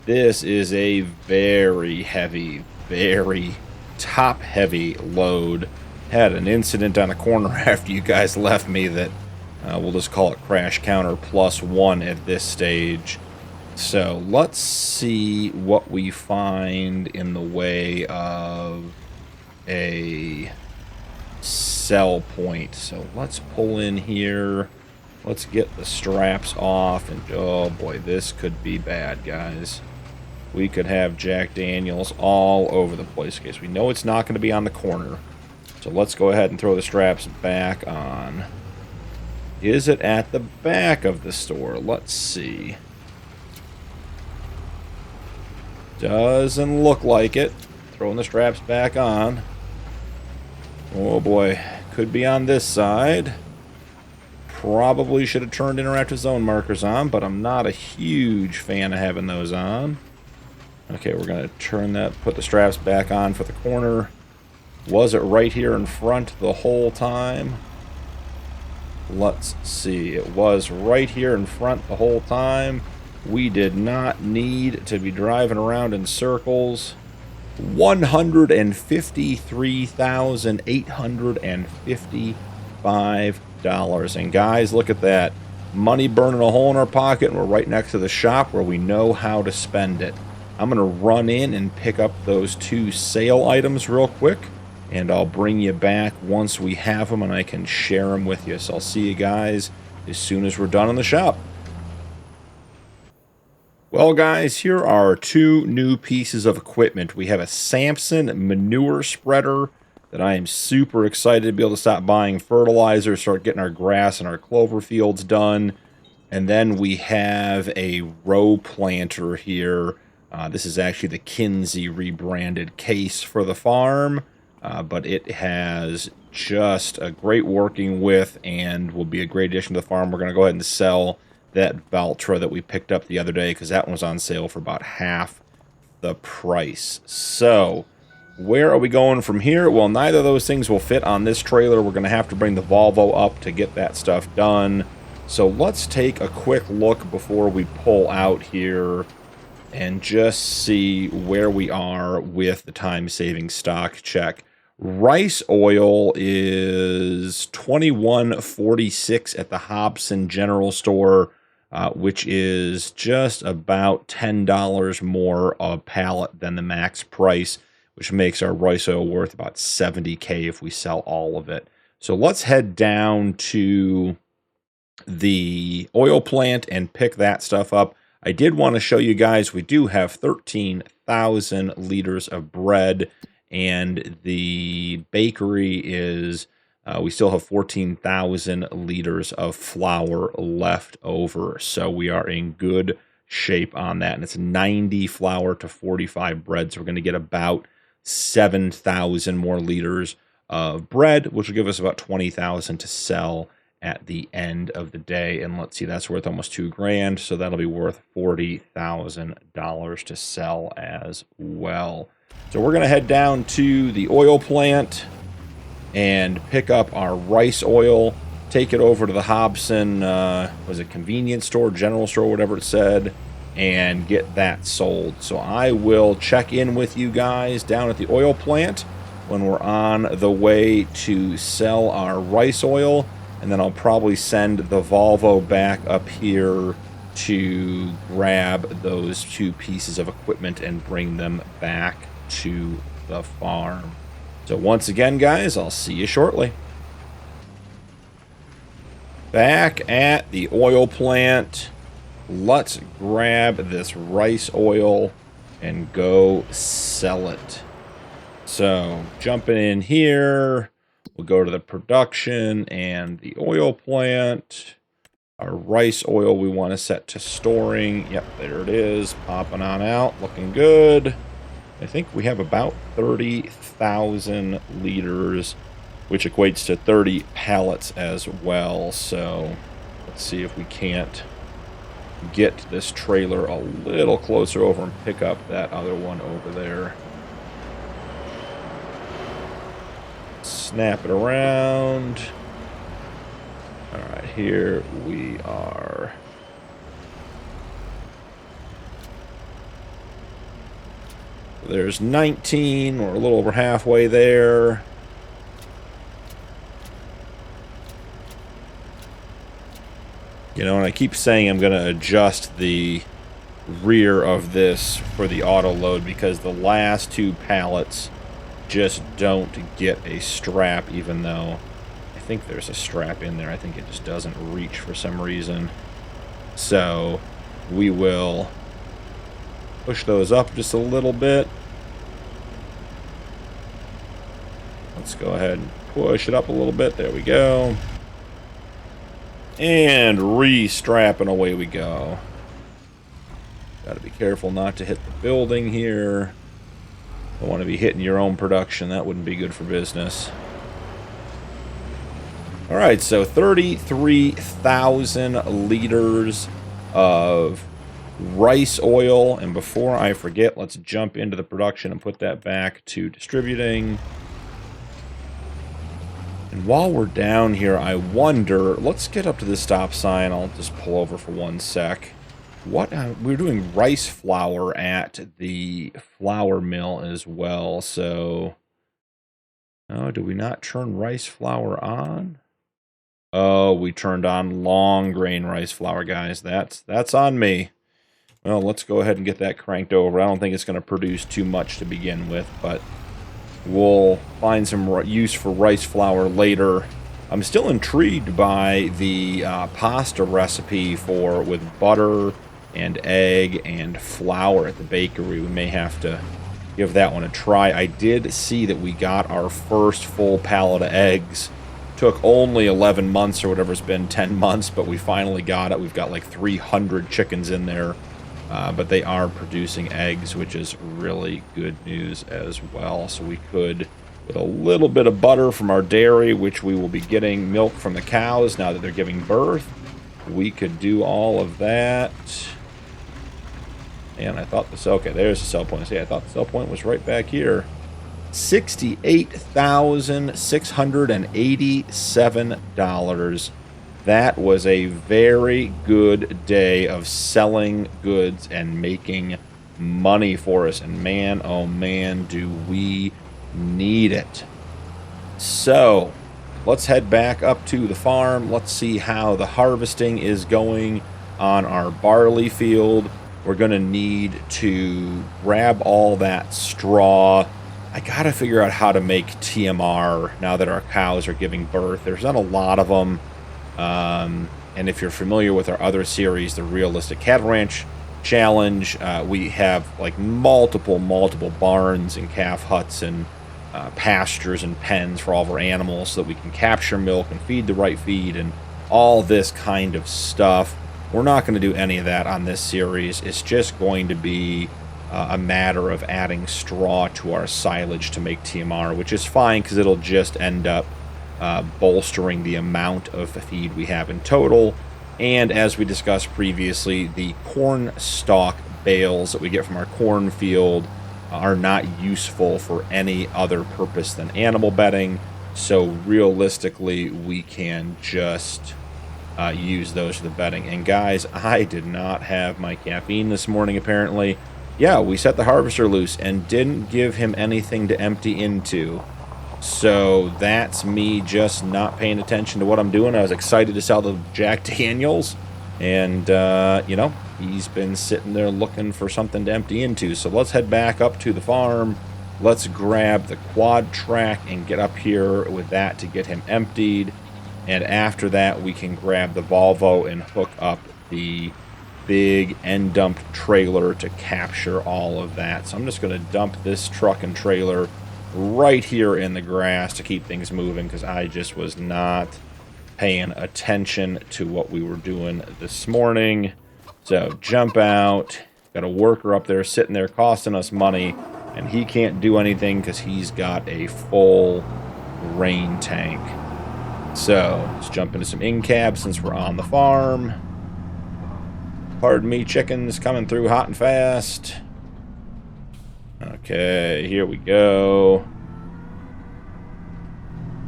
This is a very heavy, very top heavy load. Had an incident on a corner after you guys left me that we'll just call it crash counter +1 at this stage. So let's see what we find in the way of a sell point. So let's pull in here. Let's get the straps off, and oh boy, this could be bad, guys. We could have Jack Daniels all over the place. Okay, so we know it's not going to be on the corner. So let's go ahead and throw the straps back on. Is it at the back of the store? Let's see. Doesn't look like it. Throwing the straps back on. Oh boy, could be on this side. Probably should have turned interactive zone markers on, but I'm not a huge fan of having those on. Okay, we're going to turn that, put the straps back on for the corner. Was it right here in front the whole time? Let's see. It was right here in front the whole time. We did not need to be driving around in circles. $153,855. And guys, look at that. Money burning a hole in our pocket, and we're right next to the shop where we know how to spend it. I'm going to run in and pick up those 2 sale items real quick, and I'll bring you back once we have them and I can share them with you. So I'll see you guys as soon as we're done in the shop. Well, guys, here are 2 new pieces of equipment. We have a Samson manure spreader that I am super excited to be able to stop buying fertilizer, start getting our grass and our clover fields done. And then we have a row planter here. This is actually the Kinsey rebranded case for the farm, but it has just a great working with and will be a great addition to the farm. We're going to go ahead and sell that Valtra that we picked up the other day because that one was on sale for about half the price. So where are we going from here? Well, neither of those things will fit on this trailer. We're going to have to bring the Volvo up to get that stuff done. So let's take a quick look before we pull out here and just see where we are with the time-saving stock check. Rice oil is $21.46 at the Hobson General Store, which is just about $10 more a pallet than the max price, which makes our rice oil worth about $70K if we sell all of it. So let's head down to the oil plant and pick that stuff up. I did want to show you guys, we do have 13,000 liters of bread, and the bakery is, we still have 14,000 liters of flour left over. So we are in good shape on that. And it's 90 flour to 45 bread. So we're going to get about 7,000 more liters of bread, which will give us about 20,000 to sell at the end of the day. And let's see, that's worth almost $2,000. So that'll be worth $40,000 to sell as well. So we're going to head down to the oil plant and pick up our rice oil, take it over to the Hobson, was it convenience store, general store, whatever it said, and get that sold. So I will check in with you guys down at the oil plant when we're on the way to sell our rice oil, and then I'll probably send the Volvo back up here to grab those 2 pieces of equipment and bring them back to the farm. So once again, guys, I'll see you shortly. Back at the oil plant. Let's grab this rice oil and go sell it. So jumping in here, we'll go to the production and the oil plant. Our rice oil we want to set to storing. Yep, there it is, popping on out, looking good. I think we have about 30,000 liters, which equates to 30 pallets as well. So let's see if we can't get this trailer a little closer over and pick up that other one over there. Snap it around. All right, here we are. There's 19. We're a little over halfway there. You know, and I keep saying I'm going to adjust the rear of this for the auto load because the last 2 pallets just don't get a strap, even though I think there's a strap in there. I think it just doesn't reach for some reason. So we will push those up just a little bit. Let's go ahead and push it up a little bit. There we go. And re-strap, and away we go. Got to be careful not to hit the building here. Don't want to be hitting your own production. That wouldn't be good for business. All right, so 33,000 liters of rice oil. And before I forget, let's jump into the production and put that back to distributing. And while we're down here, I wonder, let's get up to the stop sign. I'll just pull over for 1 sec. We're doing rice flour at the flour mill as well. So, oh, do we not turn rice flour on? Oh, we turned on long grain rice flour, guys. That's on me. Well, let's go ahead and get that cranked over. I don't think it's going to produce too much to begin with, but we'll find some use for rice flour later. I'm still intrigued by the pasta recipe with butter and egg and flour at the bakery. We may have to give that one a try. I did see that we got our first full pallet of eggs. Took only 11 months or whatever, it's been 10 months, but we finally got it. We've got like 300 chickens in there, but they are producing eggs, which is really good news as well. So we could, with a little bit of butter from our dairy, which we will be getting milk from the cows now that they're giving birth, we could do all of that. And I thought okay, there's the sell point. See, I thought the sell point was right back here. $68,687. That was a very good day of selling goods and making money for us. And man, oh man, do we need it. So let's head back up to the farm. Let's see how the harvesting is going on our barley field. We're going to need to grab all that straw. I got to figure out how to make TMR now that our cows are giving birth. There's not a lot of them. And if you're familiar with our other series, the Realistic Cattle Ranch Challenge, we have like multiple barns and calf huts and pastures and pens for all of our animals so that we can capture milk and feed the right feed and all this kind of stuff. We're not going to do any of that on this series. It's just going to be a matter of adding straw to our silage to make TMR, which is fine because it'll just end up bolstering the amount of feed we have in total. And as we discussed previously, the corn stalk bales that we get from our cornfield are not useful for any other purpose than animal bedding. So realistically, we can just use those for the bedding. And guys, I did not have my caffeine this morning, apparently. Yeah, we set the harvester loose and didn't give him anything to empty into. So that's me just not paying attention to what I'm doing. I was excited to sell the Jack Daniels. And, you know, he's been sitting there looking for something to empty into. So let's head back up to the farm. Let's grab the quad track and get up here with that to get him emptied. And after that, we can grab the Volvo and hook up the big end dump trailer to capture all of that. So I'm just going to dump this truck and trailer right here in the grass to keep things moving, because I just was not paying attention to what we were doing this morning. So jump out. Got a worker up there sitting there costing us money, and he can't do anything because he's got a full grain tank. So let's jump into some in-cab since we're on the farm. Pardon me, chickens coming through hot and fast. Okay, here we go.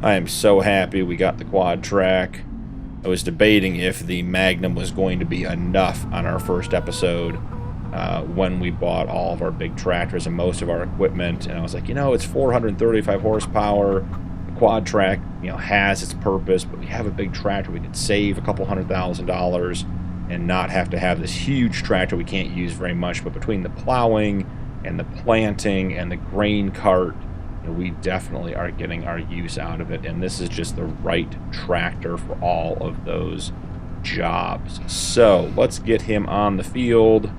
I am so happy we got the quad track. I was debating if the Magnum was going to be enough on our first episode when we bought all of our big tractors and most of our equipment. And I was like, you know, it's 435 horsepower. The quad track, you know, has its purpose, but we have a big tractor. We could save a couple $100,000 and not have to have this huge tractor we can't use very much. But between the plowing and the planting and the grain cart, you know, we definitely are getting our use out of it. And this is just the right tractor for all of those jobs. So let's get him on the field.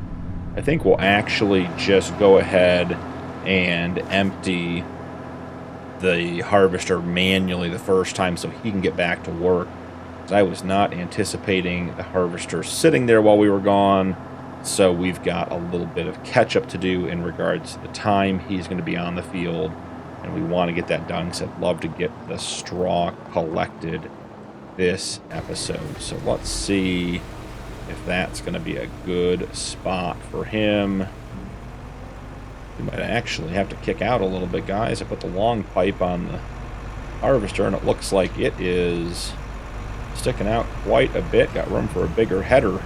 I think we'll actually just go ahead and empty the harvester manually the first time so he can get back to work. I was not anticipating the harvester sitting there while we were gone, so we've got a little bit of catch-up to do in regards to the time he's going to be on the field, and we want to get that done because I'd love to get the straw collected this episode. So let's see if that's going to be a good spot for him. We might actually have to kick out a little bit, guys. I put the long pipe on the harvester, and it looks like it is sticking out quite a bit. Got room for a bigger header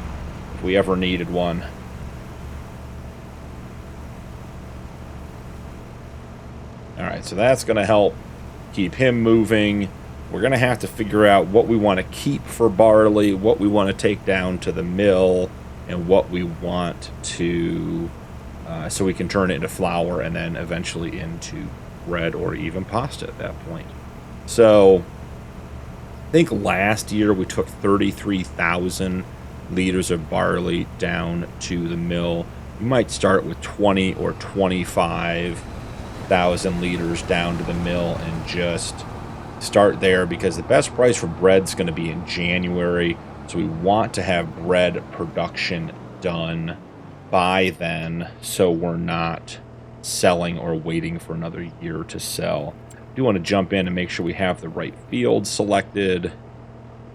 if we ever needed one. Alright, so that's going to help keep him moving. We're going to have to figure out what we want to keep for barley, what we want to take down to the mill, and what we want to so we can turn it into flour and then eventually into bread or even pasta at that point. So I think last year we took 33,000 liters of barley down to the mill. We might start with 20 or 25,000 liters down to the mill and just start there, because the best price for bread's going to be in January. So we want to have bread production done by then, so we're not selling or waiting for another year to sell. I do want to jump in and make sure we have the right field selected.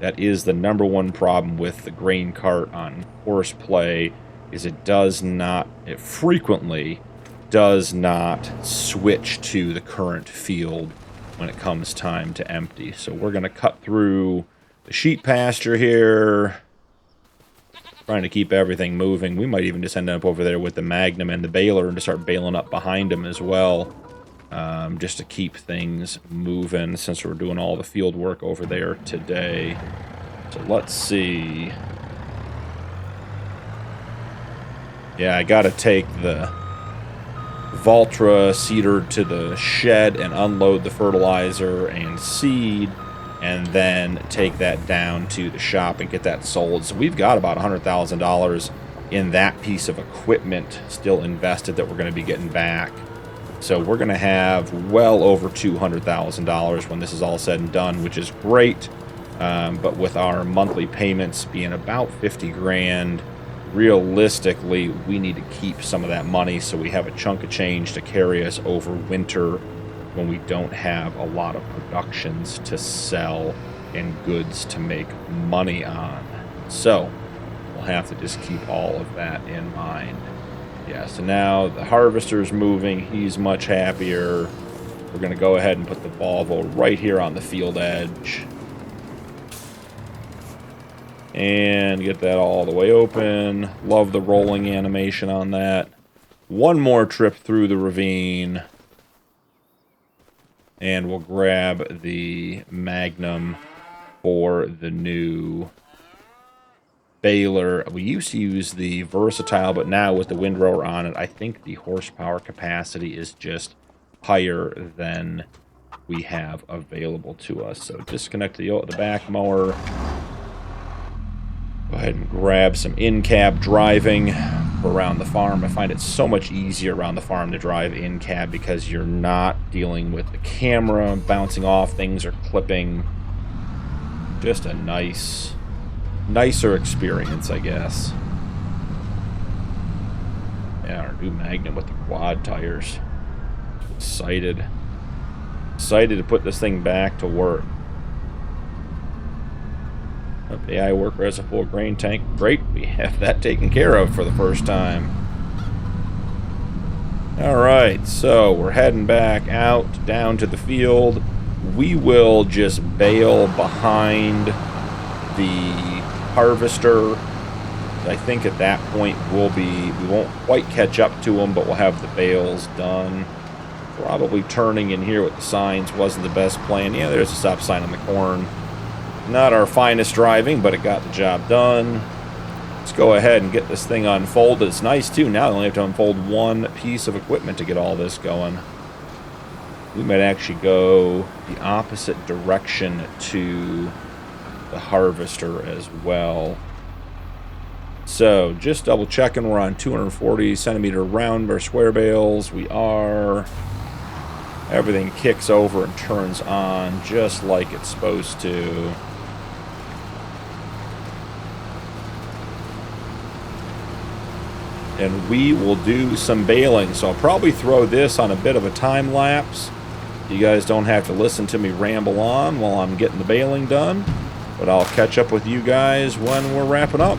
That is the number one problem with the grain cart on horseplay, is it frequently does not switch to the current field when it comes time to empty. So we're going to cut through the sheep pasture here, trying to keep everything moving. We might even just end up over there with the Magnum and the baler and just start baling up behind him as well, just to keep things moving since we're doing all the field work over there today. So let's see. Yeah, I got to take the Valtra seeder to the shed and unload the fertilizer and seed, and then take that down to the shop and get that sold. So we've got about $100,000 in that piece of equipment still invested that we're going to be getting back. So we're going to have well over $200,000 when this is all said and done, which is great. But with our monthly payments being about 50 grand, realistically, we need to keep some of that money so we have a chunk of change to carry us over winter when we don't have a lot of productions to sell and goods to make money on. So we'll have to just keep all of that in mind. Yeah, so now the harvester's moving. He's much happier. We're going to go ahead and put the Volvo right here on the field edge. And get that all the way open. Love the rolling animation on that. One more trip through the ravine. And we'll grab the Magnum for the new baler. We used to use the Versatile, but now with the windrower on it, I think the horsepower capacity is just higher than we have available to us. So disconnect the back mower. Go ahead and grab some in-cab driving for around the farm. I find it so much easier around the farm to drive in-cab because you're not dealing with the camera bouncing off things or clipping. Just a nicer experience, I guess. Yeah, our new Magnum with the quad tires. Excited to put this thing back to work. The AI worker has a full grain tank. Great, we have that taken care of for the first time. Alright, so we're heading back out, down to the field. We will just bail behind the harvester. I think at that point we won't quite catch up to them, but we'll have the bales done. Probably turning in here with the signs wasn't the best plan. Yeah, there's a stop sign on the corn. Not our finest driving, but it got the job done. Let's go ahead and get this thing unfolded. It's nice, too. Now I only have to unfold one piece of equipment to get all this going. We might actually go the opposite direction to the harvester as well. So, just double checking. We're on 240 centimeter round or square bales. We are. Everything kicks over and turns on just like it's supposed to. And we will do some baling. So I'll probably throw this on a bit of a time lapse. You guys don't have to listen to me ramble on while I'm getting the baling done. But I'll catch up with you guys when we're wrapping up.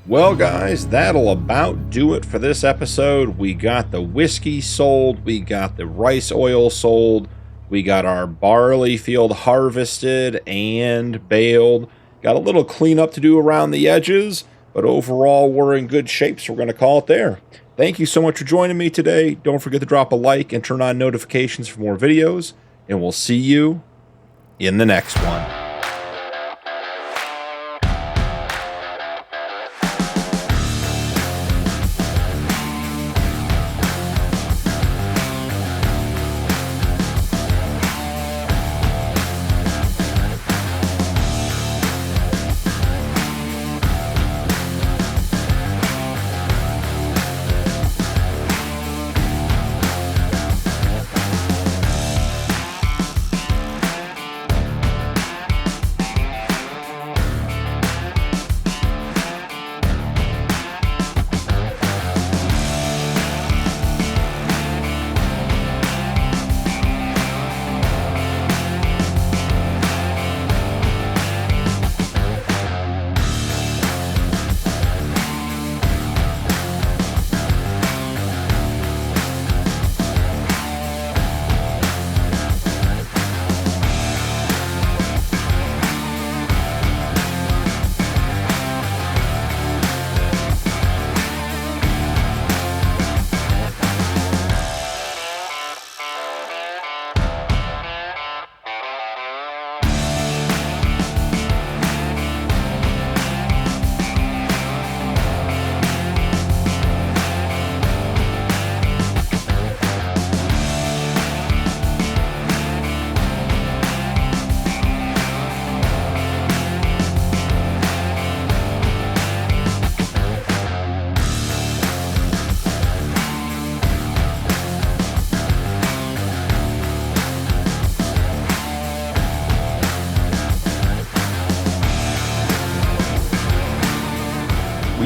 Well, guys, that'll about do it for this episode. We got the whiskey sold. We got the rice oil sold. We got our barley field harvested and baled. Got a little cleanup to do around the edges, but overall, we're in good shape, so we're going to call it there. Thank you so much for joining me today. Don't forget to drop a like and turn on notifications for more videos, and we'll see you in the next one.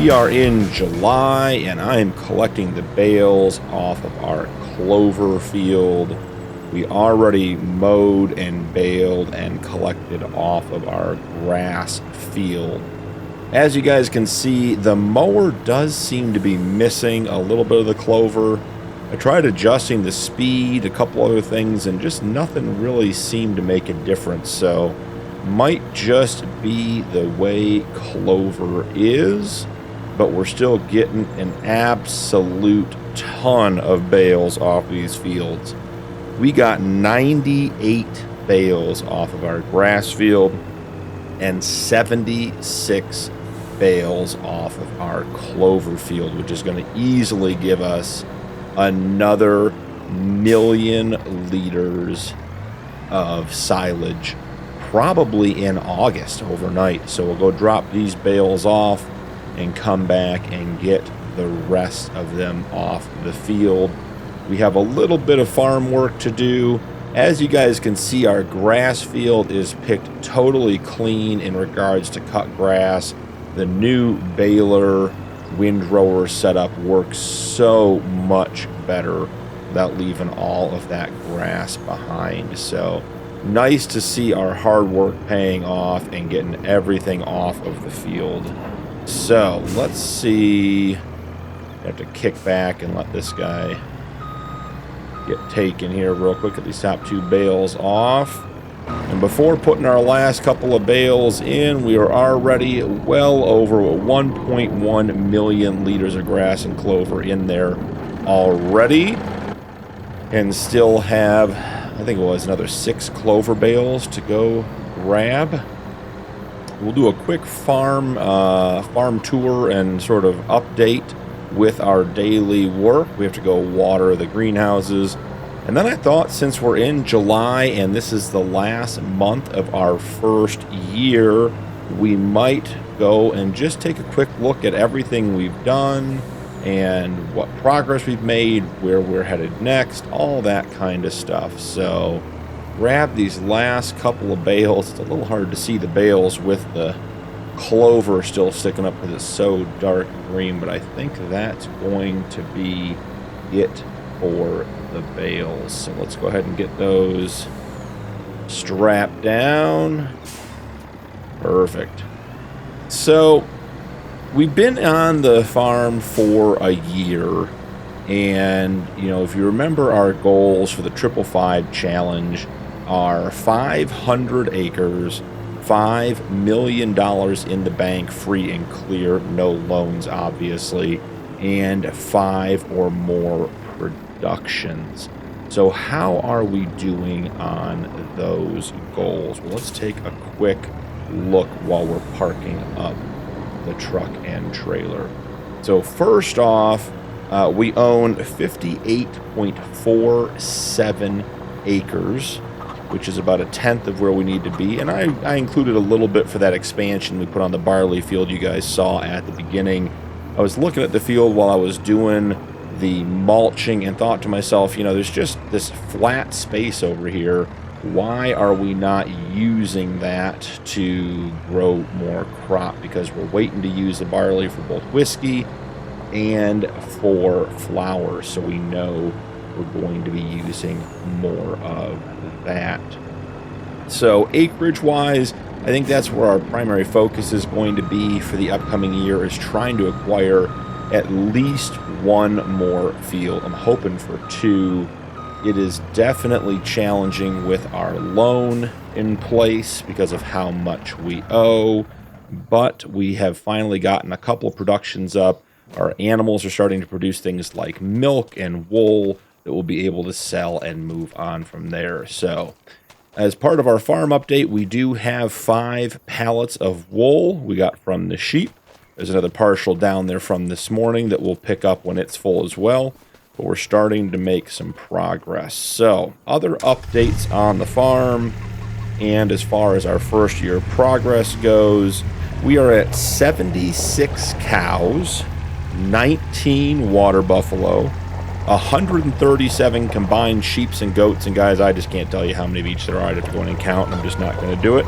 We are in July, and I am collecting the bales off of our clover field. We already mowed and baled and collected off of our grass field. As you guys can see, the mower does seem to be missing a little bit of the clover. I tried adjusting the speed, a couple other things, and just nothing really seemed to make a difference. So might just be the way clover is, but we're still getting an absolute ton of bales off these fields. We got 98 bales off of our grass field and 76 bales off of our clover field, which is going to easily give us another 1,000,000 liters of silage, probably in August overnight. So we'll go drop these bales off and come back and get the rest of them off the field. We have a little bit of farm work to do. As you guys can see, our grass field is picked totally clean in regards to cut grass. The new baler windrower setup works so much better without leaving all of that grass behind. So nice to see our hard work paying off and getting everything off of the field. So let's see. I have to kick back and let this guy get taken here real quick. At these top two bales off. And before putting our last couple of bales in, we are already well over 1.1 million liters of grass and clover in there already. And still have, I think it was another 6 clover bales to go grab. We'll do a quick farm tour and sort of update with our daily work. We have to go water the greenhouses. And then I thought, since we're in July and this is the last month of our first year, we might go and just take a quick look at everything we've done and what progress we've made, where we're headed next, all that kind of stuff. So grab these last couple of bales. It's a little hard to see the bales with the clover still sticking up because it's so dark green, but I think that's going to be it for the bales. So let's go ahead and get those strapped down. Perfect. So we've been on the farm for a year, and you know, if you remember, our goals for the 555 challenge are 500 acres, $5 million in the bank, free and clear, no loans obviously, and 5 or more productions. So how are we doing on those goals? Well, let's take a quick look while we're parking up the truck and trailer. So first off, we own 58.47 acres, which is about 1/10 of where we need to be. And I included a little bit for that expansion we put on the barley field you guys saw at the beginning. I was looking at the field while I was doing the mulching and thought to myself, you know, there's just this flat space over here. Why are we not using that to grow more crop? Because we're waiting to use the barley for both whiskey and for flour, so we know we're going to be using more of that. So acreage wise, I think that's where our primary focus is going to be for the upcoming year, is trying to acquire at least 1 more field. I'm hoping for 2. It is definitely challenging with our loan in place because of how much we owe, but we have finally gotten a couple of productions up. Our animals are starting to produce things like milk and wool that we'll be able to sell and move on from there. So as part of our farm update, we do have 5 pallets of wool we got from the sheep. There's another partial down there from this morning that we'll pick up when it's full as well. But we're starting to make some progress. So other updates on the farm, and as far as our first year progress goes, we are at 76 cows, 19 water buffalo, 137 combined sheeps and goats, and guys, I just can't tell you how many of each there are. I'd have to go in and count, and I'm just not going to do it.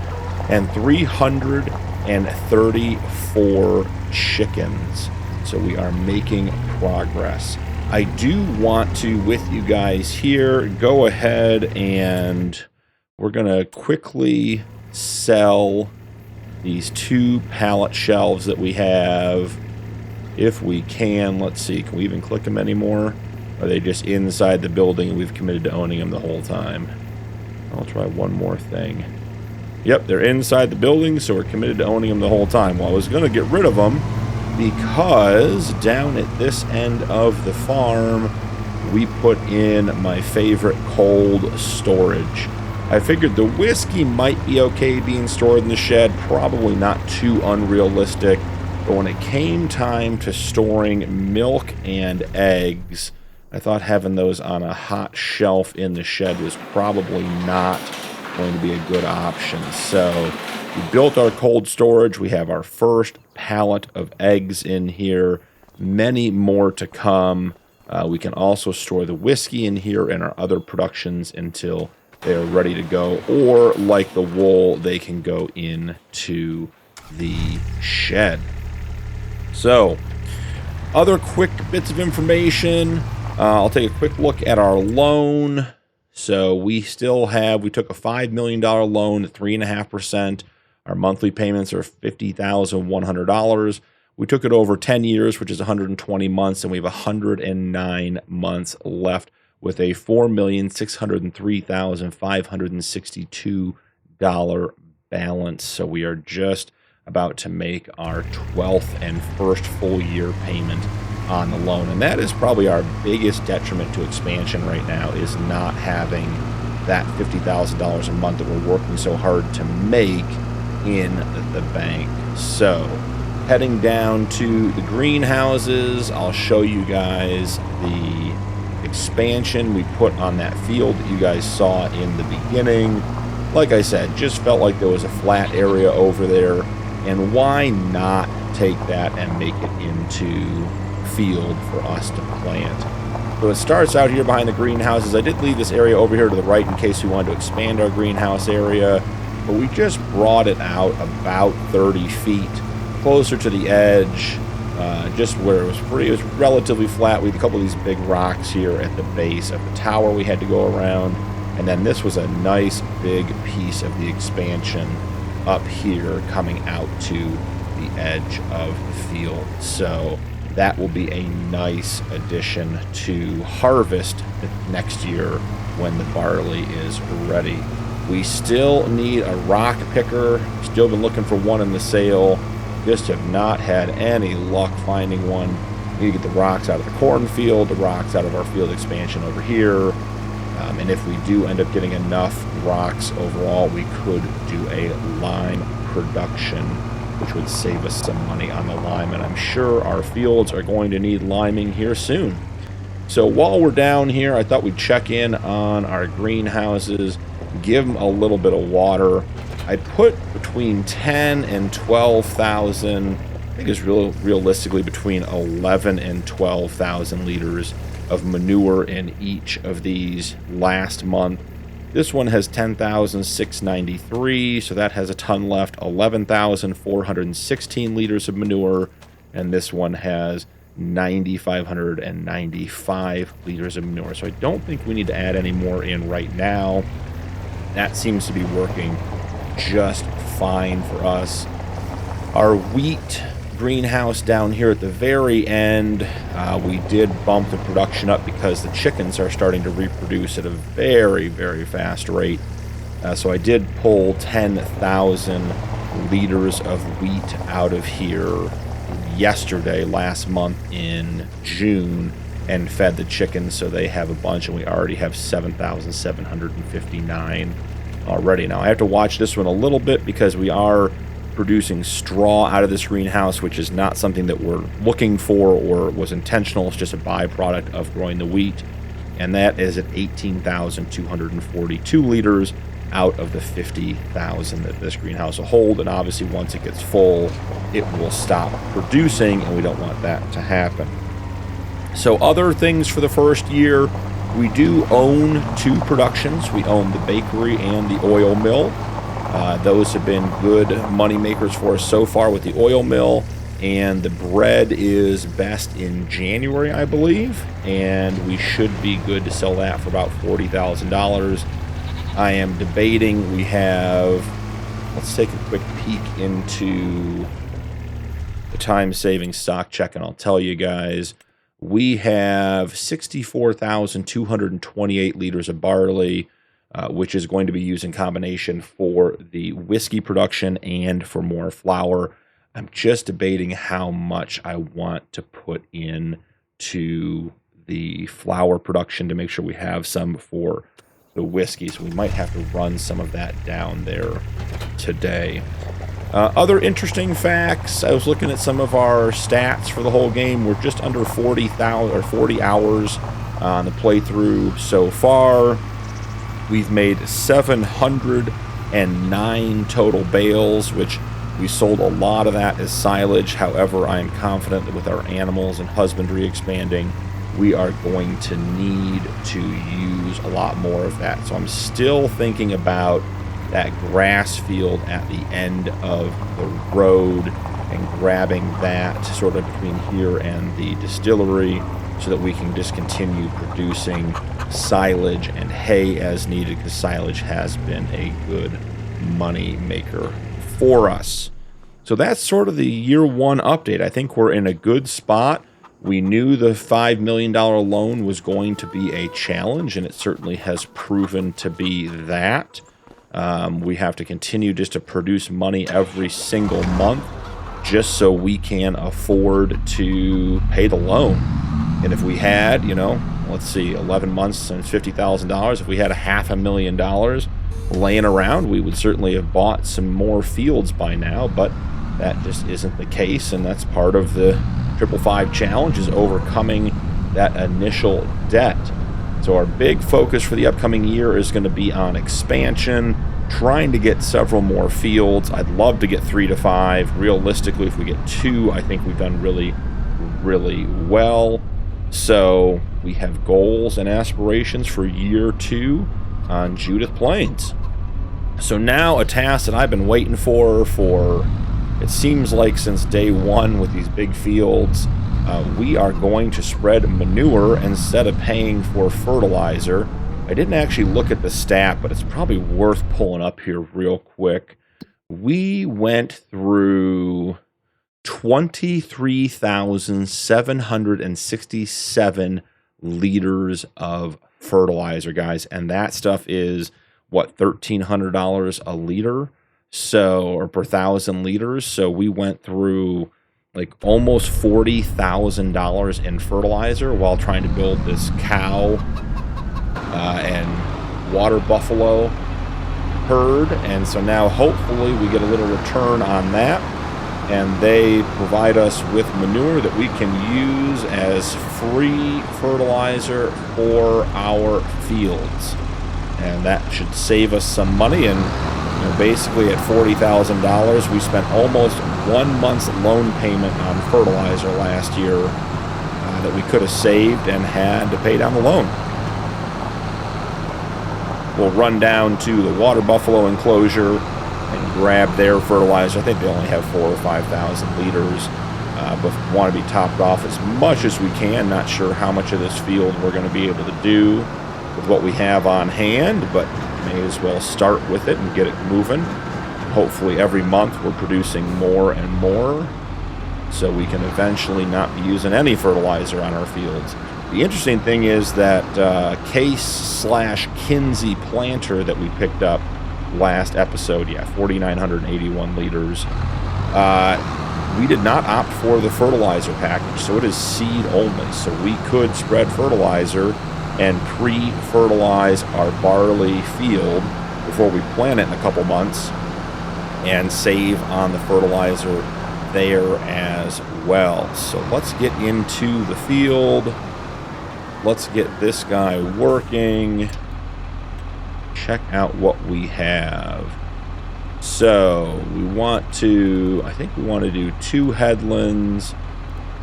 And 300 34 chickens. So we are making progress. I do want to, with you guys here, go ahead and we're going to quickly sell these 2 pallet shelves that we have. If we can, let's see, can we even click them anymore? Are they just inside the building and we've committed to owning them the whole time? I'll try one more thing. Yep, they're inside the building, so we're committed to owning them the whole time. Well, I was going to get rid of them because down at this end of the farm, we put in my favorite cold storage. I figured the whiskey might be okay being stored in the shed, probably not too unrealistic, but when it came time to storing milk and eggs, I thought having those on a hot shelf in the shed was probably not going to be a good option. So we built our cold storage. We have our first pallet of eggs in here, many more to come. We can also store the whiskey in here and our other productions until they're ready to go, or like the wool, they can go into the shed. So, other quick bits of information. I'll take a quick look at our loan. So we still have, we took a $5 million loan at 3.5%. Our monthly payments are $50,100. We took it over 10 years, which is 120 months, and we have 109 months left with a $4,603,562 balance. So we are just about to make our 12th and first full year payment on the loan. And that is probably our biggest detriment to expansion right now, is not having that $50,000 a month that we're working so hard to make in the bank. So heading down to the greenhouses, I'll show you guys the expansion we put on that field that you guys saw in the beginning. Like I said, just felt like there was a flat area over there, and why not take that and make it into field for us to plant. So it starts out here behind the greenhouses. I did leave this area over here to the right in case we wanted to expand our greenhouse area, but we just brought it out about 30 feet closer to the edge, just where it was free. It was relatively flat. We had a couple of these big rocks here at the base of the tower we had to go around, and then this was a nice big piece of the expansion up here coming out to the edge of the field. So that will be a nice addition to harvest next year when the barley is ready. We still need a rock picker. Still been looking for one in the sale. Just have not had any luck finding one. We need to get the rocks out of the cornfield, the rocks out of our field expansion over here. And if we do end up getting enough rocks overall, we could do a lime production, which would save us some money on the lime, and I'm sure our fields are going to need liming here soon. So while we're down here, I thought we'd check in on our greenhouses, give them a little bit of water. I put between 10 and 12,000, I think it's realistically between 11 and 12,000 liters of manure in each of these last month. This one has 10,693, so that has a ton left, 11,416 liters of manure, and this one has 9,595 liters of manure. So I don't think we need to add any more in right now. That seems to be working just fine for us. Our wheat greenhouse down here at the very end, we did bump the production up because the chickens are starting to reproduce at a very, very fast rate. So I did pull 10,000 liters of wheat out of here yesterday, last month in June, and fed the chickens, so they have a bunch, and we already have 7,759 already. Now I have to watch this one a little bit because we are producing straw out of this greenhouse, which is not something that we're looking for or was intentional. It's just a byproduct of growing the wheat, and that is at 18,242 liters out of the 50,000 that this greenhouse will hold. And obviously once it gets full, it will stop producing, and we don't want that to happen. So other things for the first year, we do own two productions. We own the bakery and the oil mill. Those have been good money makers for us so far with the oil mill, and the bread is best in January, I believe, and we should be good to sell that for about $40,000. I am debating, we have, let's take a quick peek into the time-saving stock check, and I'll tell you guys, we have 64,228 liters of barley, which is going to be used in combination for the whiskey production and for more flour. I'm just debating how much I want to put in to the flour production to make sure we have some for the whiskey. So we might have to run some of that down there today. Other interesting facts, I was looking at some of our stats for the whole game. We're just under 40,000 or 40 hours on the playthrough so far. We've made 709 total bales, which we sold a lot of that as silage. However, I am confident that with our animals and husbandry expanding, we are going to need to use a lot more of that. So I'm still thinking about that grass field at the end of the road and grabbing that sort of between here and the distillery so that we can just continue producing silage and hay as needed, because silage has been a good money maker for us. So that's sort of the year one update. I think we're in a good spot. We knew the $5 million loan was going to be a challenge, and it certainly has proven to be that. We have to continue just to produce money every single month just so we can afford to pay the loan. And if we had, you know, let's see, 11 months and $50,000, if we had $500,000 laying around, we would certainly have bought some more fields by now, but that just isn't the case, and that's part of the 555 challenge, is overcoming that initial debt. So our big focus for the upcoming year is going to be on expansion, trying to get several more fields. I'd love to get 3 to 5. Realistically, if we get 2, I think we've done really, really well. So we have goals and aspirations for year 2 on Judith Plains. So now a task that I've been waiting for it seems like since day 1 with these big fields. We are going to spread manure instead of paying for fertilizer. I didn't actually look at the stat, but it's probably worth pulling up here real quick. We went through 23,767 liters of fertilizer, guys, and that stuff is what, $1,300 a liter, so, or per 1,000 liters. So we went through like almost $40,000 in fertilizer while trying to build this cow and water buffalo herd. And so now hopefully we get a little return on that, and they provide us with manure that we can use as free fertilizer for our fields, and that should save us some money. And you know, basically at $40,000, we spent almost 1 month's loan payment on fertilizer last year that we could have saved and had to pay down the loan. We'll run down to the water buffalo enclosure and grab their fertilizer. I think they only have 4,000 or 5,000 liters, but want to be topped off as much as we can. Not sure how much of this field we're going to be able to do with what we have on hand, but may as well start with it and get it moving. Hopefully every month we're producing more and more, so we can eventually not be using any fertilizer on our fields. The interesting thing is that Case/Kinsey planter that we picked up last episode, 4,981 liters. We did not opt for the fertilizer package, so it is seed only. So we could spread fertilizer and pre-fertilize our barley field before we plant it in a couple months and save on the fertilizer there as well. So let's get into the field. Let's get this guy working. Check out what we have. So we want to, I think we want to do 2 headlands.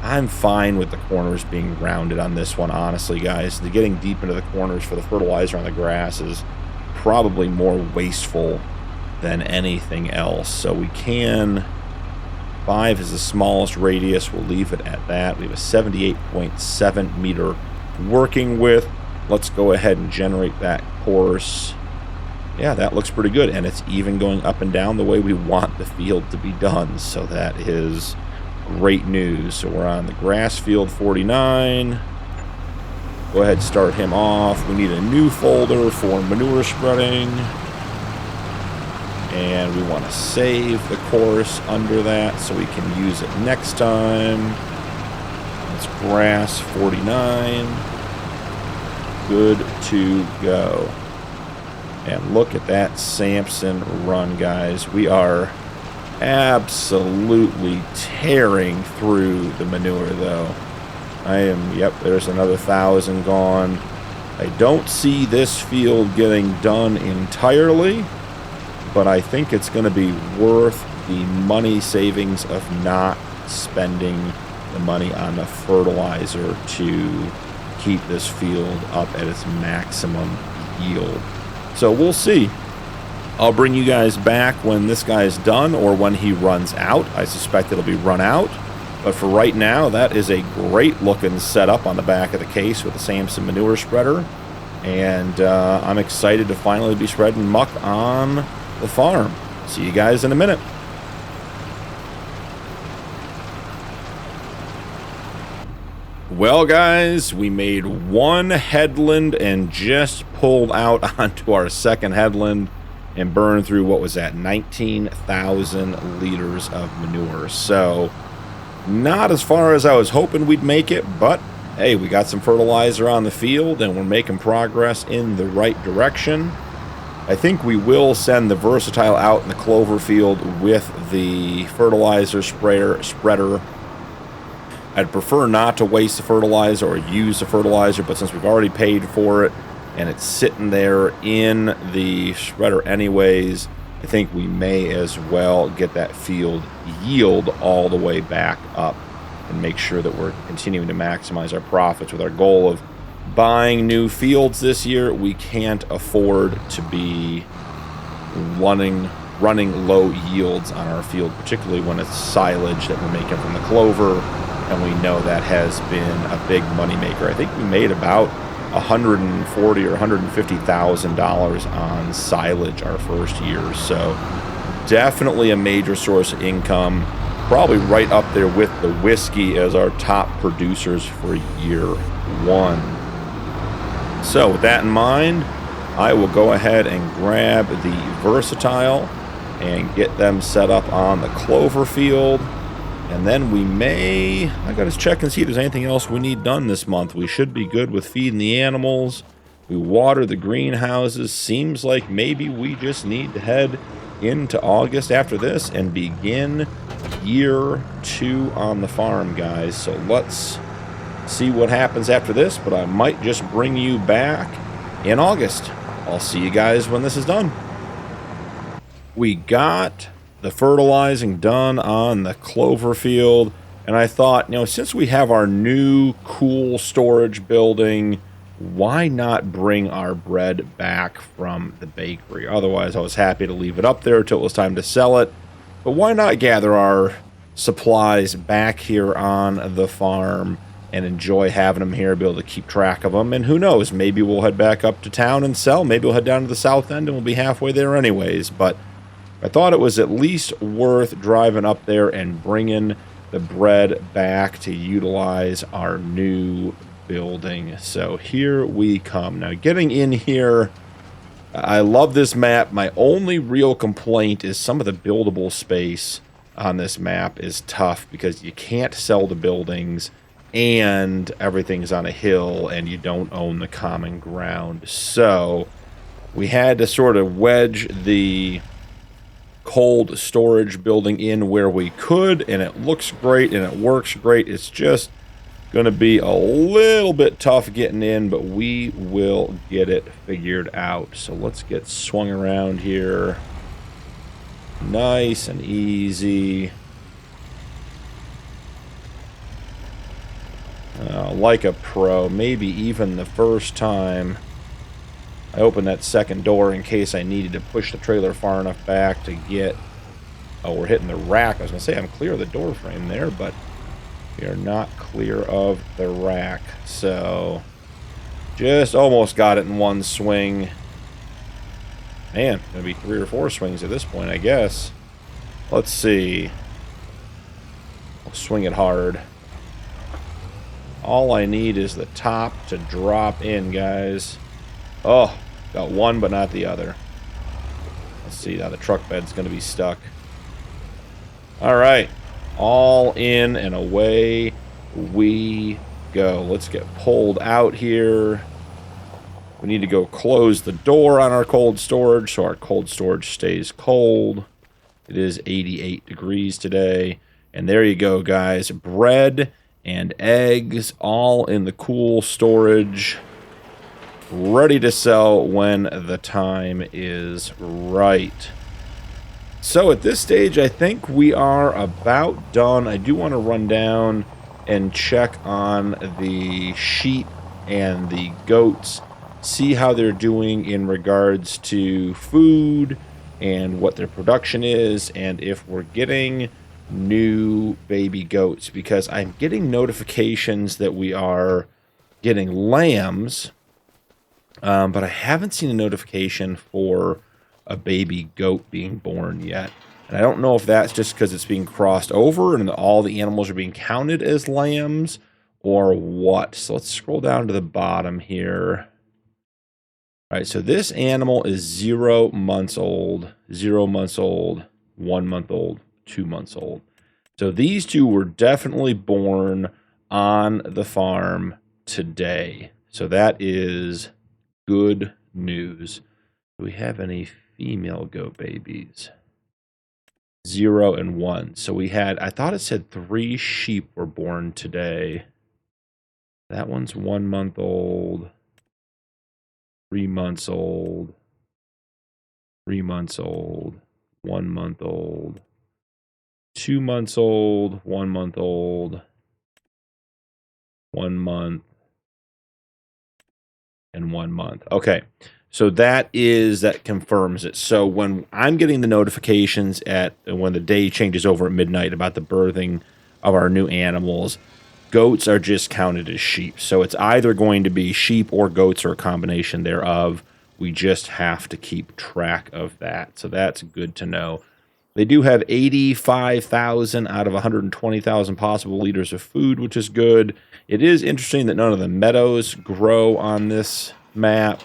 I'm fine with the corners being rounded on this one, honestly, guys. The getting deep into the corners for the fertilizer on the grass is probably more wasteful than anything else. So we can, 5 is the smallest radius, we'll leave it at that. We have a 78.7 meter working with. Let's go ahead and generate that course. Yeah, that looks pretty good, and it's even going up and down the way we want the field to be done, so that is great news. So we're on the grass field 49. Go ahead and start him off. We need a new folder for manure spreading, and we want to save the course under that so we can use it next time. It's grass 49. Good to go. And look at that Samson run, guys. We are absolutely tearing through the manure, though. Yep, there's another 1,000 gone. I don't see this field getting done entirely, but I think it's going to be worth the money savings of not spending the money on the fertilizer to keep this field up at its maximum yield. So we'll see. I'll bring you guys back when this guy's done or when he runs out. I suspect it'll be run out. But for right now, that is a great looking setup on the back of the case with the Samson manure spreader. And I'm excited to finally be spreading muck on the farm. See you guys in a minute. Well, guys, we made one headland and just pulled out onto our second headland and burned through, what was that, 19,000 liters of manure. So not as far as I was hoping we'd make it, but hey, we got some fertilizer on the field and we're making progress in the right direction. I think we will send the Versatile out in the clover field with the fertilizer spreader. I'd prefer not to waste the fertilizer or use the fertilizer, but since we've already paid for it and it's sitting there in the spreader anyways, I think we may as well get that field yield all the way back up and make sure that we're continuing to maximize our profits with our goal of buying new fields this year. We can't afford to be running low yields on our field, particularly when it's silage that we're making from the clover. And we know that has been a big moneymaker. I think we made about $140,000 or $150,000 on silage our first year. So definitely a major source of income. Probably right up there with the whiskey as our top producers for year one. So with that in mind, I will go ahead and grab the Versatile and get them set up on the clover field. And then we may, I gotta check and see if there's anything else we need done this month. We should be good with feeding the animals. We water the greenhouses. Seems like maybe we just need to head into August after this and begin year 2 on the farm, guys. So let's see what happens after this, but I might just bring you back in August. I'll see you guys when this is done. We got the fertilizing done on the clover field, and I thought, since we have our new cool storage building, why not bring our bread back from the bakery? Otherwise, I was happy to leave it up there till it was time to sell it, but why not gather our supplies back here on the farm and enjoy having them here, be able to keep track of them, and who knows, maybe we'll head back up to town and sell. Maybe we'll head down to the south end and we'll be halfway there anyways, but I thought it was at least worth driving up there and bringing the bread back to utilize our new building. So here we come. Now, getting in here, I love this map. My only real complaint is some of the buildable space on this map is tough because you can't sell the buildings and everything's on a hill and you don't own the common ground. So we had to sort of wedge the cold storage building in where we could, and it looks great and it works great. It's just going to be a little bit tough getting in, but we will get it figured out. So let's get swung around here. Nice and easy. Like a pro, maybe even the first time I opened that second door in case I needed to push the trailer far enough back to get... Oh, we're hitting the rack. I was going to say I'm clear of the door frame there, but we are not clear of the rack. So, just almost got it in one swing. Man, going to be 3 or 4 swings at this point, I guess. Let's see. I'll swing it hard. All I need is the top to drop in, guys. Oh, got one but not the other. Let's see, now the truck bed's going to be stuck. All right, all in and away we go. Let's get pulled out here. We need to go close the door on our cold storage so our cold storage stays cold. It is 88 degrees today. And there you go, guys. Bread and eggs all in the cool storage, ready to sell when the time is right. So at this stage, I think we are about done. I do want to run down and check on the sheep and the goats, see how they're doing in regards to food and what their production is, and if we're getting new baby goats, because I'm getting notifications that we are getting lambs, but I haven't seen a notification for a baby goat being born yet. And I don't know if that's just because it's being crossed over and all the animals are being counted as lambs or what. So let's scroll down to the bottom here. All right, so this animal is 0 months old, 0 months old, 1 month old, 2 months old. So these two were definitely born on the farm today. So that is good news. Do we have any female goat babies? 0 and 1. So we had, I thought it said 3 sheep were born today. That one's 1 month old, 3 months old, 3 months old, 1 month old, 2 months old, 1 month old, 1 month, and 1 month. Okay. So that confirms it. So when I'm getting the notifications when the day changes over at midnight about the birthing of our new animals, goats are just counted as sheep. So it's either going to be sheep or goats or a combination thereof. We just have to keep track of that. So that's good to know. They do have 85,000 out of 120,000 possible liters of food, which is good. It is interesting that none of the meadows grow on this map.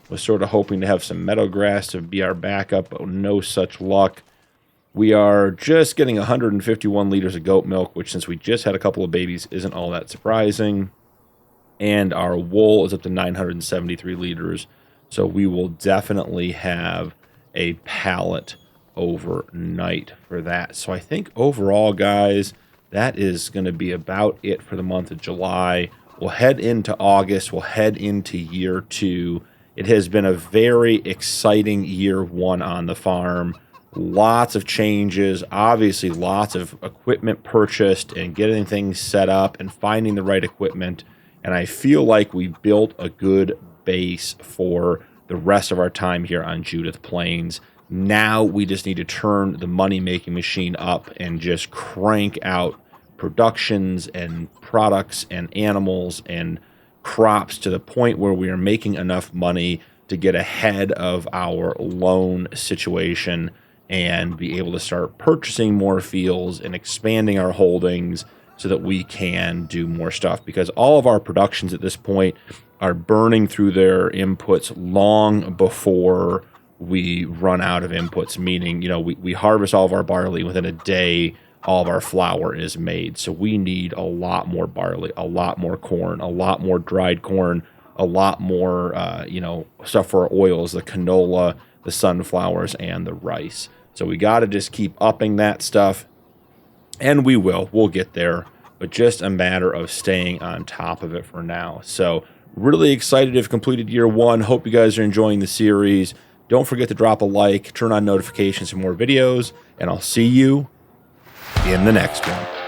Was sort of hoping to have some meadow grass to be our backup, but no such luck. We are just getting 151 liters of goat milk, which since we just had a couple of babies isn't all that surprising. And our wool is up to 973 liters. So we will definitely have a pallet overnight for that. So I think overall, guys, that is going to be about it for the month of July. We'll head into August. We'll head into year 2. It has been a very exciting year 1 on the farm. Lots of changes, obviously lots of equipment purchased and getting things set up and finding the right equipment. And I feel like we built a good base for the rest of our time here on Judith Plains. Now we just need to turn the money-making machine up and just crank out productions and products and animals and crops to the point where we are making enough money to get ahead of our loan situation and be able to start purchasing more fields and expanding our holdings so that we can do more stuff, because all of our productions at this point are burning through their inputs long before we run out of inputs, meaning, we harvest all of our barley within a day. All of our flour is made. So we need a lot more barley, a lot more corn, a lot more dried corn, a lot more, stuff for our oils, the canola, the sunflowers, and the rice. So we got to just keep upping that stuff. And we will. We'll get there. But just a matter of staying on top of it for now. So really excited to have completed year 1. Hope you guys are enjoying the series. Don't forget to drop a like, turn on notifications for more videos, and I'll see you in the next one.